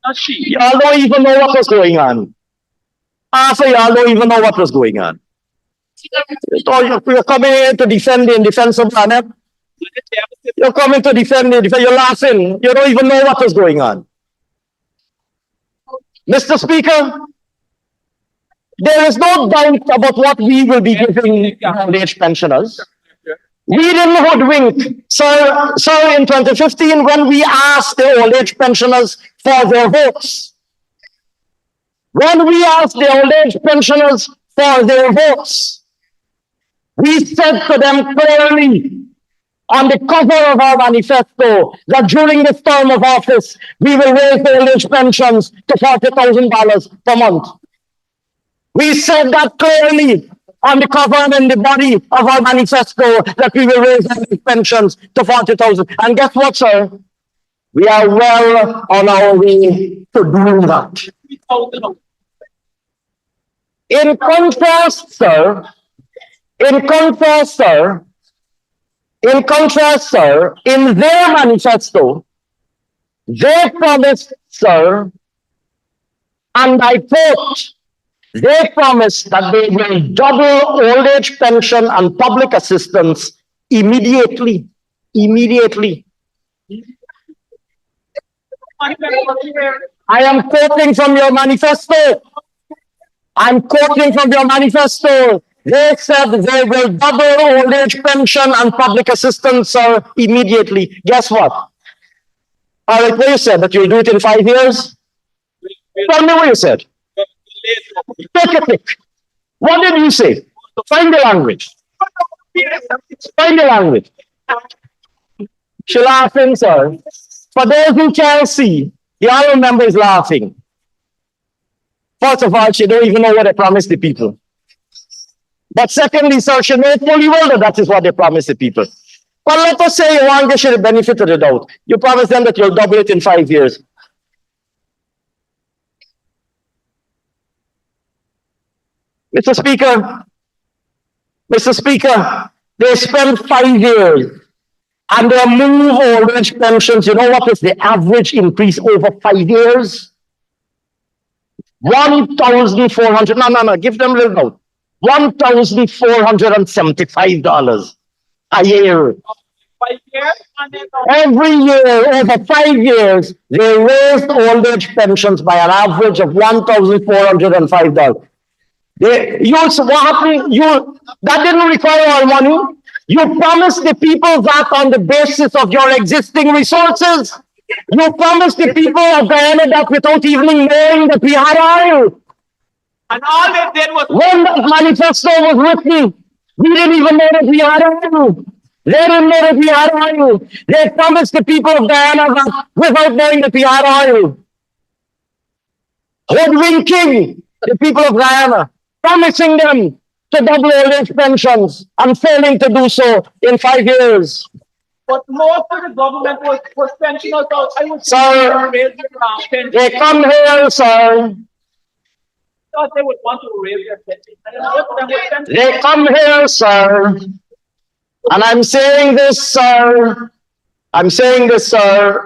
Speaker 2: Not she.
Speaker 9: Y'all don't even know what was going on. Half of y'all don't even know what was going on. You're coming in to defend the indefensible, Annette. You're coming to defend it. You're laughing. You don't even know what was going on. Mr. Speaker, there is no doubt about what we will be giving old age pensioners. We didn't hoodwink. Sir, in 2015, when we asked the old age pensioners for their votes, we said to them clearly on the cover of our manifesto that during this term of office, we will raise the old age pensions to $40,000 per month. We said that clearly on the cover and in the body of our manifesto that we will raise the pensions to 40,000. And guess what, sir? We are well on our way to doing that. In contrast, sir, in their manifesto, they promised, sir, and I quote, they promised that they will double old age pension and public assistance immediately. I am quoting from your manifesto. They said they will double old age pension and public assistance, sir, immediately. Guess what? All right, what you said, that you'll do it in 5 years? Tell me what you said. Take a pick. What did you say? Find the language. Find the language. She's laughing, sir. For those who can't see, the honorable member is laughing. First of all, she don't even know what they promised the people. But secondly, sir, she knows fully well that is what they promised the people. But let us say you want to get the benefit of the doubt. You promise them that you'll double it in 5 years. Mr. Speaker, they spent 5 years and they move old age pensions. You know what is the average increase over 5 years? 1,400, no, give them a little note. $1,475 a year.
Speaker 2: 5 years?
Speaker 9: Every year, over 5 years, they raised old age pensions by an average of $1,405. That didn't require all money. You promised the people that on the basis of your existing resources. You promised the people of Guyana that without even knowing that we had oil.
Speaker 2: And all they did was...
Speaker 9: When the manifesto was written, we didn't even know that we had oil. They didn't know that we had oil. They promised the people of Guyana that without knowing that we had oil. Hoodwinking the people of Guyana, promising them to double old age pensions and failing to do so in 5 years.
Speaker 2: But most of the government was pensioners. So I would
Speaker 9: Sir, they come here, sir.
Speaker 2: thought they would want to raise their pension.
Speaker 9: They come here, sir. And I'm saying this, sir.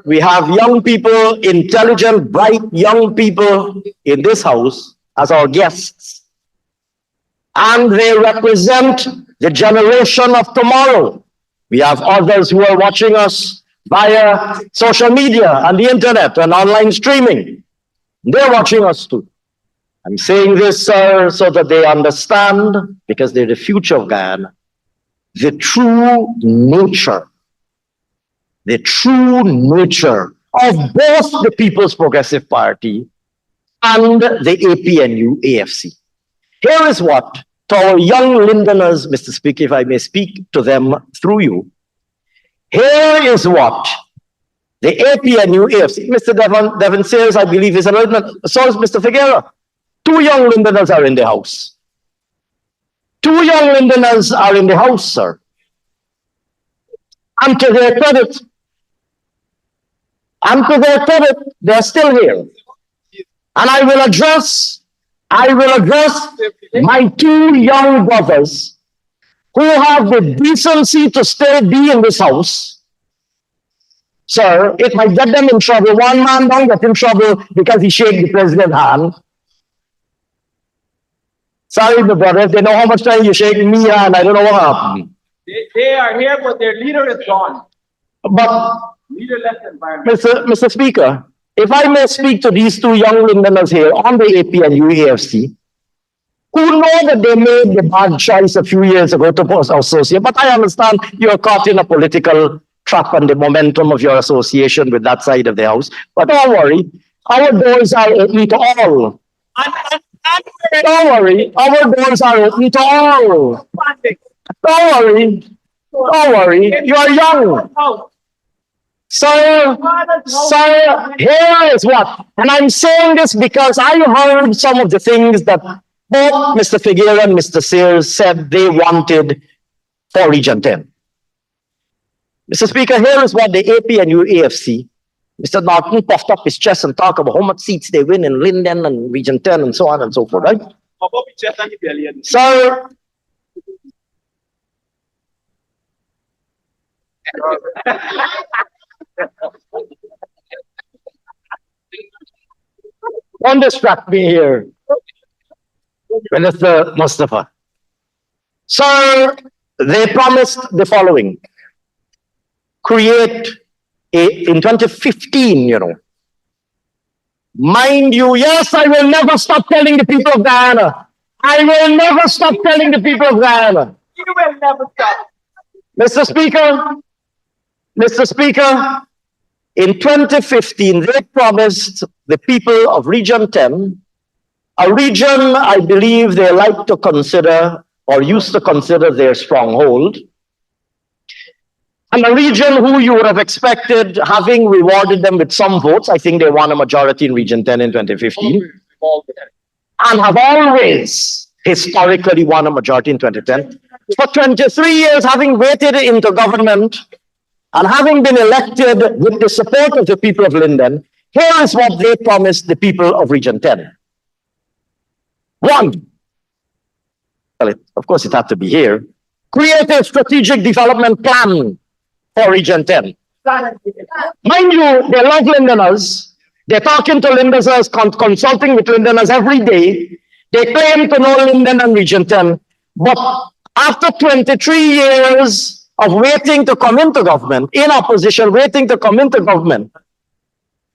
Speaker 9: We have young people, intelligent, bright young people in this house as our guests. And they represent the generation of tomorrow. We have others who are watching us via social media and the internet and online streaming. They're watching us too. I'm saying this, sir, so that they understand, because they're the future of Guyana, the true nature of both the People's Progressive Party and the APNU AFC. Here is what, to our young Lindeners, Mr. Speaker, if I may speak to them through you, here is what the APNU AFC, Mr. Devon Sayers, I believe, is a little, so is Mr. Figueroa. 2 young Lindeners are in the house. 2 young Lindeners are in the house, sir. And to their credit, they're still here. And I will address my 2 young brothers who have the decency to still be in this house. Sir, it might get them in trouble. One man don't get in trouble because he shake the president's hand. Sorry, my brother, they know how much time you shake me hand. I don't know what happened.
Speaker 2: They are here, but their leader is gone.
Speaker 9: But,
Speaker 2: Leaderless environment.
Speaker 9: Mr. Speaker, if I may speak to these 2 young Londoners here on the APNU AFC, who know that they made the bad choice a few years ago to associate, but I understand you're caught in a political trap and the momentum of your association with that side of the house. But don't worry, our doors are open to all. Don't worry, our doors are open to all. Don't worry, you are young. Sir, here is what, and I'm saying this because I heard some of the things that both Mr. Figueroa and Mr. Sayers said they wanted for Region 10. Mr. Speaker, here is what the APNU AFC, Mr. Norton puffed up his chest and talked about how much seats they win in Linden and Region 10 and so on and so forth, right? Sir, don't distract me here, Minister Mustafa. Sir, they promised the following. Create in 2015, mind you, yes, I will never stop telling the people of Guyana. I will never stop telling the people of Guyana.
Speaker 2: You will never stop.
Speaker 9: Mr. Speaker, In 2015, they promised the people of Region 10, a region I believe they like to consider or used to consider their stronghold, and a region who you would have expected, having rewarded them with some votes, I think they won a majority in Region 10 in 2015, and have always historically won a majority in 2010. For 23 years, having waited into government and having been elected with the support of the people of Linden, here is what they promised the people of Region 10. One, well, of course it had to be here, create a strategic development plan for Region 10. Mind you, they love Lindeners. They're talking to Lindeners, consulting with Lindeners every day. They claim to know Linden and Region 10. But after 23 years of waiting to come into government, in opposition, waiting to come into government,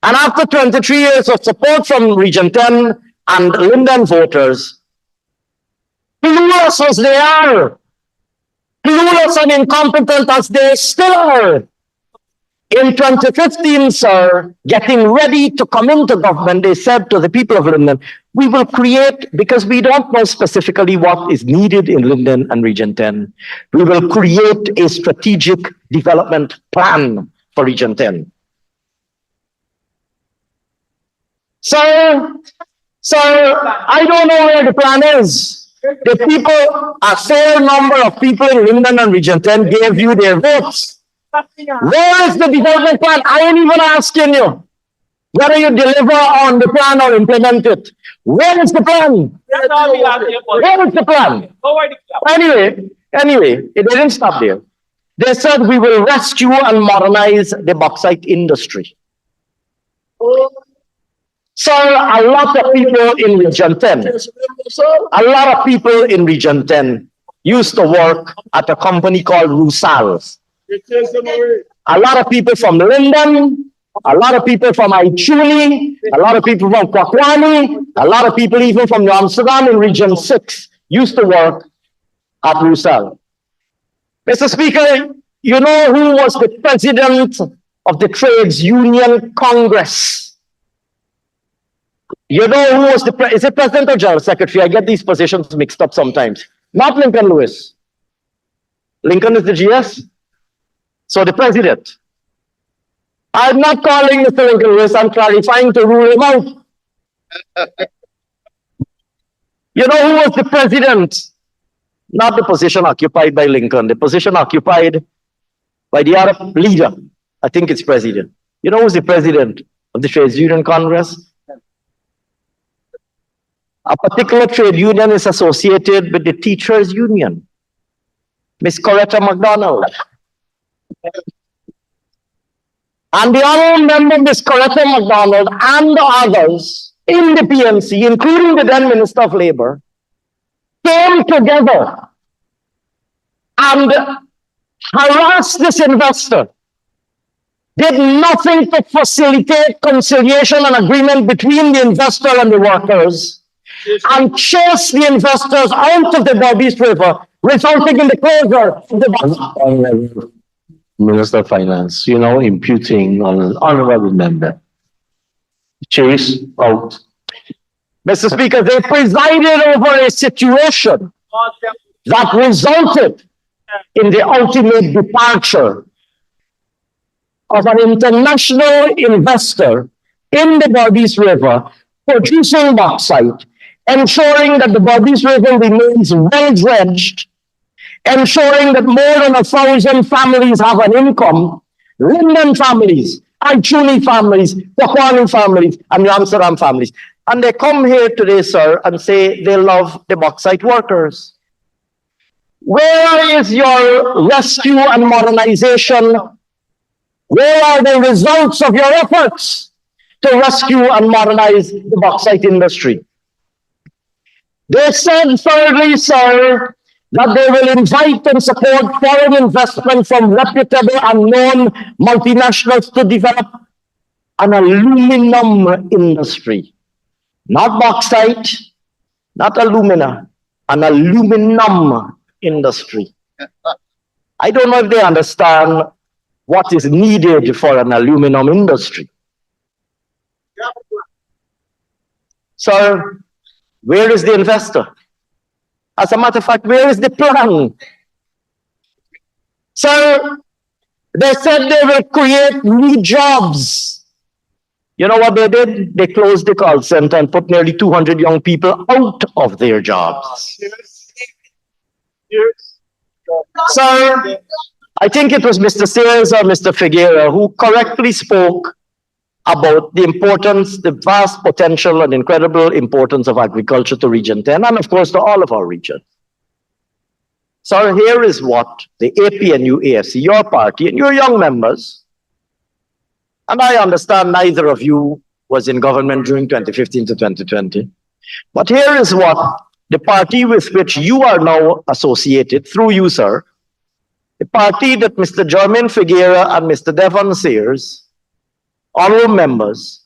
Speaker 9: and after 23 years of support from Region 10 and Linden voters, clueless as they are, clueless and incompetent as they still are, in 2015, sir, getting ready to come into government, they said to the people of Linden, we will create, because we don't know specifically what is needed in Linden and Region 10, we will create a strategic development plan for Region 10. So, I don't know where the plan is. The people, a fair number of people in Linden and Region 10 gave you their votes. Where is the development plan? I ain't even asking you whether you deliver on the plan or implement it. Where is the plan? Where is the plan? Anyway, it didn't stop there. They said we will rescue and modernize the bauxite industry. So a lot of people in Region 10, used to work at a company called Rusal. A lot of people from Linden, a lot of people from Aichuli, a lot of people from Kwakwani, a lot of people even from New Amsterdam in Region 6 used to work at Rusal. Mr. Speaker, you know who was the president of the Trades Union Congress? You know who was the is it president or general secretary? I get these positions mixed up sometimes. Not Lincoln Lewis. Lincoln is the GS. So the president. I'm not calling Mr. Lincoln Lewis, I'm clarifying to rule him out. You know who was the president? Not the position occupied by Lincoln, the position occupied by the other leader. I think it's president. You know who's the president of the Trades Union Congress? A particular trade union is associated with the teachers' union. Miss Coretta McDonald. And the honorable member, Miss Coretta McDonald, and the others in the PMC, including the then Minister of Labor, came together and harassed this investor, did nothing to facilitate conciliation and agreement between the investor and the workers, and chased the investors out of the Bobby's River, resulting in the closure of the
Speaker 3: Minister of Finance, you know, imputing on an honorable member. Chase out.
Speaker 9: Mr. Speaker, they presided over a situation that resulted in the ultimate departure of an international investor in the Bobby's River producing bauxite, ensuring that the Bobby's River remains well dredged, ensuring that more than 1,000 families have an income, Linden families, Aichuli families, Kwakwani families, and the Amsterdam families. And they come here today, sir, and say they love the bauxite workers. Where is your rescue and modernization? Where are the results of your efforts to rescue and modernize the bauxite industry? They said, thirdly, sir, that they will invite and support foreign investment from reputable and known multinationals to develop an aluminum industry. Not bauxite, not alumina, an aluminum industry. I don't know if they understand what is needed for an aluminum industry. Sir, where is the investor? As a matter of fact, where is the plan? Sir, they said they will create new jobs. You know what they did? They closed the call center and put nearly 200 young people out of their jobs. Sir, I think it was Mr. Sayers or Mr. Figueira who correctly spoke about the importance, the vast potential and incredible importance of agriculture to Region 10 and of course to all of our regions. So here is what the APNU AFC, your party and your young members, and I understand neither of you was in government during 2015 to 2020, but here is what the party with which you are now associated, through you, sir, the party that Mr. Jermaine Figueira and Mr. Devon Sayers, honorable members,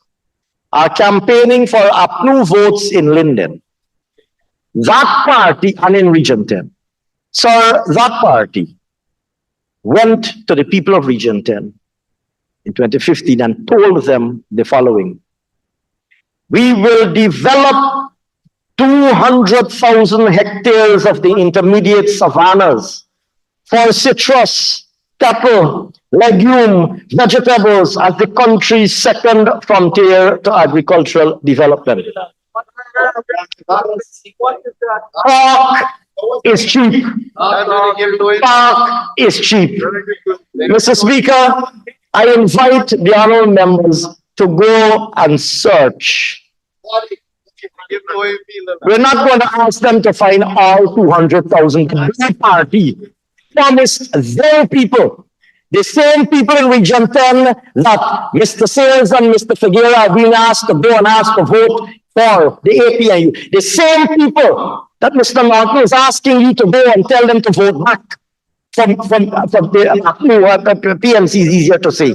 Speaker 9: are campaigning for APNU votes in Linden. That party, and in Region 10, sir, that party went to the people of Region 10 in 2015 and told them the following: we will develop 200,000 hectares of the intermediate savannas for citrus, cattle, legume, vegetables as the country's second frontier to agricultural development. Pork is cheap. Pork is cheap. Mr. Speaker, I invite the honorable members to go and search. We're not going to ask them to find all 200,000. Their party promised their people, the same people in Region 10 that Mr. Sayers and Mr. Figueira have been asked to go and ask to vote for the APNU. The same people that Mr. Norton is asking you to go and tell them to vote back from the PMC is easier to say.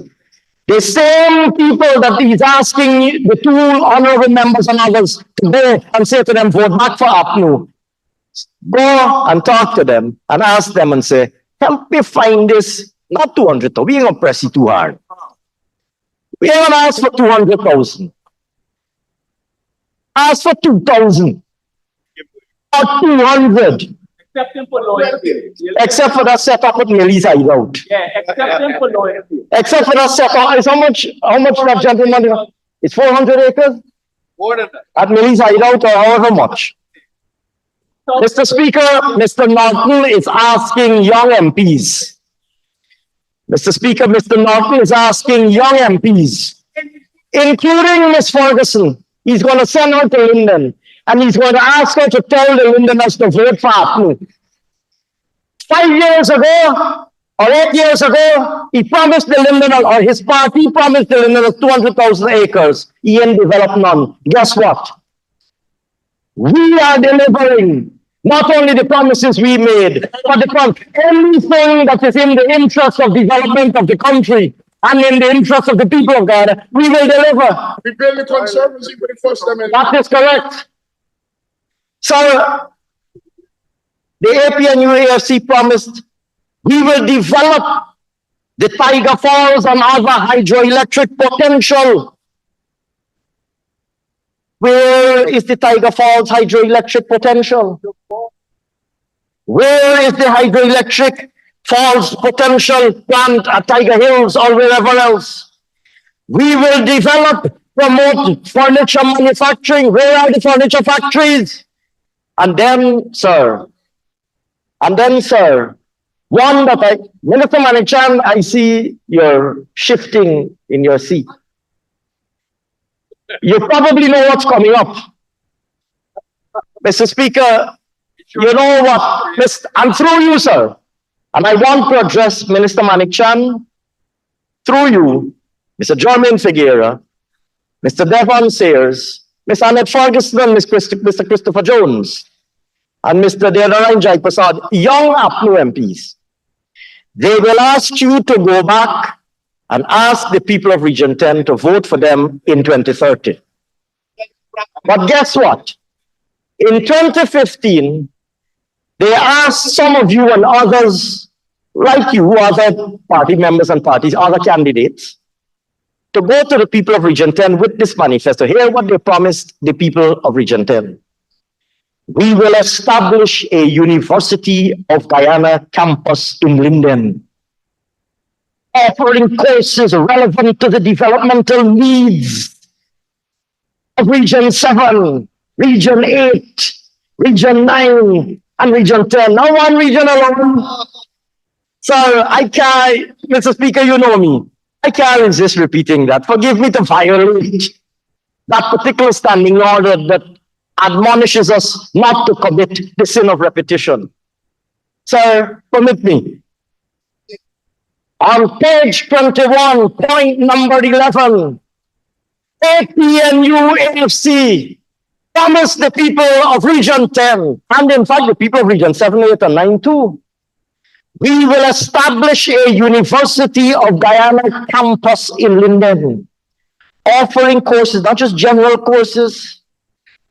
Speaker 9: The same people that he's asking the two honorable members and others to go and say to them, vote back for APNU. Go and talk to them and ask them and say, help me find this, not 200,000, we ain't gonna press it too hard. We ain't gonna ask for 200,000. Ask for 2,000 or 200.
Speaker 2: Except him for loyalty.
Speaker 9: Except for that setup with Millie's hideout.
Speaker 2: Yeah, except him for loyalty.
Speaker 9: Except for that setup, is how much that gentleman? It's 400 acres?
Speaker 2: More than that.
Speaker 9: At Millie's hideout or however much. Mr. Speaker, Mr. Norton is asking young MPs. Mr. Speaker, Mr. Norton is asking young MPs, including Ms. Ferguson. He's going to send her to Linden and he's going to ask her to tell the Lindeners to vote for APNU. 5 years ago or 8 years ago, he promised the Lindeners, or his party promised the Lindeners 200,000 acres. He ain't developed none. Guess what? We are delivering not only the promises we made, but anything that is in the interest of development of the country and in the interest of the people of Guyana, we will deliver.
Speaker 8: We build the conservancy for the first time.
Speaker 9: That is correct. So, the APNU AFC promised we will develop the Tiger Falls and other hydroelectric potential. Where is the Tiger Falls hydroelectric potential? Where is the hydroelectric falls potential plant at Tiger Hills or wherever else? We will develop, promote furniture manufacturing. Where are the furniture factories? And then, sir, one that Minister Manichan, I see you're shifting in your seat. You probably know what's coming up. Mr. Speaker, you know what, and through you, sir, and I want to address Minister Manichan, through you, Mr. Jermaine Figueira, Mr. Devon Sayers, Ms. Annette Ferguson, and Mr. Christopher Jones, and Mr. Deodarain Jai Prasad, young APNU MPs. They will ask you to go back and ask the people of Region 10 to vote for them in 2030. But guess what? In 2015, they asked some of you and others like you, other party members and parties, other candidates, to go to the people of Region 10 with this manifesto. Hear what they promised the people of Region 10. We will establish a University of Guyana campus in Linden, offering courses relevant to the developmental needs of Region 7, Region 8, Region 9, and Region 10. Now one region alone. So I can't, Mr. Speaker, you know me. I can't resist repeating that. Forgive me to violate that particular standing order that admonishes us not to commit the sin of repetition. Sir, permit me. On page 21, point number 11, APNU AFC promised the people of Region 10, and in fact the people of Region 7, 8, and 9 too, we will establish a University of Guyana campus in Linden, offering courses, not just general courses,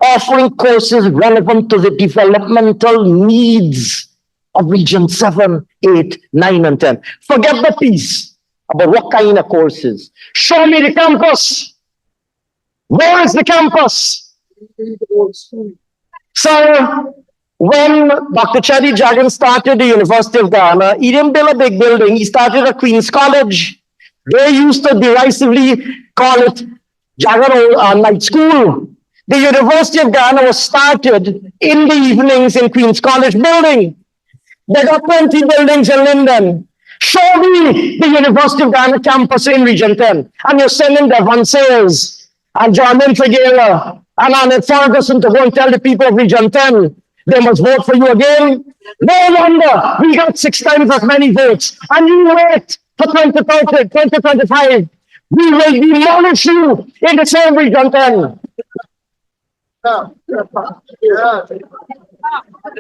Speaker 9: offering courses relevant to the developmental needs of Region 7, 8, 9, and 10. Forget the piece about what kind of courses. Show me the campus. Where is the campus? So, when Dr. Chedi Jagan started the University of Guyana, he didn't build a big building. He started a Queen's College. They used to derisively call it Jagan Night School. The University of Guyana was started in the evenings in Queen's College building. They got 20 buildings in Linden. Show me the University of Guyana campus in Region 10. And you're sending Devon Sayers and John Figueroa and Annette Ferguson to go and tell the people of Region 10 they must vote for you again. No wonder we got 6 times as many votes. And you wait for 2030, 2025. We will demolish you in the same Region 10.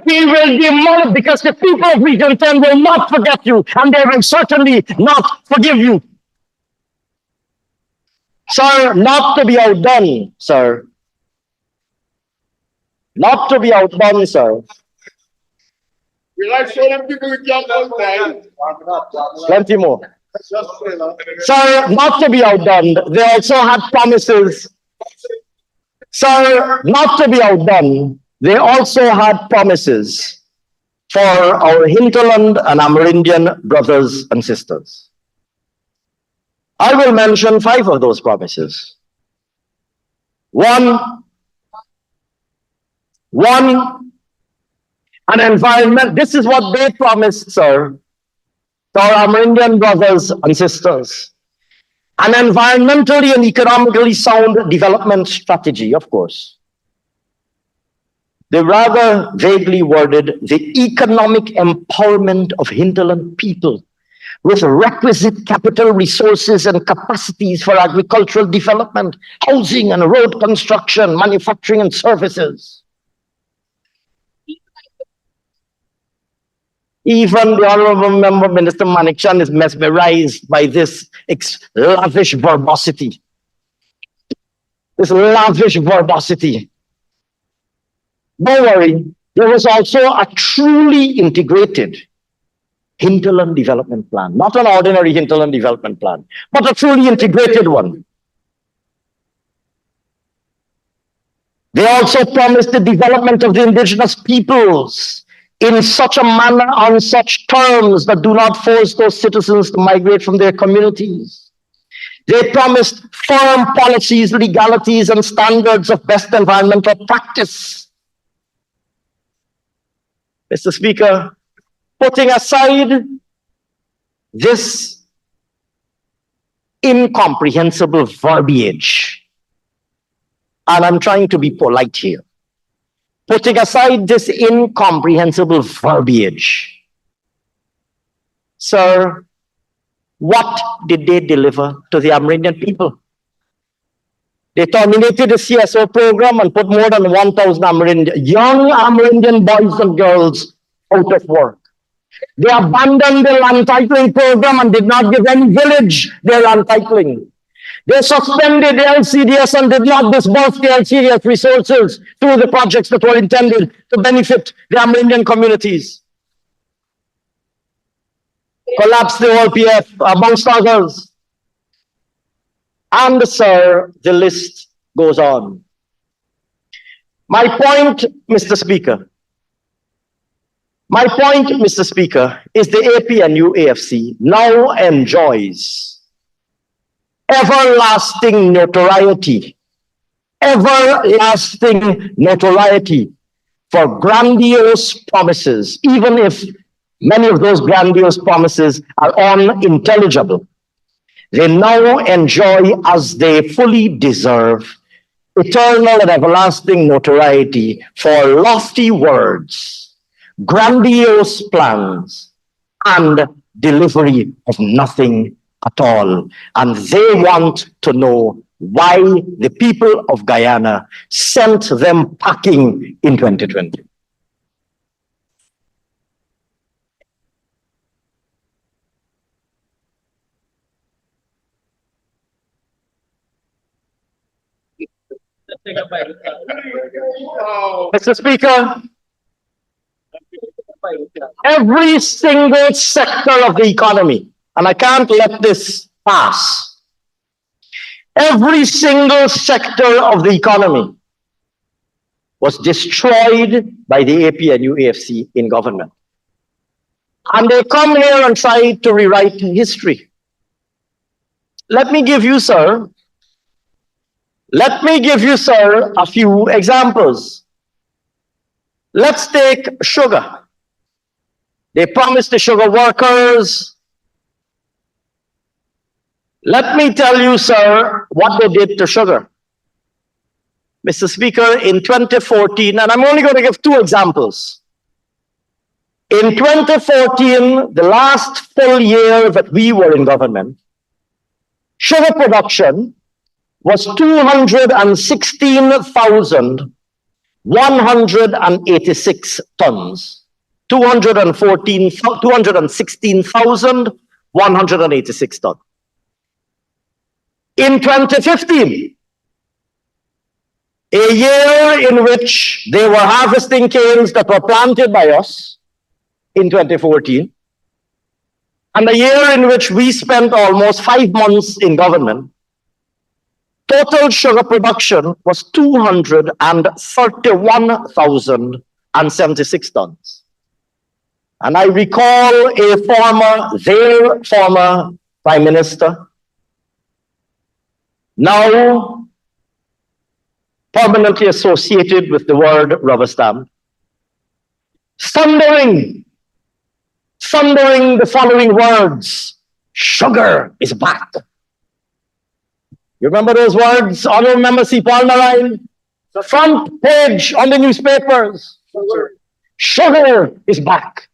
Speaker 9: We will demolish because the people of Region 10 will not forget you, and they will certainly not forgive you. Sir, not to be outdone, sir. Not to be outdone, sir. Plenty more. Sir, not to be outdone, they also had promises. Sir, not to be outdone, they also had promises for our hinterland and Amerindian brothers and sisters. I will mention 5 of those promises. One, an environment, this is what they promised, sir, to our Amerindian brothers and sisters. An environmentally and economically sound development strategy, of course. They rather vaguely worded the economic empowerment of hinterland people with requisite capital resources and capacities for agricultural development, housing and road construction, manufacturing and services. Even the Honorable Member Minister Manikchan is mesmerized by this lavish verbosity. This lavish verbosity. Don't worry, there was also a truly integrated hinterland development plan. Not an ordinary hinterland development plan, but a truly integrated one. They also promised the development of the indigenous peoples in such a manner, on such terms that do not force those citizens to migrate from their communities. They promised firm policies, legalities, and standards of best environmental practice. Mr. Speaker, putting aside this incomprehensible verbiage, and I'm trying to be polite here, putting aside this incomprehensible verbiage, sir, what did they deliver to the Amerindian people? They terminated the CSO program and put more than 1,000 young Amerindian boys and girls out of work. They abandoned the land titling program and did not give any village their land titling. They suspended the LCDS and did not disburse the LCDS resources through the projects that were intended to benefit the Amerindian communities. collapsed the OLPF, amongst others. And, sir, the list goes on. My point, Mr. Speaker, is the APNU AFC now enjoys everlasting notoriety for grandiose promises, even if many of those grandiose promises are unintelligible. They now enjoy, as they fully deserve, eternal and everlasting notoriety for lofty words, grandiose plans, and delivery of nothing at all. And they want to know why the people of Guyana sent them packing in 2020. Mr. Speaker, every single sector of the economy, and I can't let this pass, every single sector of the economy was destroyed by the APNU AFC in government. And they come here and try to rewrite history. Let me give you, sir, a few examples. Let's take sugar. They promised the sugar workers. Let me tell you, sir, what they did to sugar. Mr. Speaker, in 2014, and I'm only going to give two examples. In 2014, the last full year that we were in government, sugar production was 216,186 tons. 216,186 tons. In 2015, a year in which they were harvesting canes that were planted by us in 2014, and a year in which we spent almost 5 months in government, total sugar production was 231,076 tons. And I recall their former Prime Minister, now permanently associated with the word rubber stamp, thundering the following words: sugar is back. You remember those words, Honorable Member C. Paul Narayan? The front page on the newspapers. Sugar is back.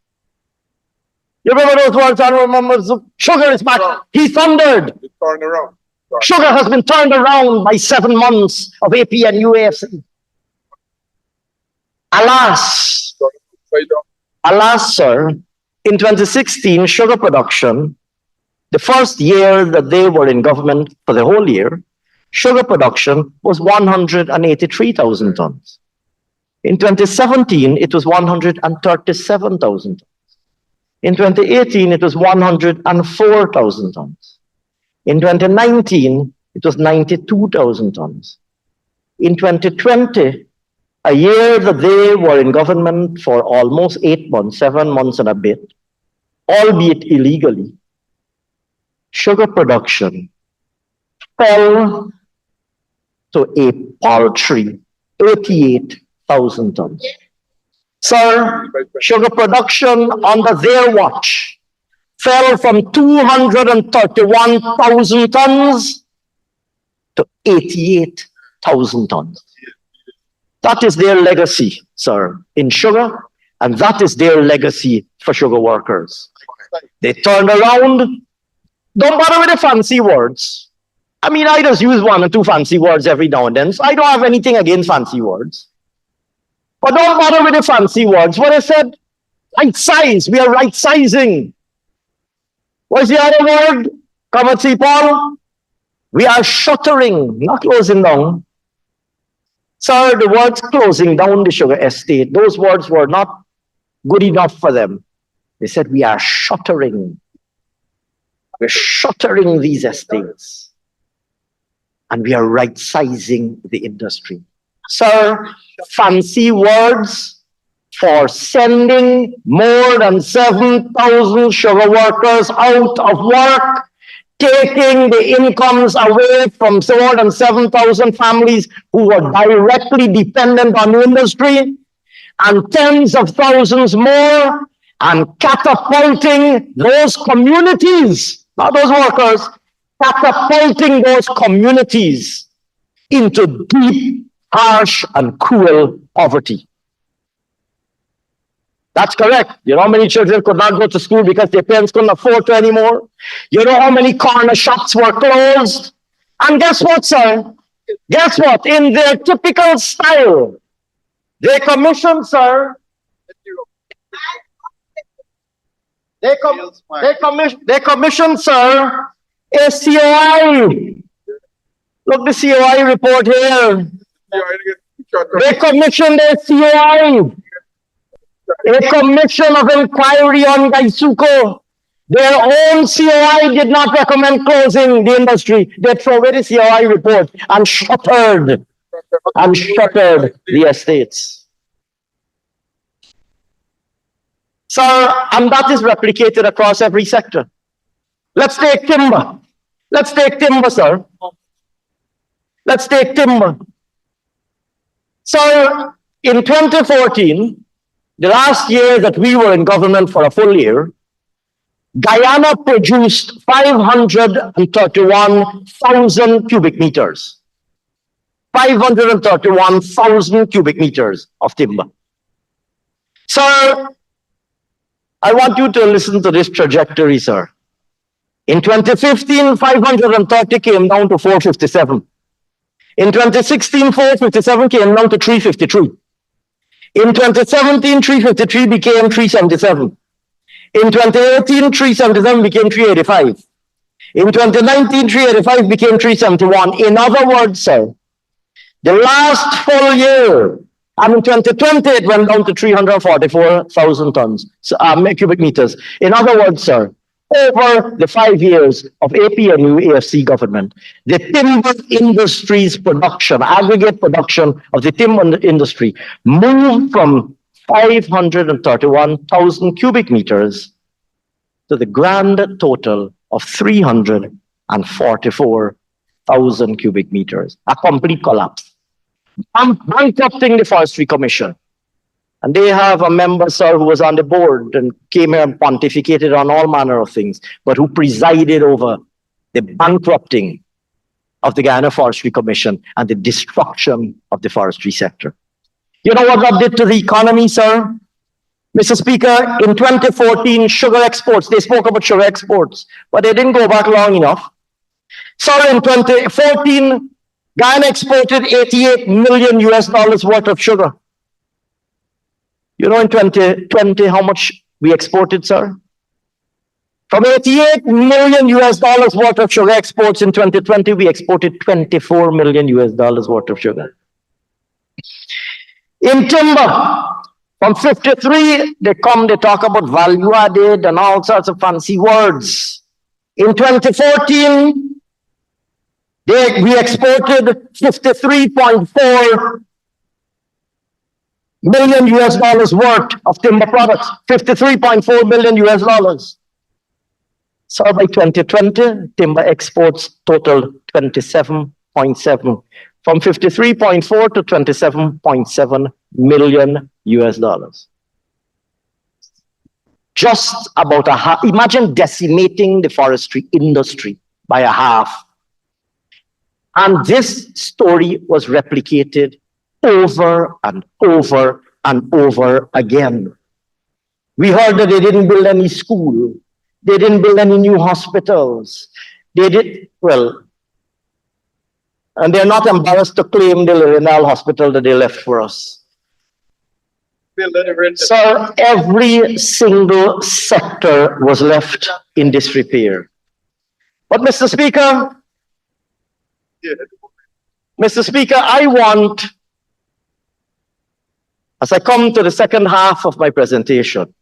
Speaker 9: You remember those words, Honorable Members? Sugar is back. He thundered.
Speaker 5: Turned around.
Speaker 9: Sugar has been turned around by 7 months of APNU AFC. Alas, sir, in 2016, sugar production, the first year that they were in government for the whole year, sugar production was 183,000 tons. In 2017, it was 137,000 tons. In 2018, it was 104,000 tons. In 2019, it was 92,000 tons. In 2020, a year that they were in government for almost 8 months, 7 months and a bit, albeit illegally, sugar production fell to a paltry 88,000 tons. Sir, sugar production under their watch fell from 231,000 tons to 88,000 tons. That is their legacy, sir, in sugar, and that is their legacy for sugar workers. They turned around. Don't bother with the fancy words. I mean, I just use 1 or 2 fancy words every now and then, so I don't have anything against fancy words. But don't bother with the fancy words. What I said, right size, we are right sizing. What's the other word? Come and see, Paul. We are shuttering, not closing down. Sir, the words closing down the sugar estate, those words were not good enough for them. They said, we are shuttering We're shuttering these estates. And we are right-sizing the industry. Sir, fancy words for sending more than 7,000 sugar workers out of work, taking the incomes away from more than 7,000 families who were directly dependent on the industry, and tens of thousands more, and catapulting those communities, not those workers, catapulting those communities into deep, harsh, and cruel poverty. That's correct. You know how many children could not go to school because their parents couldn't afford to anymore? You know how many corner shops were closed? And guess what, sir? Guess what? In their typical style, they commissioned, sir. They commissioned, sir, a COI. Look, the COI report here. They commissioned a COI. A commission of inquiry on Gaisuko. Their own COI did not recommend closing the industry. They threw away the COI report and shuttered the estates. Sir, and that is replicated across every sector. Let's take timber. Let's take timber, sir. Let's take timber. So, in 2014, the last year that we were in government for a full year, Guyana produced 531,000 cubic meters. 531,000 cubic meters of timber. So, I want you to listen to this trajectory, sir. In 2015, 530 came down to 457. In 2016, 457 came down to 353. In 2017, 353 became 377. In 2018, 377 became 385. In 2019, 385 became 371. In other words, sir, the last full year, and in 2020, it went down to 344,000 tons, cubic meters. In other words, sir, over the 5 years of APNU AFC government, the timber industry's production, aggregate production of the timber industry, moved from 531,000 cubic meters to the grand total of 344,000 cubic meters. A complete collapse. I'm bankrupting the Forestry Commission. And they have a member, sir, who was on the board and came here and pontificated on all manner of things, but who presided over the bankrupting of the Guyana Forestry Commission and the destruction of the forestry sector. You know what that did to the economy, sir? Mr. Speaker, in 2014, sugar exports, they spoke about sugar exports, but they didn't go back long enough. Sir, in 2014, Guyana exported $88 million worth of sugar. You know, in 2020, how much we exported, sir? From $88 million worth of sugar exports in 2020, we exported $24 million worth of sugar. In timber, from 53, they talk about value added and all sorts of fancy words. In 2014, we exported $53.4 million worth of timber products, $53.4 million. So by 2020, timber exports totaled 27.7, from 53.4 to 27.7 million $. Just about a half. Imagine decimating the forestry industry by a half. And this story was replicated over and over and over again. We heard that they didn't build any school. They didn't build any new hospitals. They did, well, and they're not embarrassed to claim the Renal Hospital that they left for us. So every single sector was left in disrepair. But Mr. Speaker, I want, as I come to the second half of my presentation,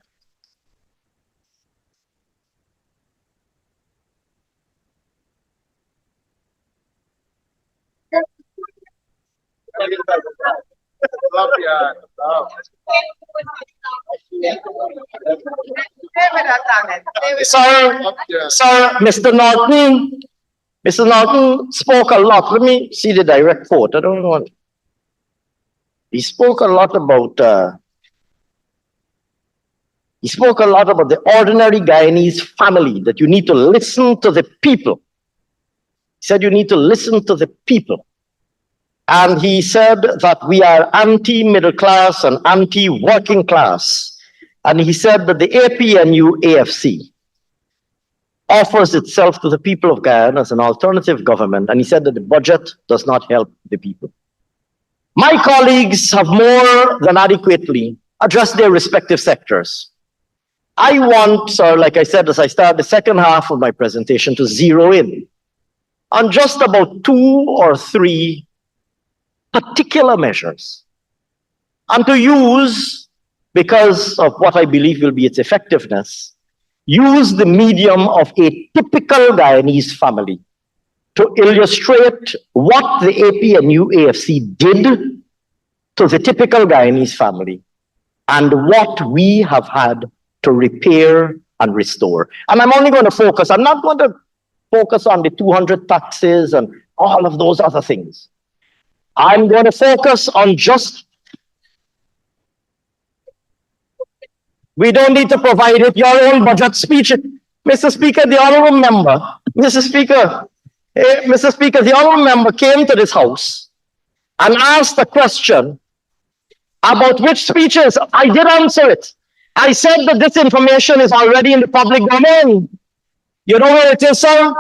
Speaker 9: Sir, Mr. Norton spoke a lot. Let me see the direct quote. I don't want. He spoke a lot about the ordinary Guyanese family, that you need to listen to the people. He said you need to listen to the people. And he said that we are anti-middle class and anti-working class. And he said that the APNU AFC offers itself to the people of Guyana as an alternative government. And he said that the budget does not help the people. My colleagues have more than adequately addressed their respective sectors. I want, sir, like I said, as I start the second half of my presentation, to zero in on just about 2 or 3 particular measures, and to use, because of what I believe will be its effectiveness, use the medium of a typical Guyanese family to illustrate what the APNU AFC did to the typical Guyanese family and what we have had to repair and restore. And I'm only going to focus, I'm not going to focus on the 200 taxes and all of those other things. I'm going to focus on just, we don't need to provide it, your own budget speech. Mr. Speaker, the honorable member, Mr. Speaker, the honorable member came to this house and asked a question about which speeches. I did answer it. I said that this information is already in the public domain. You know where it is, sir?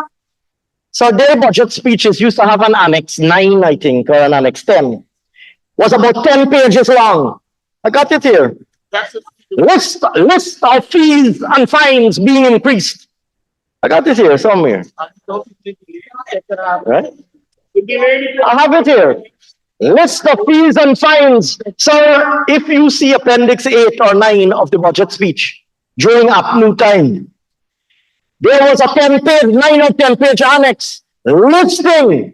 Speaker 9: So their budget speeches used to have an Annex 9, I think, or an Annex 10. Was about 10 pages long. I got it here. List of fees and fines being increased. I got it here somewhere. Right? I have it here. List of fees and fines. Sir, if you see Appendix 8 or 9 of the budget speech during afternoon time, there was a 10-page, 9 or 10-page annex listing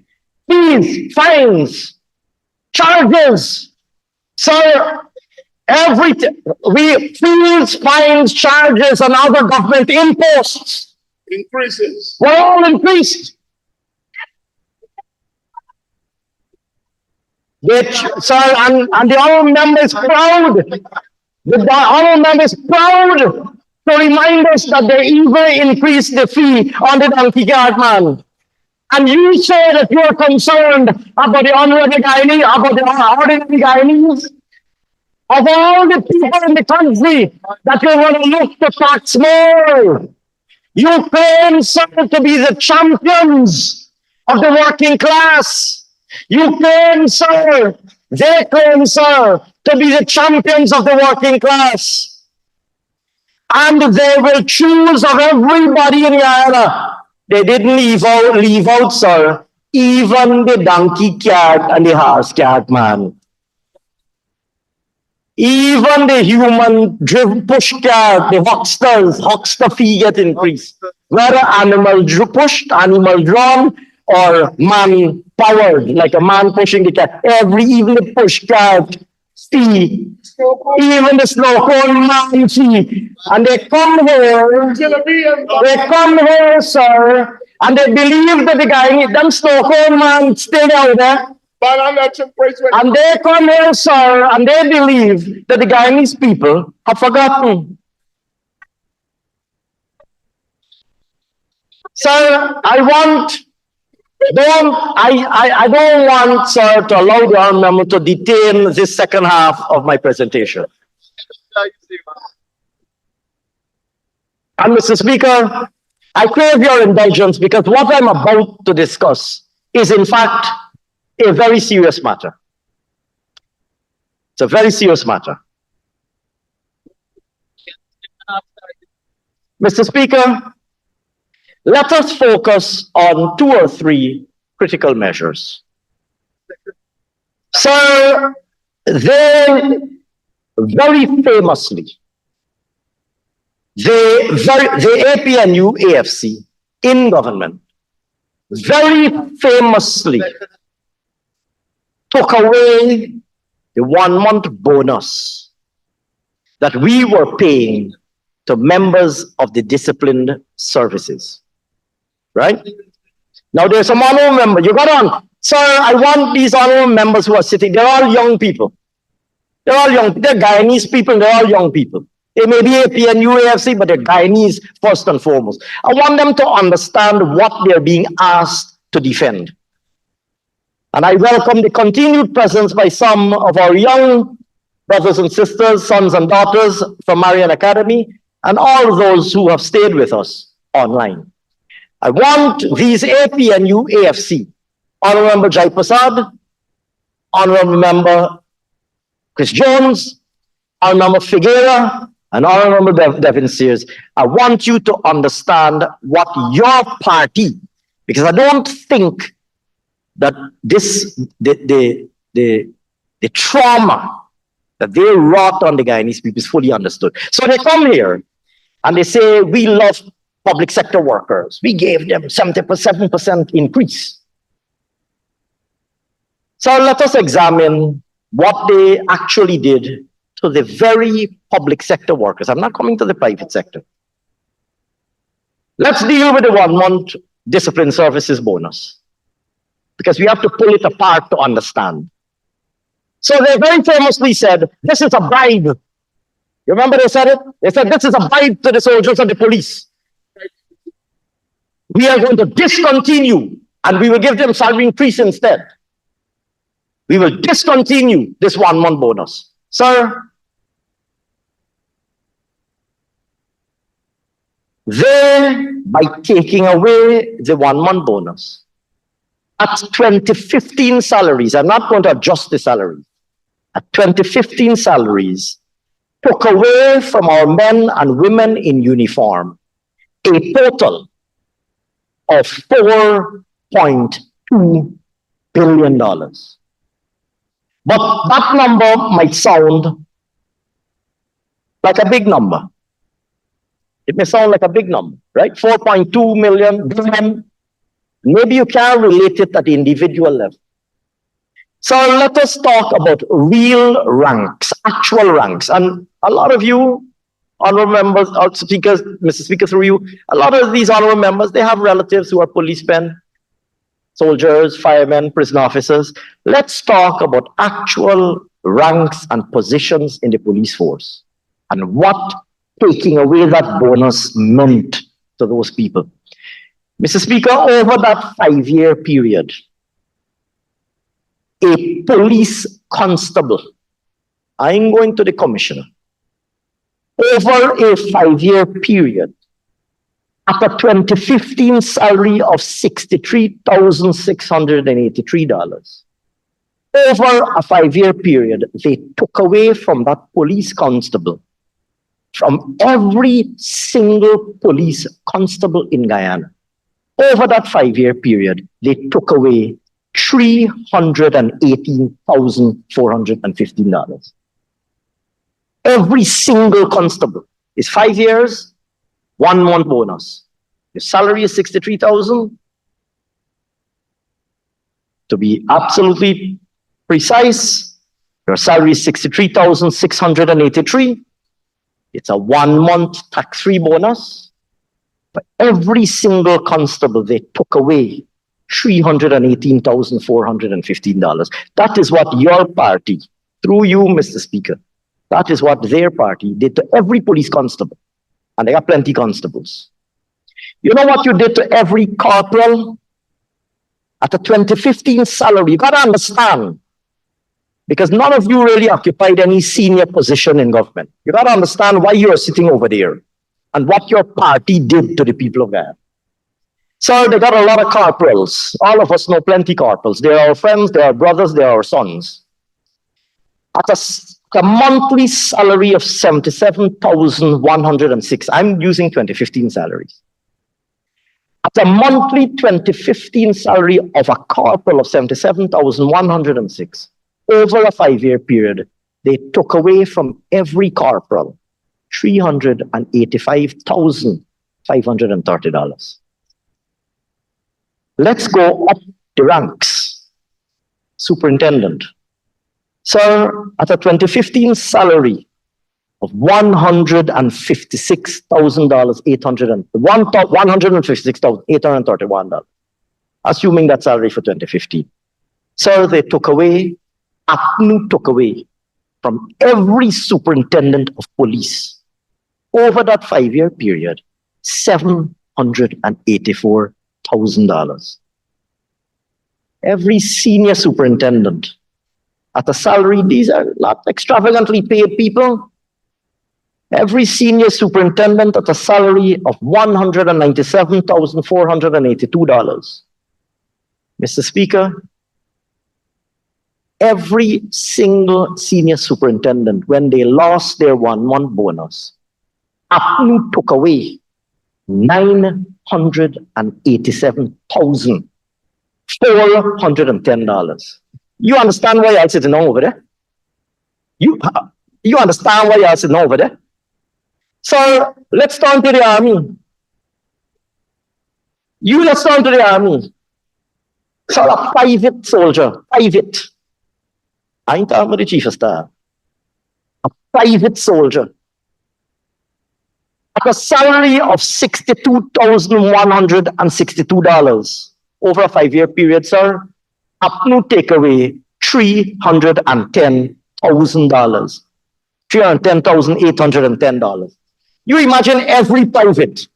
Speaker 9: fees, fines, charges. Sir, fees, fines, charges, and other government imposts
Speaker 5: Increases.
Speaker 9: were all increased. Sir, and the honorable member is proud. The honorable member is proud to remind us that they even increased the fee on the donkey cart man. And you say that you are concerned about the honorable Guyanese, about the ordinary Guyanese. Of all the people in the country that you want to look to tax more, you claim, sir, to be the champions of the working class. You claim, sir, they claim, sir, to be the champions of the working class. And they will choose of everybody in Guyana. They didn't leave out, sir, even the donkey cart and the horse cart man. Even the human driven push cart, the huckster fee get increased. Whether animal pushed, animal drawn, or man powered, like a man pushing the cart. Even the push cart fee, even the snow cone man fee. And they come here, sir, and they believe that the guy, them snow cone man still out there. And they come here, sir, and they believe that the Guyanese people have forgotten. Sir, I don't want, sir, to allow the honorable member to detain this second half of my presentation. And Mr. Speaker, I crave your indulgence because what I'm about to discuss is, in fact, a very serious matter. It's a very serious matter. Mr. Speaker, let us focus on 2 or 3 critical measures. Sir, they very famously, the APNU AFC in government very famously took away the 1 month bonus that we were paying to members of the disciplined services, right? Now there's some honorable member. You got on, sir, I want these honorable members who are sitting, they're all young people. They're all young, they're Guyanese people, they're all young people. They may be APNU, AFC, but they're Guyanese first and foremost. I want them to understand what they're being asked to defend. And I welcome the continued presence by some of our young brothers and sisters, sons and daughters from Marian Academy, and all those who have stayed with us online. I want these APNU, AFC, Honorable Member Jai Prasad, Honorable Member Chris Jones, Honorable Member Figueira, and Honorable Devin Sears, I want you to understand what your party, because I don't think that the trauma that they wrought on the Guyanese people is fully understood. So they come here and they say, we love public sector workers. We gave them 7% increase. So let us examine what they actually did to the very public sector workers. I'm not coming to the private sector. Let's deal with the 1 month discipline services bonus, because we have to pull it apart to understand. So they very famously said, this is a bribe. You remember they said it? They said, this is a bribe to the soldiers and the police. We are going to discontinue and we will give them salary increase instead. We will discontinue this 1 month bonus. Sir, they, by taking away the 1 month bonus, at 2015 salaries, I'm not going to adjust the salaries, at 2015 salaries, took away from our men and women in uniform a total of $4.2 billion. But that number might sound like a big number. It may sound like a big number, right? 4.2 billion. Maybe you can't relate it at the individual level. So let us talk about real ranks, actual ranks. And a lot of you, honorable members, speakers, Mr. Speaker, through you, a lot of these honorable members, they have relatives who are policemen, soldiers, firemen, prison officers. Let's talk about actual ranks and positions in the police force and what taking away that bonus meant to those people. Mr. Speaker, over that 5-year period, a police constable, I'm going to the commissioner, over a 5-year period, at a 2015 salary of $63,683, over a 5-year period, they took away from that police constable, from every single police constable in Guyana, over that 5-year period, they took away $318,415. Every single constable is 5 years, 1 month bonus. Your salary is 63,000. To be absolutely precise, your salary is 63,683. It's a 1 month tax-free bonus. For every single constable, they took away $318,415. That is what your party, through you, Mr. Speaker, that is what their party did to every police constable. And they got plenty constables. You know what you did to every corporal? At a 2015 salary, you got to understand, because none of you really occupied any senior position in government. You got to understand why you are sitting over there and what your party did to the people of Guyana. So they got a lot of corporals. All of us know plenty corporals. They're our friends, they're our brothers, they're our sons. At a monthly salary of 77,106, I'm using 2015 salaries. At a monthly 2015 salary of a corporal of 77,106, over a 5-year period, they took away from every corporal $385,530. Let's go up the ranks. superintendent. Sir, at a 2015 salary of $156,831, assuming that salary for 2015. Sir, they took away, APNU took away from every superintendent of police over that 5-year period, $784,000. Every senior superintendent at a salary, these are not extravagantly paid people. Every senior superintendent at a salary of $197,482. Mr. Speaker, every single senior superintendent, when they lost their 1-month bonus, APNU took away $987,410. You understand why y'all sitting over there? You understand why y'all sitting over there? So let's turn to the army. Let's turn to the army. So a private soldier, private. I ain't talking about the chief of staff. A private soldier. At a salary of $62,162 over a 5-year period, sir, APNU take away $310,000. $310,810. You imagine every private.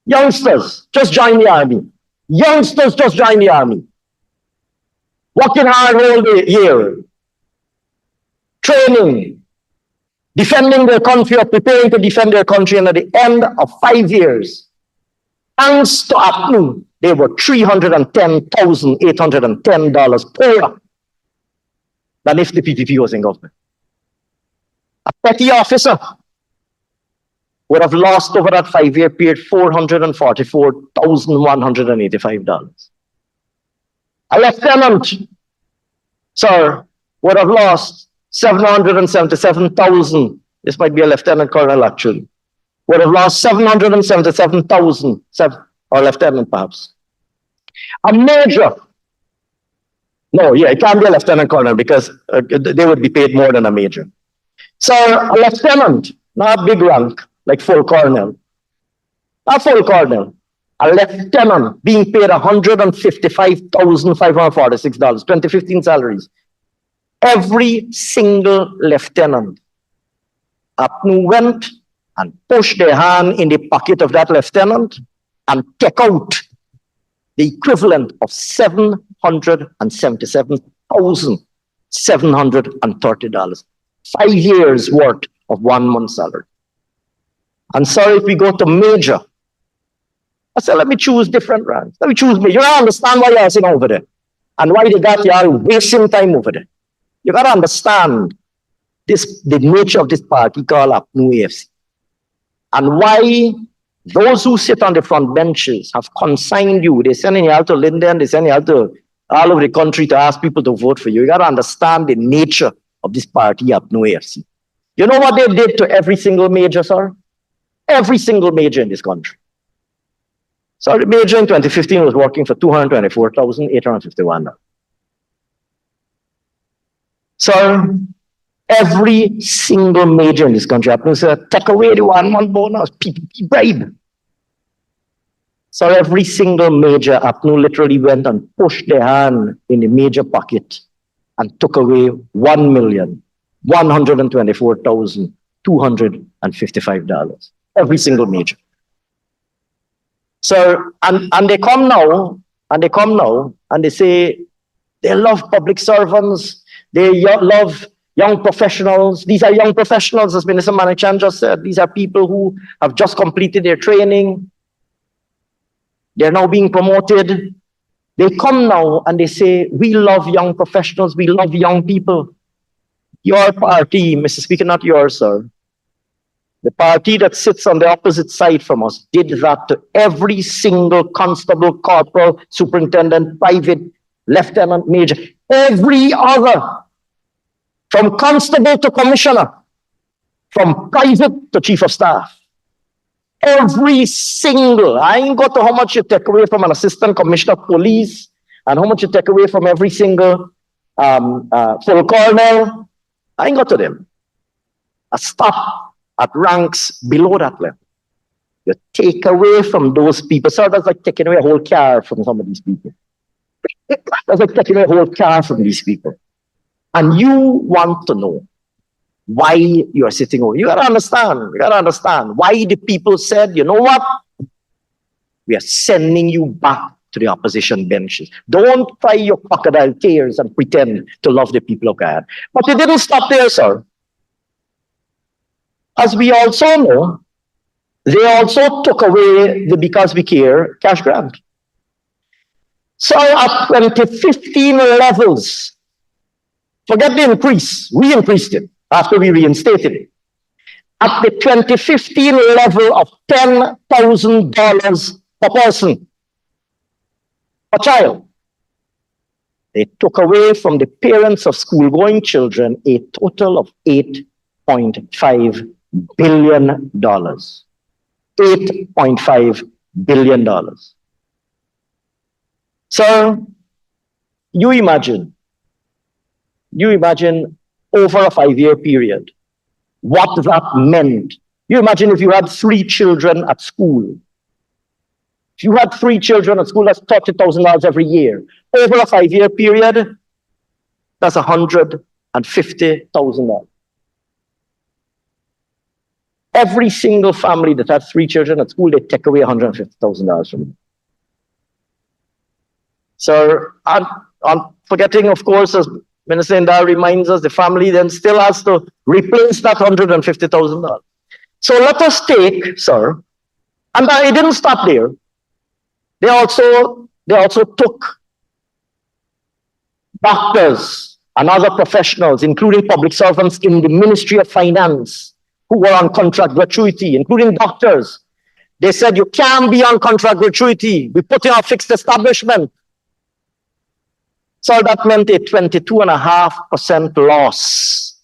Speaker 9: Youngsters, just join the army. Youngsters, just join the army. Working hard all the year. Training. Defending their country or preparing to defend their country, and at the end of 5 years, thanks to APNU, they were $310,810 poorer than if the PPP was in government. A petty officer would have lost over that 5-year period $444,185. A lieutenant, sir, would have lost $777,000. This might be a lieutenant colonel actually. Would have lost $777,000, or lieutenant perhaps. A major, no, yeah, it can't be a lieutenant colonel because they would be paid more than a major. So a lieutenant, not a big rank like full colonel, not full colonel, a lieutenant being paid $155,546, 2015 salaries. Every single lieutenant, APNU went and pushed their hand in the pocket of that lieutenant and take out the equivalent of $777,730. 5 years worth of 1 month's salary. And so if we go to major, I said, let me choose different ranks. Let me choose major. You don't understand why you're sitting over there and why they got y'all wasting time over there. You got to understand the nature of this party called APNU AFC and why those who sit on the front benches have consigned you. They're sending you out to Linden, they're sending you out to all over the country to ask people to vote for you. You got to understand the nature of this party, APNU AFC. You know what they did to every single major, sir? Every single major in this country. So the major in 2015 was working for $224,851. So every single major in this country, APNU said, take away the 1 month bonus, PPP bribe. So every single major, APNU literally went and pushed their hand in the major pocket and took away $1,124,255. Every single major. So, and they come now, and they say they love public servants, they love young professionals. These are young professionals, as Minister Manichan just said. These are people who have just completed their training. They're now being promoted. They come now and they say, we love young professionals, we love young people. Your party, Mr. Speaker, not yours, sir. The party that sits on the opposite side from us did that to every single constable, corporal, superintendent, private, lieutenant, major, every other, from constable to commissioner, from private to chief of staff. Every single, I ain't got to how much you take away from an assistant commissioner of police and how much you take away from every single full colonel. I ain't got to them. I stop at ranks below that level. You take away from those people. So that's like taking away a whole car from some of these people. That's like taking away a whole car from these people. And you want to know why you're sitting over. You gotta understand why the people said, you know what? We are sending you back to the opposition benches. Don't cry your crocodile tears and pretend to love the people of Guyana. But it didn't stop there, sir. As we also know, they also took away the Because We Care cash grant. So at 2015 levels, forget the increase, we increased it after we reinstated it. At the 2015 level of $10,000 per person, per child, they took away from the parents of school-going children a total of $8.5 billion. $8.5 billion. So you imagine over a 5-year period, what that meant. You imagine if you had 3 children at school. If you had 3 children at school, that's $30,000 every year. Over a 5-year period, that's $150,000. Every single family that had 3 children at school, they take away $150,000 from them. So I'm forgetting, of course, as Minister Indar reminds us, the family then still has to replace that $150,000. So let us take, sir, and it didn't stop there. They also took doctors and other professionals, including public servants in the Ministry of Finance, who were on contract gratuity, including doctors. They said, you can't be on contract gratuity. We put in a fixed establishment. So that meant a 22.5% loss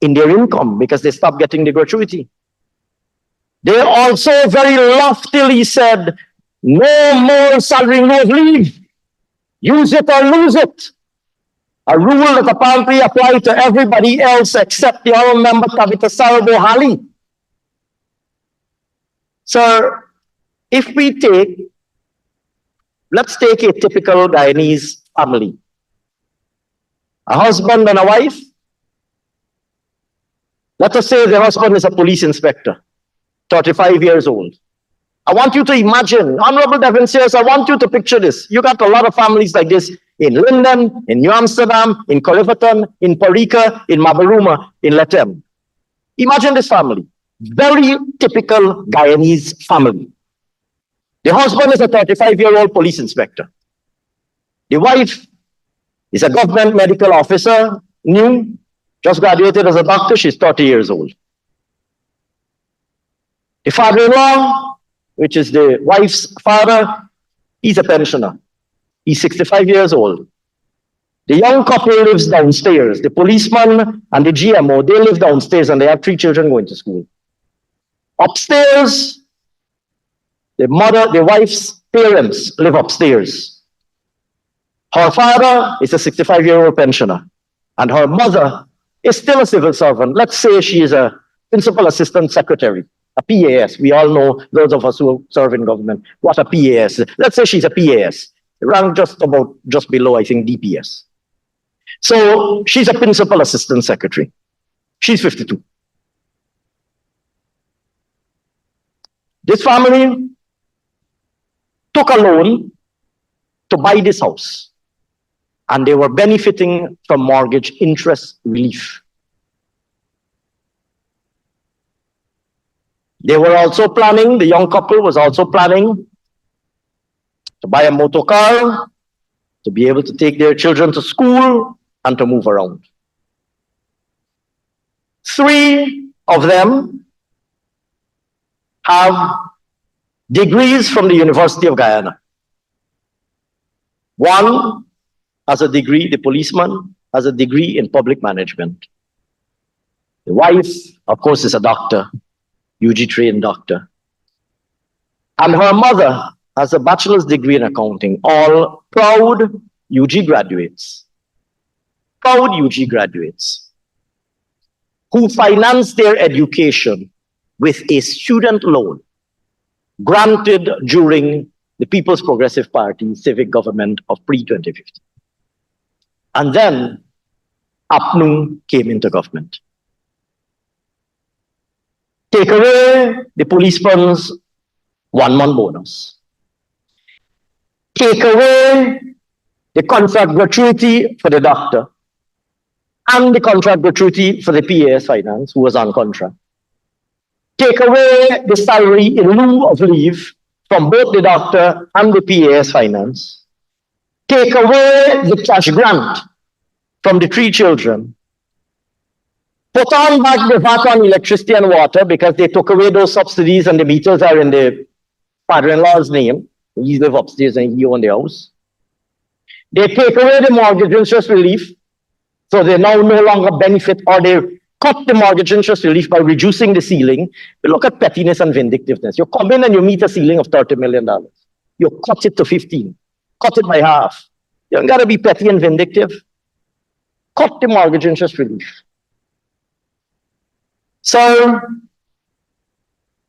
Speaker 9: in their income because they stopped getting the gratuity. They also very loftily said, no more salary in lieu of leave. Use it or lose it. A rule that apparently applied to everybody else except the honorable member Kavita Sarabo-Hali. So if we let's take a typical Guyanese family. A husband and a wife. Let us say the husband is a police inspector, 35 years old. I want you to imagine, Honorable Devin Sears, I want you to picture this. You got a lot of families like this in Linden, in New Amsterdam, in Coliverton, in Parika, in Mabaruma, in Letem. Imagine this family. Very typical Guyanese family. The husband is a 35-year-old police inspector. The wife is a government medical officer, new, just graduated as a doctor, she's 30 years old. The father-in-law, which is the wife's father, he's a pensioner. He's 65 years old. The young couple lives downstairs. The policeman and the GMO, they live downstairs and they have 3 children going to school. Upstairs, the wife's parents live upstairs. Her father is a 65-year-old pensioner, and her mother is still a civil servant. Let's say she is a principal assistant secretary, a PAS. We all know, those of us who serve in government, what a PAS is. Let's say she's a PAS, ranked just below, I think, DPS. So she's a principal assistant secretary. She's 52. This family took a loan to buy this house, and they were benefiting from mortgage interest relief. They were also planning, the young couple was also planning to buy a motor car, to be able to take their children to school and to move around. 3 of them have degrees from the University of Guyana. One has a degree, the policeman has a degree in public management. The wife, of course, is a doctor, UG trained doctor. And her mother has a bachelor's degree in accounting, all proud UG graduates. proud UG graduates who financed their education with a student loan granted during the People's Progressive Party civic government of pre-2015. And then APNU came into government. Take away the policeman's 1 month bonus. Take away the contract gratuity for the doctor and the contract gratuity for the PAS finance who was on contract. Take away the salary in lieu of leave from both the doctor and the PAS finance. Take away the cash grant from the 3 children. Put on back the VAT on electricity and water because they took away those subsidies and the meters are in the father-in-law's name. He lives upstairs and he owns the house. They take away the mortgage interest relief, so they now no longer benefit, or they cut the mortgage interest relief by reducing the ceiling. You look at pettiness and vindictiveness. You come in and you meet a ceiling of $30 million. You cut it to 15, cut it by half. You don't gotta be petty and vindictive. Cut the mortgage interest relief. So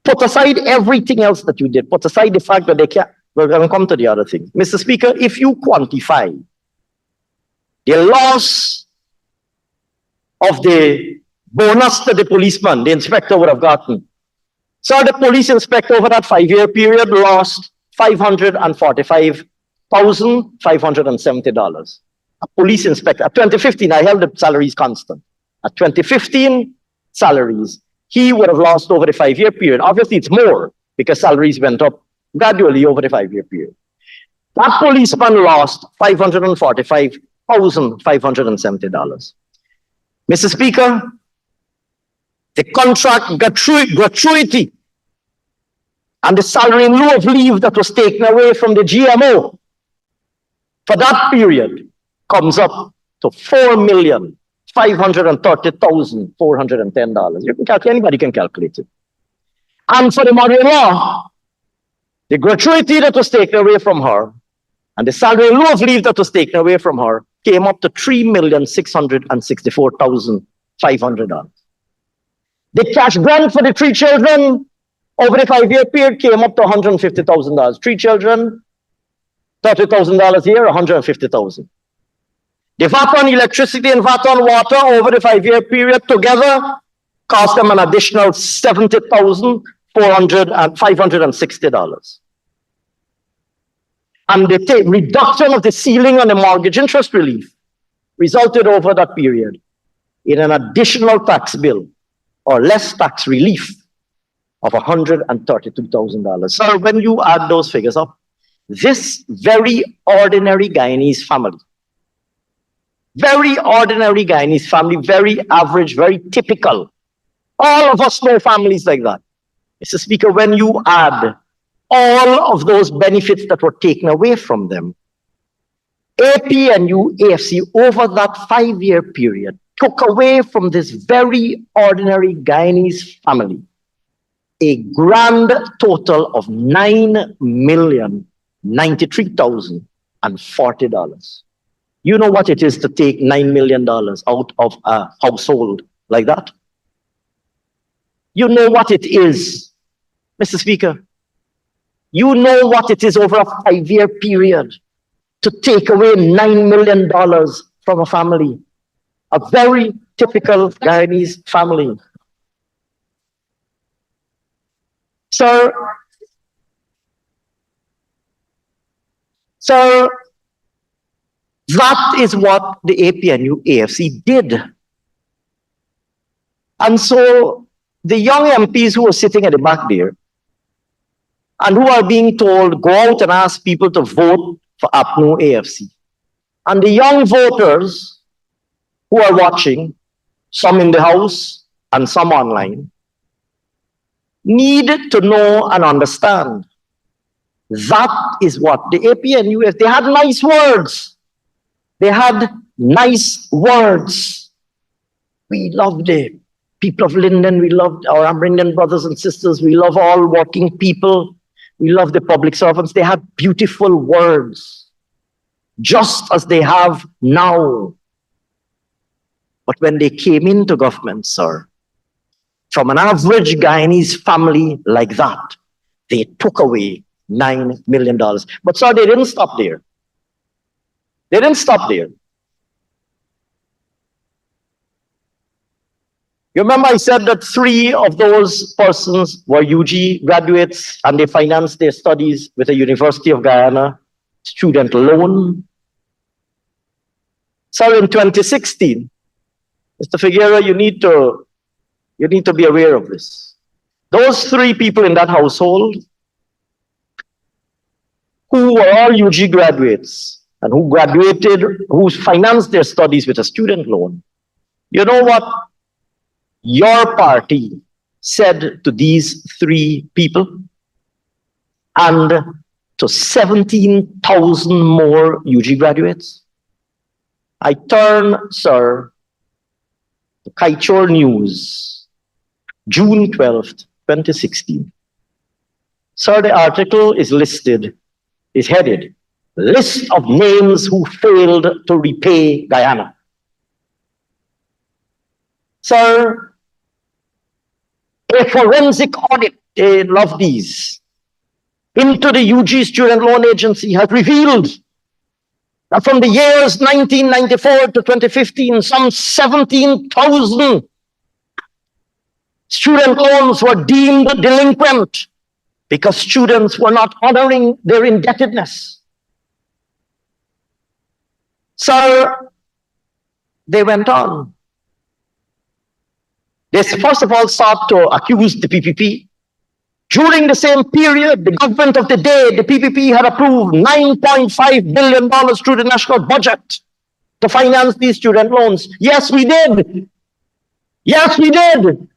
Speaker 9: put aside everything else that you did. Put aside the fact that they can't. We're going to come to the other thing. Mr. Speaker, if you quantify the loss of the bonus that the policeman, the inspector would have gotten. So the police inspector over that 5-year period lost $545,570. A police inspector, at 2015, I held the salaries constant. At 2015 salaries, he would have lost over the 5-year period. Obviously, it's more because salaries went up gradually over the 5-year period. That policeman lost $545,570. Mr. Speaker, the contract gratuity and the salary in lieu of leave that was taken away from the GMO for that period comes up to $4,530,410. You can calculate, anybody can calculate it. And for the mother-in-law, the gratuity that was taken away from her and the salary in lieu of leave that was taken away from her came up to $3,664,500. The cash grant for the 3 children over the 5-year period came up to $150,000. 3 children, $30,000 a year, $150,000. The VAT on electricity and VAT on water over the 5-year period together cost them an additional $70,560. And the reduction of the ceiling on the mortgage interest relief resulted over that period in an additional tax bill or less tax relief of $132,000. So when you add those figures up, this very ordinary Guyanese family, very average, very typical. All of us know families like that. Mr. Speaker, when you add all of those benefits that were taken away from them, APNU AFC over that 5-year period took away from this very ordinary Guyanese family a grand total of $9,093,040. You know what it is to take $9 million out of a household like that? You know what it is, Mr. Speaker. You know what it is over a 5-year period to take away $9 million from a family, a very typical Guyanese family. So that is what the APNU AFC did. And so the young MPs who are sitting at the back there and who are being told, go out and ask people to vote for APNU AFC. And the young voters who are watching, some in the house and some online, need to know and understand that is what the APNU is. They had nice words. They had nice words. We love the people of Linden. We love our Amerindian brothers and sisters. We love all working people. We love the public servants. They had beautiful words, just as they have now. But when they came into government, sir, from an average Guyanese family like that, they took away $9 million. But sir, they didn't stop there. They didn't stop there. You remember I said that 3 of those persons were UG graduates and they financed their studies with the University of Guyana student loan. So in 2016, Mr. Figueroa, you need to be aware of this. Those 3 people in that household who were all UG graduates and who graduated, who financed their studies with a student loan, you know what your party said to these 3 people and to 17,000 more UG graduates? I turn, sir, to Kaichor News, June 12th, 2016. Sir, the article is headed, List of Names Who Failed to Repay Guyana. Sir, a forensic audit, they love these, into the UG Student Loan Agency has revealed that from the years 1994 to 2015, some 17,000 student loans were deemed delinquent because students were not honoring their indebtedness. Sir, they went on. They first of all sought to accuse the PPP. During the same period, the government of the day, the PPP had approved $9.5 billion through the national budget to finance these student loans. Yes, we did. Yes, we did.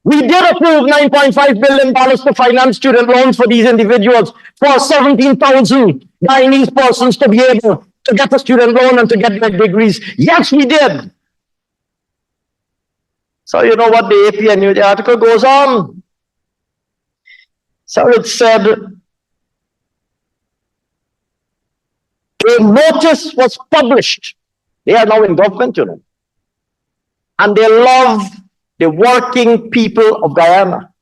Speaker 9: We did approve $9.5 billion to finance student loans for these individuals, for 17,000 Guyanese persons to be able to get a student loan and to get their degrees. Yes, we did. So you know what the APNU, the article goes on. So it said, a notice was published. They are now in government, you know. And they love the working people of Guyana.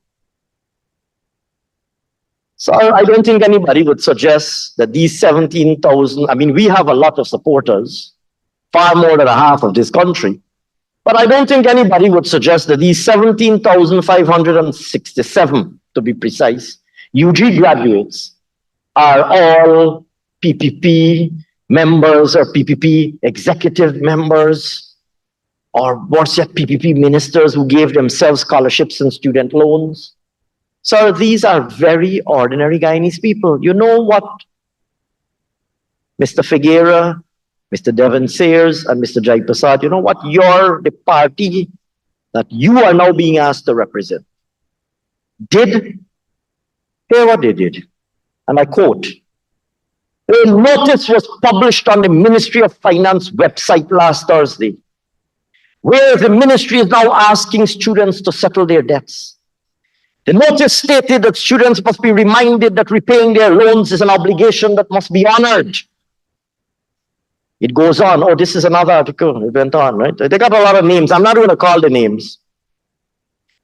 Speaker 9: So I don't think anybody would suggest that these 17,000, I mean, we have a lot of supporters, far more than a half of this country. But I don't think anybody would suggest that these 17,567, to be precise, UG graduates are all PPP members or PPP executive members, or worse yet, PPP ministers who gave themselves scholarships and student loans. So these are very ordinary Guyanese people. You know what, Mr. Figueroa, Mr. Devon Sayers, and Mr. Jai Prasad, you know what? You're the party that you are now being asked to represent. Hear what they did. And I quote, a notice was published on the Ministry of Finance website last Thursday, where the ministry is now asking students to settle their debts. The notice stated that students must be reminded that repaying their loans is an obligation that must be honored. It goes on. Oh, this is another article. It went on, right? They got a lot of names. I'm not going to call the names.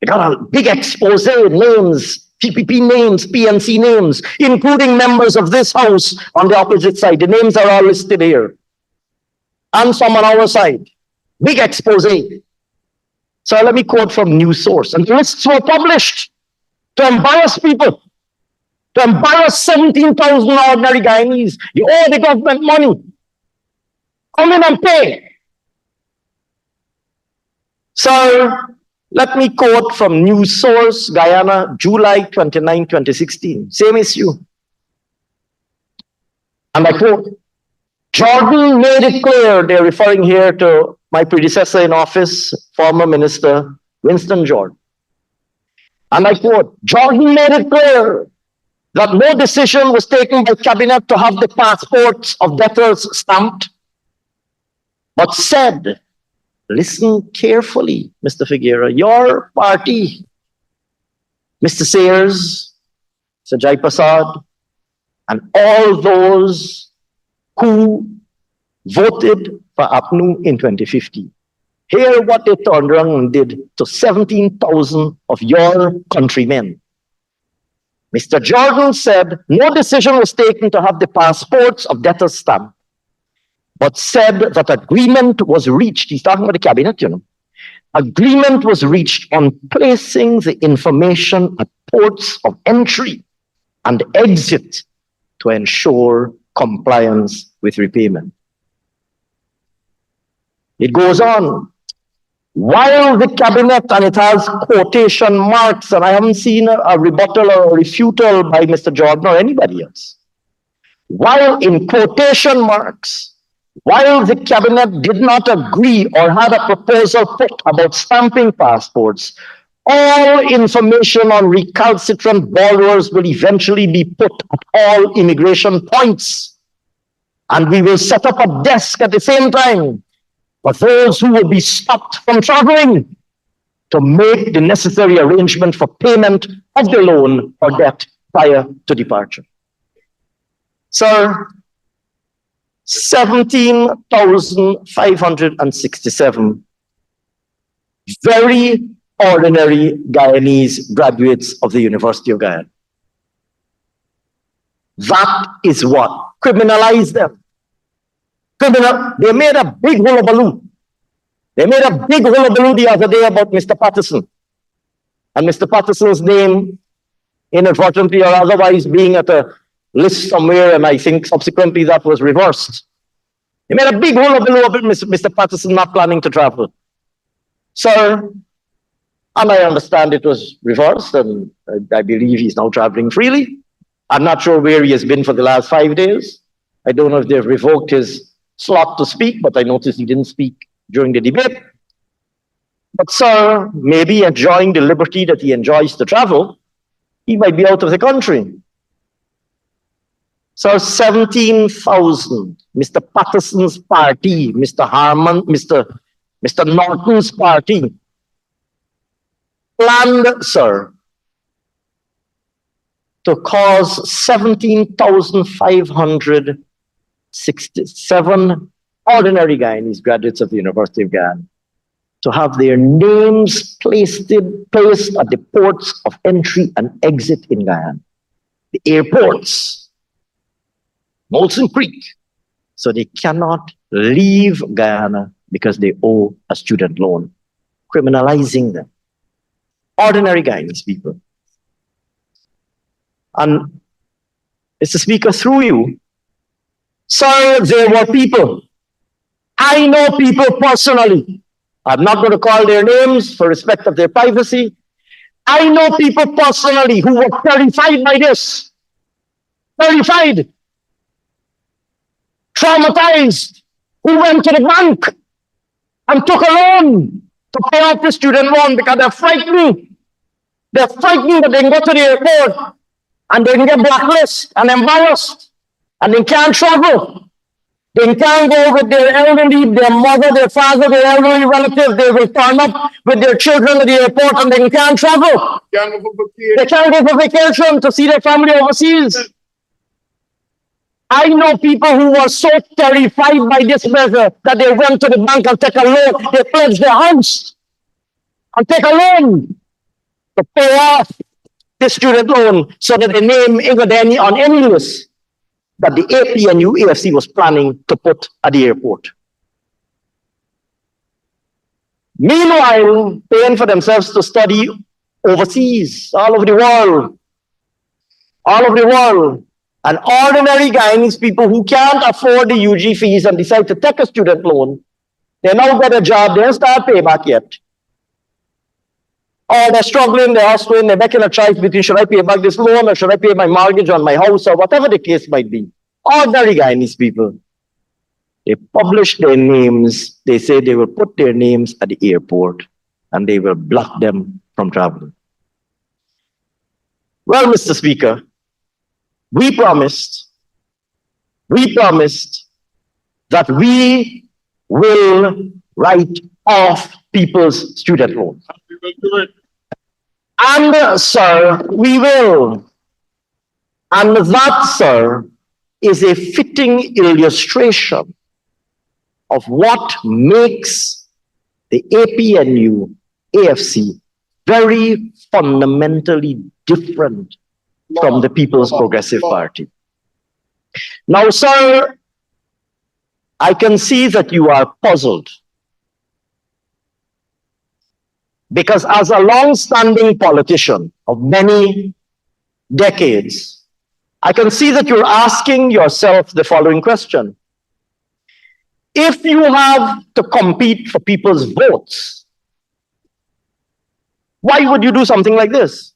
Speaker 9: They got a big expose, names, PPP names, PNC names, including members of this house on the opposite side. The names are all listed here. And some on our side. Big expose. So let me quote from news source. And the lists were published to embarrass people, to embarrass 17,000 ordinary Guyanese. You owe the government money. Come in and pay. So let me quote from news source, Guyana, July 29, 2016. Same issue. And I quote, Jordan made it clear, they're referring here to my predecessor in office, former Minister Winston Jordan. And I quote, Jordan made it clear that no decision was taken by cabinet to have the passports of debtors stamped, but said, listen carefully, Mr. Figueroa, your party, Mr. Sayers, Mr. Jai Prasad, and all those who voted for APNU in 2015. Hear what they turned around and did to 17,000 of your countrymen. Mr. Jordan said no decision was taken to have the passports of debtors stamped, but said that agreement was reached. He's talking about the cabinet, you know. Agreement was reached on placing the information at ports of entry and exit to ensure compliance with repayment. It goes on. While the cabinet, and it has quotation marks, and I haven't seen a rebuttal or a refutal by Mr. Jordan or anybody else. While in quotation marks, while the cabinet did not agree or had a proposal put about stamping passports, all information on recalcitrant borrowers will eventually be put at all immigration points. And we will set up a desk at the same time for those who will be stopped from traveling to make the necessary arrangement for payment of the loan or debt prior to departure. Sir, 17,567 very ordinary Guyanese graduates of the University of Guyana. That is what criminalized them. They made a big hullabaloo. They made a big hullabaloo the other day about Mr. Patterson. And Mr. Patterson's name, inadvertently or otherwise, being at a list somewhere, and I think subsequently that was reversed. They made a big hullabaloo about Mr. Patterson not planning to travel. Sir, and I understand it was reversed, and I believe he's now traveling freely. I'm not sure where he has been for the last 5 days. I don't know if they've revoked his slot to speak, but I noticed he didn't speak during the debate. But sir, maybe enjoying the liberty that he enjoys to travel, he might be out of the country. So 17,000, Mr. Patterson's party, Mr. Harman, Mr. Norton's party, planned, sir, to cause 17,567 ordinary Guyanese graduates of the University of Guyana to have their names placed at the ports of entry and exit in Guyana, the airports, Molson Creek, so they cannot leave Guyana because they owe a student loan, criminalizing them. Ordinary Guyanese people. And Mr. Speaker, through you, sir, there were people. I know people personally. I'm not going to call their names for respect of their privacy. I know people personally who were terrified by this. Terrified. Traumatized. Who went to the bank and took a loan to pay off the student loan because they're frightened. They're frightened that they can go to the airport and they can get blacklisted and embarrassed and they can't travel. They can't go with their elderly, their mother, their father, their elderly relatives. They will turn up with their children at the airport and they can't travel. They can't go for vacation to see their family overseas. I know people who were so terrified by this measure that they went to the bank and took a loan. They pledged their house and take a loan to pay off the student loan so that the name isn't on any list that the AP and UAFC was planning to put at the airport. Meanwhile, paying for themselves to study overseas, all over the world. All over the world. And ordinary Guyanese people who can't afford the UG fees and decide to take a student loan, they now get a job, they don't start payback yet. Or they're struggling, they're hustling, they're making a choice between should I pay back this loan or should I pay my mortgage on my house or whatever the case might be. Ordinary Guyanese people. They publish their names, they say they will put their names at the airport and they will block them from traveling. Well, Mr. Speaker, we promised that we will write off people's student loans. And, sir, we will. And that, sir, is a fitting illustration of what makes the APNU, AFC, very fundamentally different from the People's Progressive Party. Now, sir, I can see that you are puzzled. Because as a long-standing politician of many decades, I can see that you're asking yourself the following question. If you have to compete for people's votes, why would you do something like this?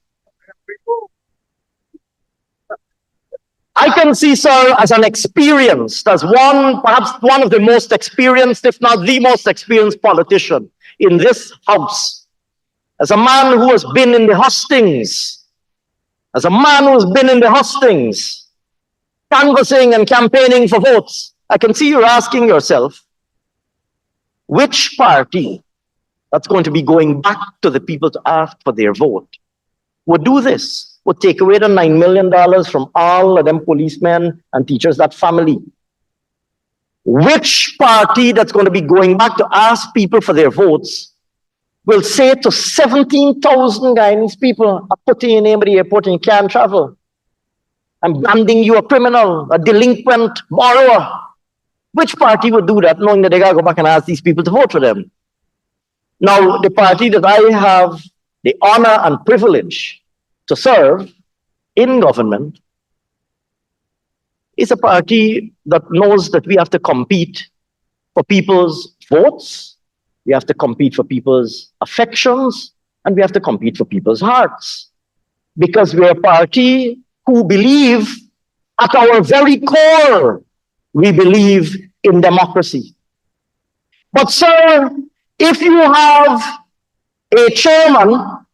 Speaker 9: I can see, sir, as an experienced, as perhaps one of the most experienced, if not the most experienced politician in this house, as a man who has been in the hustings, canvassing and campaigning for votes, I can see you're asking yourself, which party that's going to be going back to the people to ask for their vote would do this, would take away the $9 million from all of them policemen and teachers, that family? Which party that's going to be going back to ask people for their votes will say to 17,000 Guyanese people, I'm putting your name at the airport and you can't travel. I'm branding you a criminal, a delinquent borrower. Which party would do that, knowing that they got to go back and ask these people to vote for them? Now, the party that I have the honor and privilege to serve in government is a party that knows that we have to compete for people's votes, we have to compete for people's affections, and we have to compete for people's hearts. Because we're a party who believe, at our very core, we believe in democracy. But sir, if you have a chairman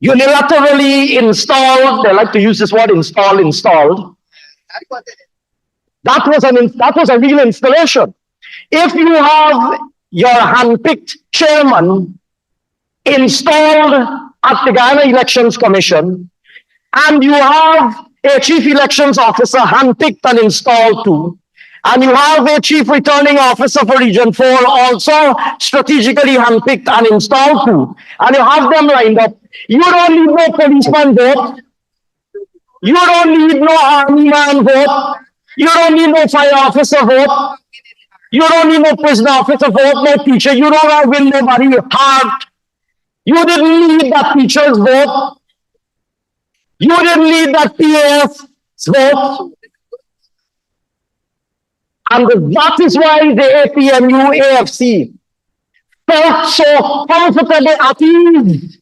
Speaker 9: unilaterally installed, they like to use this word installed, that was a real installation. If you have your handpicked chairman installed at the Guyana Elections Commission, and you have a chief elections officer handpicked and installed too, and you have a chief returning officer for Region 4 also strategically handpicked and installed too, and you have them lined up, you don't need no policeman vote, you don't need no army man vote, you don't need no fire officer vote, you don't need no prison officer vote, no teacher, you don't have win nobody heart, you didn't need that teacher's vote, you didn't need that PAS vote. And that is why the APNU AFC felt so comfortable at ease.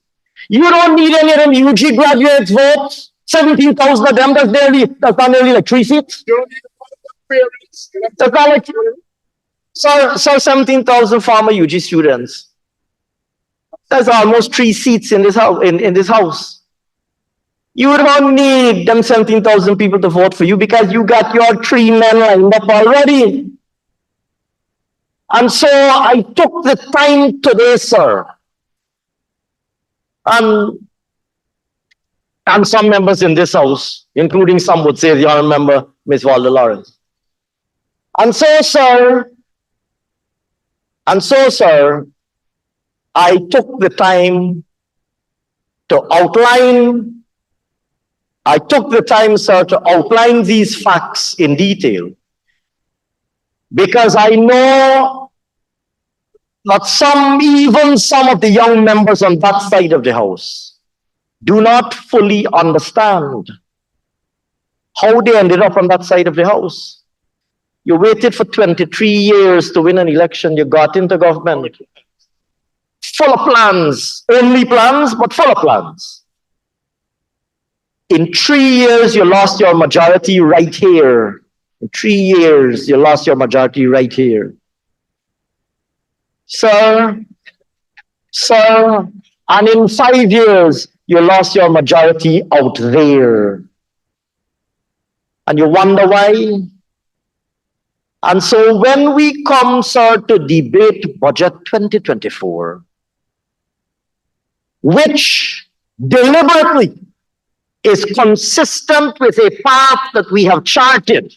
Speaker 9: You don't need any of them UG graduates votes. 17,000 of them, that's not nearly like 3 seats. That's not like, so 17,000 former UG students. That's almost 3 seats in this house. In this house. You don't need them 17,000 people to vote for you because you got your 3 men lined up already. And so I took the time today, sir, and some members in this house, including some would say the honorable member, Ms. Walder Lawrence. And so, sir, I took the time to outline sir, to outline these facts in detail, because I know that even some of the young members on that side of the house do not fully understand how they ended up on that side of the house. You waited for 23 years to win an election. You got into government full of plans, only plans, but full of plans. In 3 years, you lost your majority right here. In 3 years, you lost your majority right here. Sir, and in 5 years, you lost your majority out there. And you wonder why? And so when we come, sir, to debate Budget 2024, which deliberately is consistent with a path that we have charted,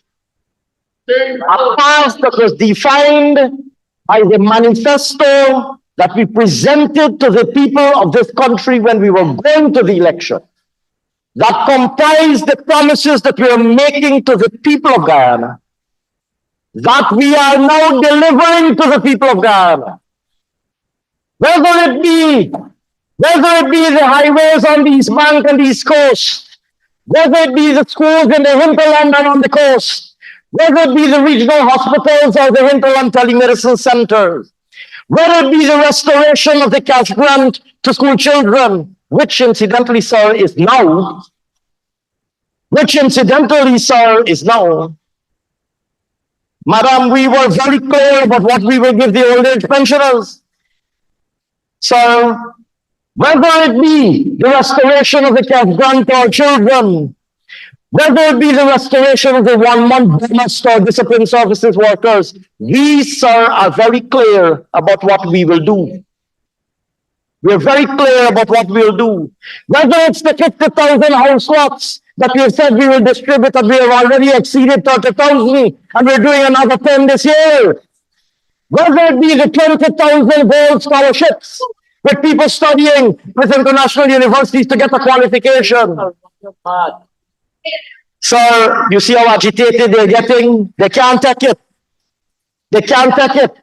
Speaker 9: a path that was defined by the manifesto that we presented to the people of this country when we were going to the election, that comprised the promises that we are making to the people of Guyana, that we are now delivering to the people of Guyana. Whether it be the highways on the East Bank and the East Coast, whether it be the schools in the hinterland and on the coast, whether it be the regional hospitals or the hinterland telemedicine centers, whether it be the restoration of the cash grant to school children, which incidentally, sir, is now, Madam, we were very clear about what we will give the old age pensioners. So, whether it be the restoration of the cash grant to our children, whether it be the restoration of the 1 month bonus to our discipline services workers, we, sir, are very clear about what we will do. We're very clear about what we'll do. Whether it's the 50,000 house lots that we have said we will distribute, and we have already exceeded 30,000, and we're doing another 10 this year. Whether it be the 20,000 gold scholarships with people studying with international universities to get a qualification. Sir, you see how agitated they're getting? They can't take it. They can't take it.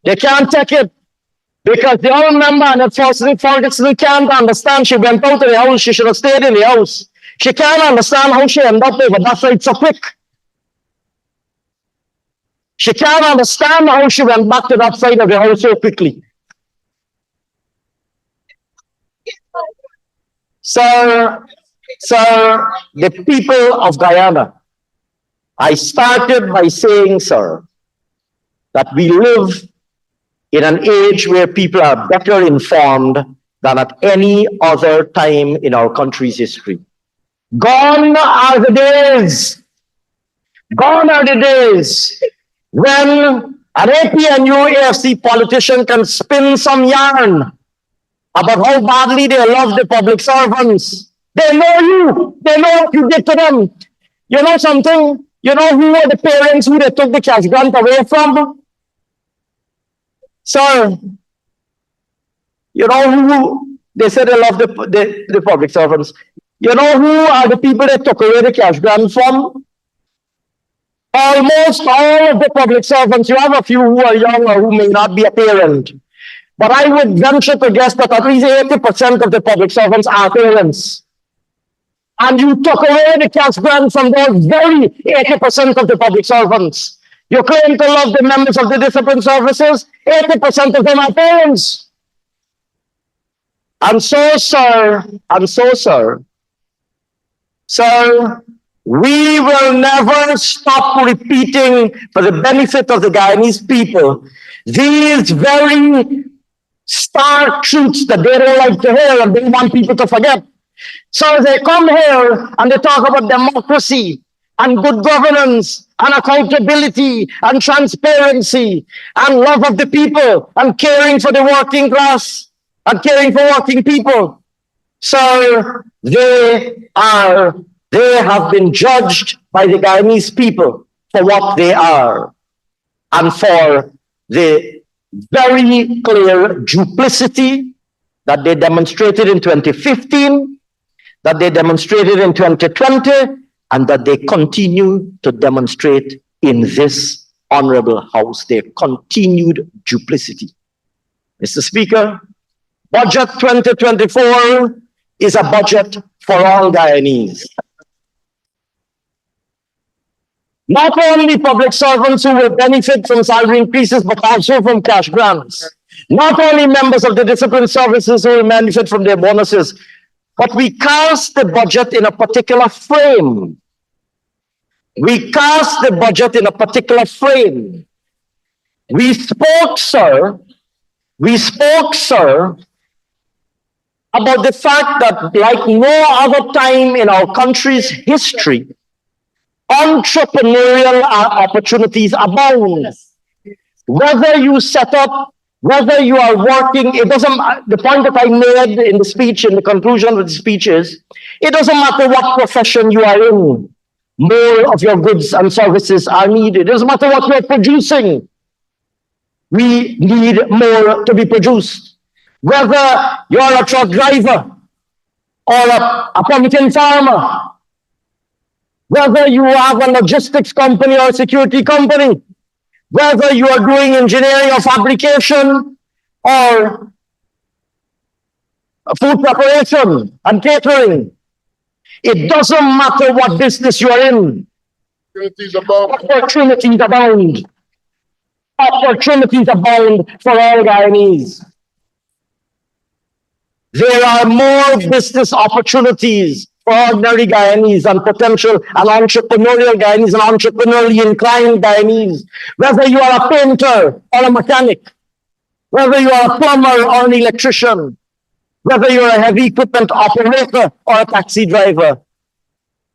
Speaker 9: They can't take it. Because the old member and the Ferguson can't understand. She went out of the house. She should have stayed in the house. She can't understand how she ended up over that side so quick. She can't understand how she went back to that side of the house so quickly. Sir, the people of Guyana, I started by saying, sir, that we live in an age where people are better informed than at any other time in our country's history. Gone are the days when an APNU AFC politician can spin some yarn about how badly they love the public servants. They know you. They know what you did to them. You know something? You know who were the parents who they took the cash grant away from? Sir, you know who they said they love the public servants. You know who are the people that took away the cash grant from? Almost all of the public servants. You have a few who are young or who may not be a parent. But I would venture to guess that at least 80% of the public servants are parents. And you took away the cash grant from those very 80% of the public servants. You claim to love the members of the discipline services, 80% of them are parents. And so, sir, we will never stop repeating for the benefit of the Guyanese people these very stark truths that they don't like to hear and they want people to forget. So they come here and they talk about democracy and good governance and accountability and transparency and love of the people and caring for the working class and caring for working people. So they have been judged by the Guyanese people for what they are and for the very clear duplicity that they demonstrated in 2015, that they demonstrated in 2020, and that they continue to demonstrate in this honorable house, their continued duplicity. Mr. Speaker, Budget 2024 is a budget for all Guyanese. Not only public servants who will benefit from salary increases, but also from cash grants. Not only members of the discipline services who will benefit from their bonuses, but we cast the budget in a particular frame. We cast the budget in a particular frame. We spoke, sir, about the fact that like no other time in our country's history, entrepreneurial opportunities abound. Whether you set up, whether you are working, it doesn't, the point that I made in the speech, in the conclusion of the speech is, it doesn't matter what profession you are in, more of your goods and services are needed. It doesn't matter what you're producing. we need more to be produced. Whether you're a truck driver or a pumpkin farmer, whether you have a logistics company or a security company, whether you are doing engineering or fabrication or food preparation and catering, it doesn't matter what business you are in. Opportunities abound. Opportunities abound for all Guyanese. There are more business opportunities for ordinary Guyanese and potential and entrepreneurial Guyanese and entrepreneurially inclined Guyanese. Whether you are a painter or a mechanic, whether you are a plumber or an electrician, whether you're a heavy equipment operator or a taxi driver,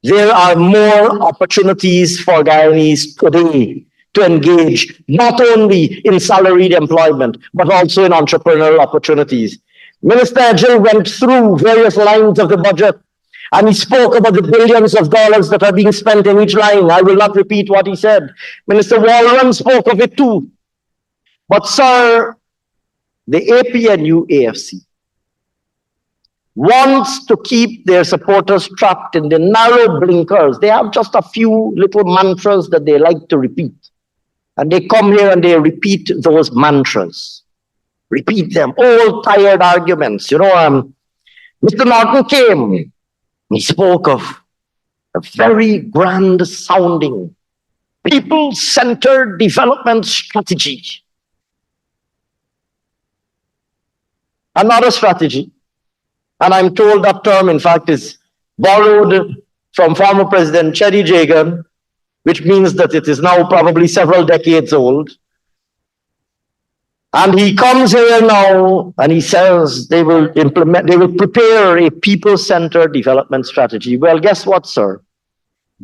Speaker 9: there are more opportunities for Guyanese today to engage not only in salaried employment, but also in entrepreneurial opportunities. Minister Ejil went through various lines of the budget and he spoke about the billions of dollars that are being spent in each line. I will not repeat what he said. Minister Walron spoke of it too. But sir, the APNU AFC wants to keep their supporters trapped in the narrow blinkers. They have just a few little mantras that they like to repeat. And they come here and they repeat those mantras. Repeat them, old tired arguments. You know, Mr. Norton came, he spoke of a very grand sounding people-centered development strategy. Another strategy, and I'm told that term, in fact, is borrowed from former President Cheddi Jagan, which means that it is now probably several decades old. And he comes here now and he says they will prepare a people-centered development strategy. Well, guess what, sir?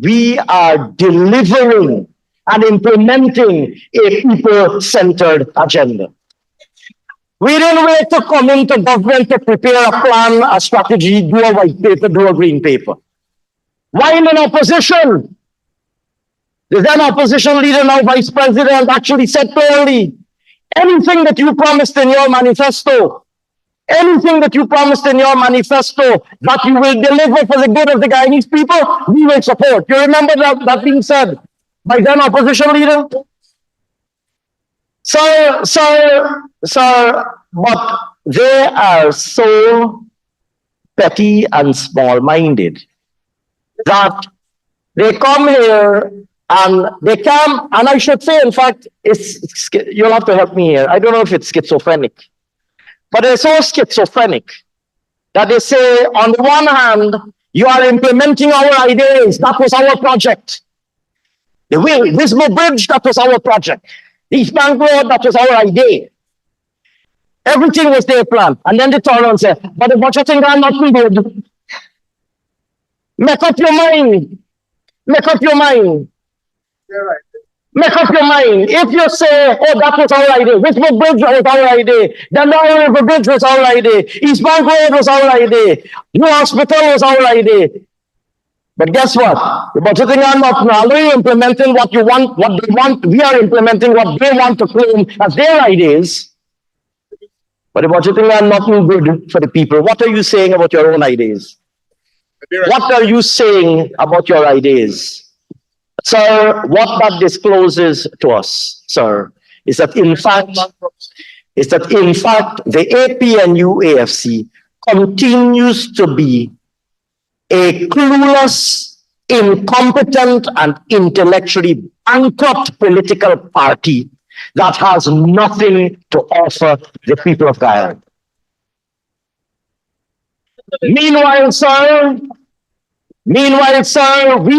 Speaker 9: We are delivering and implementing a people-centered agenda. We didn't wait to come into government to prepare a plan, a strategy, do a white paper, do a green paper. Why in opposition? The then opposition leader, now vice president, actually said clearly, anything that you promised in your manifesto, anything that you promised in your manifesto that you will deliver for the good of the Guyanese people, we will support. You remember that being said by then opposition leader? Sir, but they are so petty and small-minded that they come here and they come, and I should say, in fact, you'll have to help me here. I don't know if it's schizophrenic, but they're so schizophrenic that they say, on the one hand, you are implementing our ideas. That was our project. The Wismo Bridge, that was our project. East Bank Road, that was our idea. Everything was their plan. And then they turn around and say, but the budgeting are not good. Make up your mind. Make up your mind. Right. Make up your mind. If you say, oh, that was our idea, Wismo Bridge was our idea, the Nile River Bridge was our idea, East Bank Road was our idea, New Hospital was our idea. But guess what? The budgeting are not now implementing what you want, what they want. We are implementing what they want to claim as their ideas. But the budgeting are not good for the people. What are you saying about your own ideas? What are you saying about your ideas? Sir, what that discloses to us, sir, is that in fact, the APNU AFC continues to be a clueless, incompetent, and intellectually bankrupt political party that has nothing to offer the people of Guyana. Meanwhile, sir, we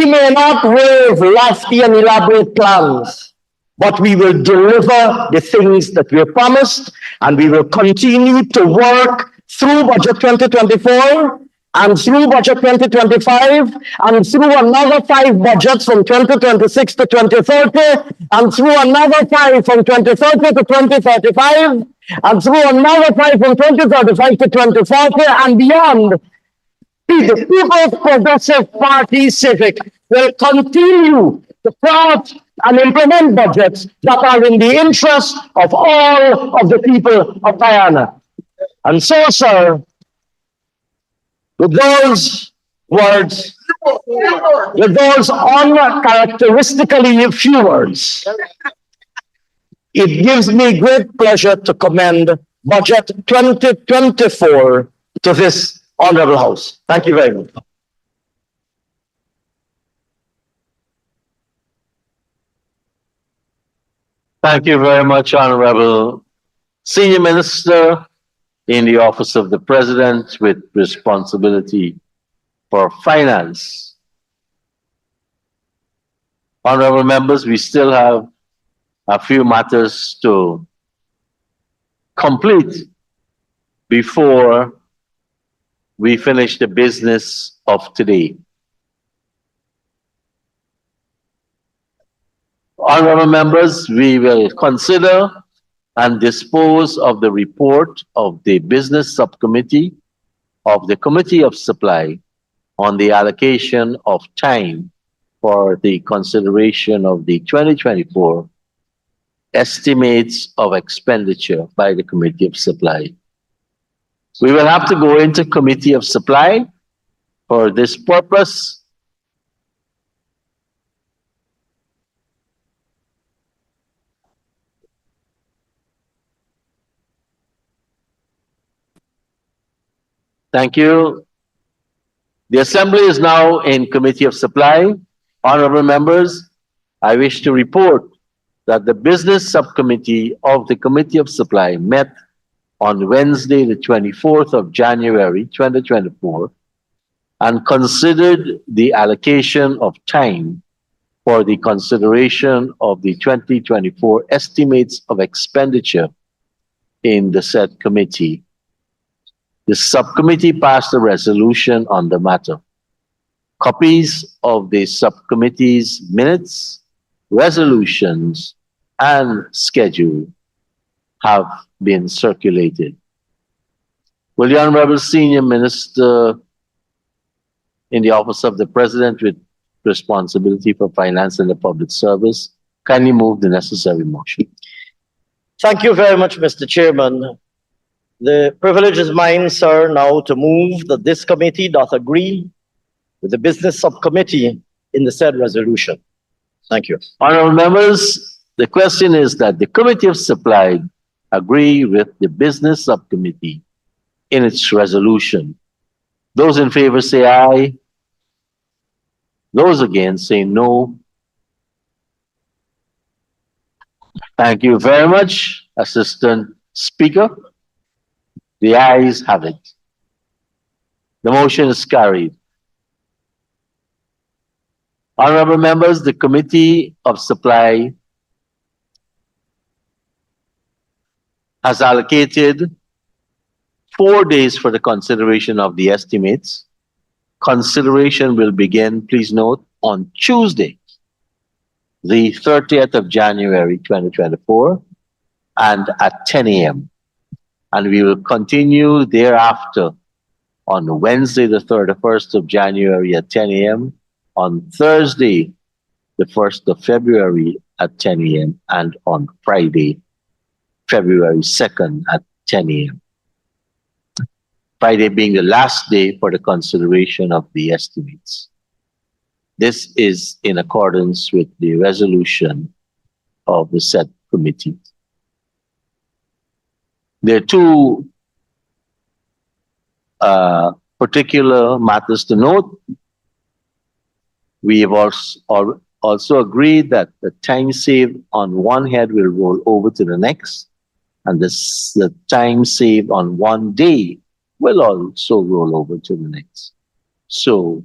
Speaker 9: may not wave lofty and elaborate plans, but we will deliver the things that we promised, and we will continue to work through Budget 2024 and through Budget 2025 and through another 5 budgets from 2026 to 2030 and through another 5 from 2030 to 2035 and through another 5 from 2035 to 2040 and beyond. The People's Progressive Party Civic will continue to craft and implement budgets that are in the interest of all of the people of Guyana. And so, sir, with those words, with those uncharacteristically few words, it gives me great pleasure to commend Budget 2024 to this honorable House. Thank you very much.
Speaker 3: Thank you very much, Honorable Senior Minister in the Office of the President with responsibility for finance. Honorable members, we still have a few matters to complete before we finish the business of today. Honorable members, we will consider and dispose of the report of the Business Subcommittee of the Committee of Supply on the allocation of time for the consideration of the 2024 estimates of expenditure by the Committee of Supply. We will have to go into Committee of Supply for this purpose. Thank you. The Assembly is now in Committee of Supply. Honorable members, I wish to report that the Business Subcommittee of the Committee of Supply met on Wednesday, the 24th of January, 2024, and considered the allocation of time for the consideration of the 2024 estimates of expenditure in the said committee. The subcommittee passed a resolution on the matter. Copies of the subcommittee's minutes, resolutions, and schedule have been circulated. Will the Honorable Senior Minister in the Office of the President with responsibility for finance and the public service kindly move the necessary motion?
Speaker 9: Thank you very much, Mr. Chairman. The privilege is mine, sir, now to move that this committee doth agree with the Business Subcommittee in the said resolution. Thank you.
Speaker 3: Honorable members, the question is that the Committee of Supply agree with the Business Subcommittee in its resolution. Those in favor say aye. Those against say no. Thank you very much, Assistant Speaker. The ayes have it. The motion is carried. Honorable members, the Committee of Supply has allocated 4 days for the consideration of the estimates. Consideration will begin, please note, on Tuesday, the 30th of January, 2024, and at 10 a.m. And we will continue thereafter on Wednesday, the 31st of January at 10 a.m., on Thursday, the 1st of February at 10 a.m., and on Friday, February 2nd at 10 a.m. Friday being the last day for the consideration of the estimates. This is in accordance with the resolution of the said committee. There are two particular matters to note. We have also agreed that the time saved on one head will roll over to the next, and the time saved on one day will also roll over to the next. So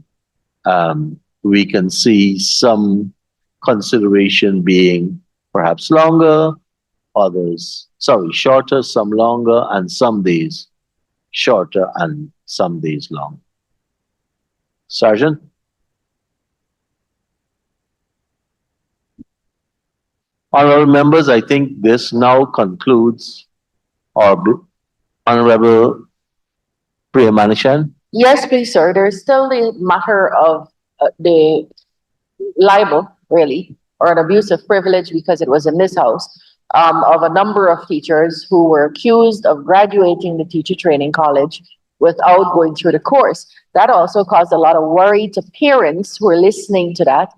Speaker 3: we can see some consideration being perhaps longer, shorter, some longer, and some days shorter and some days long. Sergeant? Honorable members, I think this now concludes our Honorable Priya Manishan.
Speaker 7: Yes, please, sir. There's still the matter of the libel really, or an abuse of privilege because it was in this house, of a number of teachers who were accused of graduating the teacher training college without going through the course. That also caused a lot of worry to parents who are listening to that.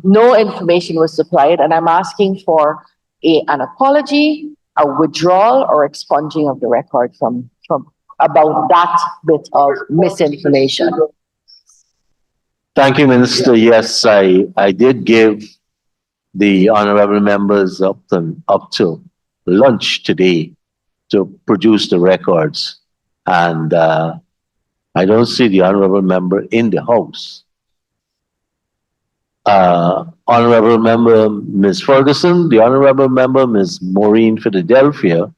Speaker 7: No information was supplied, and I'm asking for an apology, a withdrawal, or expunging of the record from about that bit of misinformation.
Speaker 3: Thank you, Minister. Yes, I did give the honorable members up to lunch today to produce the records. And I don't see the honorable member in the house. Honorable member Ms. Ferguson, the honorable member Ms. Maureen Philadelphia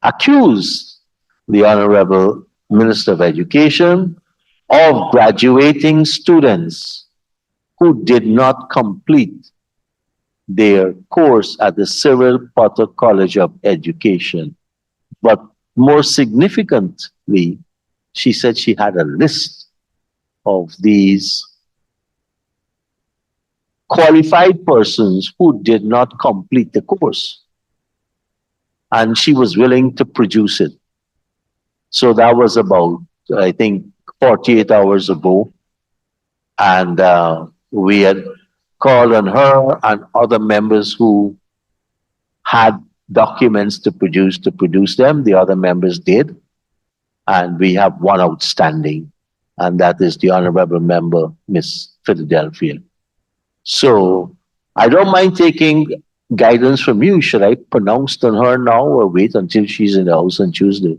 Speaker 3: accused the honorable Minister of Education of graduating students who did not complete their course at the Cyril Potter College of Education. But more significantly, she said she had a list of these qualified persons who did not complete the course. And she was willing to produce it. So that was about, I think, 48 hours ago. And we had called on her and other members who had documents to produce them. The other members did. And we have one outstanding, and that is the honorable member, Ms. Philadelphia. So I don't mind taking guidance from you. Should I pronounce on her now or wait until she's in the house on Tuesday?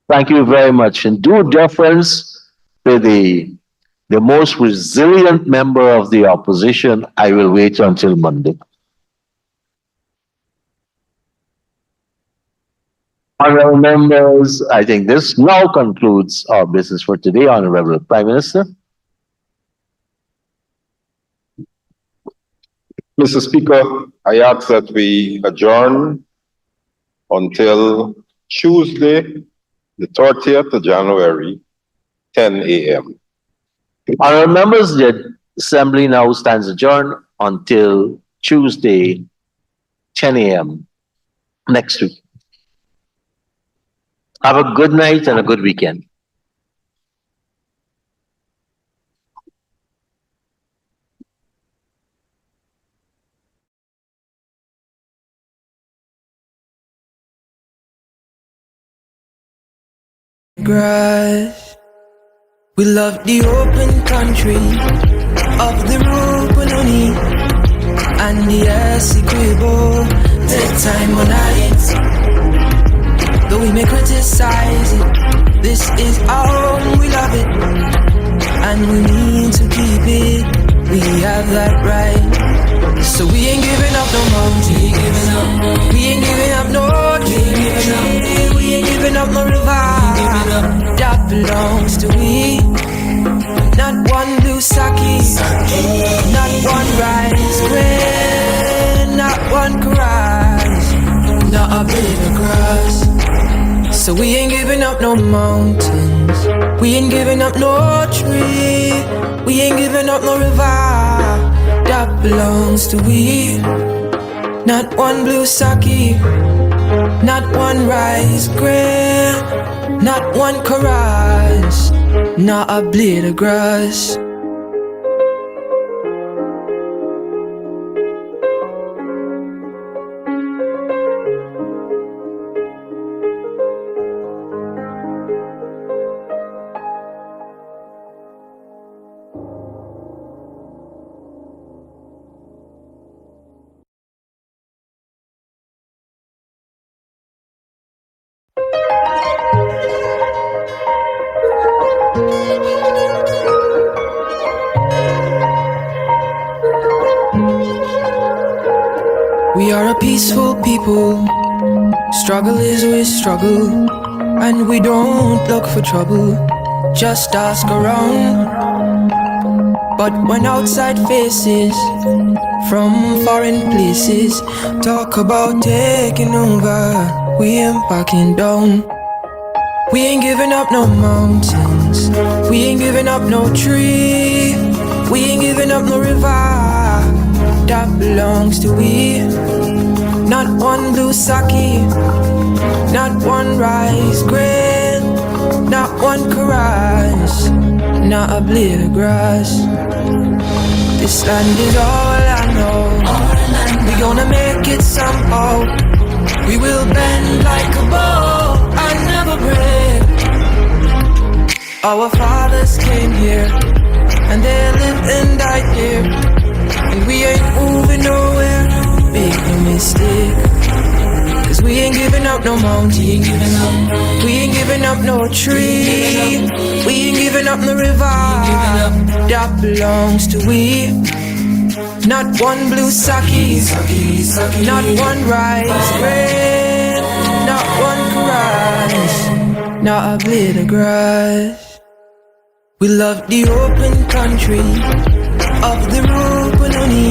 Speaker 3: Thank you very much. And due deference to the most resilient member of the opposition, I will wait until Monday. Honorable members, I think this now concludes our business for today. Honorable Prime Minister.
Speaker 6: Mr. Speaker, I ask that we adjourn until Tuesday, the 30th of January, 10 a.m.
Speaker 3: Honorable members, the Assembly now stands adjourned until Tuesday, 10 a.m. next week. Have a good night and a good weekend.
Speaker 1: Grass. We love the open country of the Rupununi and the Essequibo. Take time on night. Though we may criticize it, this is our home, we love it, and we need to keep it. We have that right. So we ain't giving up no mountain. We ain't giving up no tree. We ain't giving up no river. That belongs to we. Not one blue sake, not one rice grain, not one garage, not a bit of grass. So we ain't giving up no mountains, we ain't giving up no tree, we ain't giving up no river that belongs to we. Not one blue sake, not one rice grain, not one chorus, not a blade of grass. We are a peaceful people, struggle is always struggle, and we don't look for trouble, just ask around. But when outside faces from foreign places talk about taking over, we ain't backing down. We ain't giving up no mountains, mountains. We ain't giving up no tree. We ain't giving up no river that belongs to we. Not one blue sake, not one rice grain, not one caress, not a blade of grass. This land is all I know. We gonna make it somehow. We will bend like a bow and never break. Our fathers came here and they lived and died here, and we ain't moving nowhere. Make no mistake, 'cause we ain't giving up no mountain. We ain't giving up no tree. We ain't giving up no river that belongs to we. Not one blue sake, not one rice grain, not one caress, not a blade of grass. We love the open country of the Rupununi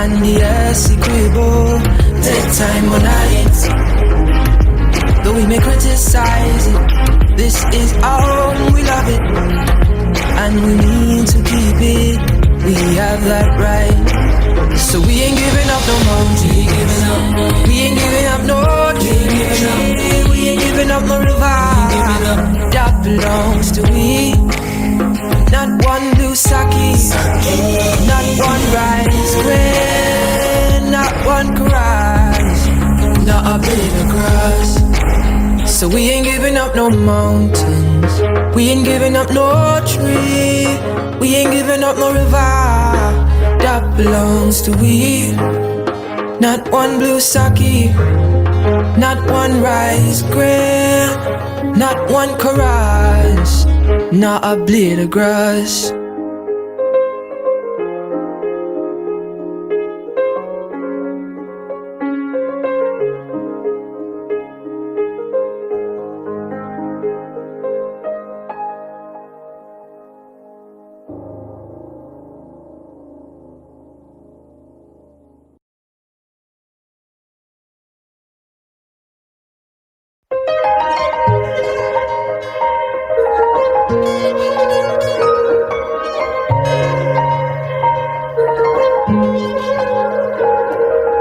Speaker 1: and the Essequibo, the time when though we may criticize it, this is our home, we love it, and we need to keep it. We have that right, so we ain't giving up no mountain. We ain't giving up no tree. We ain't giving up no river that belongs to we. Not one blue sake, not one rice grain, not one caress, not a blade of grass. So we ain't giving up no mountains. We ain't giving up no tree. We ain't giving up no river that belongs to we. Not one blue sake, not one rice grain, not one caress, not a blade of grass.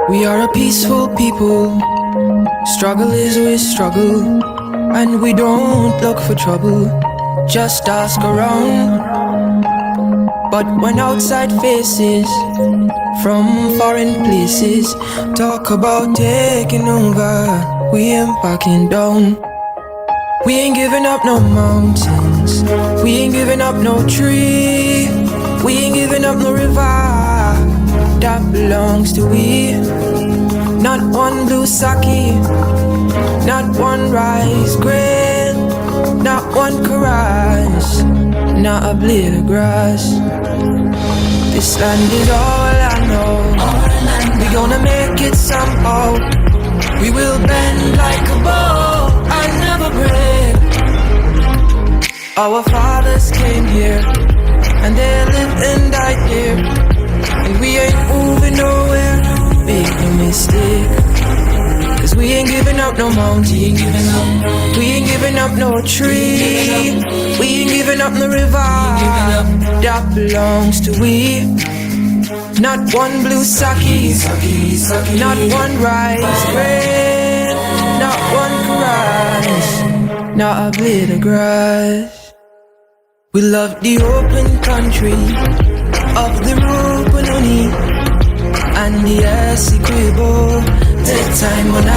Speaker 1: We are a peaceful people. Struggle is always struggle, and we don't look for trouble. Just ask around. But when outside faces from foreign places talk about taking over, we ain't backing down. We ain't giving up no mountains. We ain't giving up no tree. We ain't giving up no river that belongs to we. Not one blue sake, not one rice grain, not one caress, not a blade of grass. This land is all I know. We gonna make it somehow. We will bend like a bow and never break. Our fathers came here and they lived and died here, and we ain't moving nowhere. Make no mistake, 'cause we ain't giving up no mountain. We ain't giving up no tree. We ain't giving up no river that belongs to we. Not one blue sake, not one rice grain, not one caress, not a blade of grass. We love the open country of the Rupununi and the Essequibo, the time when